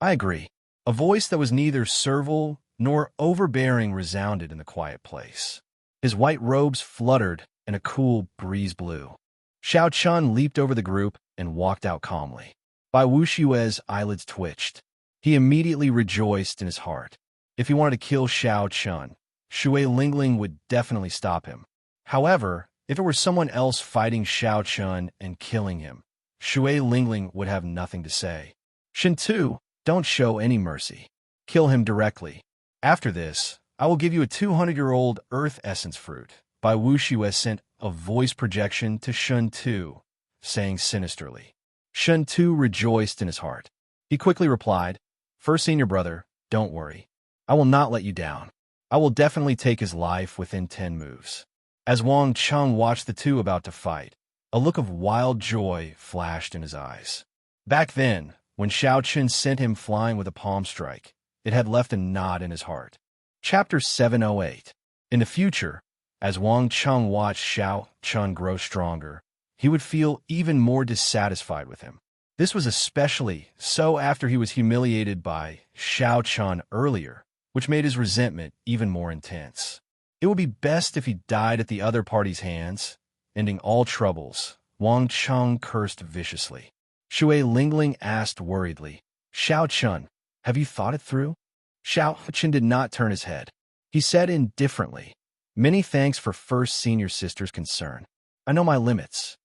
I agree. A voice that was neither servile nor overbearing resounded in the quiet place. His white robes fluttered and a cool breeze blew. Xiao Chen leaped over the group and walked out calmly. Bai Wushue's eyelids twitched. He immediately rejoiced in his heart. If he wanted to kill Xiao Chen, Shui Lingling would definitely stop him. However, if it were someone else fighting Xiao Chen and killing him, Shui Lingling would have nothing to say. Shen Tu, don't show any mercy. Kill him directly. After this, I will give you a 200-year-old earth essence fruit. Bai Wuxue sent a voice projection to Shen Tu, saying sinisterly. Shen Tu rejoiced in his heart. He quickly replied, First Senior Brother, don't worry. I will not let you down. I will definitely take his life within 10 moves. As Wang Cheng watched the two about to fight, a look of wild joy flashed in his eyes. Back then, when Xiao Chen sent him flying with a palm strike, it had left a knot in his heart. Chapter 708. In the future, as Wang Cheng watched Xiao Chen grow stronger, he would feel even more dissatisfied with him. This was especially so after he was humiliated by Xiao Chen earlier, which made his resentment even more intense. It would be best if he died at the other party's hands, ending all troubles. Wang Cheng cursed viciously. Shui Lingling asked worriedly, Xiao Chen, have you thought it through? Xiao Chen did not turn his head. He said indifferently, Many thanks for First Senior Sister's concern. I know my limits.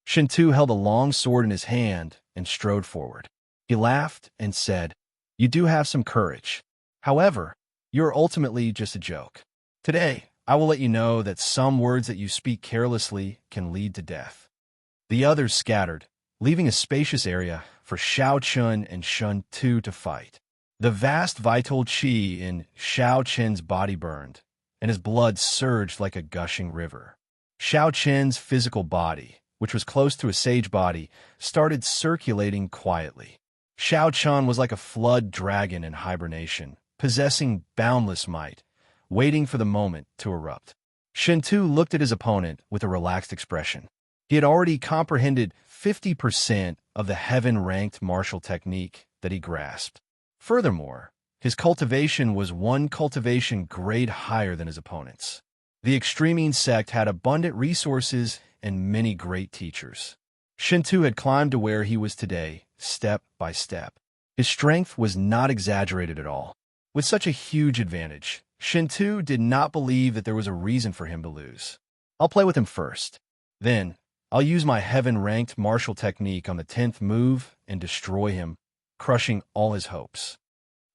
Shen Tu held a long sword in his hand and strode forward. He laughed and said, You do have some courage. However, you are ultimately just a joke. Today, I will let you know that some words that you speak carelessly can lead to death. The others scattered, leaving a spacious area for Xiao Chen and Shen Tu to fight. The vast vital qi in Xiao Chen's body burned, and his blood surged like a gushing river. Xiao Chen's physical body, which was close to a sage body, started circulating quietly. Xiao Chen was like a flood dragon in hibernation, possessing boundless might, waiting for the moment to erupt. Shen Tu looked at his opponent with a relaxed expression. He had already comprehended 50% of the heaven-ranked martial technique that he grasped. Furthermore, his cultivation was one cultivation grade higher than his opponent's. The Extremine sect had abundant resources and many great teachers. Shen Tu had climbed to where he was today, step by step. His strength was not exaggerated at all. With such a huge advantage, Shen Tu did not believe that there was a reason for him to lose. I'll play with him first. Then, I'll use my heaven-ranked martial technique on the 10th move and destroy him, crushing all his hopes.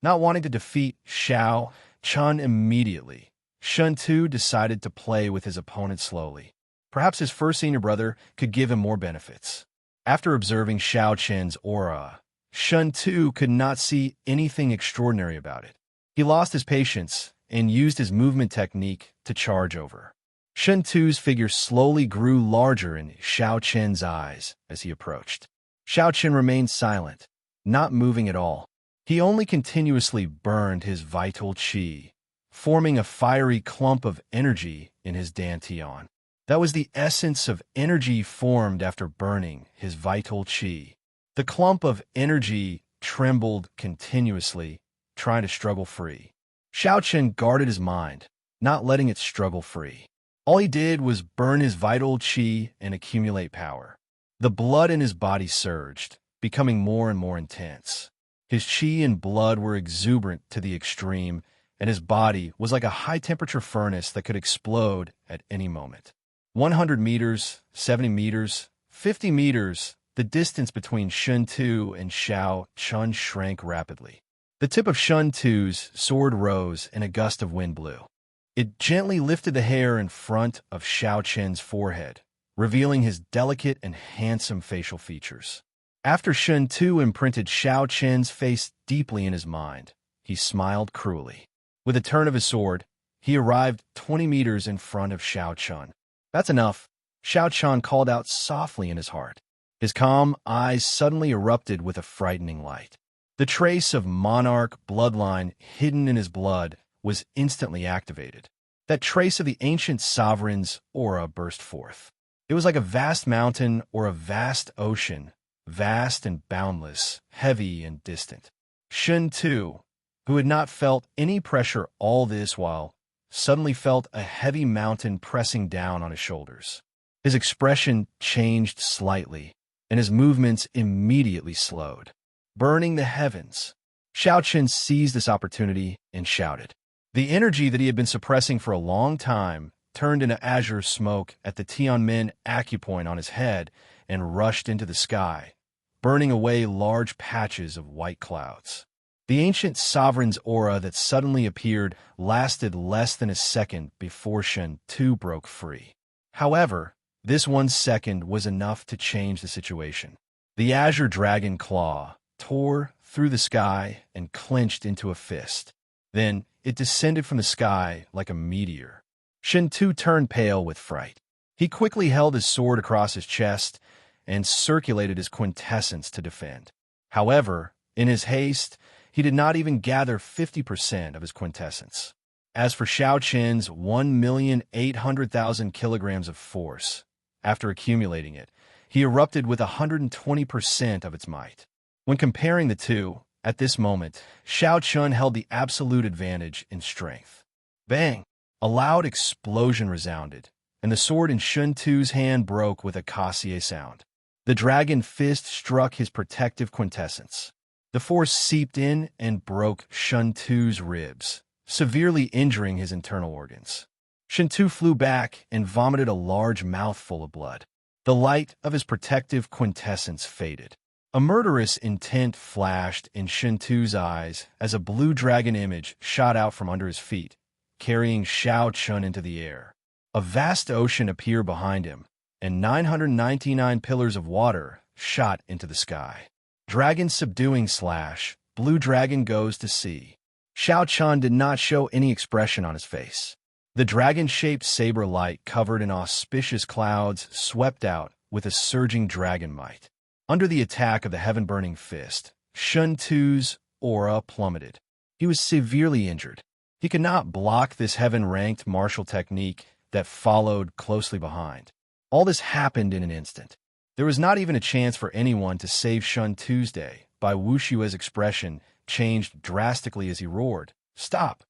Not wanting to defeat Xiao Chen immediately, Shen Tu decided to play with his opponent slowly. Perhaps his first senior brother could give him more benefits. After observing Xiao Chen's aura, Shen Tu could not see anything extraordinary about it. He lost his patience and used his movement technique to charge over. Shen Tu's figure slowly grew larger in Xiao Chen's eyes as he approached. Xiao Chen remained silent, not moving at all. He only continuously burned his vital qi, forming a fiery clump of energy in his dantian. That was the essence of energy formed after burning his vital qi. The clump of energy trembled continuously, trying to struggle free. Xiao Chen guarded his mind, not letting it struggle free. All he did was burn his vital qi and accumulate power. The blood in his body surged, becoming more and more intense. His qi and blood were exuberant to the extreme, and his body was like a high-temperature furnace that could explode at any moment. 100 meters, 70 meters, 50 meters, the distance between Shen Tu and Xiao Chen shrank rapidly. The tip of Shen Tu's sword rose and a gust of wind blew. It gently lifted the hair in front of Xiao Chen's forehead, revealing his delicate and handsome facial features. After Shen Tu imprinted Xiao Chen's face deeply in his mind, he smiled cruelly. With a turn of his sword, he arrived 20 meters in front of Xiao Chun. "That's enough," Xiao Chun called out softly in his heart. His calm eyes suddenly erupted with a frightening light. The trace of monarch bloodline hidden in his blood was instantly activated. That trace of the ancient sovereign's aura burst forth. It was like a vast mountain or a vast ocean, vast and boundless, heavy and distant. Shun Tu, who had not felt any pressure all this while, suddenly felt a heavy mountain pressing down on his shoulders. His expression changed slightly, and his movements immediately slowed. Burning the heavens, Xiao Chen seized this opportunity and shouted. The energy that he had been suppressing for a long time turned into azure smoke at the Tianmen acupoint on his head and rushed into the sky, burning away large patches of white clouds. The ancient sovereign's aura that suddenly appeared lasted less than a second before Shun Tu broke free. However, this 1 second was enough to change the situation. The azure dragon claw tore through the sky and clenched into a fist. Then it descended from the sky like a meteor. Shun Tu turned pale with fright. He quickly held his sword across his chest and circulated his quintessence to defend. However, in his haste, he did not even gather 50% of his quintessence. As for Xiao Chen's 1,800,000 kilograms of force, after accumulating it, he erupted with 120% of its might. When comparing the two, at this moment, Xiao Chun held the absolute advantage in strength. Bang! A loud explosion resounded, and the sword in Shun Tu's hand broke with a cassier sound. The dragon fist struck his protective quintessence. The force seeped in and broke Shun Tu's ribs, severely injuring his internal organs. Shun Tu flew back and vomited a large mouthful of blood. The light of his protective quintessence faded. A murderous intent flashed in Shun Tu's eyes as a blue dragon image shot out from under his feet, carrying Xiao Chun into the air. A vast ocean appeared behind him, and 999 pillars of water shot into the sky. Dragon subduing / blue dragon goes to sea. Xiao Chun did not show any expression on his face. The dragon-shaped saber light covered in auspicious clouds swept out with a surging dragon might. Under the attack of the heaven-burning fist, Shun Tu's aura plummeted. He was severely injured. He could not block this heaven-ranked martial technique that followed closely behind. All this happened in an instant. There was not even a chance for anyone to save Shun Tuesday. Bai Wushue's expression changed drastically as he roared, "Stop!"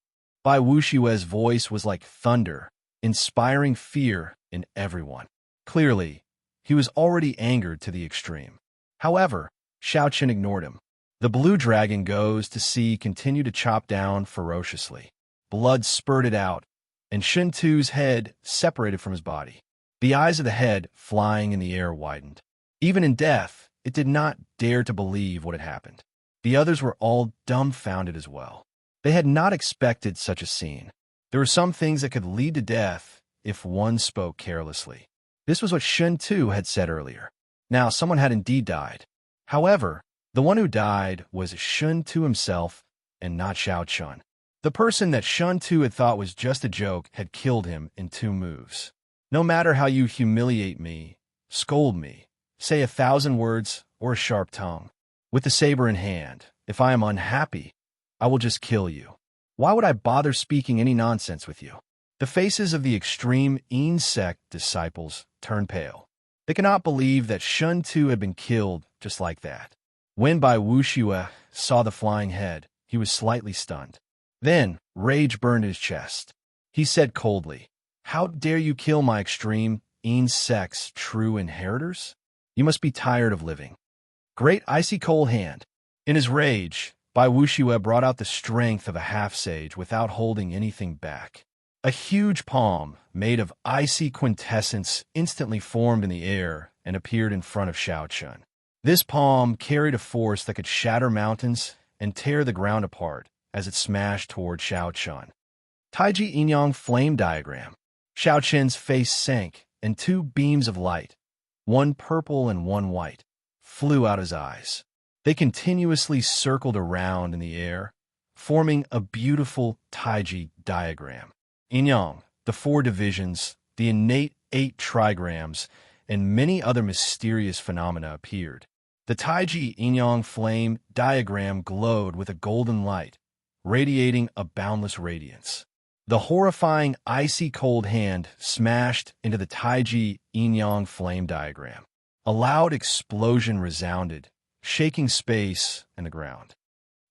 Bai Wushue's voice was like thunder, inspiring fear in everyone. Clearly, he was already angered to the extreme. However, Xiao Chen ignored him. The blue dragon goes to sea continued to chop down ferociously. Blood spurted out, and Shun Tu's head separated from his body. The eyes of the head, flying in the air, widened. Even in death, it did not dare to believe what had happened. The others were all dumbfounded as well. They had not expected such a scene. There were some things that could lead to death if one spoke carelessly. This was what Shun Tu had said earlier. Now, someone had indeed died. However, the one who died was Shun Tu himself and not Xiao Chun. The person that Shun Tu had thought was just a joke had killed him in 2 moves. No matter how you humiliate me, scold me, say 1,000 words or a sharp tongue, with the saber in hand, if I am unhappy, I will just kill you. Why would I bother speaking any nonsense with you? The faces of the extreme Yin sect disciples turned pale. They could not believe that Shun Tu had been killed just like that. When Bai Wushue saw the flying head, he was slightly stunned. Then, rage burned his chest. He said coldly, "How dare you kill my extreme Yin sect's true inheritors? You must be tired of living." Great icy cold hand. In his rage, Bai Wushue brought out the strength of a half-sage without holding anything back. A huge palm, made of icy quintessence, instantly formed in the air and appeared in front of Xiao Chun. This palm carried a force that could shatter mountains and tear the ground apart as it smashed toward Xiao Chun. Taiji Inyang flame diagram. Xiao Chen's face sank, and 2 beams of light, one purple and one white, flew out his eyes. They continuously circled around in the air, forming a beautiful Taiji diagram. yin-yang, the 4 divisions, the innate 8 trigrams, and many other mysterious phenomena appeared. The Taiji yin-yang flame diagram glowed with a golden light, radiating a boundless radiance. The horrifying icy cold hand smashed into the Taiji yin-yang flame diagram. A loud explosion resounded, shaking space and the ground.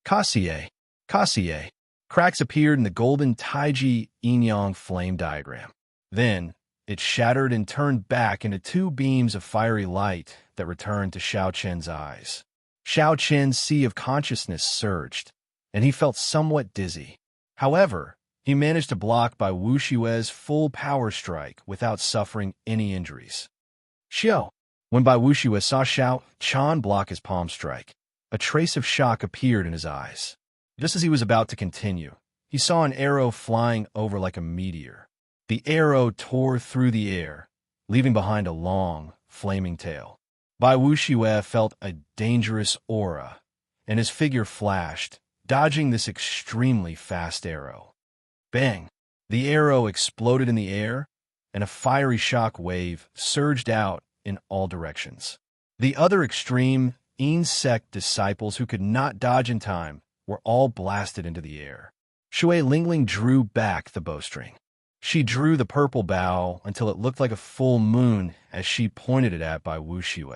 Kasie, Kasie. Cracks appeared in the golden Taiji yin-yang flame diagram. Then, it shattered and turned back into 2 beams of fiery light that returned to Xiao Chen's eyes. Xiao Chen's sea of consciousness surged, and he felt somewhat dizzy. However, he managed to block Bai Wushue's full power strike without suffering any injuries. Xiao. When Bai Wushue saw Xiao Chen block his palm strike, a trace of shock appeared in his eyes. Just as he was about to continue, he saw an arrow flying over like a meteor. The arrow tore through the air, leaving behind a long, flaming tail. Bai Wushue felt a dangerous aura, and his figure flashed, dodging this extremely fast arrow. Bang! The arrow exploded in the air, and a fiery shock wave surged out in all directions. The other extreme insect disciples who could not dodge in time were all blasted into the air. Shui Lingling drew back the bowstring. She drew the purple bow until it looked like a full moon as she pointed it at Bai Wushue.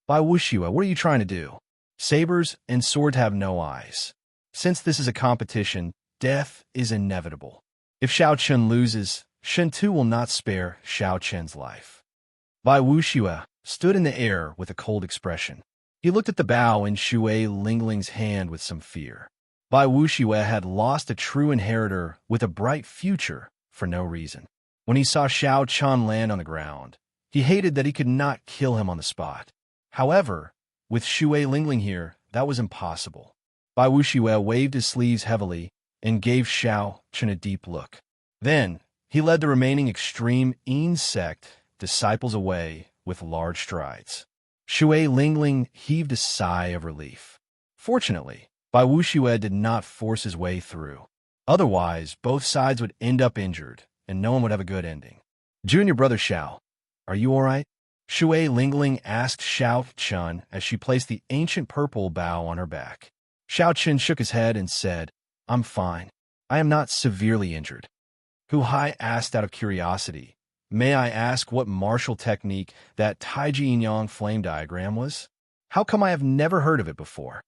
Bai Wushue, what are you trying to do? Sabers and swords have no eyes. Since this is a competition, death is inevitable. If Xiao Chen loses, Shen Tu will not spare Xiao Chen's life. Bai Wushue stood in the air with a cold expression. He looked at the bow in Shui Lingling's hand with some fear. Bai Wushue had lost a true inheritor with a bright future for no reason. When he saw Xiao Chen land on the ground, he hated that he could not kill him on the spot. However, with Shui Lingling here, that was impossible. Bai Wushue waved his sleeves heavily and gave Xiao Chen a deep look. Then, he led the remaining extreme insect disciples away with large strides. Shui Lingling heaved a sigh of relief. Fortunately, Bai Wushue did not force his way through. Otherwise, both sides would end up injured, and no one would have a good ending. Junior brother Xiao, are you all right? Shui Lingling asked Xiao Chen as she placed the ancient purple bow on her back. Xiao Chen shook his head and said, I'm fine. I am not severely injured. Hu Hai asked out of curiosity, may I ask what martial technique that Taiji yin-yang flame diagram was? How come I have never heard of it before?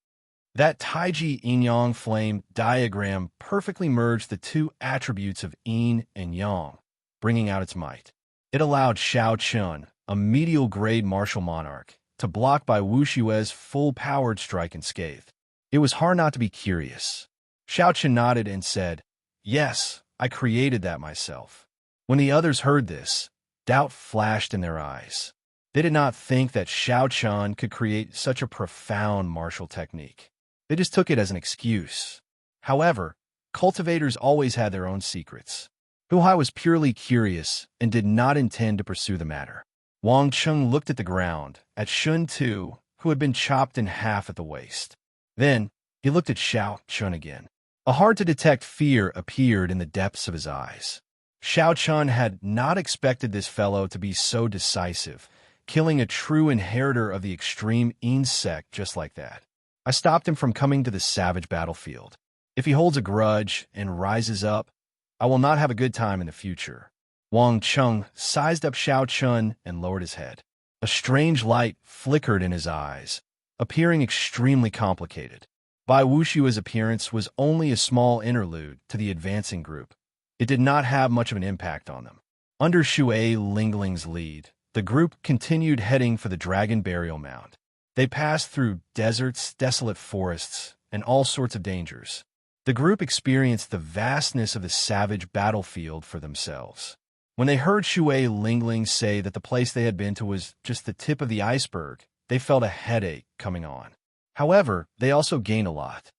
That Taiji yin-yang flame diagram perfectly merged the 2 attributes of yin and yang, bringing out its might. It allowed Xiao Chen, a medial-grade martial monarch, to block Bai Wushue's full-powered strike unscathed. It was hard not to be curious. Xiao Chen nodded and said, yes, I created that myself. When the others heard this, doubt flashed in their eyes. They did not think that Xiao Chen could create such a profound martial technique. They just took it as an excuse. However, cultivators always had their own secrets. Hu Hai was purely curious and did not intend to pursue the matter. Wang Cheng looked at the ground, at Shun Tu, who had been chopped in half at the waist. Then, he looked at Xiao Chen again. A hard-to-detect fear appeared in the depths of his eyes. Xiao Chen had not expected this fellow to be so decisive, killing a true inheritor of the extreme insect just like that. I stopped him from coming to the savage battlefield. If he holds a grudge and rises up, I will not have a good time in the future. Wang Cheng sized up Xiao Chen and lowered his head. A strange light flickered in his eyes, appearing extremely complicated. Bai Wushue's appearance was only a small interlude to the advancing group. It did not have much of an impact on them. Under Shui Lingling's lead, the group continued heading for the Dragon Burial Mound. They passed through deserts, desolate forests, and all sorts of dangers. The group experienced the vastness of the savage battlefield for themselves. When they heard Shui Lingling say that the place they had been to was just the tip of the iceberg, they felt a headache coming on. However, they also gained a lot.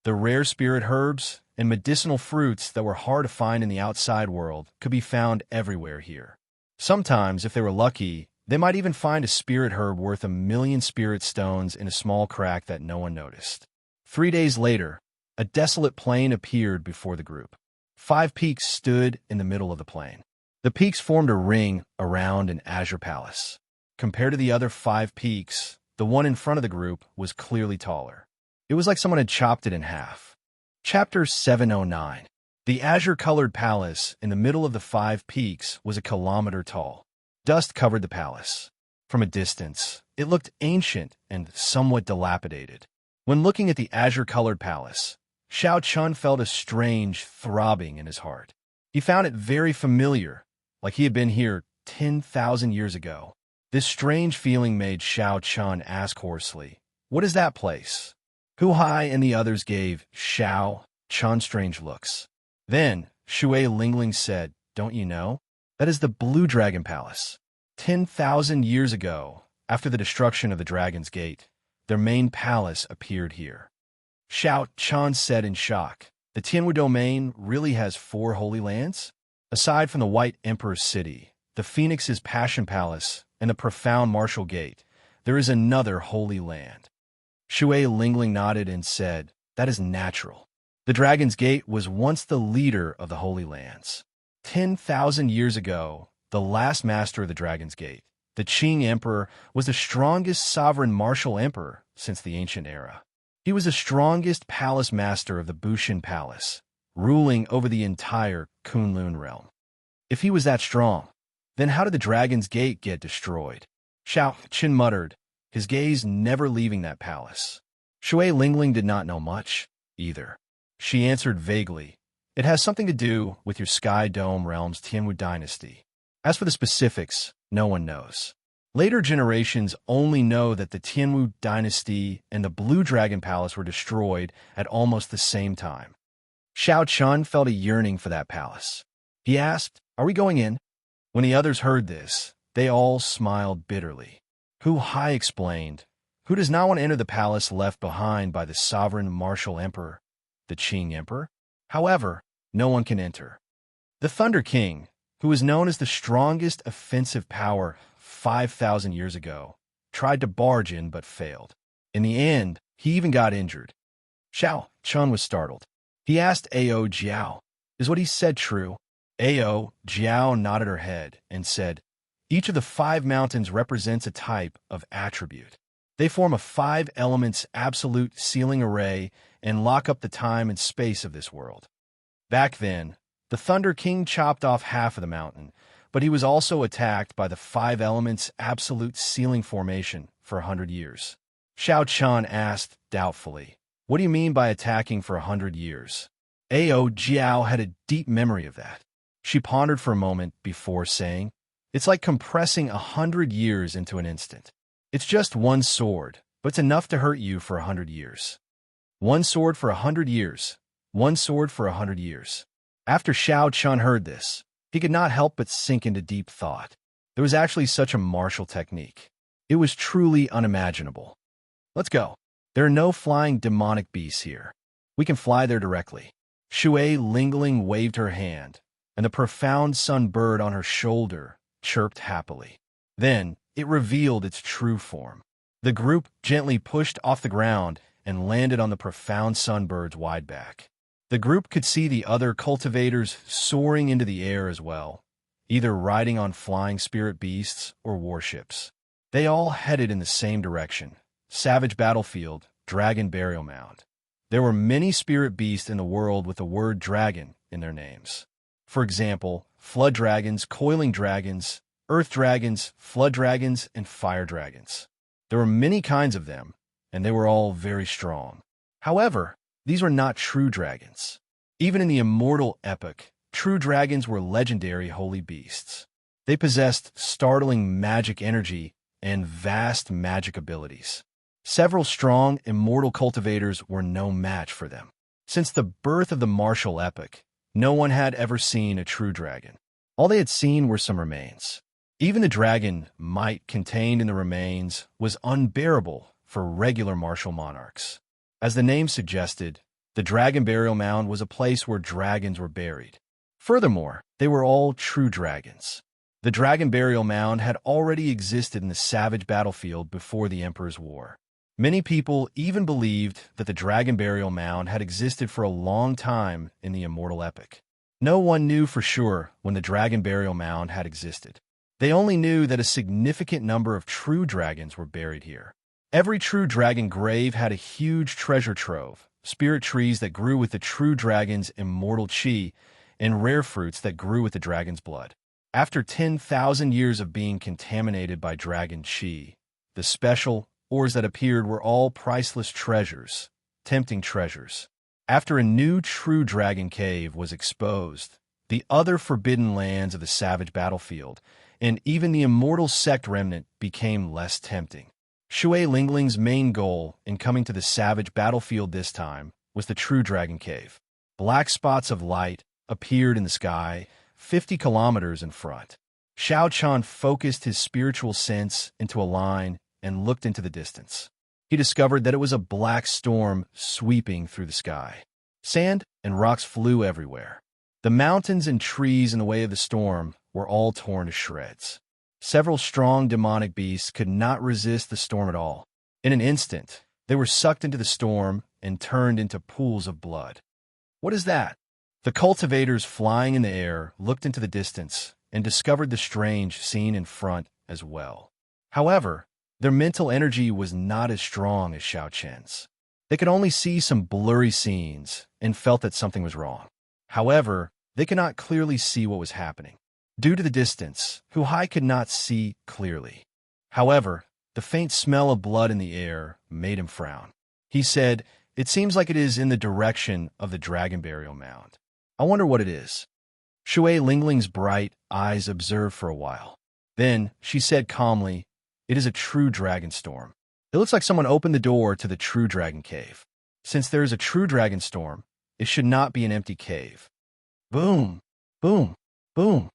The rare spirit herbs and medicinal fruits that were hard to find in the outside world could be found everywhere here. Sometimes, if they were lucky, they might even find a spirit herb worth 1,000,000 spirit stones in a small crack that no one noticed. 3 days later, a desolate plain appeared before the group. 5 peaks stood in the middle of the plain. The peaks formed a ring around an azure palace. Compared to the other 5 peaks, the one in front of the group was clearly taller. It was like someone had chopped it in half. Chapter 709. The azure-colored palace in the middle of the 5 peaks was a kilometer tall. Dust covered the palace. From a distance, it looked ancient and somewhat dilapidated. When looking at the azure-colored palace, Xiao Chun felt a strange throbbing in his heart. He found it very familiar, like he had been here 10,000 years ago. This strange feeling made Xiao Chun ask hoarsely, "What is that place?" Hu Hai and the others gave Xiao Chun strange looks. Then, Shui Lingling said, "Don't you know? That is the Blue Dragon Palace. 10,000 years ago, after the destruction of the Dragon's Gate, their main palace appeared here." Xiao Chun said in shock, "The Tianwu domain really has 4 holy lands? Aside from the White Emperor's city, the Phoenix's Passion Palace, and the profound Martial Gate, there is another holy land." Shui Lingling nodded and said, "That is natural. The Dragon's Gate was once the leader of the Holy Lands. 10,000 years ago, the last master of the Dragon's Gate, the Qing Emperor, was the strongest sovereign martial emperor since the ancient era. He was the strongest palace master of the Bushin Palace, ruling over the entire Kunlun realm. If he was that strong, then how did the Dragon's Gate get destroyed?" Xiao Qin muttered, his gaze never leaving that palace. Shui Lingling did not know much, either. She answered vaguely, "It has something to do with your Sky Dome Realm's Tianwu dynasty. As for the specifics, no one knows. Later generations only know that the Tianwu dynasty and the Blue Dragon Palace were destroyed at almost the same time." Xiao Chun felt a yearning for that palace. He asked, "Are we going in?" When the others heard this, they all smiled bitterly. Hu Hai explained, "Who does not want to enter the palace left behind by the sovereign martial emperor, the Qing Emperor? However, no one can enter. The Thunder King, who was known as the strongest offensive power 5,000 years ago, tried to barge in but failed. In the end, he even got injured." Xiao Chun was startled. He asked Ao Jiao, "Is what he said true?" Ao Jiao nodded her head and said, "Each of the 5 mountains represents a type of attribute. They form a 5 elements absolute ceiling array and lock up the time and space of this world. Back then, the Thunder King chopped off half of the mountain, but he was also attacked by the 5 elements absolute ceiling formation for 100 years. Xiao Chun asked doubtfully, "What do you mean by attacking for 100 years?" Ao Jiao had a deep memory of that. She pondered for a moment before saying, "It's like compressing 100 years into an instant. It's just one sword, but it's enough to hurt you for 100 years. One sword for 100 years. One sword for 100 years." After Xiao Chun heard this, he could not help but sink into deep thought. There was actually such a martial technique. It was truly unimaginable. "Let's go. There are no flying demonic beasts here. We can fly there directly." Shui Lingling waved her hand, and the profound sun bird on her shoulder chirped happily. Then it revealed its true form. The group gently pushed off the ground and landed on the profound sunbird's wide back. The group could see the other cultivators soaring into the air as well, either riding on flying spirit beasts or warships. They all headed in the same direction: Savage Battlefield, Dragon Burial Mound. There were many spirit beasts in the world with the word dragon in their names. For example, flood dragons, coiling dragons, earth dragons, flood dragons, and fire dragons. There were many kinds of them, and they were all very strong. However, these were not true dragons. Even in the Immortal epic, true dragons were legendary holy beasts. They possessed startling magic energy and vast magic abilities. Several strong immortal cultivators were no match for them. Since the birth of the martial epic, no one had ever seen a true dragon. All they had seen were some remains. Even the dragon might contained in the remains was unbearable for regular martial monarchs. As the name suggested, the Dragon Burial Mound was a place where dragons were buried. Furthermore, they were all true dragons. The Dragon Burial Mound had already existed in the Savage Battlefield before the Emperor's War. Many people even believed that the Dragon Burial Mound had existed for a long time in the Immortal epic. No one knew for sure when the dragon burial mound had existed. They only knew that a significant number of true dragons were buried here. Every true dragon grave had a huge treasure trove, spirit trees that grew with the true dragon's immortal chi, and rare fruits that grew with the dragon's blood. After 10,000 years of being contaminated by dragon chi, the special ores that appeared were all priceless treasures, tempting treasures. After a new true dragon cave was exposed, the other forbidden lands of the savage battlefield, and even the immortal sect remnant became less tempting. Shui Lingling's main goal in coming to the savage battlefield this time was the true dragon cave. Black spots of light appeared in the sky, 50 kilometers in front. Xiao Chun focused his spiritual sense into a line and looked into the distance. He discovered that it was a black storm sweeping through the sky. Sand and rocks flew everywhere. The mountains and trees in the way of the storm were all torn to shreds. Several strong demonic beasts could not resist the storm at all. In an instant, they were sucked into the storm and turned into pools of blood. What is that? The cultivators flying in the air looked into the distance and discovered the strange scene in front as well. However, their mental energy was not as strong as Xiao Chen's. They could only see some blurry scenes and felt that something was wrong. However, they could not clearly see what was happening. Due to the distance, Hu Hai could not see clearly. However, the faint smell of blood in the air made him frown. He said, "It seems like it is in the direction of the dragon burial mound. I wonder what it is." Shui Lingling's bright eyes observed for a while. Then she said calmly, "It is a true dragon storm. It looks like someone opened the door to the true dragon cave. Since there is a true dragon storm, it should not be an empty cave." Boom! Boom! Boom!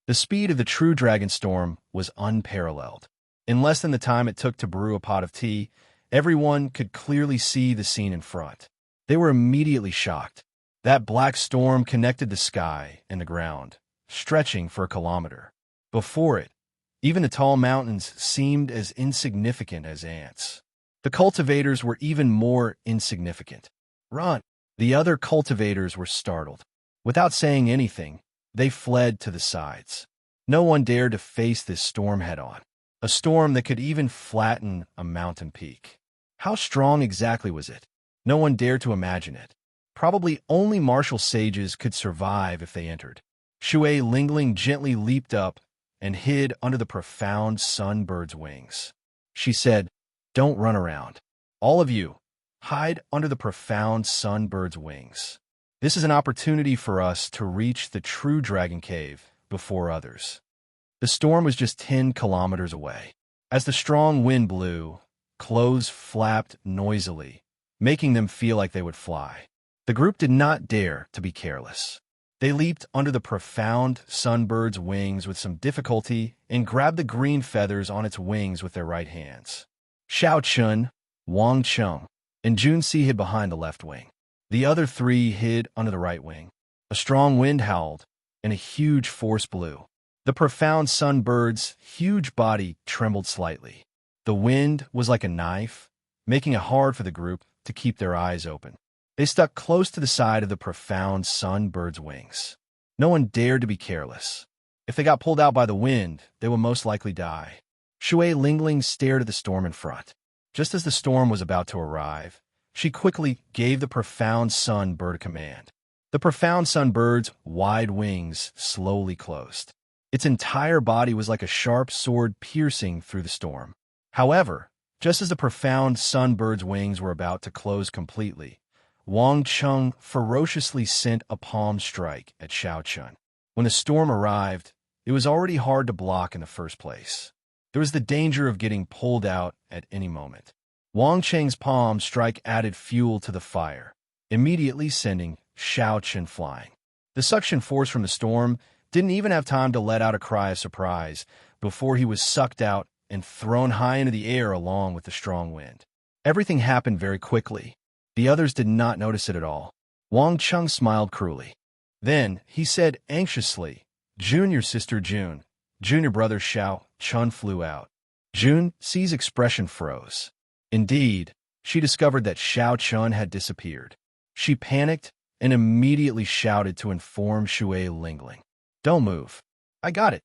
The speed of the true dragon storm was unparalleled. In less than the time it took to brew a pot of tea, everyone could clearly see the scene in front. They were immediately shocked. That black storm connected the sky and the ground, stretching for a kilometer. Before it, even the tall mountains seemed as insignificant as ants. The cultivators were even more insignificant. "Run!" The other cultivators were startled. Without saying anything, they fled to the sides. No one dared to face this storm head-on, a storm that could even flatten a mountain peak. How strong exactly was it? No one dared to imagine it. Probably only martial sages could survive if they entered. Shui Lingling gently leaped up and hid under the profound sunbird's wings. She said, "Don't run around. All of you, hide under the profound sunbird's wings. This is an opportunity for us to reach the true dragon cave before others." The storm was just 10 kilometers away. As the strong wind blew, clothes flapped noisily, making them feel like they would fly. The group did not dare to be careless. They leaped under the profound sunbird's wings with some difficulty and grabbed the green feathers on its wings with their right hands. Xiao Chun, Wang Cheng, and Jun Si hid behind the left wing. The other three hid under the right wing. A strong wind howled, and a huge force blew. The profound sunbird's huge body trembled slightly. The wind was like a knife, making it hard for the group to keep their eyes open. They stuck close to the side of the profound sunbird's wings. No one dared to be careless. If they got pulled out by the wind, they would most likely die. Shui Lingling stared at the storm in front. Just as the storm was about to arrive, she quickly gave the profound sunbird a command. The profound sunbird's wide wings slowly closed. Its entire body was like a sharp sword piercing through the storm. However, just as the profound sunbird's wings were about to close completely, Wang Cheng ferociously sent a palm strike at Xiao Chun. When the storm arrived, it was already hard to block in the first place. There was the danger of getting pulled out at any moment. Wang Cheng's palm strike added fuel to the fire, immediately sending Xiao Chun flying. The suction force from the storm didn't even have time to let out a cry of surprise before he was sucked out and thrown high into the air along with the strong wind. Everything happened very quickly. The others did not notice it at all. Wang Cheng smiled cruelly. Then he said anxiously, "Junior sister June, junior brother Xiao Chun flew out." June Si's expression froze. Indeed, she discovered that Xiao Chun had disappeared. She panicked and immediately shouted to inform Shui Lingling. "Don't move. I got it."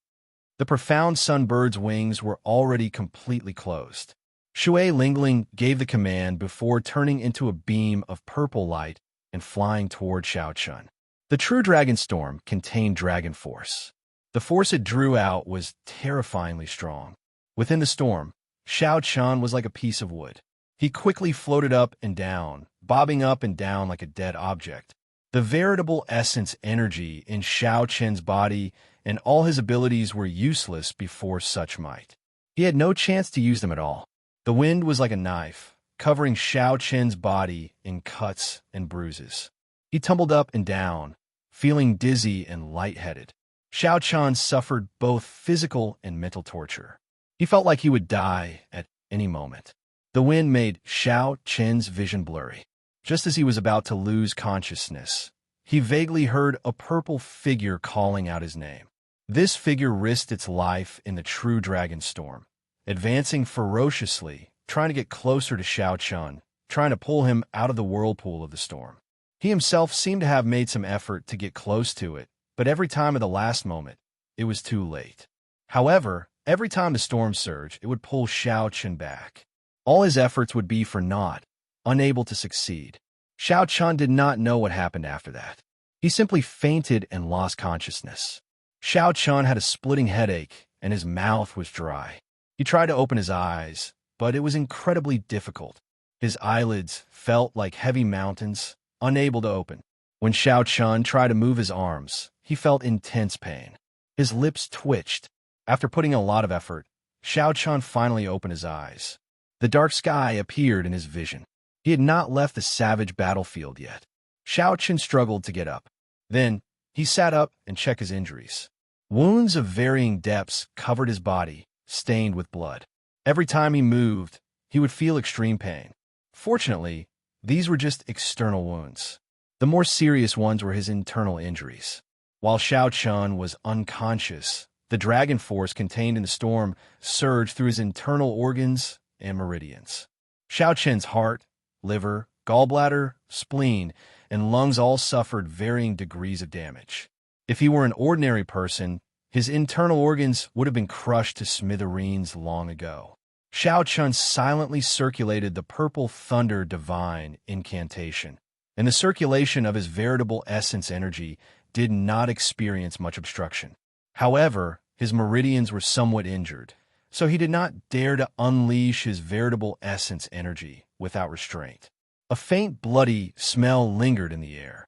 The profound sunbird's wings were already completely closed. Shui Lingling gave the command before turning into a beam of purple light and flying toward Xiao Chun. The true dragon storm contained dragon force. The force it drew out was terrifyingly strong. Within the storm, Xiao Chun was like a piece of wood. He quickly floated up and down, bobbing up and down like a dead object. The veritable essence energy in Xiao Chen's body and all his abilities were useless before such might. He had no chance to use them at all. The wind was like a knife, covering Xiao Chen's body in cuts and bruises. He tumbled up and down, feeling dizzy and lightheaded. Xiao Chen suffered both physical and mental torture. He felt like he would die at any moment. The wind made Xiao Chen's vision blurry. Just as he was about to lose consciousness, he vaguely heard a purple figure calling out his name. This figure risked its life in the true dragon storm, advancing ferociously, trying to get closer to Xiao Chun, trying to pull him out of the whirlpool of the storm. He himself seemed to have made some effort to get close to it, but every time at the last moment, it was too late. However, every time the storm surged, it would pull Xiao Chun back. All his efforts would be for naught, unable to succeed. Xiao Chun did not know what happened after that. He simply fainted and lost consciousness. Xiao Chun had a splitting headache, and his mouth was dry. He tried to open his eyes, but it was incredibly difficult. His eyelids felt like heavy mountains, unable to open. When Xiao Chun tried to move his arms, he felt intense pain. His lips twitched. After putting a lot of effort, Xiao Chun finally opened his eyes. The dark sky appeared in his vision. He had not left the savage battlefield yet. Xiao Chun struggled to get up. Then, he sat up and checked his injuries. Wounds of varying depths covered his body, stained with blood. Every time he moved, he would feel extreme pain. Fortunately, these were just external wounds. The more serious ones were his internal injuries. While Xiao Chun was unconscious, the dragon force contained in the storm surged through his internal organs and meridians. Xiao Chun's heart, liver, gallbladder, spleen, and lungs all suffered varying degrees of damage. If he were an ordinary person, his internal organs would have been crushed to smithereens long ago. Xiao Chun silently circulated the purple thunder divine incantation, and the circulation of his veritable essence energy did not experience much obstruction. However, his meridians were somewhat injured, so he did not dare to unleash his veritable essence energy without restraint. A faint bloody smell lingered in the air.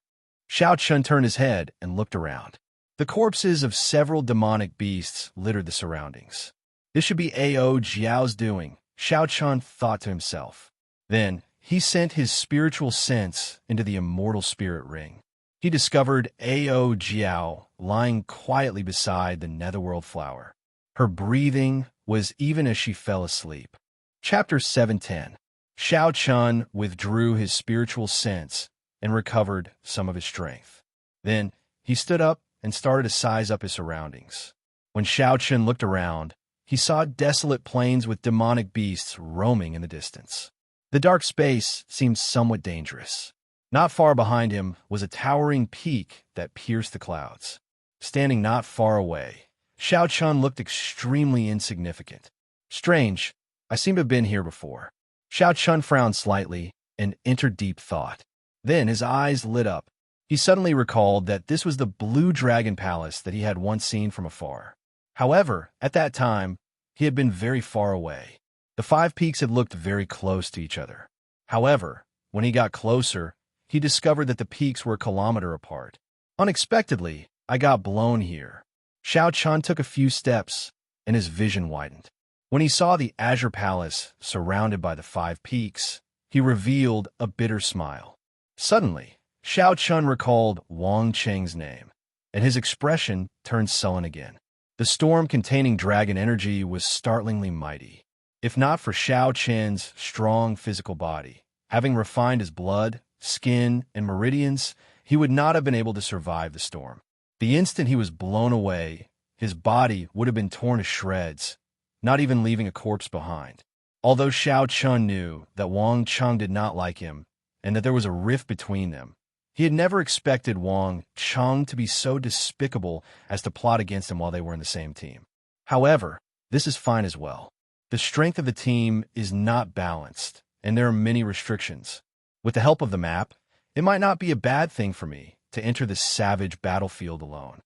Xiao Chun turned his head and looked around. The corpses of several demonic beasts littered the surroundings. This should be A.O. Jiao's doing, Xiao Chun thought to himself. Then, he sent his spiritual sense into the immortal spirit ring. He discovered A.O. Jiao lying quietly beside the netherworld flower. Her breathing was even as she fell asleep. Chapter 710. Xiao Chun withdrew his spiritual sense and recovered some of his strength. Then, he stood up and started to size up his surroundings. When Xiao Chun looked around, he saw desolate plains with demonic beasts roaming in the distance. The dark space seemed somewhat dangerous. Not far behind him was a towering peak that pierced the clouds. Standing not far away, Xiao Chun looked extremely insignificant. Strange, I seem to have been here before. Xiao Chun frowned slightly and entered deep thought. Then his eyes lit up. He suddenly recalled that this was the Blue Dragon Palace that he had once seen from afar. However, at that time, he had been very far away. The 5 peaks had looked very close to each other. However, when he got closer, he discovered that the peaks were a kilometer apart. Unexpectedly, I got blown here. Xiao Chun took a few steps, and his vision widened. When he saw the Azure Palace surrounded by the 5 peaks, he revealed a bitter smile. Suddenly, Xiao Chun recalled Wang Cheng's name, and his expression turned sullen again. The storm containing dragon energy was startlingly mighty. If not for Xiao Chen's strong physical body, having refined his blood, skin, and meridians, he would not have been able to survive the storm. The instant he was blown away, his body would have been torn to shreds, not even leaving a corpse behind. Although Xiao Chun knew that Wang Cheng did not like him, and that there was a rift between them, He had never expected Wang Cheng to be so despicable as to plot against him while they were in the same team. However, this is fine as well. The strength of the team is not balanced, and there are many restrictions. With the help of the map, it might not be a bad thing for me to enter this savage battlefield alone.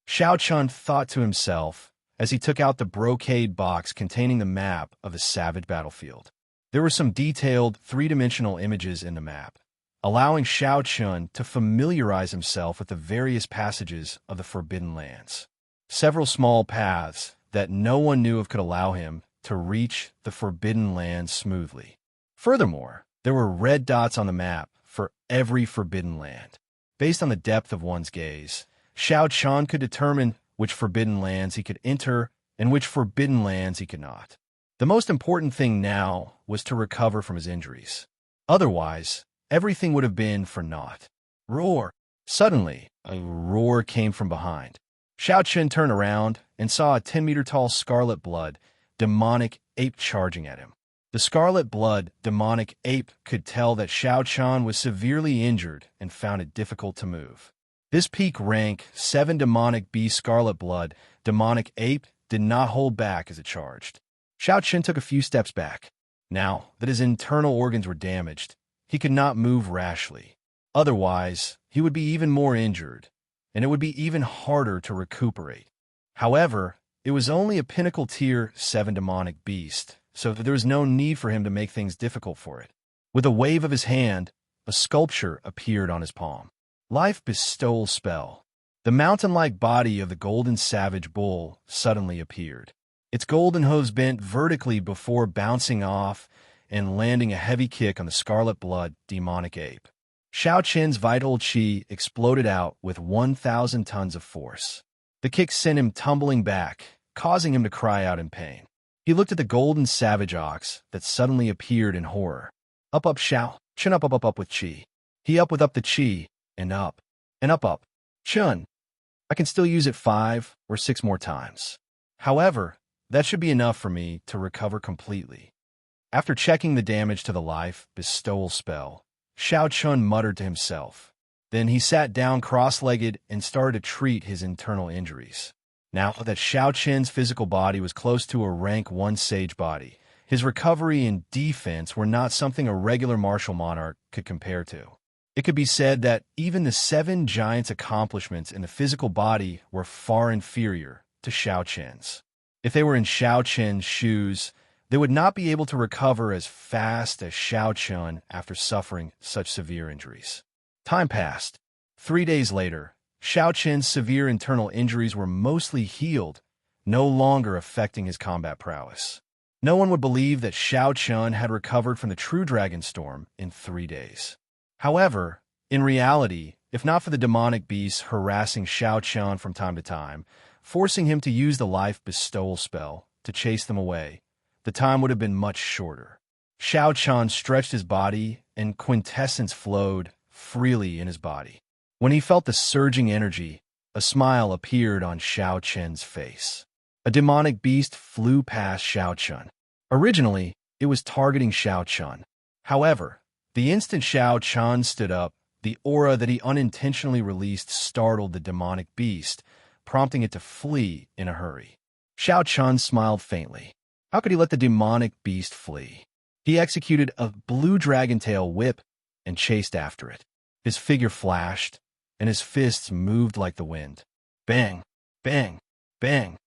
Xiao Chun thought to himself as he took out the brocade box containing the map of the savage battlefield. There were some detailed three-dimensional images in the map, allowing Xiao Chun to familiarize himself with the various passages of the Forbidden Lands. Several small paths that no one knew of could allow him to reach the Forbidden Lands smoothly. Furthermore, there were red dots on the map for every Forbidden Land. Based on the depth of one's gaze, Xiao Chun could determine which Forbidden Lands he could enter and which Forbidden Lands he could not. The most important thing now was to recover from his injuries. Otherwise, everything would have been for naught. Roar! Suddenly, a roar came from behind. Xiao Chun turned around and saw a 10-meter-tall scarlet blood demonic ape charging at him. The scarlet blood demonic ape could tell that Xiao Chun was severely injured and found it difficult to move. This peak rank 7 demonic beast scarlet blood demonic ape did not hold back as it charged. Xiao Chun took a few steps back. Now that his internal organs were damaged, he could not move rashly. Otherwise, he would be even more injured, and it would be even harder to recuperate. However, it was only a pinnacle tier 7 demonic beast, so there was no need for him to make things difficult for it. With a wave of his hand, a sculpture appeared on his palm. Life Bestowal Spell. The mountain-like body of the golden savage bull suddenly appeared. Its golden hooves bent vertically before bouncing off and landing a heavy kick on the scarlet blood demonic ape. Xiao Chen's vital qi exploded out with 1,000 tons of force. The kick sent him tumbling back, causing him to cry out in pain. He looked at the golden savage ox that suddenly appeared in horror. Up, Xiao Chun, up with qi. He up with the qi, and up. Chun, I can still use it 5 or 6 more times. However, that should be enough for me to recover completely. After checking the damage to the life bestowal spell, Xiao Chun muttered to himself. Then he sat down cross-legged and started to treat his internal injuries. Now that Xiao Chen's physical body was close to a rank 1 sage body, his recovery and defense were not something a regular martial monarch could compare to. It could be said that even the 7 giants' accomplishments in the physical body were far inferior to Xiao Chen's. If they were in Xiao Chen's shoes, they would not be able to recover as fast as Xiao Chun after suffering such severe injuries. Time passed. 3 days later, Xiao Chen's severe internal injuries were mostly healed, no longer affecting his combat prowess. No one would believe that Xiao Chun had recovered from the True Dragon Storm in 3 days. However, in reality, if not for the demonic beasts harassing Xiao Chun from time to time, forcing him to use the life bestowal spell to chase them away, the time would have been much shorter. Xiao Chun stretched his body, and quintessence flowed freely in his body. When he felt the surging energy, a smile appeared on Xiao Chen's face. A demonic beast flew past Xiao Chun. Originally, it was targeting Xiao Chun. However, the instant Xiao Chun stood up, the aura that he unintentionally released startled the demonic beast, prompting it to flee in a hurry. Xiao Chun smiled faintly. How could he let the demonic beast flee? He executed a blue dragon tail whip and chased after it. His figure flashed, and his fists moved like the wind. Bang! Bang! Bang!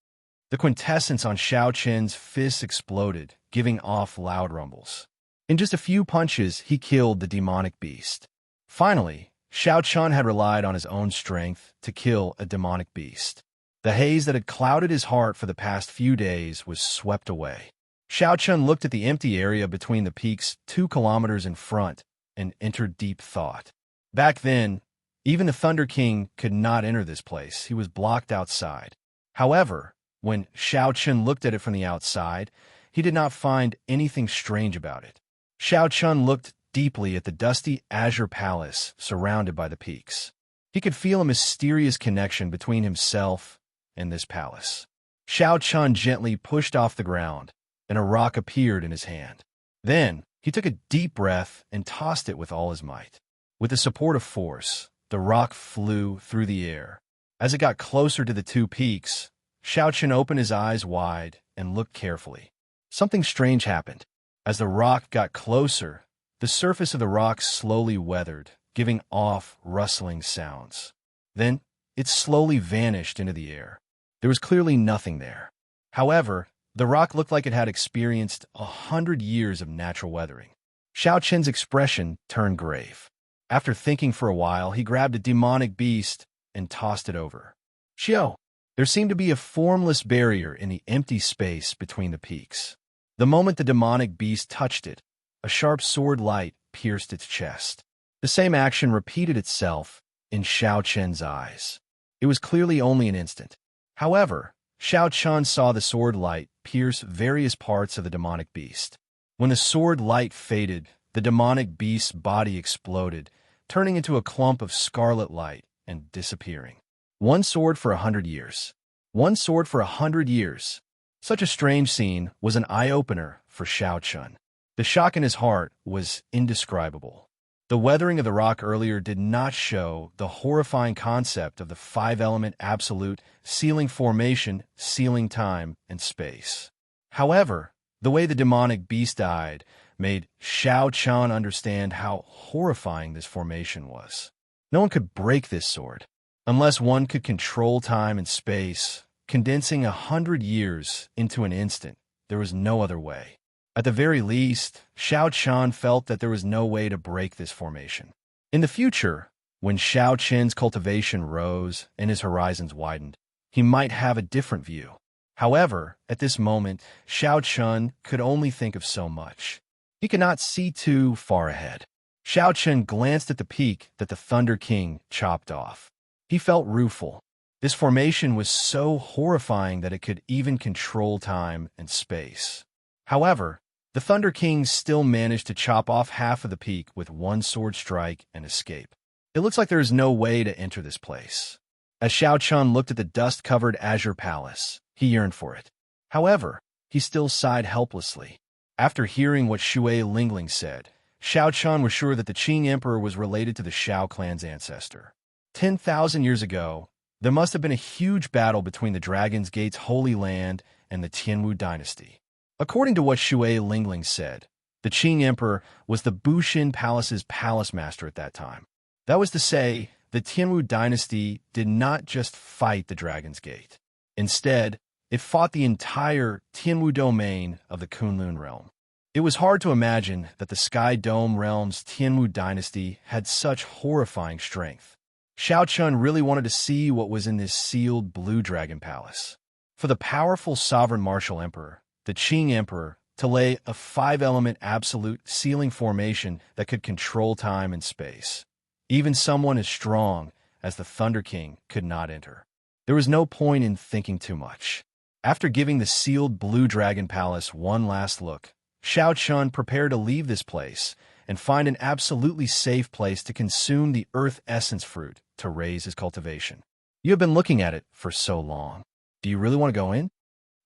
The quintessence on Xiao Chen's fists exploded, giving off loud rumbles. In just a few punches, he killed the demonic beast. Finally, Xiao Chun had relied on his own strength to kill a demonic beast. The haze that had clouded his heart for the past few days was swept away. Xiao Chun looked at the empty area between the peaks 2 kilometers in front and entered deep thought. Back then, even the Thunder King could not enter this place. He was blocked outside. However, when Xiao Chun looked at it from the outside, he did not find anything strange about it. Xiao Chun looked deeply at the dusty azure palace surrounded by the peaks. He could feel a mysterious connection between himself and this palace. Xiao Chun gently pushed off the ground, and a rock appeared in his hand. Then, he took a deep breath and tossed it with all his might. With the support of force, the rock flew through the air. As it got closer to the two peaks, Xiao opened his eyes wide and looked carefully. Something strange happened. As the rock got closer, the surface of the rock slowly weathered, giving off rustling sounds. Then, it slowly vanished into the air. There was clearly nothing there. However, the rock looked like it had experienced 100 years of natural weathering. Xiao Qin's expression turned grave. After thinking for a while, he grabbed a demonic beast and tossed it over. Xiao! There seemed to be a formless barrier in the empty space between the peaks. The moment the demonic beast touched it, a sharp sword light pierced its chest. The same action repeated itself in Xiao Qin's eyes. It was clearly only an instant. However, Xiao Qin saw the sword light pierce various parts of the demonic beast. When the sword light faded, the demonic beast's body exploded, turning into a clump of scarlet light and disappearing. One sword for 100 years. One sword for 100 years. Such a strange scene was an eye-opener for Xiao Qin. The shock in his heart was indescribable. The weathering of the rock earlier did not show the horrifying concept of the five-element absolute sealing formation, sealing time and space. However, the way the demonic beast died made Xiao Qin understand how horrifying this formation was. No one could break this sword. Unless one could control time and space, condensing 100 years into an instant, there was no other way. At the very least, Xiao Qin felt that there was no way to break this formation. In the future, when Xiao Qin's cultivation rose and his horizons widened, he might have a different view. However, at this moment, Xiao Qin could only think of so much. He could not see too far ahead. Xiao Qin glanced at the peak that the Thunder King chopped off. He felt rueful. This formation was so horrifying that it could even control time and space. However, the Thunder King still managed to chop off half of the peak with one sword strike and escape. It looks like there is no way to enter this place. As Xiao Qin looked at the dust-covered azure palace, he yearned for it. However, he still sighed helplessly. After hearing what Shui Lingling said, Xiao Qin was sure that the Qing Emperor was related to the Shao clan's ancestor. 10,000 years ago, there must have been a huge battle between the Dragon's Gate's Holy Land and the Tianwu dynasty. According to what Shui Lingling said, the Qing Emperor was the Bushin Palace's palace master at that time. That was to say, the Tianwu dynasty did not just fight the Dragon's Gate. Instead, it fought the entire Tianwu domain of the Kunlun realm. It was hard to imagine that the Sky Dome realm's Tianwu dynasty had such horrifying strength. Xiao Qin really wanted to see what was in this sealed Blue Dragon Palace. For the powerful sovereign martial emperor, the Qing Emperor, to lay a five-element absolute sealing formation that could control time and space. Even someone as strong as the Thunder King could not enter. There was no point in thinking too much. After giving the sealed Blue Dragon Palace one last look, Xiao Qin prepared to leave this place and find an absolutely safe place to consume the Earth Essence fruit to raise his cultivation. You have been looking at it for so long. Do you really want to go in?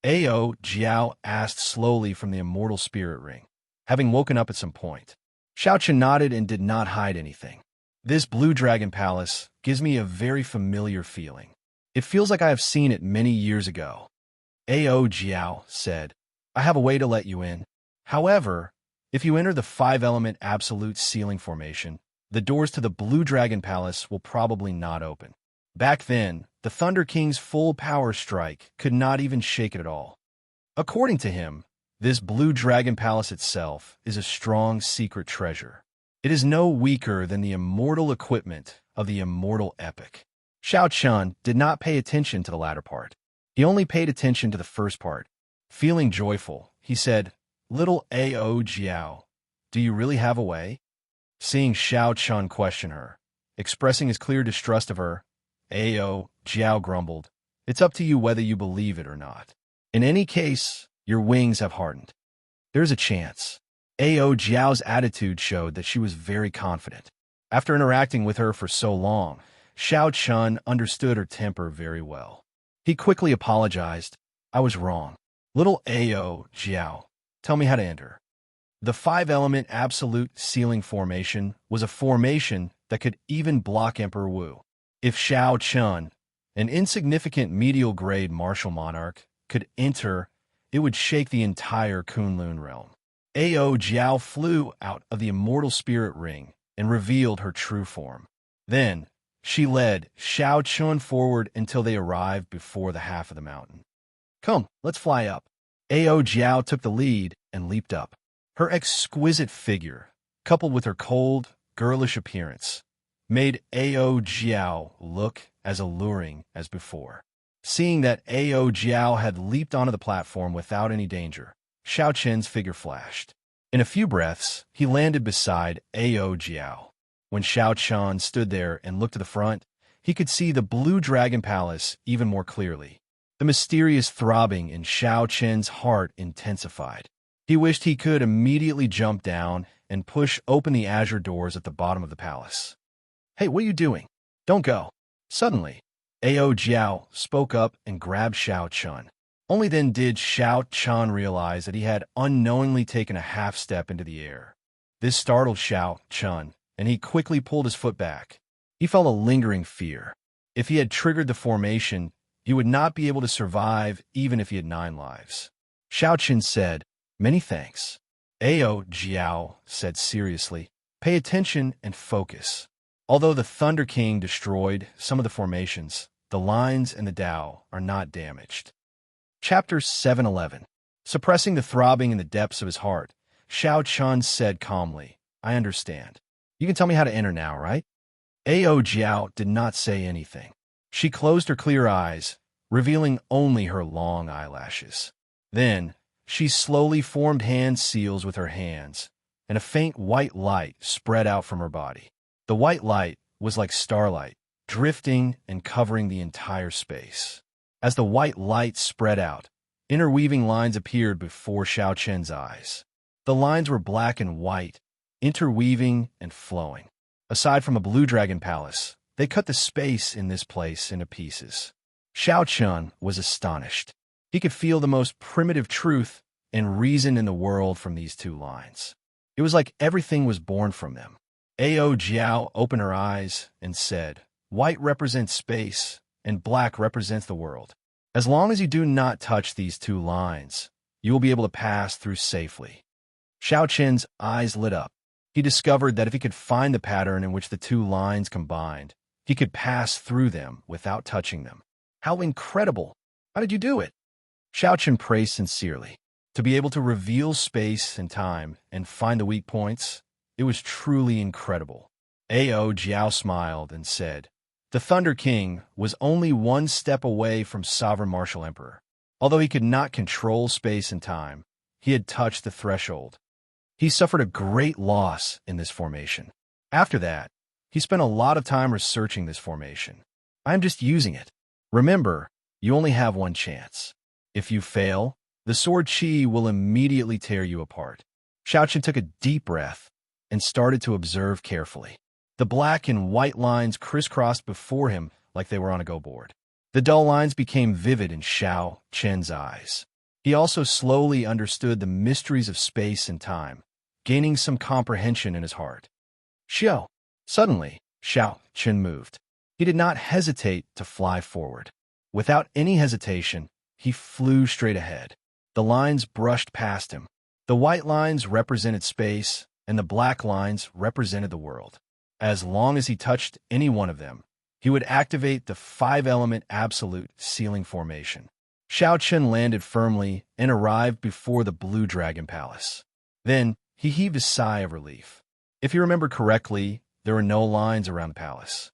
Ao Jiao asked slowly from the Immortal Spirit Ring, having woken up at some point. Xiao Qin nodded and did not hide anything. This Blue Dragon Palace gives me a very familiar feeling. It feels like I have seen it many years ago. Ao Jiao said, I have a way to let you in. However, if you enter the five-element absolute sealing formation, the doors to the Blue Dragon Palace will probably not open. Back then, the Thunder King's full power strike could not even shake it at all. According to him, this Blue Dragon Palace itself is a strong secret treasure. It is no weaker than the immortal equipment of the immortal epic. Xiao Qin did not pay attention to the latter part. He only paid attention to the first part. Feeling joyful, he said, Little Ao Jiao, do you really have a way? Seeing Xiao Qin question her, expressing his clear distrust of her, Ao Jiao grumbled, It's up to you whether you believe it or not. In any case, your wings have hardened. There's a chance. Ao Jiao's attitude showed that she was very confident. After interacting with her for so long, Xiao Qin understood her temper very well. He quickly apologized. I was wrong. Little Ao Jiao, tell me how to enter. The five-element absolute ceiling formation was a formation that could even block Emperor Wu. If Shao Chun, an insignificant medial-grade martial monarch, could enter, it would shake the entire Kunlun realm. Ao Jiao flew out of the immortal spirit ring and revealed her true form. Then, she led Shao Chun forward until they arrived before the half of the mountain. "Come, let's fly up." Ao Jiao took the lead and leaped up. Her exquisite figure, coupled with her cold, girlish appearance, made Ao Jiao look as alluring as before. Seeing that Ao Jiao had leaped onto the platform without any danger, Shao Chen's figure flashed. In a few breaths, he landed beside Ao Jiao. When Shao Chun stood there and looked to the front, he could see the Blue Dragon Palace even more clearly. The mysterious throbbing in Shao Chen's heart intensified. He wished he could immediately jump down and push open the azure doors at the bottom of the palace. "Hey, what are you doing? Don't go." Suddenly, Ao Jiao spoke up and grabbed Shao Chun. Only then did Shao Chun realize that he had unknowingly taken a half step into the air. This startled Shao Chun, and he quickly pulled his foot back. He felt a lingering fear. If he had triggered the formation, he would not be able to survive even if he had 9 lives. Shao Chun said, "Many thanks." Ao Jiao said seriously, "Pay attention and focus." Although the Thunder King destroyed some of the formations, the lines and the Tao are not damaged. Chapter 711. Suppressing the throbbing in the depths of his heart, Shao Chun said calmly, "I understand. You can tell me how to enter now, right?" Ao Jiao did not say anything. She closed her clear eyes, revealing only her long eyelashes. Then, she slowly formed hand seals with her hands, and a faint white light spread out from her body. The white light was like starlight, drifting and covering the entire space. As the white light spread out, interweaving lines appeared before Shao Chen's eyes. The lines were black and white, interweaving and flowing. Aside from a Blue Dragon Palace, they cut the space in this place into pieces. Shao Chun was astonished. He could feel the most primitive truth and reason in the world from these 2 lines. It was like everything was born from them. Ao Jiao opened her eyes and said, "White represents space, and black represents the world. As long as you do not touch these 2 lines, you will be able to pass through safely." Shao Chen's eyes lit up. He discovered that if he could find the pattern in which the 2 lines combined, he could pass through them without touching them. How incredible! How did you do it? Shao Chen praised sincerely. To be able to reveal space and time and find the weak points, it was truly incredible. Ao Jiao smiled and said, "The Thunder King was only 1 step away from Sovereign Martial Emperor. Although he could not control space and time, he had touched the threshold. He suffered a great loss in this formation. After that, he spent a lot of time researching this formation. I am just using it. Remember, you only have 1 chance. If you fail, the sword chi will immediately tear you apart." Shao Chen took a deep breath and started to observe carefully. The black and white lines crisscrossed before him like they were on a go board. The dull lines became vivid in Shao Chen's eyes. He also slowly understood the mysteries of space and time, gaining some comprehension in his heart. "Xiao!" Suddenly, Shao Chen moved. He did not hesitate to fly forward. Without any hesitation, he flew straight ahead. The lines brushed past him. The white lines represented space, and the black lines represented the world. As long as he touched any one of them, he would activate the 5-element absolute ceiling formation. Shao Chen landed firmly and arrived before the Blue Dragon Palace. Then, he heaved a sigh of relief. If he remembered correctly, there were no lines around the palace.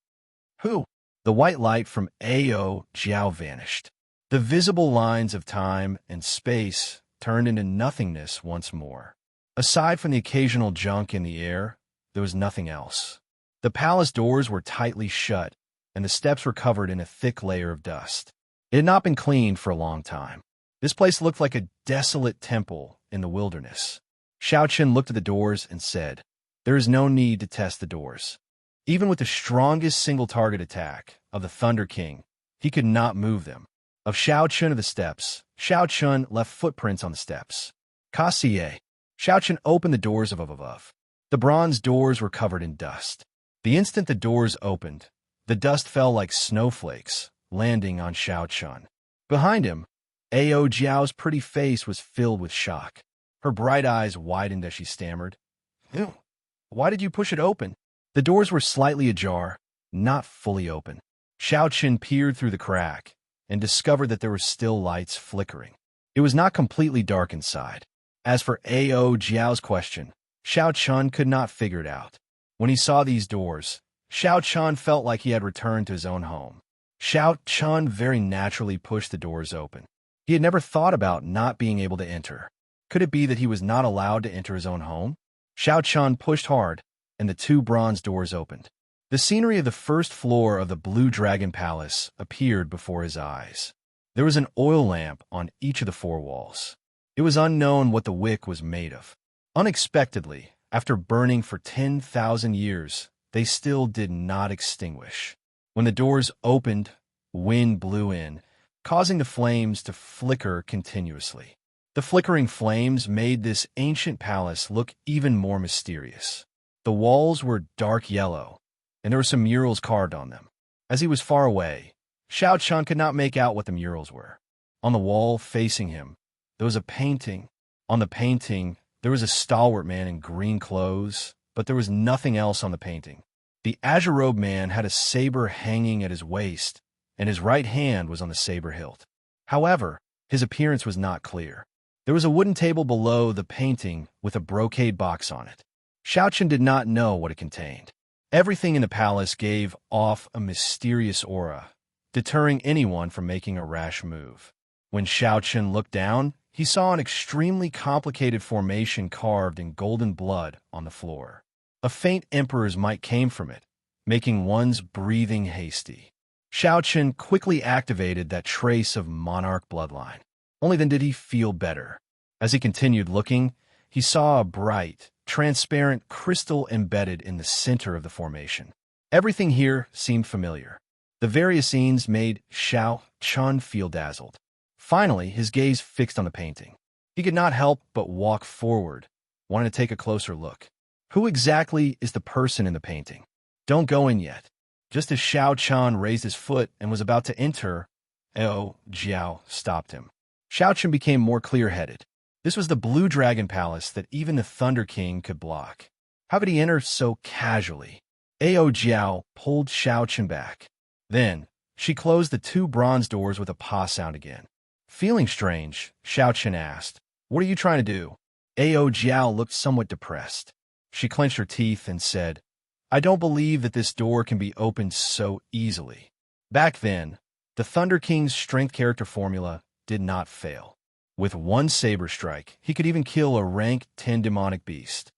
"Who?" The white light from Ao Jiao vanished. The visible lines of time and space turned into nothingness once more. Aside from the occasional junk in the air, there was nothing else. The palace doors were tightly shut, and the steps were covered in a thick layer of dust. It had not been cleaned for a long time. This place looked like a desolate temple in the wilderness. Shao Chen looked at the doors and said, "There is no need to test the doors." Even with the strongest single-target attack of the Thunder King, he could not move them. Of Shao Chun to the steps, Shao Chun left footprints on the steps. "Kassier." Xiaochen opened the doors of above. The bronze doors were covered in dust. The instant the doors opened, the dust fell like snowflakes, landing on Xiaochen. Behind him, Ao Jiao's pretty face was filled with shock. Her bright eyes widened as she stammered, "Ew, why did you push it open?" The doors were slightly ajar, not fully open. Xiaochen peered through the crack and discovered that there were still lights flickering. It was not completely dark inside. As for Ao Jiao's question, Xiaochen could not figure it out. When he saw these doors, Xiaochen felt like he had returned to his own home. Xiaochen very naturally pushed the doors open. He had never thought about not being able to enter. Could it be that he was not allowed to enter his own home? Xiaochen pushed hard, and the two bronze doors opened. The scenery of the first floor of the Blue Dragon Palace appeared before his eyes. There was an oil lamp on each of the four walls. It was unknown what the wick was made of. Unexpectedly, after burning for 10,000 years, they still did not extinguish. When the doors opened, wind blew in, causing the flames to flicker continuously. The flickering flames made this ancient palace look even more mysterious. The walls were dark yellow, and there were some murals carved on them. As he was far away, Xiaochen could not make out what the murals were. On the wall facing him, there was a painting. On the painting, there was a stalwart man in green clothes, but there was nothing else on the painting. The azure-robed man had a saber hanging at his waist, and his right hand was on the saber hilt. However, his appearance was not clear. There was a wooden table below the painting with a brocade box on it. Xiaochen did not know what it contained. Everything in the palace gave off a mysterious aura, deterring anyone from making a rash move. When Xiaochen looked down, he saw an extremely complicated formation carved in golden blood on the floor. A faint emperor's might came from it, making one's breathing hasty. Xiaochen quickly activated that trace of monarch bloodline. Only then did he feel better. As he continued looking, he saw a bright, transparent crystal embedded in the center of the formation. Everything here seemed familiar. The various scenes made Xiaochen feel dazzled. Finally, his gaze fixed on the painting. He could not help but walk forward, wanting to take a closer look. Who exactly is the person in the painting? Don't go in yet. Just as Xiaochen raised his foot and was about to enter, Ao Jiao stopped him. Xiaochen became more clear-headed. This was the Blue Dragon Palace that even the Thunder King could block. How could he enter so casually? Ao Jiao pulled Xiaochen back. Then, she closed the two bronze doors with a pa sound again. Feeling strange, Xiaochen asked, "What are you trying to do?" Ao Jiao looked somewhat depressed. She clenched her teeth and said, "I don't believe that this door can be opened so easily." Back then, the Thunder King's strength character formula did not fail. With one saber strike, he could even kill a rank 10 demonic beast.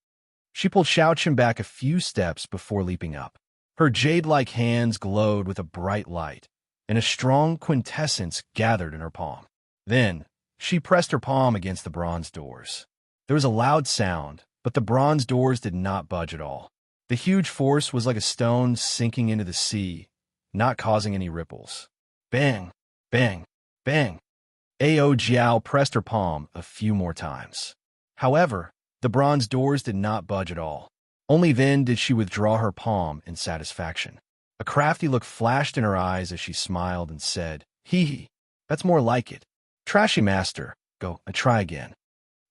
She pulled Xiaochen back a few steps before leaping up. Her jade-like hands glowed with a bright light, and a strong quintessence gathered in her palm. Then, she pressed her palm against the bronze doors. There was a loud sound, but the bronze doors did not budge at all. The huge force was like a stone sinking into the sea, not causing any ripples. Bang, bang, bang. Ao Jiao pressed her palm a few more times. However, the bronze doors did not budge at all. Only then did she withdraw her palm in satisfaction. A crafty look flashed in her eyes as she smiled and said, "Hee, that's more like it. Trashy master, go and try again."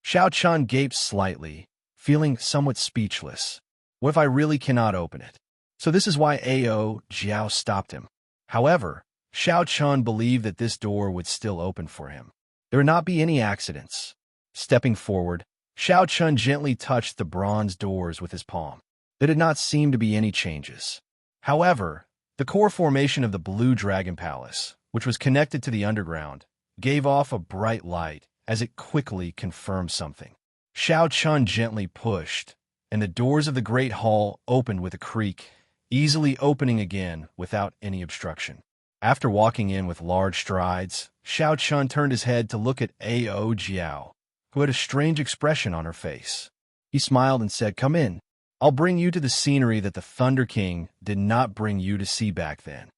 Xiaochen gaped slightly, feeling somewhat speechless. What if I really cannot open it? So this is why Ao Jiao stopped him. However, Xiaochen believed that this door would still open for him. There would not be any accidents. Stepping forward, Xiaochen gently touched the bronze doors with his palm. There did not seem to be any changes. However, the core formation of the Blue Dragon Palace, which was connected to the underground, gave off a bright light as it quickly confirmed something. Xiaochen gently pushed, and the doors of the Great Hall opened with a creak, easily opening again without any obstruction. After walking in with large strides, Xiaochen turned his head to look at Ao Jiao, who had a strange expression on her face. He smiled and said, "Come in. I'll bring you to the scenery that the Thunder King did not bring you to see back then."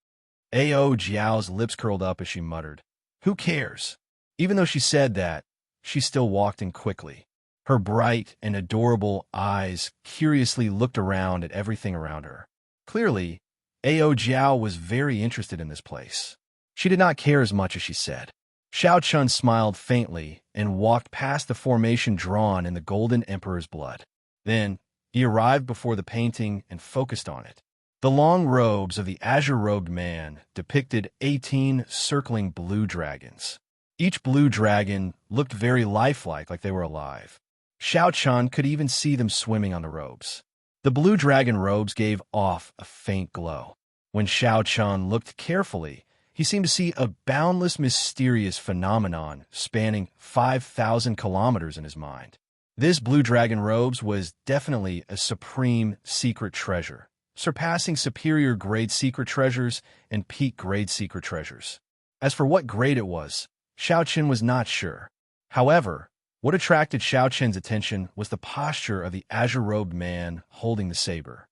Ao Jiao's lips curled up as she muttered, "Who cares?" Even though she said that, she still walked in quickly. Her bright and adorable eyes curiously looked around at everything around her. Clearly, Ao Jiao was very interested in this place. She did not care as much as she said. Xiao Chun smiled faintly and walked past the formation drawn in the Golden Emperor's blood. Then, he arrived before the painting and focused on it. The long robes of the azure-robed man depicted 18 circling blue dragons. Each blue dragon looked very lifelike, like they were alive. Xiao Chun could even see them swimming on the robes. The blue dragon robes gave off a faint glow. When Xiao Chun looked carefully, he seemed to see a boundless, mysterious phenomenon spanning 5,000 kilometers in his mind. This blue dragon robes was definitely a supreme secret treasure, surpassing superior grade secret treasures and peak grade secret treasures. As for what grade it was, Xiao Chun was not sure. However, what attracted Xiao Chun's attention was the posture of the azure-robed man holding the saber.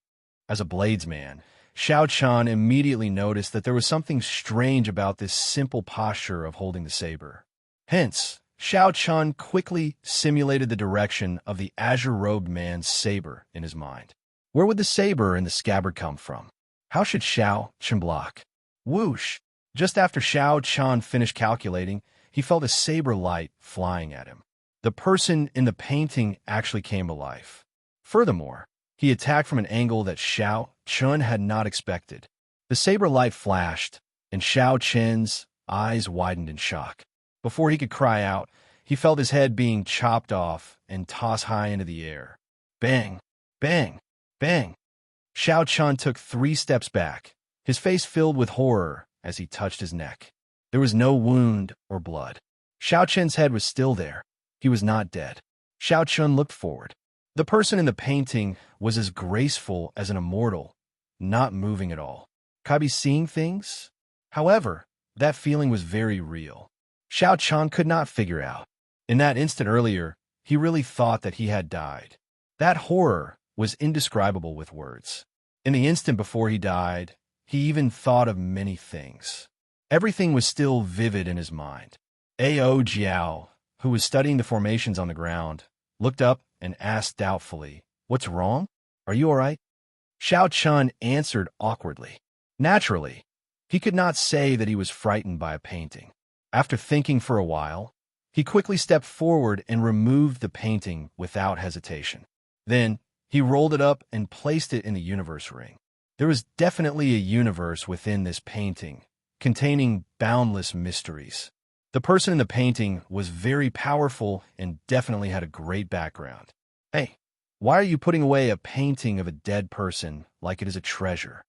As a bladesman, Xiao Chun immediately noticed that there was something strange about this simple posture of holding the saber. Hence, Xiao Chun quickly simulated the direction of the azure-robed man's saber in his mind. Where would the saber and the scabbard come from? How should Xiao Chun block? Whoosh! Just after Xiao Chun finished calculating, he felt a saber light flying at him. The person in the painting actually came to life. Furthermore, he attacked from an angle that Xiao Chun had not expected. The saber light flashed, and Xiao Chun's eyes widened in shock. Before he could cry out, he felt his head being chopped off and tossed high into the air. Bang! Bang! Bang! Xiao Chun took 3 steps back, his face filled with horror as he touched his neck. There was no wound or blood. Xiao Chun's head was still there. He was not dead. Xiao Chun looked forward. The person in the painting was as graceful as an immortal, not moving at all. Could I be seeing things? However, that feeling was very real. Xiao Chun could not figure out. In that instant earlier, he really thought that he had died. That horror was indescribable with words. In the instant before he died, he even thought of many things. Everything was still vivid in his mind. Ao Jiao, who was studying the formations on the ground, looked up and asked doubtfully, "What's wrong? Are you all right?" Xiao Chun answered awkwardly. Naturally, he could not say that he was frightened by a painting. After thinking for a while, he quickly stepped forward and removed the painting without hesitation. Then, he rolled it up and placed it in the universe ring. There was definitely a universe within this painting, containing boundless mysteries. The person in the painting was very powerful and definitely had a great background. Hey, why are you putting away a painting of a dead person like it is a treasure?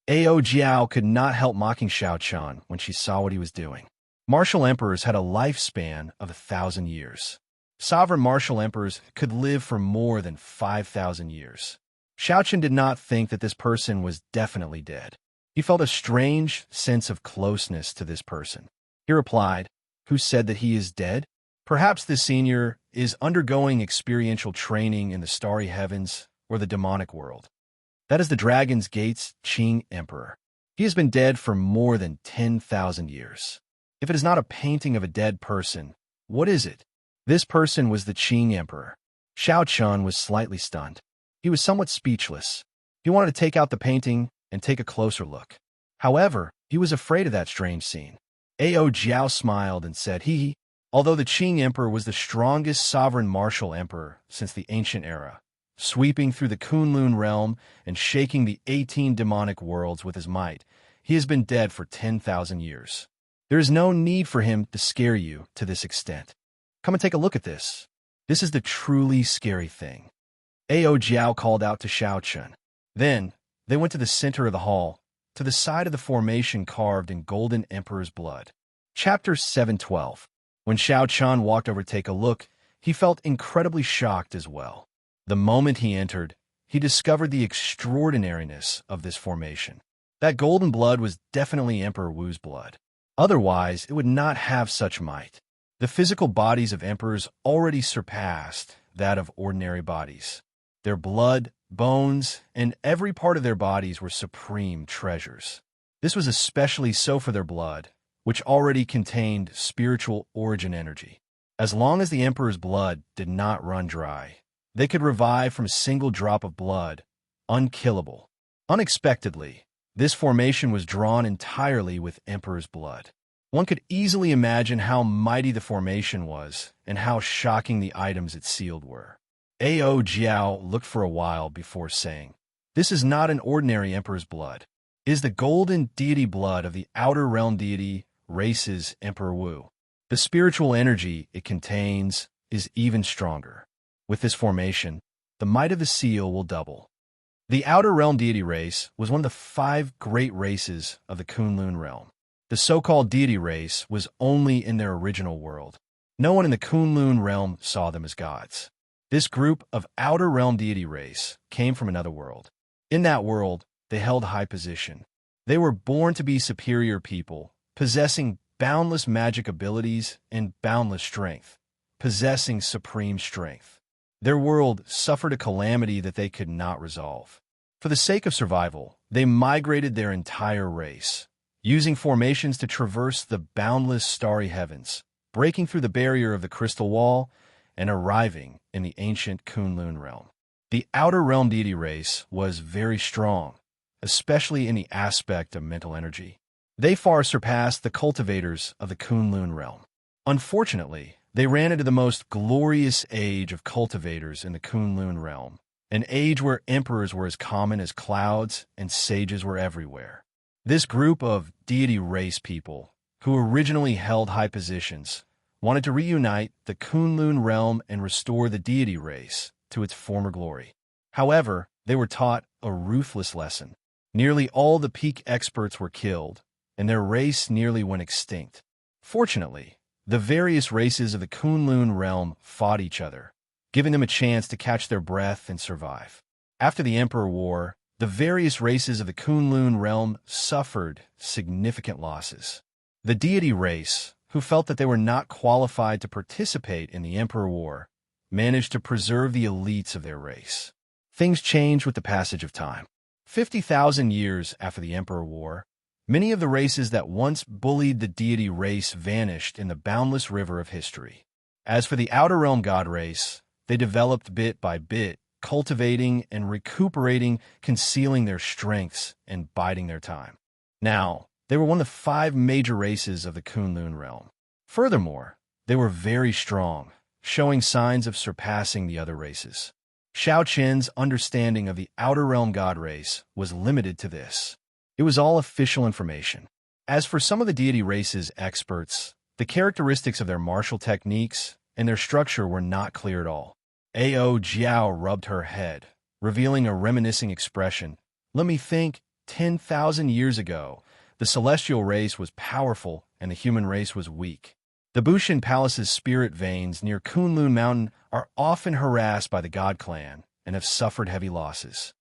Ao Jiao could not help mocking Xiao Chun when she saw what he was doing. Martial emperors had a lifespan of 1,000 years. Sovereign martial emperors could live for more than 5,000 years. Xiao Chun did not think that this person was definitely dead. He felt a strange sense of closeness to this person. He replied, "Who said that he is dead? Perhaps the senior is undergoing experiential training in the starry heavens or the demonic world. That is the Dragon's Gate's Qing Emperor. He has been dead for more than 10,000 years. If it is not a painting of a dead person, what is it?" This person was the Qing Emperor. Xiao Chun was slightly stunned. He was somewhat speechless. He wanted to take out the painting and take a closer look. However, he was afraid of that strange scene. Ao Jiao smiled and said, although the Qing Emperor was the strongest sovereign martial emperor since the ancient era, sweeping through the Kunlun realm and shaking the 18 demonic worlds with his might, he has been dead for 10,000 years. There is no need for him to scare you to this extent. Come and take a look at this. This is the truly scary thing. Ao Jiao called out to Xiao Chun. Then, they went to the center of the hall, to the side of the formation carved in Golden Emperor's blood. Chapter 712. When Xiao Chun walked over to take a look, he felt incredibly shocked as well. The moment he entered, he discovered the extraordinariness of this formation. That golden blood was definitely Emperor Wu's blood. Otherwise, it would not have such might. The physical bodies of emperors already surpassed that of ordinary bodies. Their blood, bones, and every part of their bodies were supreme treasures. This was especially so for their blood, which already contained spiritual origin energy. As long as the emperor's blood did not run dry, they could revive from a single drop of blood, unkillable. Unexpectedly, this formation was drawn entirely with emperor's blood. One could easily imagine how mighty the formation was and how shocking the items it sealed were. Ao Jiao looked for a while before saying, "This is not an ordinary emperor's blood. It is the golden deity blood of the outer realm deity races Emperor Wu. The spiritual energy it contains is even stronger. With this formation, the might of the seal will double." The outer realm deity race was one of the 5 great races of the Kunlun realm. The so-called deity race was only in their original world. No one in the Kunlun realm saw them as gods. This group of outer realm deity race came from another world. In that world, they held high position. They were born to be superior people, possessing boundless magic abilities and boundless strength, possessing supreme strength. Their world suffered a calamity that they could not resolve. For the sake of survival, they migrated their entire race, using formations to traverse the boundless starry heavens, breaking through the barrier of the crystal wall, and arriving in the ancient Kunlun realm. The outer realm deity race was very strong, especially in the aspect of mental energy. They far surpassed the cultivators of the Kunlun realm. Unfortunately, they ran into the most glorious age of cultivators in the Kunlun realm, an age where emperors were as common as clouds and sages were everywhere. This group of deity race people, who originally held high positions, wanted to reunite the Kunlun realm and restore the deity race to its former glory. However, they were taught a ruthless lesson. Nearly all the peak experts were killed, and their race nearly went extinct. Fortunately, the various races of the Kunlun realm fought each other, giving them a chance to catch their breath and survive. After the Emperor War, the various races of the Kunlun realm suffered significant losses. The deity race, who felt that they were not qualified to participate in the Emperor War, managed to preserve the elites of their race. Things changed with the passage of time. 50,000 years after the Emperor War, many of the races that once bullied the deity race vanished in the boundless river of history. As for the Outer Realm God race, they developed bit by bit, cultivating and recuperating, concealing their strengths and biding their time. Now, they were one of the 5 major races of the Kunlun realm. Furthermore, they were very strong, showing signs of surpassing the other races. Xiao Qin's understanding of the Outer Realm God race was limited to this. It was all official information. As for some of the deity race's experts, the characteristics of their martial techniques and their structure were not clear at all. Ao Jiao rubbed her head, revealing a reminiscing expression. "Let me think, 10,000 years ago, the celestial race was powerful and the human race was weak. The Bushin Palace's spirit veins near Kunlun Mountain are often harassed by the God clan and have suffered heavy losses.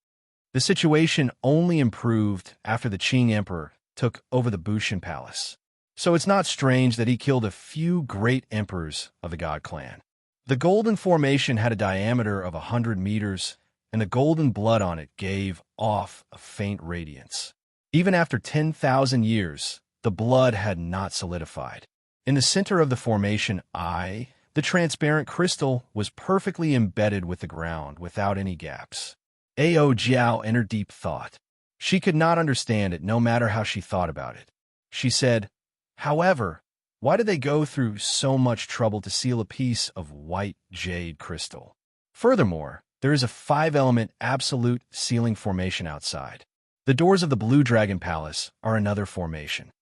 The situation only improved after the Qing Emperor took over the Bushin Palace. So it's not strange that he killed a few great emperors of the God clan. The golden formation had a diameter of 100 meters, and the golden blood on it gave off a faint radiance. Even after 10,000 years, the blood had not solidified. In the center of the formation the transparent crystal was perfectly embedded with the ground without any gaps. Ao Jiao entered deep thought. She could not understand it no matter how she thought about it. She said, "However, why did they go through so much trouble to seal a piece of white jade crystal? Furthermore, there is a 5-element absolute sealing formation outside. The doors of the Blue Dragon Palace are another formation.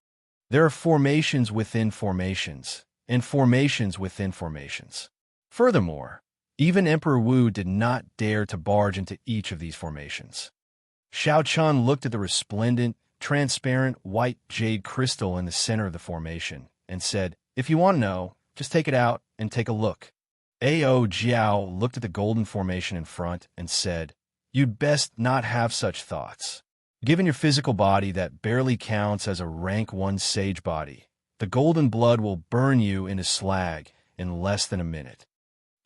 There are formations within formations, and formations within formations. Furthermore, even Emperor Wu did not dare to barge into each of these formations." Xiao Chun looked at the resplendent, transparent white jade crystal in the center of the formation and said, "If you want to know, just take it out and take a look." Ao Jiao looked at the golden formation in front and said, "You'd best not have such thoughts. Given your physical body that barely counts as a rank 1 sage body, the golden blood will burn you into slag in less than a minute."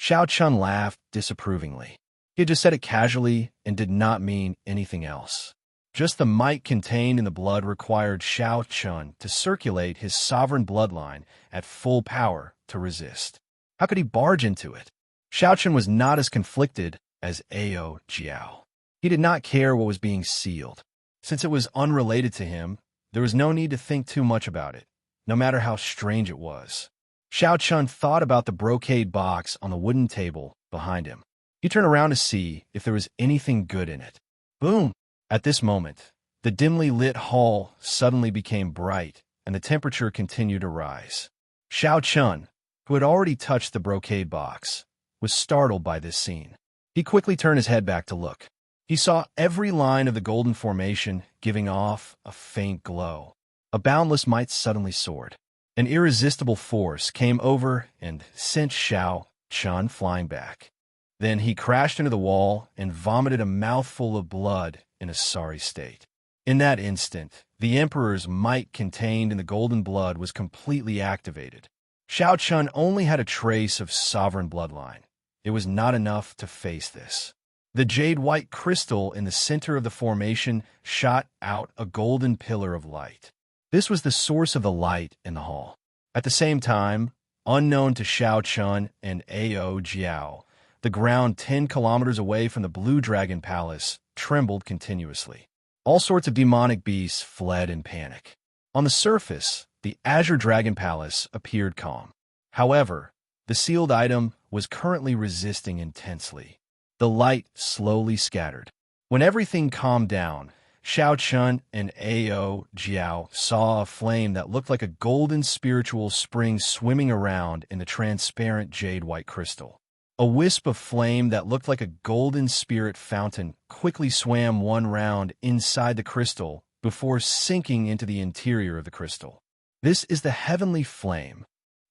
Xiao Chun laughed disapprovingly. He had just said it casually and did not mean anything else. Just the might contained in the blood required Xiao Chun to circulate his sovereign bloodline at full power to resist. How could he barge into it? Xiaochen was not as conflicted as Ao Jiao. He did not care what was being sealed. Since it was unrelated to him, there was no need to think too much about it, no matter how strange it was. Xiaochen thought about the brocade box on the wooden table behind him. He turned around to see if there was anything good in it. Boom! At this moment, the dimly lit hall suddenly became bright, and the temperature continued to rise. Xiaochen, who had already touched the brocade box, was startled by this scene. He quickly turned his head back to look. He saw every line of the golden formation giving off a faint glow. A boundless might suddenly soared. An irresistible force came over and sent Xiaochen flying back. Then he crashed into the wall and vomited a mouthful of blood in a sorry state. In that instant, the Emperor's might contained in the golden blood was completely activated. Xiaochen only had a trace of sovereign bloodline. It was not enough to face this. The jade-white crystal in the center of the formation shot out a golden pillar of light. This was the source of the light in the hall. At the same time, unknown to Xiaochen and Ao Jiao, the ground 10 kilometers away from the Blue Dragon Palace trembled continuously. All sorts of demonic beasts fled in panic. On the surface, the Azure Dragon Palace appeared calm. However, the sealed item was currently resisting intensely. The light slowly scattered. When everything calmed down, Xiaochen and Ao Jiao saw a flame that looked like a golden spiritual spring swimming around in the transparent jade-white crystal. A wisp of flame that looked like a golden spirit fountain quickly swam one round inside the crystal before sinking into the interior of the crystal. This is the heavenly flame.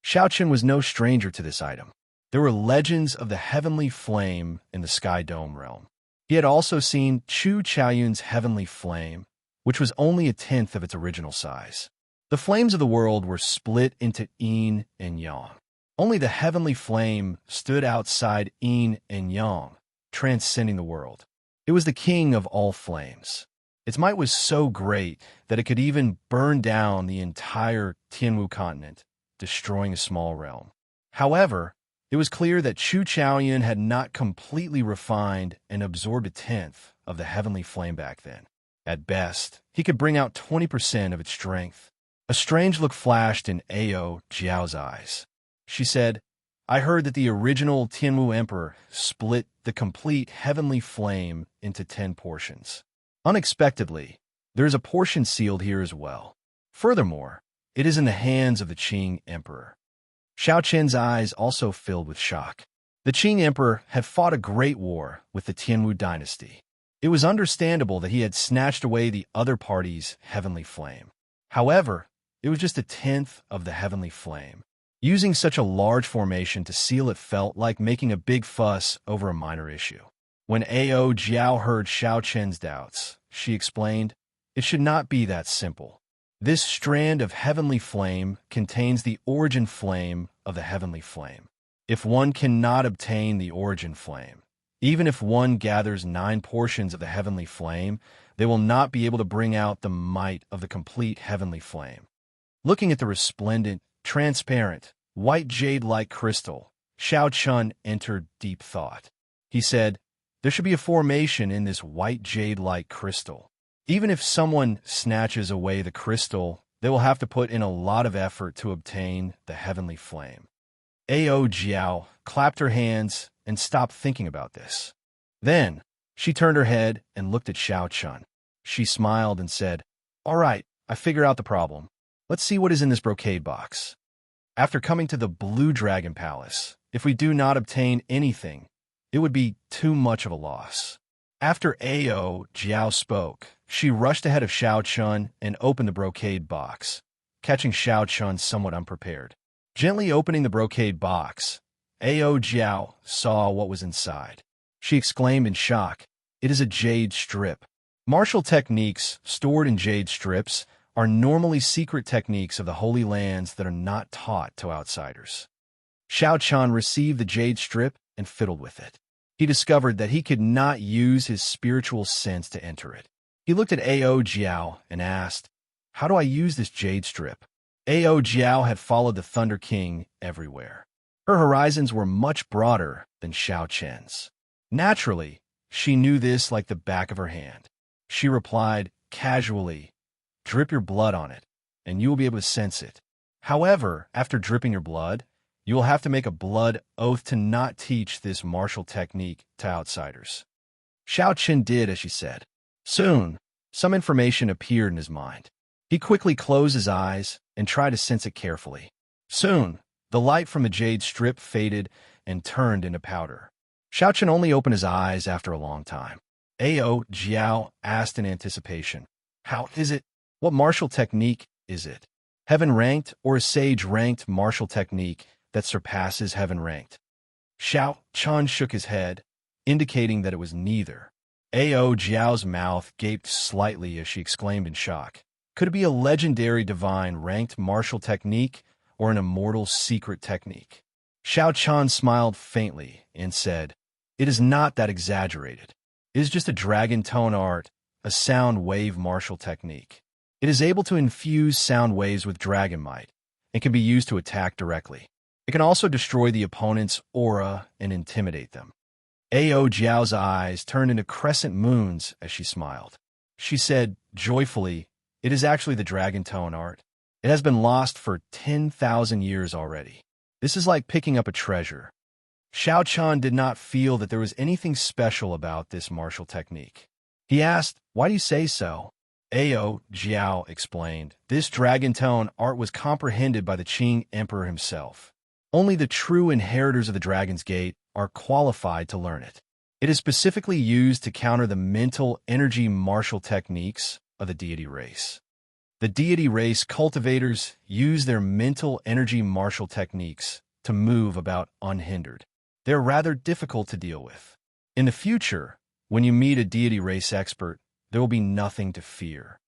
Xiaochen was no stranger to this item. There were legends of the heavenly flame in the Sky Dome realm. He had also seen Chu Chaoyun's heavenly flame, which was only a tenth of its original size. The flames of the world were split into yin and yang. Only the heavenly flame stood outside yin and yang, transcending the world. It was the king of all flames. Its might was so great that it could even burn down the entire Tianwu continent, destroying a small realm. However, it was clear that Chu Chaoyun had not completely refined and absorbed a tenth of the heavenly flame back then. At best, he could bring out 20% of its strength. A strange look flashed in Ao Jiao's eyes. She said, I heard that the original Tianwu Emperor split the complete heavenly flame into 10 portions. Unexpectedly, there is a portion sealed here as well. Furthermore, it is in the hands of the Qing Emperor. Xiaochen's eyes also filled with shock. The Qing Emperor had fought a great war with the Tianwu dynasty. It was understandable that he had snatched away the other party's heavenly flame. However, it was just a tenth of the heavenly flame. Using such a large formation to seal it felt like making a big fuss over a minor issue. When Ao Jiao heard Xiaochen's doubts, she explained, it should not be that simple. This strand of heavenly flame contains the origin flame of the heavenly flame. If one cannot obtain the origin flame, even if one gathers 9 portions of the heavenly flame, they will not be able to bring out the might of the complete heavenly flame. Looking at the resplendent, transparent, white jade-like crystal, Xiaochen entered deep thought. He said, there should be a formation in this white jade-like crystal. Even if someone snatches away the crystal, they will have to put in a lot of effort to obtain the heavenly flame. Ao Jiao clapped her hands and stopped thinking about this. Then, she turned her head and looked at Xiaochen. She smiled and said, all right, I figured out the problem. Let's see what is in this brocade box. After coming to the Blue Dragon Palace, if we do not obtain anything, it would be too much of a loss. After Ao Jiao spoke, she rushed ahead of Xiaochen and opened the brocade box, catching Xiaochen somewhat unprepared. Gently opening the brocade box, Ao Jiao saw what was inside. She exclaimed in shock, it is a jade strip. Martial techniques stored in jade strips are normally secret techniques of the Holy Lands that are not taught to outsiders. Xiaochen received the jade strip and fiddled with it. He discovered that he could not use his spiritual sense to enter it. He looked at Ao Jiao and asked, how do I use this jade strip? Ao Jiao had followed the Thunder King everywhere. Her horizons were much broader than Xiao Chen's. Naturally, she knew this like the back of her hand. She replied casually, "Drip your blood on it, and you will be able to sense it. However, after dripping your blood, you will have to make a blood oath to not teach this martial technique to outsiders." Xiao Chen did as she said. Soon, some information appeared in his mind. He quickly closed his eyes and tried to sense it carefully. Soon, the light from the jade strip faded and turned into powder. Xiao Chen only opened his eyes after a long time. Ao Jiao asked in anticipation, "How is it? What martial technique is it? Heaven-ranked or a sage-ranked martial technique that surpasses heaven-ranked?" Xiao Chen shook his head, indicating that it was neither. Ao Jiao's mouth gaped slightly as she exclaimed in shock. Could it be a legendary divine-ranked martial technique or an immortal secret technique? Xiao Chen smiled faintly and said, "It is not that exaggerated. It is just a dragon tone art, a sound wave martial technique. It is able to infuse sound waves with dragon might and can be used to attack directly. It can also destroy the opponent's aura and intimidate them." Ao Jiao's eyes turned into crescent moons as she smiled. She said joyfully, "It is actually the dragon tone art. It has been lost for 10,000 years already. This is like picking up a treasure." Xiao Chen did not feel that there was anything special about this martial technique. He asked, "Why do you say so?" Ao Jiao explained, "This dragon tone art was comprehended by the Qing Emperor himself. Only the true inheritors of the Dragon's Gate are qualified to learn it. It is specifically used to counter the mental energy martial techniques of the deity race. The deity race cultivators use their mental energy martial techniques to move about unhindered. They're rather difficult to deal with. In the future, when you meet a deity race expert, there will be nothing to fear."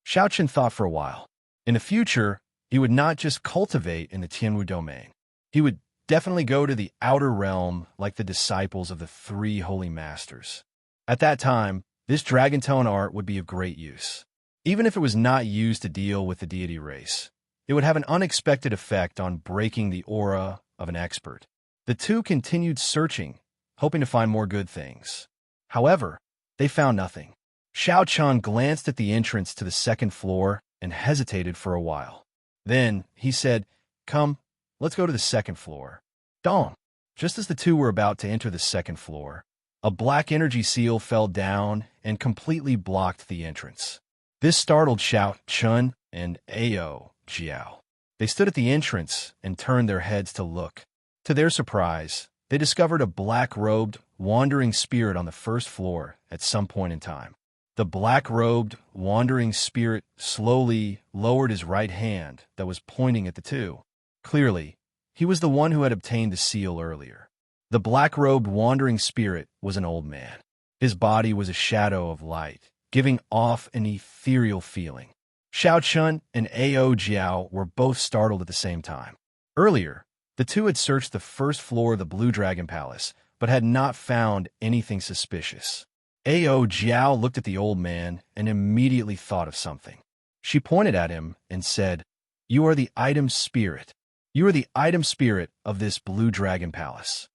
Xiao Chen thought for a while. In the future, he would not just cultivate in the Tianwu domain. He would definitely go to the outer realm like the disciples of the three holy masters. At that time, this dragon tone art would be of great use. Even if it was not used to deal with the deity race, it would have an unexpected effect on breaking the aura of an expert. The two continued searching, hoping to find more good things. However, they found nothing. Xiao Chen glanced at the entrance to the second floor and hesitated for a while. Then he said, "Come, let's go to the second floor." Dong! Just as the two were about to enter the second floor, a black energy seal fell down and completely blocked the entrance. This startled Xiao Chen and Ao Jiao. They stood at the entrance and turned their heads to look. To their surprise, they discovered a black-robed, wandering spirit on the first floor at some point in time. The black-robed, wandering spirit slowly lowered his right hand that was pointing at the two. Clearly, he was the one who had obtained the seal earlier. The black-robed wandering spirit was an old man. His body was a shadow of light, giving off an ethereal feeling. Xiao Chen and Ao Jiao were both startled at the same time. Earlier, the two had searched the first floor of the Blue Dragon Palace, but had not found anything suspicious. Ao Jiao looked at the old man and immediately thought of something. She pointed at him and said, "You are the item spirit. You are the item spirit of this Blue Dragon Palace."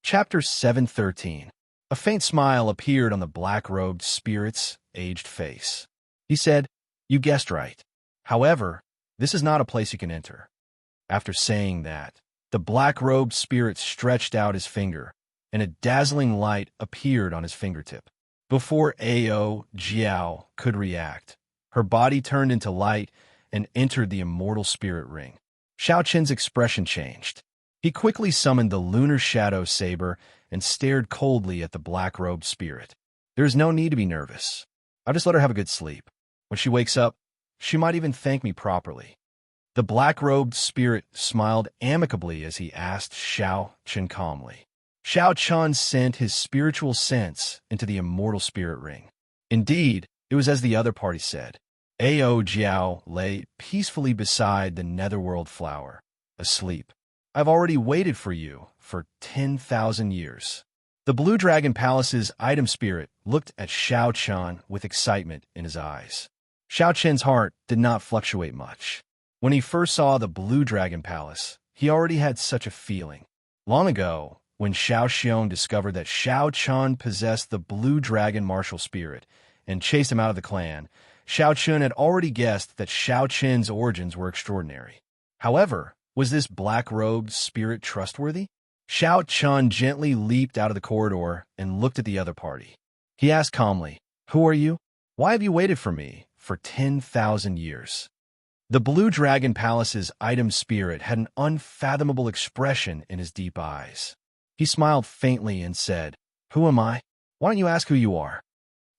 Chapter 713. A faint smile appeared on the black-robed spirit's aged face. He said, "You guessed right. However, this is not a place you can enter." After saying that, the black-robed spirit stretched out his finger, and a dazzling light appeared on his fingertip. Before Ao Jiao could react, her body turned into light and entered the immortal spirit ring. Xiao Chen's expression changed. He quickly summoned the lunar shadow saber and stared coldly at the black-robed spirit. "There is no need to be nervous. I'll just let her have a good sleep. When she wakes up, she might even thank me properly." The black-robed spirit smiled amicably as he asked Xiao Chen calmly. Xiao Chen sent his spiritual sense into the immortal spirit ring. Indeed, it was as the other party said. Ao Jiao lay peacefully beside the netherworld flower, asleep. "I've already waited for you for 10,000 years. The Blue Dragon Palace's item spirit looked at Xiao Chen with excitement in his eyes. Xiao Chen's heart did not fluctuate much. When he first saw the Blue Dragon Palace, he already had such a feeling. Long ago, when Xiao Xiong discovered that Xiao Chun possessed the blue dragon martial spirit and chased him out of the clan, Xiao Chun had already guessed that Xiao Qin's origins were extraordinary. However, was this black-robed spirit trustworthy? Xiao Chun gently leaped out of the corridor and looked at the other party. He asked calmly, "Who are you? Why have you waited for me for 10,000 years?" The Blue Dragon Palace's item spirit had an unfathomable expression in his deep eyes. He smiled faintly and said, "Who am I? Why don't you ask who you are?"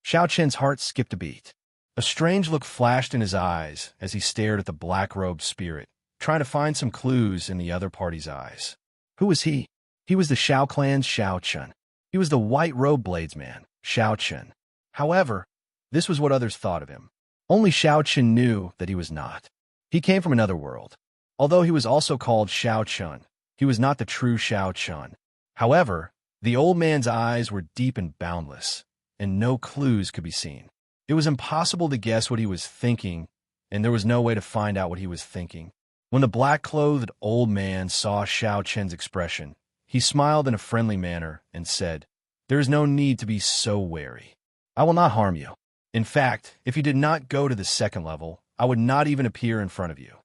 Xiao Qian's heart skipped a beat. A strange look flashed in his eyes as he stared at the black-robed spirit, trying to find some clues in the other party's eyes. Who was he? He was the Xiao clan's Xiao Chun. He was the white-robed bladesman, Xiao Chun. However, this was what others thought of him. Only Xiao Chun knew that he was not. He came from another world. Although he was also called Xiao Chun, he was not the true Xiao Chun. However, the old man's eyes were deep and boundless, and no clues could be seen. It was impossible to guess what he was thinking, and there was no way to find out what he was thinking. When the black-clothed old man saw Xiao Chen's expression, he smiled in a friendly manner and said, "There is no need to be so wary. I will not harm you. In fact, if you did not go to the second level, I would not even appear in front of you."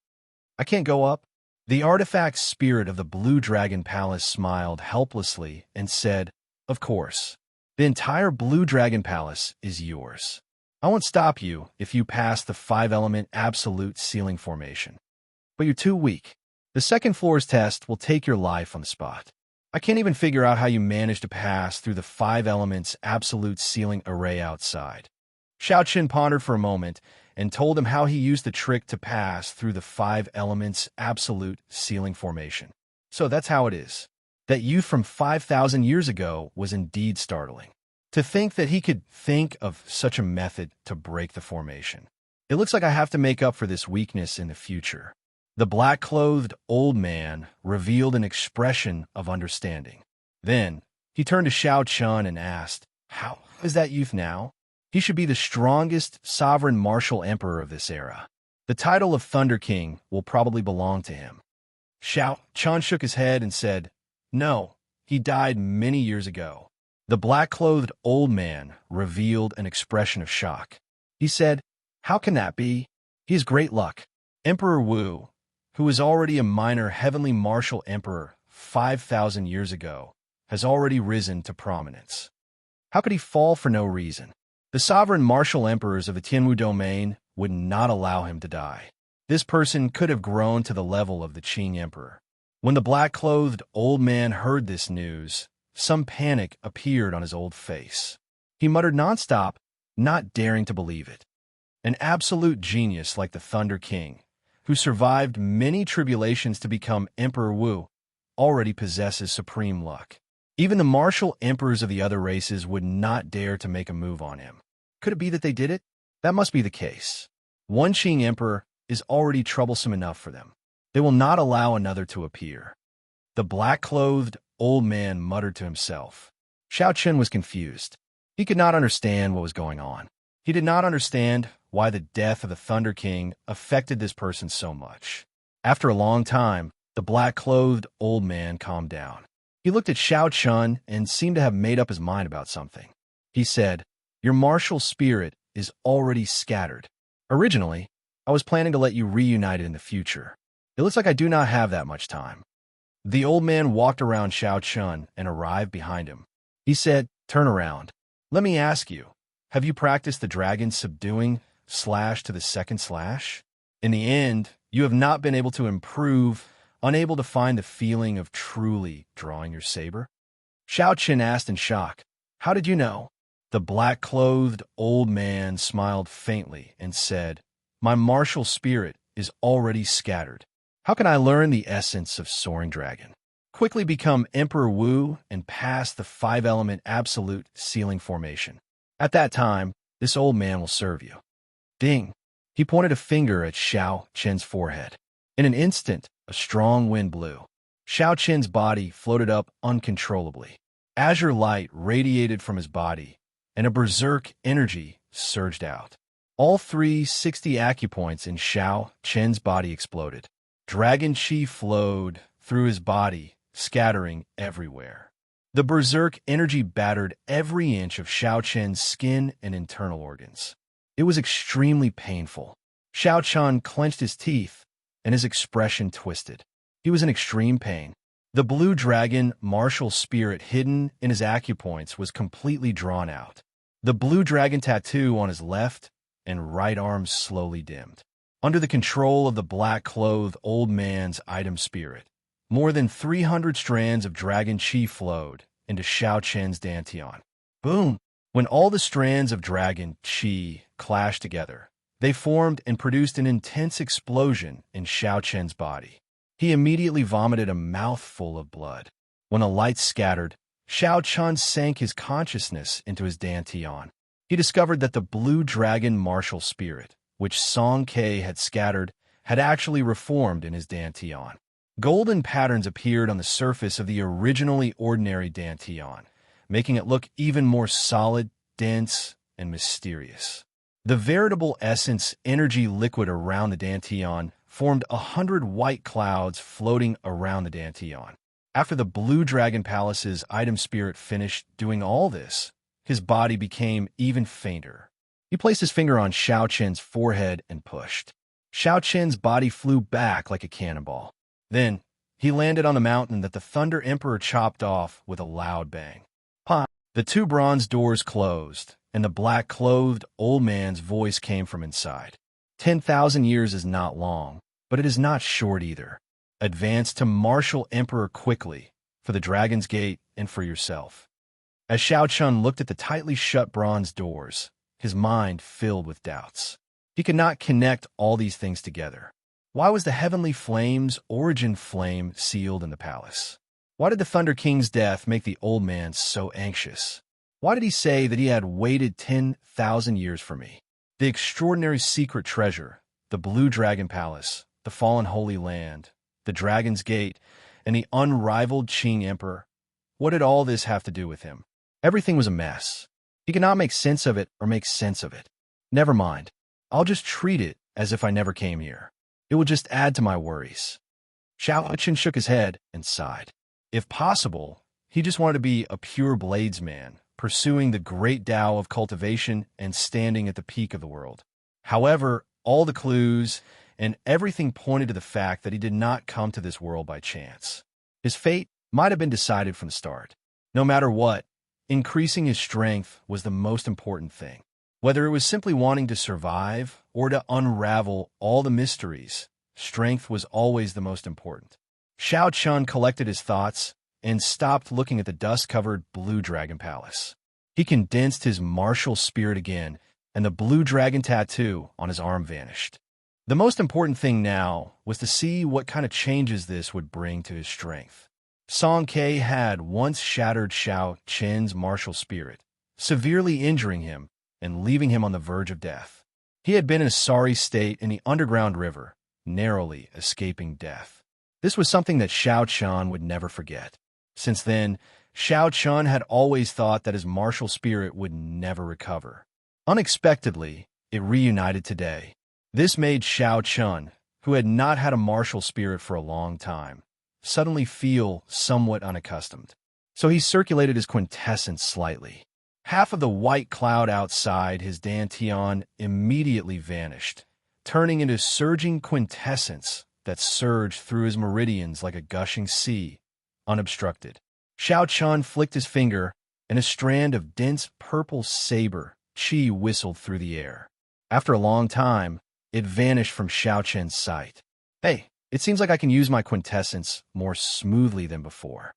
"I can't go up?" The artifact spirit of the Blue Dragon Palace smiled helplessly and said, "Of course. The entire Blue Dragon Palace is yours. I won't stop you if you pass the 5-element absolute ceiling formation. But you're too weak. The second floor's test will take your life on the spot. I can't even figure out how you managed to pass through the 5 elements absolute ceiling array outside." Xiao Qin pondered for a moment and told him how he used the trick to pass through the 5 elements absolute ceiling formation. So that's how it is. That youth from 5,000 years ago was indeed startling. To think that he could think of such a method to break the formation. It looks like I have to make up for this weakness in the future. The black-clothed old man revealed an expression of understanding. Then, he turned to Xiao Chun and asked, "How is that youth now? He should be the strongest sovereign martial emperor of this era. The title of Thunder King will probably belong to him." Xiao Chun shook his head and said, "No, he died many years ago." The black-clothed old man revealed an expression of shock. He said, "How can that be? He has great luck. Emperor Wu, who was already a minor heavenly martial emperor 5,000 years ago, has already risen to prominence. How could he fall for no reason? The sovereign martial emperors of the Tianwu domain would not allow him to die. This person could have grown to the level of the Qing emperor." When the black-clothed old man heard this news, some panic appeared on his old face. He muttered nonstop, not daring to believe it. An absolute genius like the Thunder King, who survived many tribulations to become Emperor Wu, already possesses supreme luck. Even the martial emperors of the other races would not dare to make a move on him. Could it be that they did it? That must be the case. One Qing emperor is already troublesome enough for them. They will not allow another to appear. The black-clothed old man muttered to himself. Xiao Chen was confused. He could not understand what was going on. He did not understand why the death of the Thunder King affected this person so much. After a long time, the black-clothed old man calmed down. He looked at Xiao Chun and seemed to have made up his mind about something. He said, "Your martial spirit is already scattered. Originally, I was planning to let you reunite it in the future. It looks like I do not have that much time." The old man walked around Xiao Chun and arrived behind him. He said, "Turn around. Let me ask you, have you practiced the dragon subduing / to the second /? In the end, you have not been able to improve, unable to find the feeling of truly drawing your saber?" Xiao Chen asked in shock, "How did you know?" The black-clothed old man smiled faintly and said, "My martial spirit is already scattered. How can I learn the essence of Soaring Dragon? Quickly become Emperor Wu and pass the 5-element absolute ceiling formation. At that time, this old man will serve you." Ding! He pointed a finger at Xiao Chen's forehead. In an instant, a strong wind blew. Xiao Chen's body floated up uncontrollably. Azure light radiated from his body, and a berserk energy surged out. All 360 acupoints in Xiao Chen's body exploded. Dragon chi flowed through his body, scattering everywhere. The berserk energy battered every inch of Xiao Chen's skin and internal organs. It was extremely painful. Xiao Chen clenched his teeth, and his expression twisted. He was in extreme pain. The blue dragon martial spirit hidden in his acupoints was completely drawn out. The blue dragon tattoo on his left and right arms slowly dimmed. Under the control of the black-clothed old man's item spirit, more than 300 strands of dragon chi flowed into Xiao Chen's dantian. Boom! When all the strands of dragon chi clashed together, they formed and produced an intense explosion in Xiao Chen's body. He immediately vomited a mouthful of blood. When the light scattered, Xiao Chen sank his consciousness into his dantian. He discovered that the blue dragon martial spirit, which Song Ke had scattered, had actually reformed in his dantian. Golden patterns appeared on the surface of the originally ordinary dantian, making it look even more solid, dense, and mysterious. The veritable essence energy liquid around the dantian formed 100 white clouds floating around the dantian. After the Blue Dragon Palace's item spirit finished doing all this, his body became even fainter. He placed his finger on Xiao Chen's forehead and pushed. Xiao Chen's body flew back like a cannonball. Then, he landed on the mountain that the Thunder Emperor chopped off with a loud bang. Pop! The two bronze doors closed, and the black-clothed old man's voice came from inside. 10,000 years is not long, but it is not short either. Advance to Martial Emperor quickly, for the Dragon's Gate and for yourself. As Xiao Chen looked at the tightly shut bronze doors, his mind filled with doubts. He could not connect all these things together. Why was the Heavenly Flame's origin flame sealed in the palace? Why did the Thunder King's death make the old man so anxious? Why did he say that he had waited 10,000 years for me? The extraordinary secret treasure, the Blue Dragon Palace, the fallen Holy Land, the Dragon's Gate, and the unrivaled Qing Emperor. What did all this have to do with him? Everything was a mess. He could not make sense of it or make sense of it. Never mind. I'll just treat it as if I never came here. It will just add to my worries. Xiao Chen shook his head and sighed. If possible, he just wanted to be a pure bladesman, pursuing the great Tao of cultivation and standing at the peak of the world. However, all the clues and everything pointed to the fact that he did not come to this world by chance. His fate might have been decided from the start. No matter what, increasing his strength was the most important thing. Whether it was simply wanting to survive or to unravel all the mysteries, strength was always the most important. Xiao Chen collected his thoughts and stopped looking at the dust-covered Blue Dragon Palace. He condensed his martial spirit again, and the Blue Dragon tattoo on his arm vanished. The most important thing now was to see what kind of changes this would bring to his strength. Song Ke had once shattered Xiao Chen's martial spirit, severely injuring him and leaving him on the verge of death. He had been in a sorry state in the underground river, narrowly escaping death. This was something that Xiao Chen would never forget. Since then, Xiao Chen had always thought that his martial spirit would never recover. Unexpectedly, it reunited today. This made Xiao Chen, who had not had a martial spirit for a long time, suddenly feel somewhat unaccustomed. So he circulated his quintessence slightly. Half of the white cloud outside his dantian immediately vanished, turning into surging quintessence that surged through his meridians like a gushing sea, unobstructed. Xiao Chen flicked his finger, and a strand of dense purple saber chi whistled through the air. After a long time, it vanished from Xiao Chen's sight. Hey, it seems like I can use my quintessence more smoothly than before,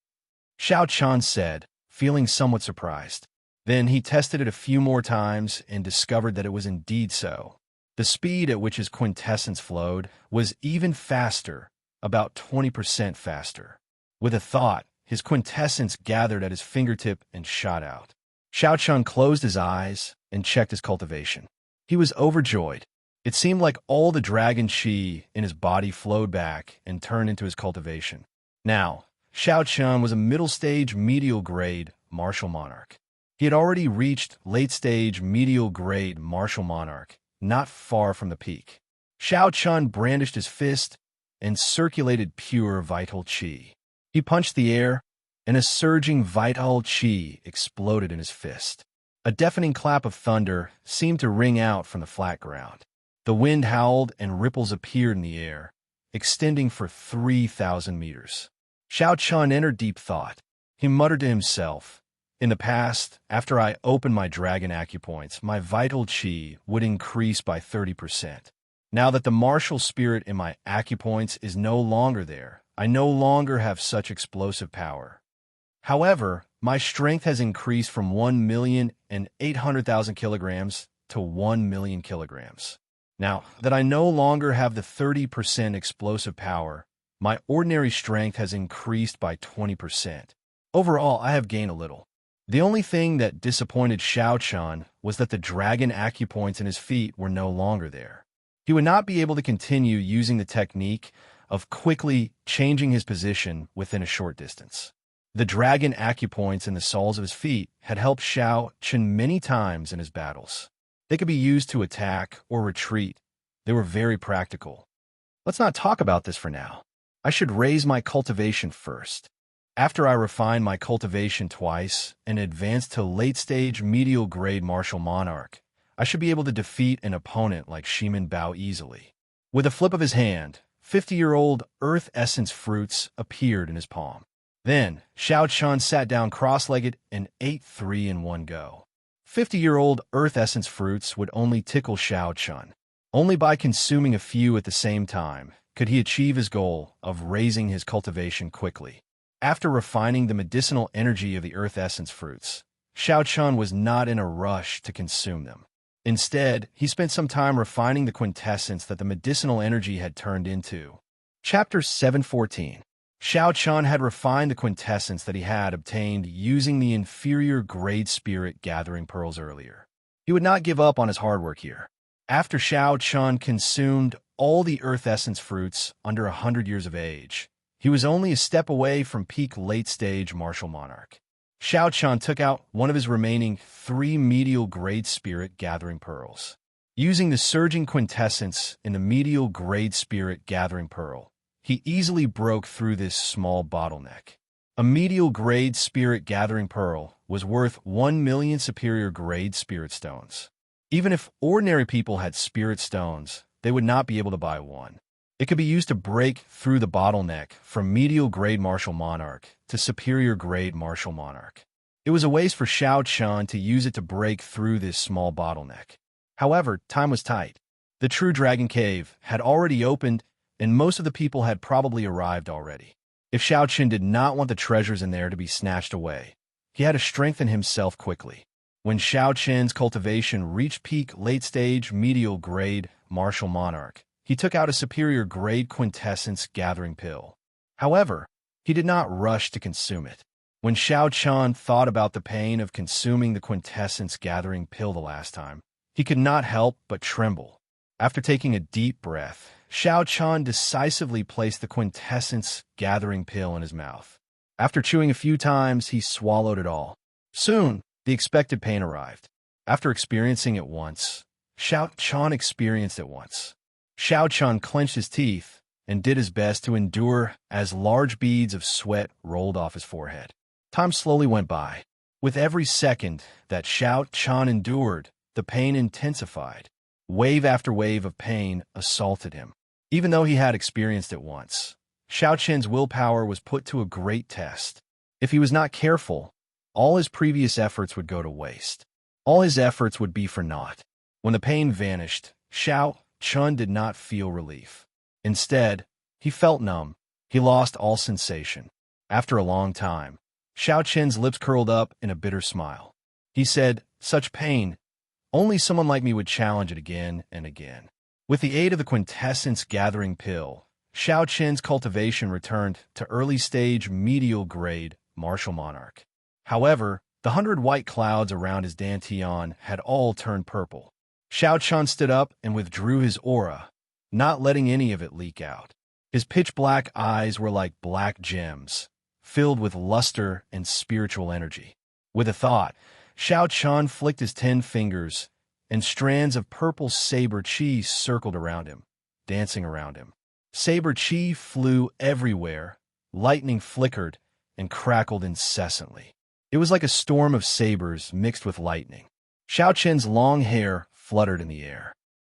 Xiao Chen said, feeling somewhat surprised. Then he tested it a few more times and discovered that it was indeed so. The speed at which his quintessence flowed was even faster, about 20% faster. With a thought, his quintessence gathered at his fingertip and shot out. Xiao Chen closed his eyes and checked his cultivation. He was overjoyed. It seemed like all the dragon chi in his body flowed back and turned into his cultivation. Now, Xiao Chen was a middle-stage medial-grade martial monarch. He had already reached late-stage medial-grade martial monarch, not far from the peak. Xiao Chen brandished his fist and circulated pure vital chi. He punched the air, and a surging vital chi exploded in his fist. A deafening clap of thunder seemed to ring out from the flat ground. The wind howled and ripples appeared in the air, extending for 3,000 meters. Xiao Chun entered deep thought. He muttered to himself, "In the past, after I opened my dragon acupoints, my vital chi would increase by 30%. Now that the martial spirit in my acupoints is no longer there, I no longer have such explosive power. However, my strength has increased from 1,800,000 kilograms to 1 million kilograms. Now that I no longer have the 30% explosive power, my ordinary strength has increased by 20%. Overall, I have gained a little." The only thing that disappointed Xiao Chun was that the dragon acupoints in his feet were no longer there. He would not be able to continue using the technique of quickly changing his position within a short distance. The dragon acupoints in the soles of his feet had helped Xiao Chun many times in his battles. They could be used to attack or retreat. They were very practical. Let's not talk about this for now. I should raise my cultivation first. After I refine my cultivation twice and advance to late-stage medial-grade martial monarch, I should be able to defeat an opponent like Shimin Bao easily. With a flip of his hand, 50-year-old earth essence fruits appeared in his palm. Then, Xiao Chun sat down cross-legged and ate 3 in one go. 50-year-old earth essence fruits would only tickle Xiao Chun. Only by consuming a few at the same time could he achieve his goal of raising his cultivation quickly. After refining the medicinal energy of the earth essence fruits, Xiao Chun was not in a rush to consume them. Instead, he spent some time refining the quintessence that the medicinal energy had turned into. Chapter 714. Xiao Chun had refined the quintessence that he had obtained using the inferior grade spirit gathering pearls earlier. He would not give up on his hard work here. After Xiao Chun consumed all the earth essence fruits under 100 years of age, he was only a step away from peak late-stage martial monarch. Xiao Chun took out one of his remaining 3 medial grade spirit gathering pearls. Using the surging quintessence in the medial grade spirit gathering pearl, he easily broke through this small bottleneck. A medial grade spirit gathering pearl was worth 1 million superior grade spirit stones. Even if ordinary people had spirit stones, they would not be able to buy one. It could be used to break through the bottleneck from medial grade martial monarch to superior grade martial monarch. It was a waste for Xiao Chun to use it to break through this small bottleneck. However, time was tight. The true dragon cave had already opened, and most of the people had probably arrived already. If Xiao Chun did not want the treasures in there to be snatched away, he had to strengthen himself quickly. When Xiao Chun's cultivation reached peak late-stage medial grade martial monarch, he took out a superior grade quintessence gathering pill. However, he did not rush to consume it. When Xiao Chun thought about the pain of consuming the quintessence gathering pill the last time, he could not help but tremble. After taking a deep breath, Xiao Chun decisively placed the quintessence gathering pill in his mouth. After chewing a few times, he swallowed it all. Soon, the expected pain arrived. After experiencing it once, Xiao Chun experienced it once. Xiao Chun clenched his teeth and did his best to endure as large beads of sweat rolled off his forehead. Time slowly went by. With every second that Xiao Chun endured, the pain intensified. Wave after wave of pain assaulted him. Even though he had experienced it once, Xiao Chun's willpower was put to a great test. If he was not careful, all his previous efforts would go to waste. All his efforts would be for naught. When the pain vanished, Xiao Chun did not feel relief. Instead, he felt numb. He lost all sensation. After a long time, Xiao Chun's lips curled up in a bitter smile. He said, "Such pain. Only someone like me would challenge it again and again." With the aid of the quintessence gathering pill, Xiao Chun's cultivation returned to early-stage medial grade martial monarch. However, the 100 white clouds around his dantian had all turned purple. Xiao Chun stood up and withdrew his aura, not letting any of it leak out. His pitch-black eyes were like black gems, filled with luster and spiritual energy. With a thought, Xiao Chun flicked his 10 fingers, and strands of purple saber chi circled around him, dancing around him. Saber chi flew everywhere, lightning flickered and crackled incessantly. It was like a storm of sabers mixed with lightning. Xiao Qian's long hair fluttered in the air.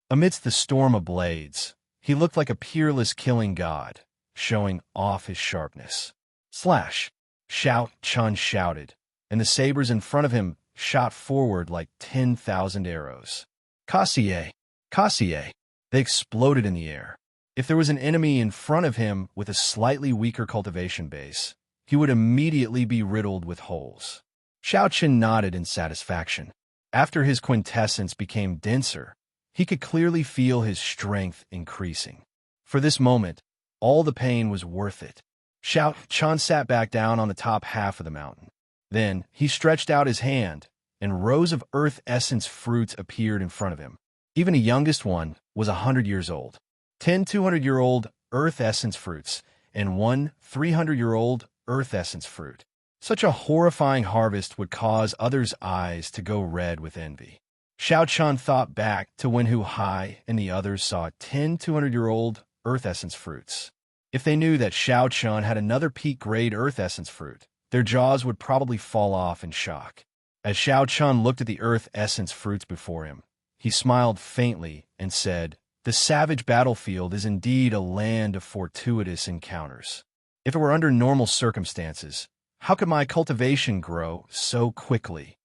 Amidst the storm of blades, he looked like a peerless killing god, showing off his sharpness. Slash! Xiao Qian shouted, and the sabers in front of him shot forward like 10,000 arrows. Kassier! Kassier! They exploded in the air. If there was an enemy in front of him with a slightly weaker cultivation base, he would immediately be riddled with holes. Xiao Qian nodded in satisfaction. After his quintessence became denser, he could clearly feel his strength increasing. For this moment, all the pain was worth it. Xiao Qian sat back down on the top half of the mountain. Then he stretched out his hand, and rows of earth essence fruits appeared in front of him. Even the youngest one was 100 years old. 10 200-year-old earth essence fruits, and 1 300-year-old earth essence fruit. Such a horrifying harvest would cause others' eyes to go red with envy. Xiao Qian thought back to when Hu Hai and the others saw 10 200-year-old earth essence fruits. If they knew that Xiao Qian had another peak-grade earth essence fruit, their jaws would probably fall off in shock. As Xiao Qian looked at the earth essence fruits before him, he smiled faintly and said, "The savage battlefield is indeed a land of fortuitous encounters. If it were under normal circumstances, how could my cultivation grow so quickly?"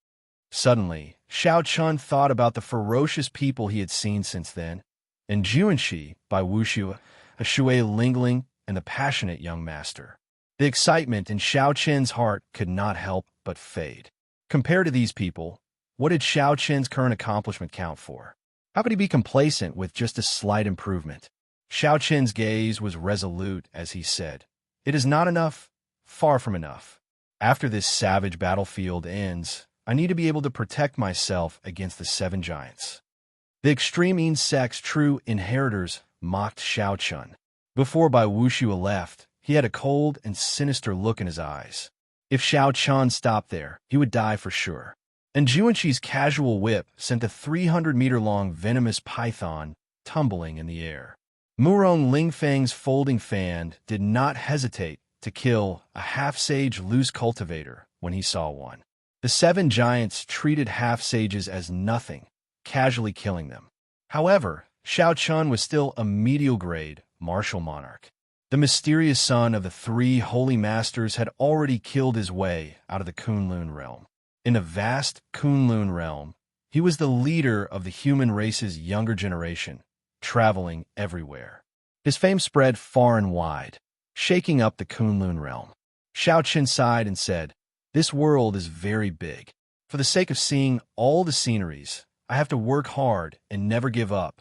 Suddenly, Xiao Qian thought about the ferocious people he had seen since then, and Juanxi by Wuxu, a Shui Lingling, and the passionate young master. The excitement in Xiao Qian's heart could not help but fade. Compared to these people, what did Xiao Qian's current accomplishment count for? How could he be complacent with just a slight improvement? Xiao Qian's gaze was resolute as he said, "It is not enough, far from enough. After this savage battlefield ends, I need to be able to protect myself against the 7 giants." The extreme insect's true inheritors mocked Xiao Qian. Before Bai Wuxu left, he had a cold and sinister look in his eyes. If Xiao Qian stopped there, he would die for sure. And Juanxi's casual whip sent a 300-meter-long venomous python tumbling in the air. Murong Lingfeng's folding fan did not hesitate to kill a half-sage loose cultivator when he saw one. The 7 giants treated half-sages as nothing, casually killing them. However, Xiao Qian was still a medial-grade martial monarch. The mysterious son of the 3 holy masters had already killed his way out of the Kunlun realm. In the vast Kunlun realm, he was the leader of the human race's younger generation, traveling everywhere. His fame spread far and wide, shaking up the Kunlun realm. Xiao Qian sighed and said, "This world is very big. For the sake of seeing all the sceneries, I have to work hard and never give up."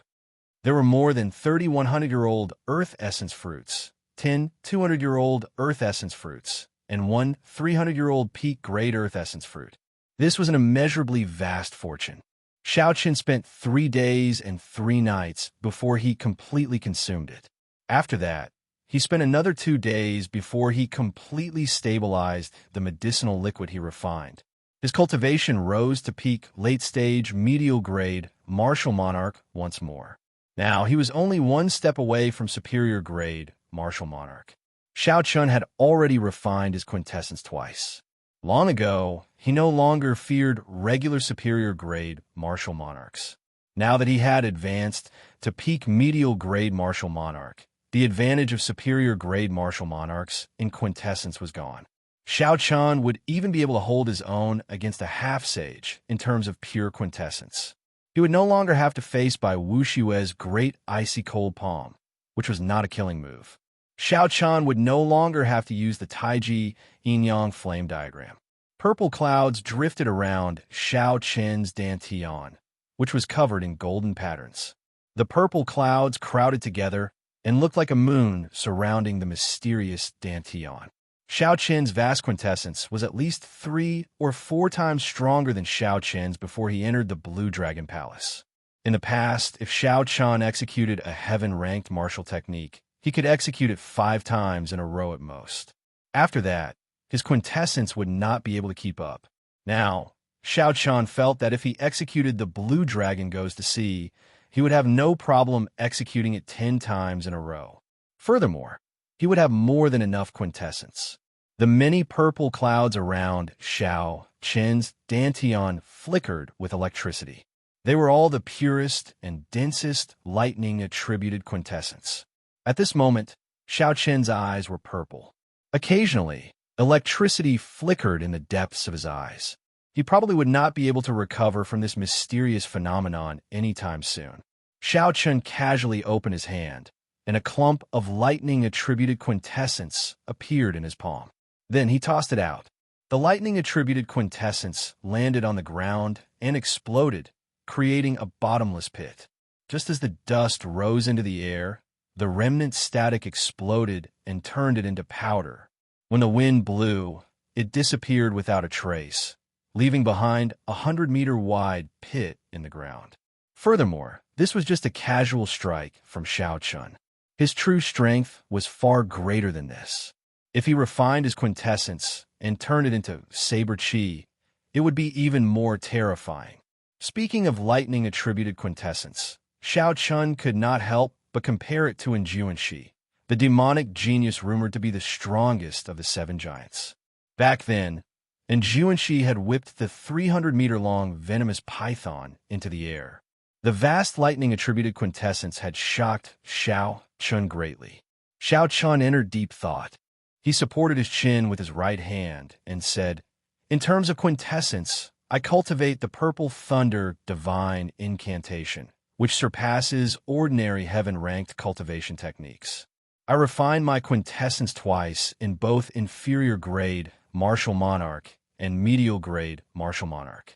There were more than 30 100-year-old earth essence fruits, 10 200-year-old earth essence fruits, and 1 300-year-old peak-grade earth essence fruit. This was an immeasurably vast fortune. Xiao Qian spent 3 days and 3 nights before he completely consumed it. After that, he spent another 2 days before he completely stabilized the medicinal liquid he refined. His cultivation rose to peak late-stage medial-grade martial monarch once more. Now, he was only 1 step away from superior-grade martial monarch. Xiao Qian had already refined his quintessence twice. Long ago, he no longer feared regular superior-grade martial monarchs. Now that he had advanced to peak medial-grade martial monarch, the advantage of superior-grade martial monarchs in quintessence was gone. Xiao Qian would even be able to hold his own against a half-sage in terms of pure quintessence. He would no longer have to face Bai Wushue's great icy cold palm, which was not a killing move. Xiao Qian would no longer have to use the Taiji yin-yang flame diagram. Purple clouds drifted around Xiao Qian's dantian, which was covered in golden patterns. The purple clouds crowded together and looked like a moon surrounding the mysterious dantian. Xiao Qian's vast quintessence was at least 3 or 4 times stronger than Xiao Qian's before he entered the Blue Dragon Palace. In the past, if Xiao Qian executed a heaven-ranked martial technique, he could execute it 5 times in a row at most. After that, his quintessence would not be able to keep up. Now, Xiao Qian felt that if he executed the Blue Dragon Goes to Sea, he would have no problem executing it 10 times in a row. Furthermore, he would have more than enough quintessence. The many purple clouds around Xiao Qin's dantian flickered with electricity. They were all the purest and densest lightning-attributed quintessence. At this moment, Xiao Qin's eyes were purple. Occasionally, electricity flickered in the depths of his eyes. He probably would not be able to recover from this mysterious phenomenon anytime soon. Xiao Qin casually opened his hand, and a clump of lightning-attributed quintessence appeared in his palm. Then he tossed it out. The lightning-attributed quintessence landed on the ground and exploded, creating a bottomless pit. Just as the dust rose into the air, the remnant static exploded and turned it into powder. When the wind blew, it disappeared without a trace, leaving behind a 100-meter-wide pit in the ground. Furthermore, this was just a casual strike from Xiao Qin. His true strength was far greater than this. If he refined his quintessence and turned it into saber chi, it would be even more terrifying. Speaking of lightning-attributed quintessence, Xiao Qin could not help but compare it to Enrich, the demonic genius rumored to be the strongest of the seven giants. Back then, Enrich had whipped the 300-meter-long venomous python into the air. The vast lightning-attributed quintessence had shocked Xiao Qin greatly. Xiao Qin entered deep thought. He supported his chin with his right hand and said, "In terms of quintessence, I cultivate the purple thunder divine incantation, which surpasses ordinary heaven-ranked cultivation techniques. I refine my quintessence twice in both inferior-grade martial monarch and medial-grade martial monarch.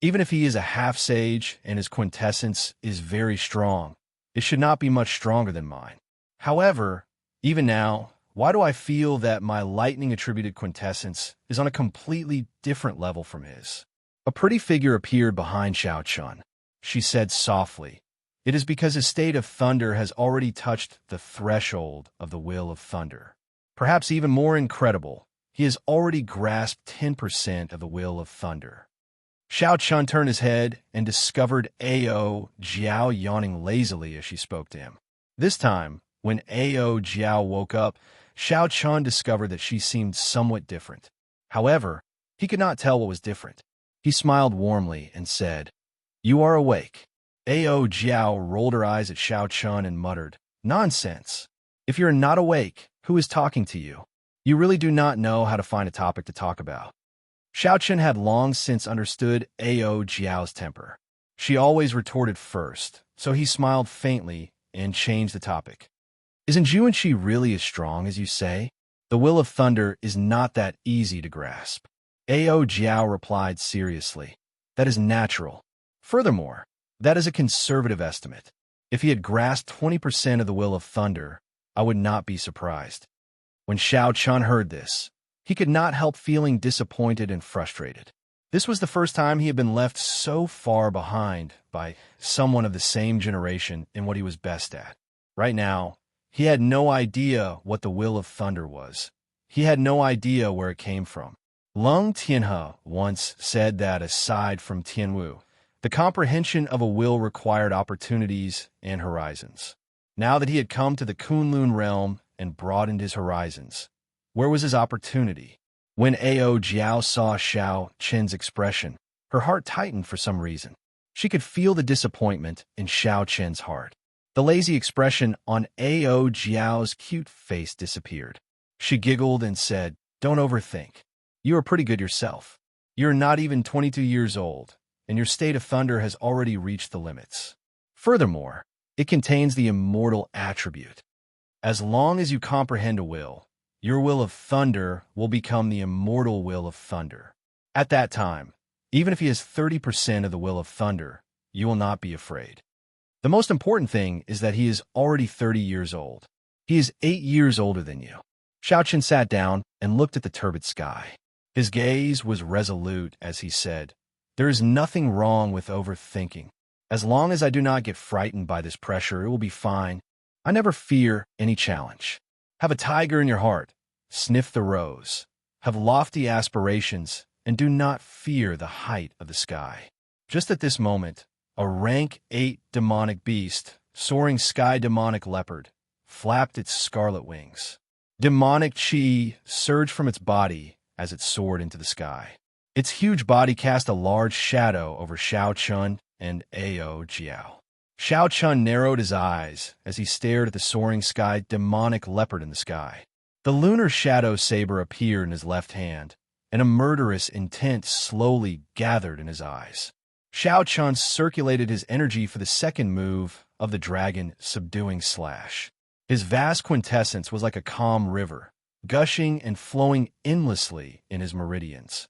Even if he is a half-sage and his quintessence is very strong, it should not be much stronger than mine. However, even now, why do I feel that my lightning-attributed quintessence is on a completely different level from his?" A pretty figure appeared behind Xiao Qin. She said softly, "It is because his state of thunder has already touched the threshold of the will of thunder. Perhaps even more incredible, he has already grasped 10% of the will of thunder." Xiao Qin turned his head and discovered Ao Jiao yawning lazily as she spoke to him. This time, when Ao Jiao woke up, Xiao Qin discovered that she seemed somewhat different. However, he could not tell what was different. He smiled warmly and said, "You are awake." Ao Jiao rolled her eyes at Xiao Qin and muttered, "Nonsense. If you're not awake, who is talking to you? You really do not know how to find a topic to talk about." Xiao Qin had long since understood Ao Jiao's temper. She always retorted first, so he smiled faintly and changed the topic. "Isn't you and she really as strong as you say? The will of thunder is not that easy to grasp." Ao Jiao replied seriously, "That is natural. Furthermore, that is a conservative estimate. If he had grasped 20% of the will of thunder, I would not be surprised." When Xiao Qin heard this, he could not help feeling disappointed and frustrated. This was the first time he had been left so far behind by someone of the same generation in what he was best at. Right now, he had no idea what the will of thunder was. He had no idea where it came from. Lung Tianhe once said that aside from Tianwu, the comprehension of a will required opportunities and horizons. Now that he had come to the Kunlun realm and broadened his horizons, where was his opportunity? When Ao Jiao saw Xiao Qin's expression, her heart tightened for some reason. She could feel the disappointment in Xiao Qin's heart. The lazy expression on Ao Jiao's cute face disappeared. She giggled and said, "Don't overthink. You are pretty good yourself. You're not even 22 years old, and your state of thunder has already reached the limits. Furthermore, it contains the immortal attribute. As long as you comprehend a will, your will of thunder will become the immortal will of thunder. At that time, even if he has 30% of the will of thunder, you will not be afraid. The most important thing is that he is already 30 years old. He is 8 years older than you." Xiao Qin sat down and looked at the turbid sky. His gaze was resolute as he said, "There is nothing wrong with overthinking. As long as I do not get frightened by this pressure, it will be fine. I never fear any challenge. Have a tiger in your heart. Sniff the rose. Have lofty aspirations, and do not fear the height of the sky." Just at this moment, a rank 8 demonic beast, soaring sky demonic leopard, flapped its scarlet wings. Demonic chi surged from its body as it soared into the sky. Its huge body cast a large shadow over Xiao Chun and Ao Jiao. Xiao Chun narrowed his eyes as he stared at the soaring sky demonic leopard in the sky. The lunar shadow saber appeared in his left hand, and a murderous intent slowly gathered in his eyes. Xiao Chun circulated his energy for the second move of the dragon subduing slash. His vast quintessence was like a calm river, gushing and flowing endlessly in his meridians.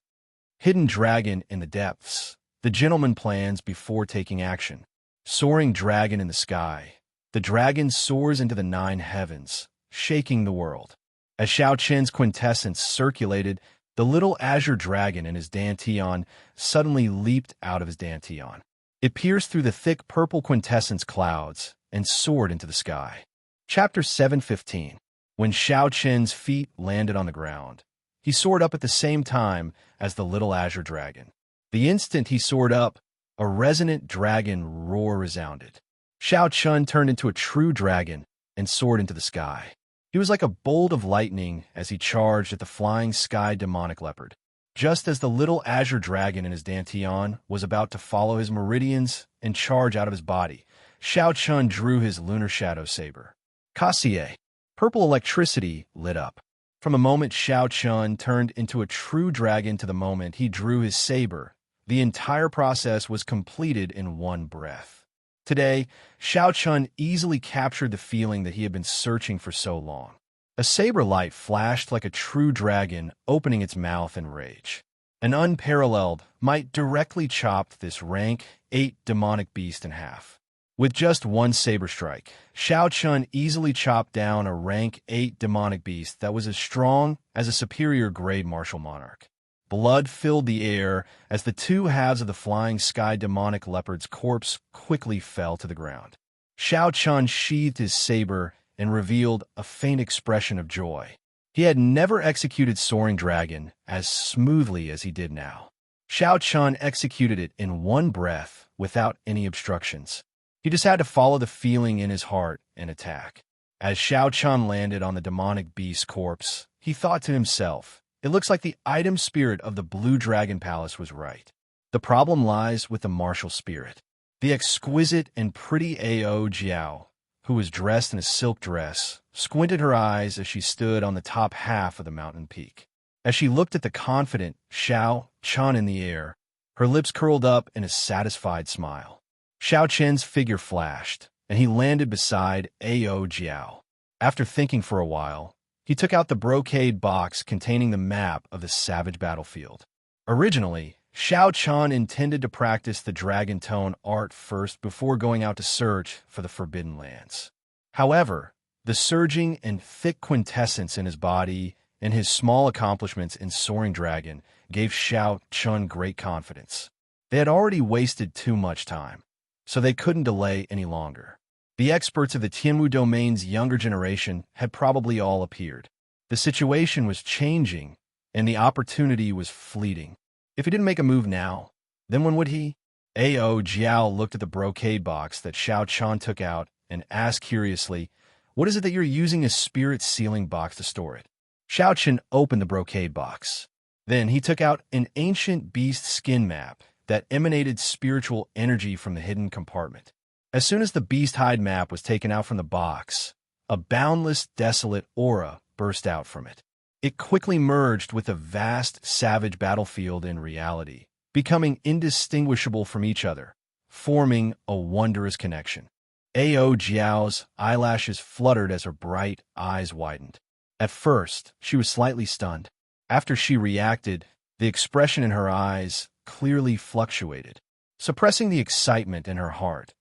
Hidden dragon in the depths, the gentleman plans before taking action. Soaring dragon in the sky, the dragon soars into the 9 heavens, shaking the world. As Xiao Chen's quintessence circulated, the little azure dragon in his dantian suddenly leaped out of his dantian. It pierced through the thick purple quintessence clouds and soared into the sky. Chapter 7:15. When Xiao Chen's feet landed on the ground, he soared up at the same time as the little azure dragon. The instant he soared up, a resonant dragon roar resounded. Xiao Chun turned into a true dragon and soared into the sky. He was like a bolt of lightning as he charged at the flying sky demonic leopard. Just as the little azure dragon in his dantian was about to follow his meridians and charge out of his body, Xiao Chun drew his lunar shadow saber. Kassier. Purple electricity lit up. From the moment Xiao Chun turned into a true dragon to the moment he drew his saber, the entire process was completed in one breath. Today, Xiao Chun easily captured the feeling that he had been searching for so long. A saber light flashed like a true dragon opening its mouth in rage. An unparalleled might directly chopped this rank 8 demonic beast in half. With just one saber strike, Xiao Chun easily chopped down a rank 8 demonic beast that was as strong as a superior grade martial monarch. Blood filled the air as the 2 halves of the flying sky demonic leopard's corpse quickly fell to the ground. Xiao Chun sheathed his saber and revealed a faint expression of joy. He had never executed Soaring Dragon as smoothly as he did now. Xiao Chun executed it in one breath without any obstructions. He just had to follow the feeling in his heart and attack. As Xiao Chun landed on the demonic beast's corpse, he thought to himself, "It looks like the item spirit of the Blue Dragon Palace was right. The problem lies with the martial spirit." The exquisite and pretty Ao Jiao, who was dressed in a silk dress, squinted her eyes as she stood on the top half of the mountain peak. As she looked at the confident Xiao Chun in the air, her lips curled up in a satisfied smile. Xiao Chen's figure flashed, and he landed beside Ao Jiao. After thinking for a while, he took out the brocade box containing the map of the savage battlefield. Originally, Xiao Chun intended to practice the dragon tone art first before going out to search for the Forbidden Lands. However, the surging and thick quintessence in his body and his small accomplishments in Soaring Dragon gave Xiao Chun great confidence. They had already wasted too much time, so they couldn't delay any longer. The experts of the Tianwu domain's younger generation had probably all appeared. The situation was changing, and the opportunity was fleeting. If he didn't make a move now, then when would he? Ao Jiao looked at the brocade box that Xiao Chun took out and asked curiously, "What is it that you're using a spirit sealing box to store it?" Xiao Chun opened the brocade box. Then he took out an ancient beast skin map that emanated spiritual energy from the hidden compartment. As soon as the beast hide map was taken out from the box, a boundless, desolate aura burst out from it. It quickly merged with the vast, savage battlefield in reality, becoming indistinguishable from each other, forming a wondrous connection. Ao Jiao's eyelashes fluttered as her bright eyes widened. At first, she was slightly stunned. After she reacted, the expression in her eyes clearly fluctuated. Suppressing the excitement in her heart,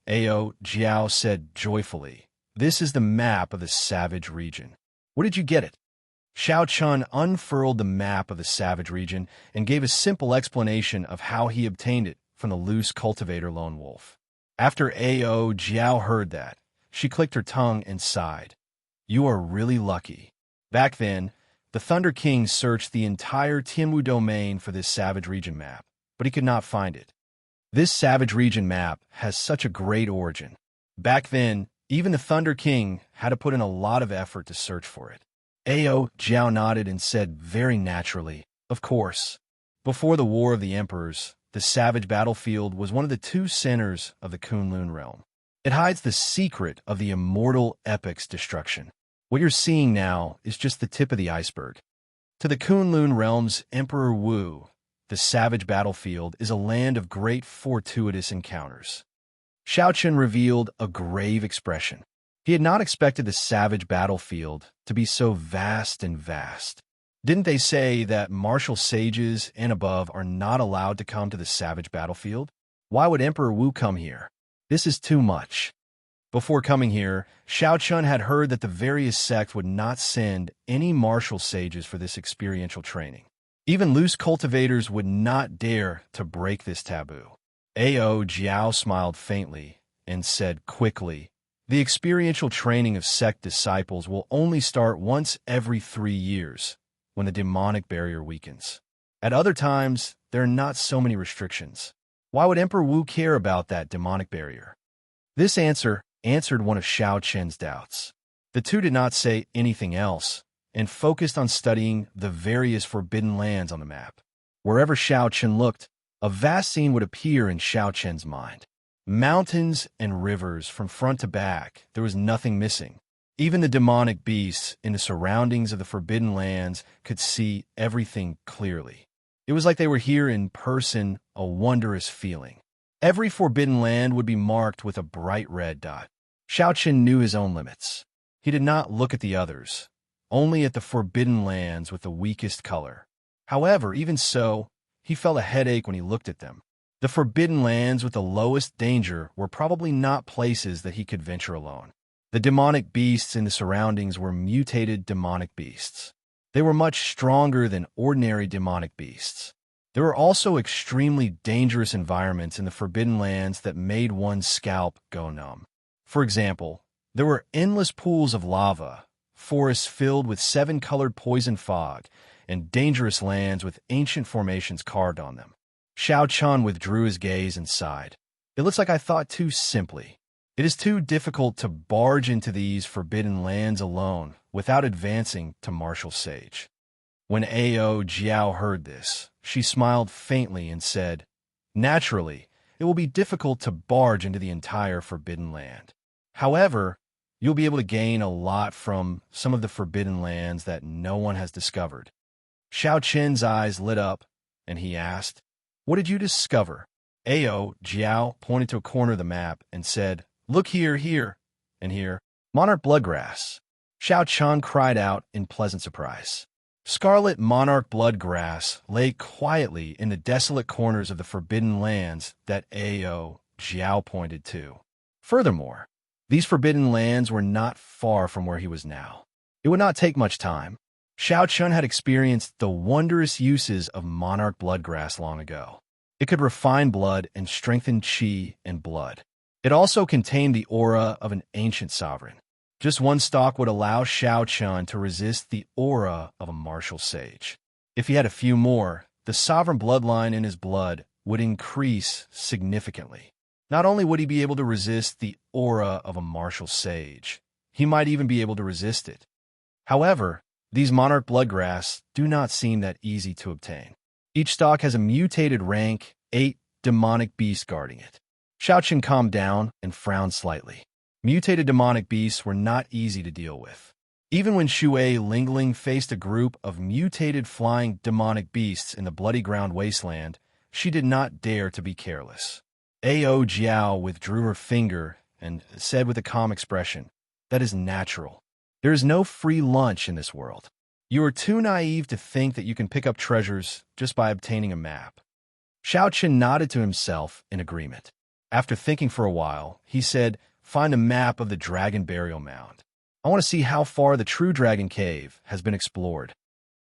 Ao Jiao said joyfully, "This is the map of the savage region. Where did you get it?" Xiao Chun unfurled the map of the savage region and gave a simple explanation of how he obtained it from the loose cultivator lone wolf. After Ao Jiao heard that, she clicked her tongue and sighed. "You are really lucky." Back then, the Thunder King searched the entire Tianwu domain for this savage region map, but he could not find it. This savage region map has such a great origin. Back then, even the Thunder King had to put in a lot of effort to search for it. Ao Jiao nodded and said very naturally, "Of course." Before the War of the Emperors, the savage battlefield was one of the two centers of the Kunlun realm. It hides the secret of the Immortal epic's destruction. What you're seeing now is just the tip of the iceberg. To the Kunlun realm's Emperor Wu, the savage battlefield is a land of great fortuitous encounters. Xiao Chen revealed a grave expression. He had not expected the savage battlefield to be so vast and vast. Didn't they say that martial sages and above are not allowed to come to the savage battlefield? Why would Emperor Wu come here? This is too much. Before coming here, Xiao Chun had heard that the various sects would not send any martial sages for this experiential training. Even loose cultivators would not dare to break this taboo. Ao Jiao smiled faintly and said quickly, "The experiential training of sect disciples will only start once every 3 years, when the demonic barrier weakens. At other times, there are not so many restrictions. Why would Emperor Wu care about that demonic barrier?" This answer answered one of Xiao Chen's doubts. The two did not say anything else and focused on studying the various forbidden lands on the map. Wherever Xiao Chen looked, a vast scene would appear in Xiao Chen's mind. Mountains and rivers from front to back, there was nothing missing. Even the demonic beasts in the surroundings of the forbidden lands could see everything clearly. It was like they were here in person, a wondrous feeling. Every forbidden land would be marked with a bright red dot. Xiao Chen knew his own limits. He did not look at the others, only at the forbidden lands with the weakest color. However, even so, he felt a headache when he looked at them. The forbidden lands with the lowest danger were probably not places that he could venture alone. The demonic beasts in the surroundings were mutated demonic beasts. They were much stronger than ordinary demonic beasts. There were also extremely dangerous environments in the forbidden lands that made one's scalp go numb. For example, there were endless pools of lava, forests filled with 7-colored poison fog, and dangerous lands with ancient formations carved on them. Xiao Chun withdrew his gaze and sighed. "It looks like I thought too simply. It is too difficult to barge into these forbidden lands alone without advancing to martial sage." When Ao Jiao heard this, she smiled faintly and said, "Naturally, it will be difficult to barge into the entire forbidden land. However, you'll be able to gain a lot from some of the forbidden lands that no one has discovered." Xiao Chen's eyes lit up, and he asked, "What did you discover?" Ao Jiao pointed to a corner of the map and said, "Look here, here, and here. Monarch bloodgrass." Xiao Chen cried out in pleasant surprise. Scarlet monarch bloodgrass lay quietly in the desolate corners of the forbidden lands that Ao Jiao pointed to. Furthermore, these forbidden lands were not far from where he was now. It would not take much time. Xiao Chen had experienced the wondrous uses of monarch bloodgrass long ago. It could refine blood and strengthen qi and blood. It also contained the aura of an ancient sovereign. Just one stalk would allow Xiao Chen to resist the aura of a martial sage. If he had a few more, the sovereign bloodline in his blood would increase significantly. Not only would he be able to resist the aura of a martial sage, he might even be able to resist it. However, these monarch bloodgrass do not seem that easy to obtain. Each stalk has a mutated rank, 8 demonic beasts guarding it. Xiao Chen calmed down and frowned slightly. Mutated demonic beasts were not easy to deal with. Even when Xue Lingling faced a group of mutated flying demonic beasts in the bloody ground wasteland, she did not dare to be careless. Ao Jiao withdrew her finger and said with a calm expression, "That is natural. There is no free lunch in this world. You are too naive to think that you can pick up treasures just by obtaining a map." Xiao Chen nodded to himself in agreement. After thinking for a while, he said, "Find a map of the Dragon Burial Mound. I want to see how far the True Dragon Cave has been explored."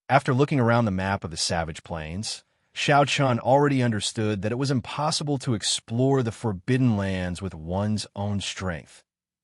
After looking around the map of the Savage Plains, Xiao Chen already understood that it was impossible to explore the forbidden lands with one's own strength,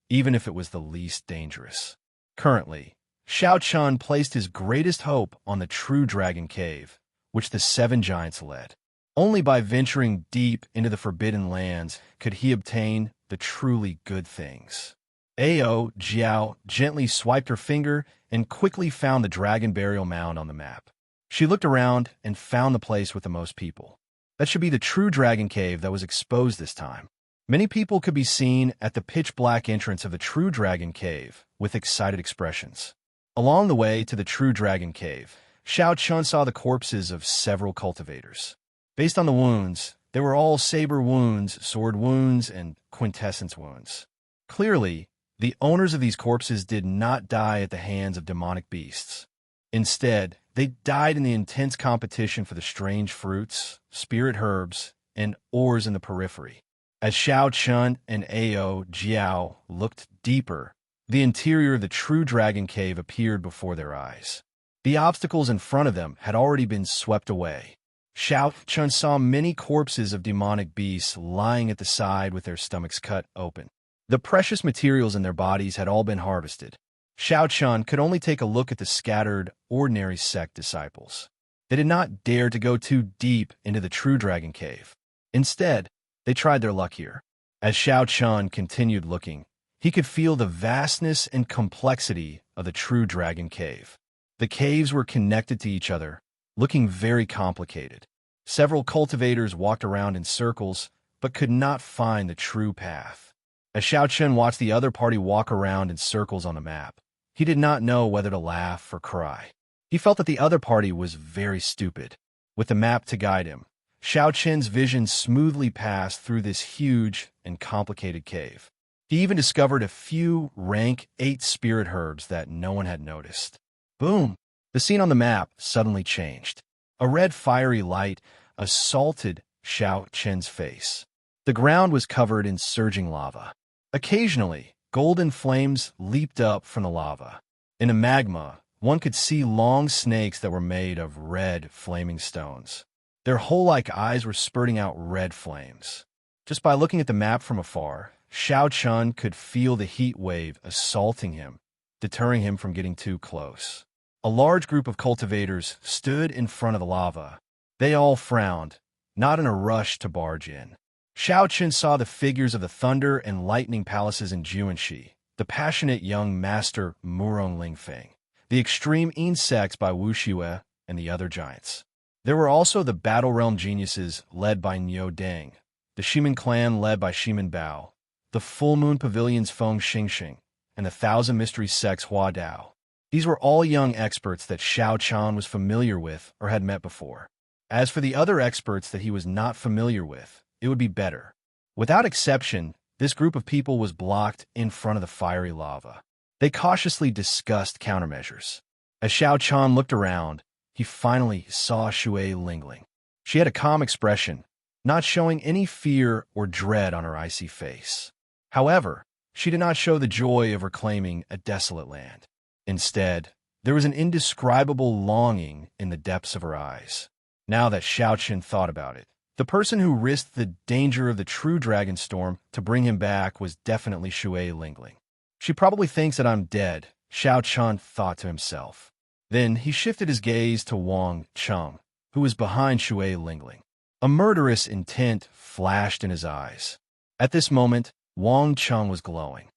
even if it was the least dangerous. Currently, Xiao Chen placed his greatest hope on the True Dragon Cave, which the 7 giants led. Only by venturing deep into the forbidden lands could he obtain the truly good things. Ao Jiao gently swiped her finger and quickly found the dragon burial mound on the map. She looked around and found the place with the most people. That should be the true dragon cave that was exposed this time. Many people could be seen at the pitch-black entrance of the true dragon cave with excited expressions. Along the way to the true dragon cave, Xiao Chun saw the corpses of several cultivators. Based on the wounds, they were all saber wounds, sword wounds, and quintessence wounds. Clearly, the owners of these corpses did not die at the hands of demonic beasts. Instead, they died in the intense competition for the strange fruits, spirit herbs, and ores in the periphery. As Xiao Chun and Ao Jiao looked deeper, the interior of the true dragon cave appeared before their eyes. The obstacles in front of them had already been swept away. Xiao Chun saw many corpses of demonic beasts lying at the side with their stomachs cut open. The precious materials in their bodies had all been harvested. Xiao Chun could only take a look at the scattered, ordinary sect disciples. They did not dare to go too deep into the true dragon cave. Instead, they tried their luck here. As Xiao Chun continued looking, he could feel the vastness and complexity of the true dragon cave. The caves were connected to each other, looking very complicated. Several cultivators walked around in circles, but could not find the true path. As Xiao Chun watched the other party walk around in circles on the map, he did not know whether to laugh or cry. He felt that the other party was very stupid. With the map to guide him, Xiao Chun's vision smoothly passed through this huge and complicated cave. He even discovered a few rank 8 spirit herbs that no one had noticed. Boom! The scene on the map suddenly changed. A red fiery light assaulted Xiao Chun's face. The ground was covered in surging lava. Occasionally, golden flames leaped up from the lava. In the magma, one could see long snakes that were made of red, flaming stones. Their hole-like eyes were spurting out red flames. Just by looking at the map from afar, Xiao Chun could feel the heat wave assaulting him, deterring him from getting too close. A large group of cultivators stood in front of the lava. They all frowned, not in a rush to barge in. Xiao Chun saw the figures of the Thunder and Lightning Palaces in Juanxi, the passionate young master Murong Lingfeng, the extreme insects by Wu Xue, and the other giants. There were also the Battle Realm geniuses led by Niu Deng, the Shiman clan led by Shiman Bao, the Full Moon Pavilion's Feng Xingxing, and the Thousand Mystery sect's Hua Dao. These were all young experts that Xiao Chun was familiar with or had met before. As for the other experts that he was not familiar with, it would be better. Without exception, this group of people was blocked in front of the fiery lava. They cautiously discussed countermeasures. As Xiao Chun looked around, he finally saw Shui Lingling. She had a calm expression, not showing any fear or dread on her icy face. However, she did not show the joy of reclaiming a desolate land. Instead, there was an indescribable longing in the depths of her eyes. Now that Xiao Chun thought about it, the person who risked the danger of the true dragon storm to bring him back was definitely Shui Lingling. She probably thinks that I'm dead, Xiao Chun thought to himself. Then he shifted his gaze to Wang Cheng, who was behind Shui Lingling. A murderous intent flashed in his eyes. At this moment, Wang Cheng was glowing.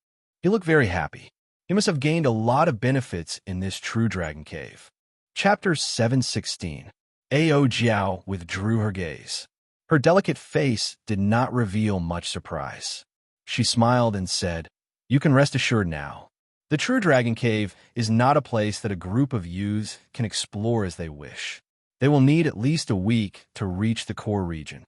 He looked very happy. He must have gained a lot of benefits in this true dragon cave. Chapter 716. Ao Jiao withdrew her gaze. Her delicate face did not reveal much surprise. She smiled and said, "You can rest assured now. The true dragon cave is not a place that a group of youths can explore as they wish. They will need at least a week to reach the core region."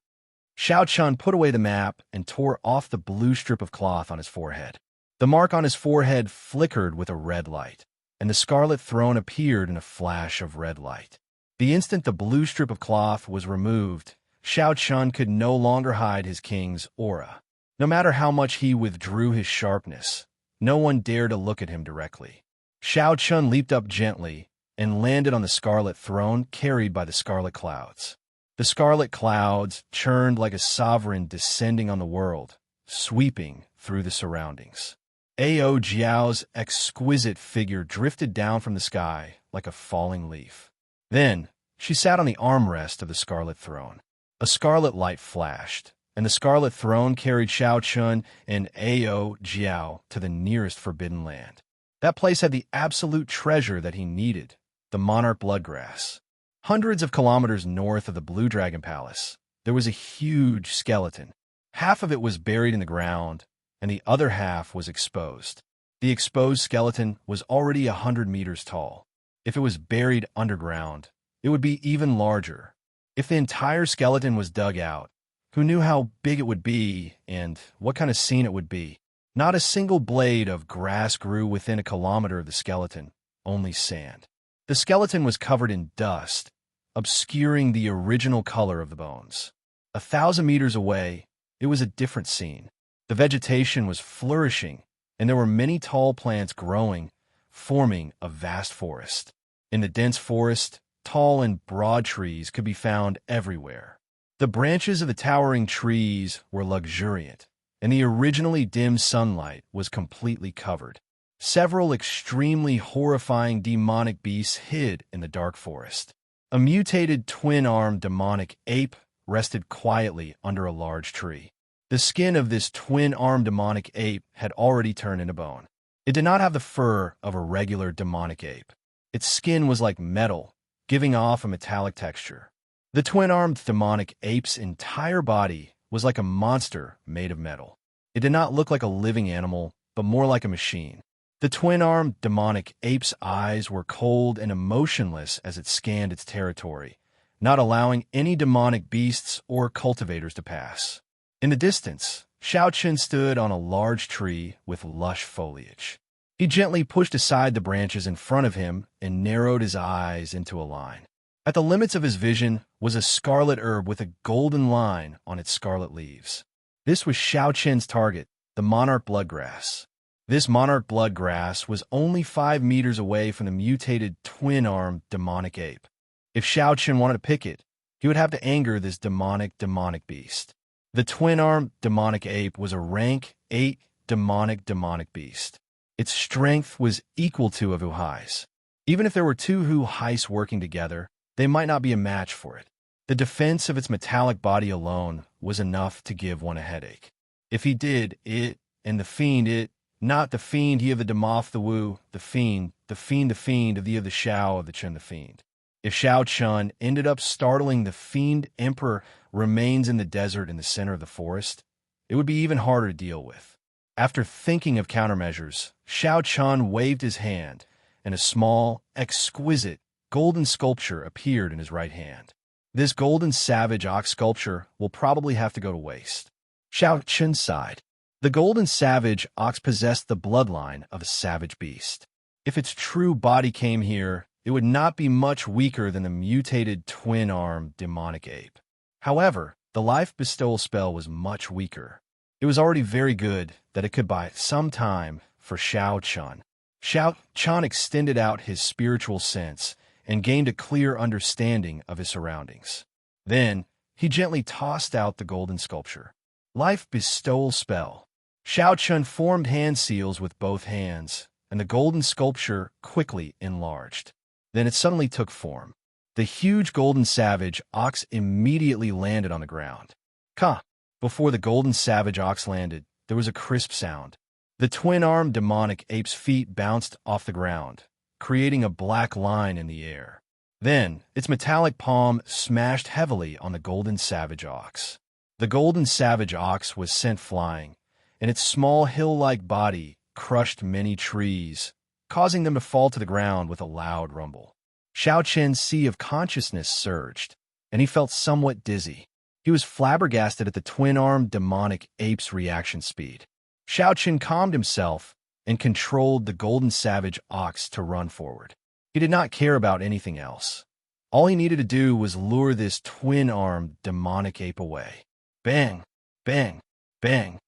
Xiao Chun put away the map and tore off the blue strip of cloth on his forehead. The mark on his forehead flickered with a red light, and the scarlet throne appeared in a flash of red light. The instant the blue strip of cloth was removed, Xiao Chun could no longer hide his king's aura. No matter how much he withdrew his sharpness, no one dared to look at him directly. Xiao Chun leaped up gently and landed on the scarlet throne carried by the scarlet clouds. The scarlet clouds churned like a sovereign descending on the world, sweeping through the surroundings. Ao Jiao's exquisite figure drifted down from the sky like a falling leaf. Then, she sat on the armrest of the scarlet throne. A scarlet light flashed, and the Scarlet Throne carried Xiao Chun and Ao Jiao to the nearest forbidden land. That place had the absolute treasure that he needed, the monarch bloodgrass. Hundreds of kilometers north of the Blue Dragon Palace, there was a huge skeleton. Half of it was buried in the ground, and the other half was exposed. The exposed skeleton was already 100 meters tall. If it was buried underground, it would be even larger. If the entire skeleton was dug out, who knew how big it would be and what kind of scene it would be? Not a single blade of grass grew within a kilometer of the skeleton, only sand. The skeleton was covered in dust, obscuring the original color of the bones. 1,000 meters away, it was a different scene. The vegetation was flourishing, and there were many tall plants growing, forming a vast forest. In the dense forest, tall and broad trees could be found everywhere. The branches of the towering trees were luxuriant, and the originally dim sunlight was completely covered. Several extremely horrifying demonic beasts hid in the dark forest. A mutated twin-armed demonic ape rested quietly under a large tree. The skin of this twin-armed demonic ape had already turned into bone. It did not have the fur of a regular demonic ape. Its skin was like metal, giving off a metallic texture. The twin-armed demonic ape's entire body was like a monster made of metal. It did not look like a living animal, but more like a machine. The twin-armed demonic ape's eyes were cold and emotionless as it scanned its territory, not allowing any demonic beasts or cultivators to pass. In the distance, Xiao Qin stood on a large tree with lush foliage. He gently pushed aside the branches in front of him and narrowed his eyes into a line. At the limits of his vision was a scarlet herb with a golden line on its scarlet leaves. This was Xiao Qin's target, the monarch bloodgrass. This monarch bloodgrass was only 5 meters away from the mutated twin-armed demonic ape. If Xiao Qin wanted to pick it, he would have to anger this demonic beast. The twin-armed demonic ape was a rank 8 demonic beast. Its strength was equal to a Wu Hai's. Even if there were 2 Wu Hai's working together, they might not be a match for it. The defense of its metallic body alone was enough to give one a headache. If he did, it, and the fiend it, not the fiend he of the Demoth the Wu, the fiend of the Xiao of the Chen the fiend. If Xiao Chun ended up startling the fiend emperor remains in the desert in the center of the forest, it would be even harder to deal with. After thinking of countermeasures, Xiao Chun waved his hand, and a small, exquisite, golden sculpture appeared in his right hand. This golden savage ox sculpture will probably have to go to waste. Xiao Chun sighed. The golden savage ox possessed the bloodline of a savage beast. If its true body came here, it would not be much weaker than the mutated twin-armed demonic ape. However, the life bestowal spell was much weaker. It was already very good that it could buy some time for Xiao Chun. Xiao Chun extended out his spiritual sense and gained a clear understanding of his surroundings. Then, he gently tossed out the golden sculpture. Life bestowal spell. Xiao Chun formed hand seals with both hands, and the golden sculpture quickly enlarged. Then it suddenly took form. The huge golden savage ox immediately landed on the ground. Ka! Before the golden savage ox landed, there was a crisp sound. The twin-armed demonic ape's feet bounced off the ground, creating a black line in the air. Then, its metallic palm smashed heavily on the golden savage ox. The golden savage ox was sent flying, and its small hill-like body crushed many trees, causing them to fall to the ground with a loud rumble. Xiao Qian's sea of consciousness surged, and he felt somewhat dizzy. He was flabbergasted at the twin-armed demonic ape's reaction speed. Xiao Qian calmed himself and controlled the golden savage ox to run forward. He did not care about anything else. All he needed to do was lure this twin-armed demonic ape away. Bang! Bang! Bang!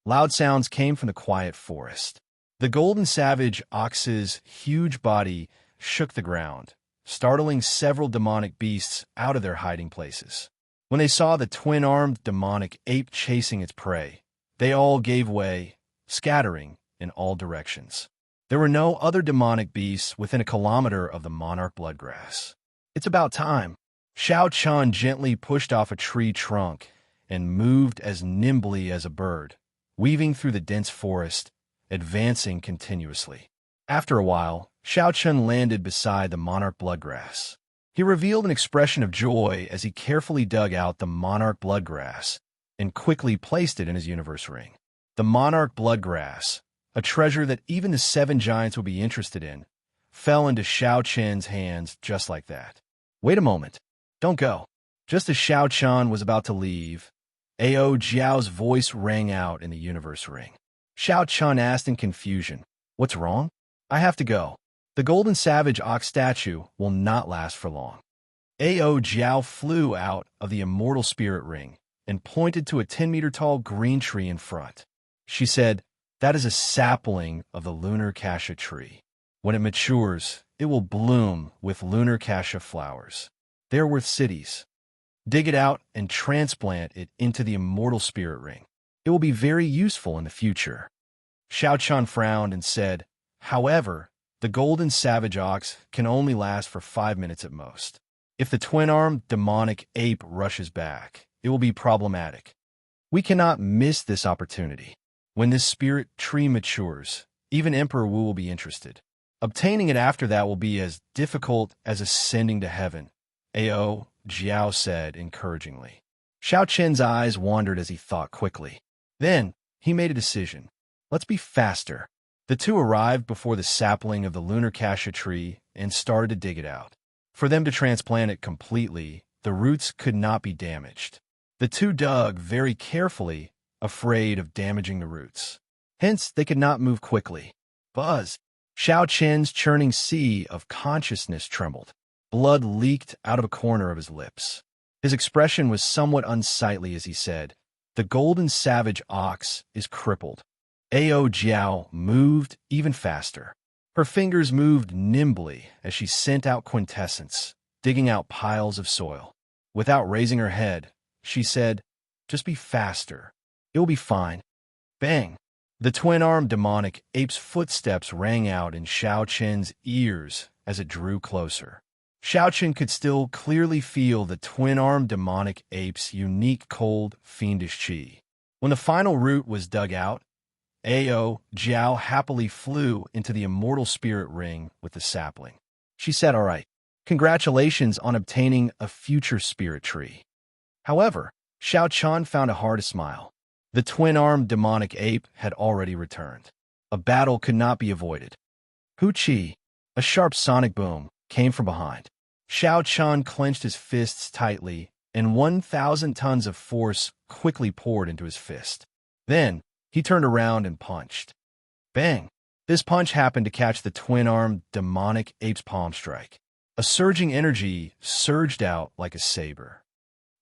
Loud sounds came from the quiet forest. The golden savage ox's huge body shook the ground, startling several demonic beasts out of their hiding places. When they saw the twin-armed demonic ape chasing its prey, they all gave way, scattering in all directions. There were no other demonic beasts within a kilometer of the monarch bloodgrass. It's about time. Xiao Chun gently pushed off a tree trunk and moved as nimbly as a bird, weaving through the dense forest, advancing continuously. After a while, Xiao Chun landed beside the monarch bloodgrass. He revealed an expression of joy as he carefully dug out the monarch bloodgrass and quickly placed it in his universe ring. The monarch bloodgrass, a treasure that even the 7 giants would be interested in, fell into Xiao Chen's hands just like that. Wait a moment. Don't go. Just as Xiao Chan was about to leave, Ao Jiao's voice rang out in the universe ring. Xiao Chan asked in confusion, "What's wrong?" "I have to go. The golden savage ox statue will not last for long." Ao Jiao flew out of the immortal spirit ring and pointed to a 10-meter-tall green tree in front. She said, "That is a sapling of the lunar cassia tree. When it matures, it will bloom with lunar cassia flowers. They are worth cities. Dig it out and transplant it into the immortal spirit ring. It will be very useful in the future." Xiao Chan frowned and said, "However, the golden savage ox can only last for 5 minutes at most. If the twin-armed demonic ape rushes back, it will be problematic. We cannot miss this opportunity. When this spirit tree matures, even Emperor Wu will be interested. Obtaining it after that will be as difficult as ascending to heaven," Ao Jiao said encouragingly. Xiao Chen's eyes wandered as he thought quickly. Then, he made a decision. "Let's be faster." The two arrived before the sapling of the lunar cassia tree and started to dig it out. For them to transplant it completely, the roots could not be damaged. The two dug very carefully, afraid of damaging the roots. Hence, they could not move quickly. Buzz! Xiao Chen's churning sea of consciousness trembled. Blood leaked out of a corner of his lips. His expression was somewhat unsightly as he said, "The golden savage ox is crippled." Ao Jiao moved even faster. Her fingers moved nimbly as she sent out quintessence, digging out piles of soil. Without raising her head, she said, "Just be faster. It will be fine." Bang! The twin-armed demonic ape's footsteps rang out in Xiao Chen's ears as it drew closer. Xiao Chen could still clearly feel the twin-armed demonic ape's unique cold, fiendish chi. When the final root was dug out, Ao Jiao happily flew into the immortal spirit ring with the sapling. She said, "All right, congratulations on obtaining a future spirit tree." However, Xiao Chan found it hard to smile. The twin-armed demonic ape had already returned. A battle could not be avoided. Hu Chi, a sharp sonic boom, came from behind. Xiao Chan clenched his fists tightly, and 1,000 tons of force quickly poured into his fist. Then, he turned around and punched. Bang! This punch happened to catch the twin-armed demonic ape's palm strike. A surging energy surged out like a saber.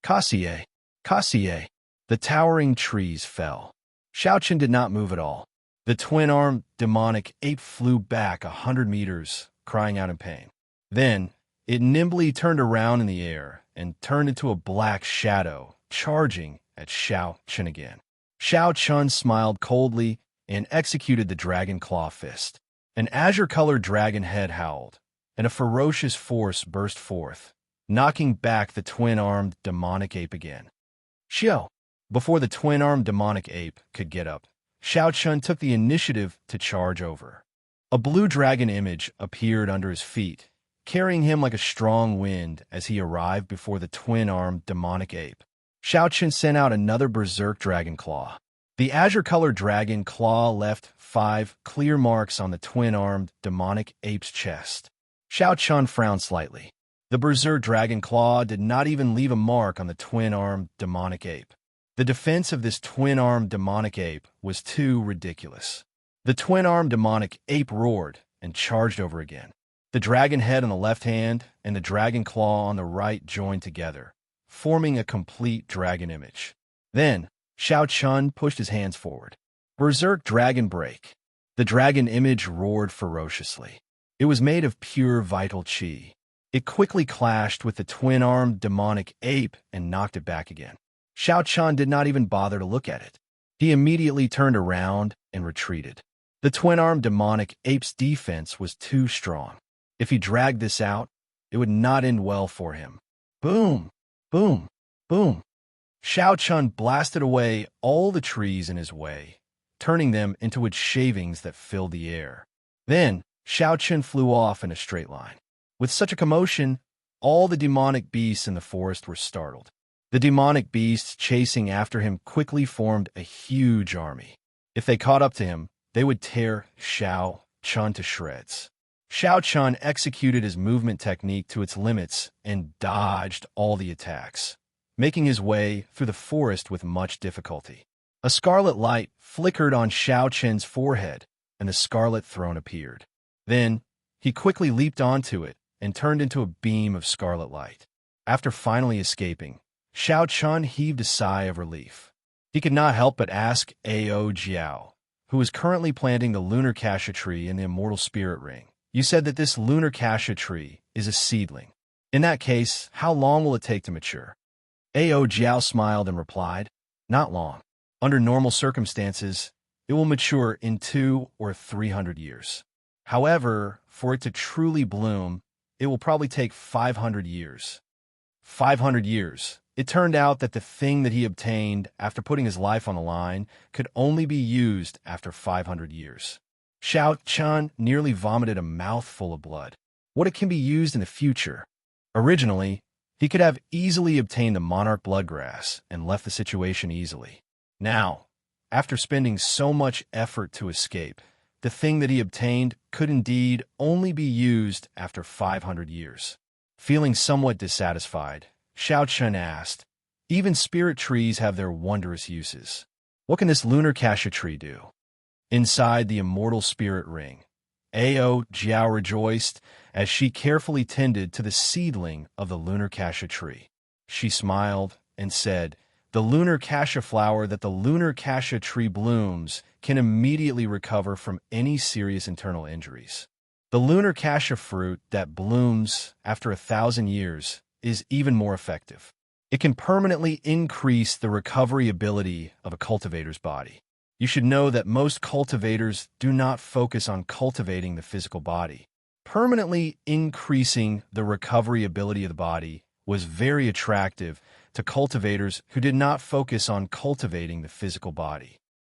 Kassier! Kassier! The towering trees fell. Xiao Chen did not move at all. The twin-armed demonic ape flew back 100 meters, crying out in pain. Then, it nimbly turned around in the air and turned into a black shadow, charging at Xiao Chen again. Xiao Chen smiled coldly and executed the dragon claw fist. An azure-colored dragon head howled, and a ferocious force burst forth, knocking back the twin-armed demonic ape again. Xiao! Before the twin-armed demonic ape could get up, Xiao Chen took the initiative to charge over. A blue dragon image appeared under his feet, carrying him like a strong wind as he arrived before the twin-armed demonic ape. Xiao Chen sent out another berserk dragon claw. The azure-colored dragon claw left 5 clear marks on the twin-armed demonic ape's chest. Xiao Chen frowned slightly. The berserk dragon claw did not even leave a mark on the twin-armed demonic ape. The defense of this twin-armed demonic ape was too ridiculous. The twin-armed demonic ape roared and charged over again. The dragon head on the left hand and the dragon claw on the right joined together, forming a complete dragon image. Then, Xiao Chen pushed his hands forward. Berserk Dragon Break. The dragon image roared ferociously. It was made of pure vital chi. It quickly clashed with the twin-armed demonic ape and knocked it back again. Xiao Chen did not even bother to look at it. He immediately turned around and retreated. The twin-armed demonic ape's defense was too strong. If he dragged this out, it would not end well for him. Boom! Boom! Boom! Xiao Chun blasted away all the trees in his way, turning them into wood shavings that filled the air. Then, Xiao Chun flew off in a straight line. With such a commotion, all the demonic beasts in the forest were startled. The demonic beasts chasing after him quickly formed a huge army. If they caught up to him, they would tear Xiao Chun to shreds. Xiao Chun executed his movement technique to its limits and dodged all the attacks, making his way through the forest with much difficulty. A scarlet light flickered on Xiao Chun's forehead, and the scarlet throne appeared. Then, he quickly leaped onto it and turned into a beam of scarlet light. After finally escaping, Xiao Chun heaved a sigh of relief. He could not help but ask Ao Jiao, who was currently planting the lunar cassia tree in the Immortal Spirit Ring. You said that this lunar cassia tree is a seedling. In that case, how long will it take to mature? Ao Jiao smiled and replied, not long. Under normal circumstances, it will mature in 200 or 300 years. However, for it to truly bloom, it will probably take 500 years. 500 years. It turned out that the thing that he obtained after putting his life on the line could only be used after 500 years. Xiao Chun nearly vomited a mouthful of blood. What it can be used in the future. Originally, he could have easily obtained the monarch bloodgrass and left the situation easily. Now, after spending so much effort to escape, the thing that he obtained could indeed only be used after 500 years. Feeling somewhat dissatisfied, Xiao Chun asked, even spirit trees have their wondrous uses. What can this lunar cassia tree do? Inside the Immortal Spirit Ring, Ao Jiao rejoiced as she carefully tended to the seedling of the lunar cassia tree. She smiled and said, the lunar cassia flower that the lunar cassia tree blooms can immediately recover from any serious internal injuries. The lunar cassia fruit that blooms after 1,000 years is even more effective. It can permanently increase the recovery ability of a cultivator's body. You should know that most cultivators do not focus on cultivating the physical body. Permanently increasing the recovery ability of the body was very attractive to cultivators who did not focus on cultivating the physical body.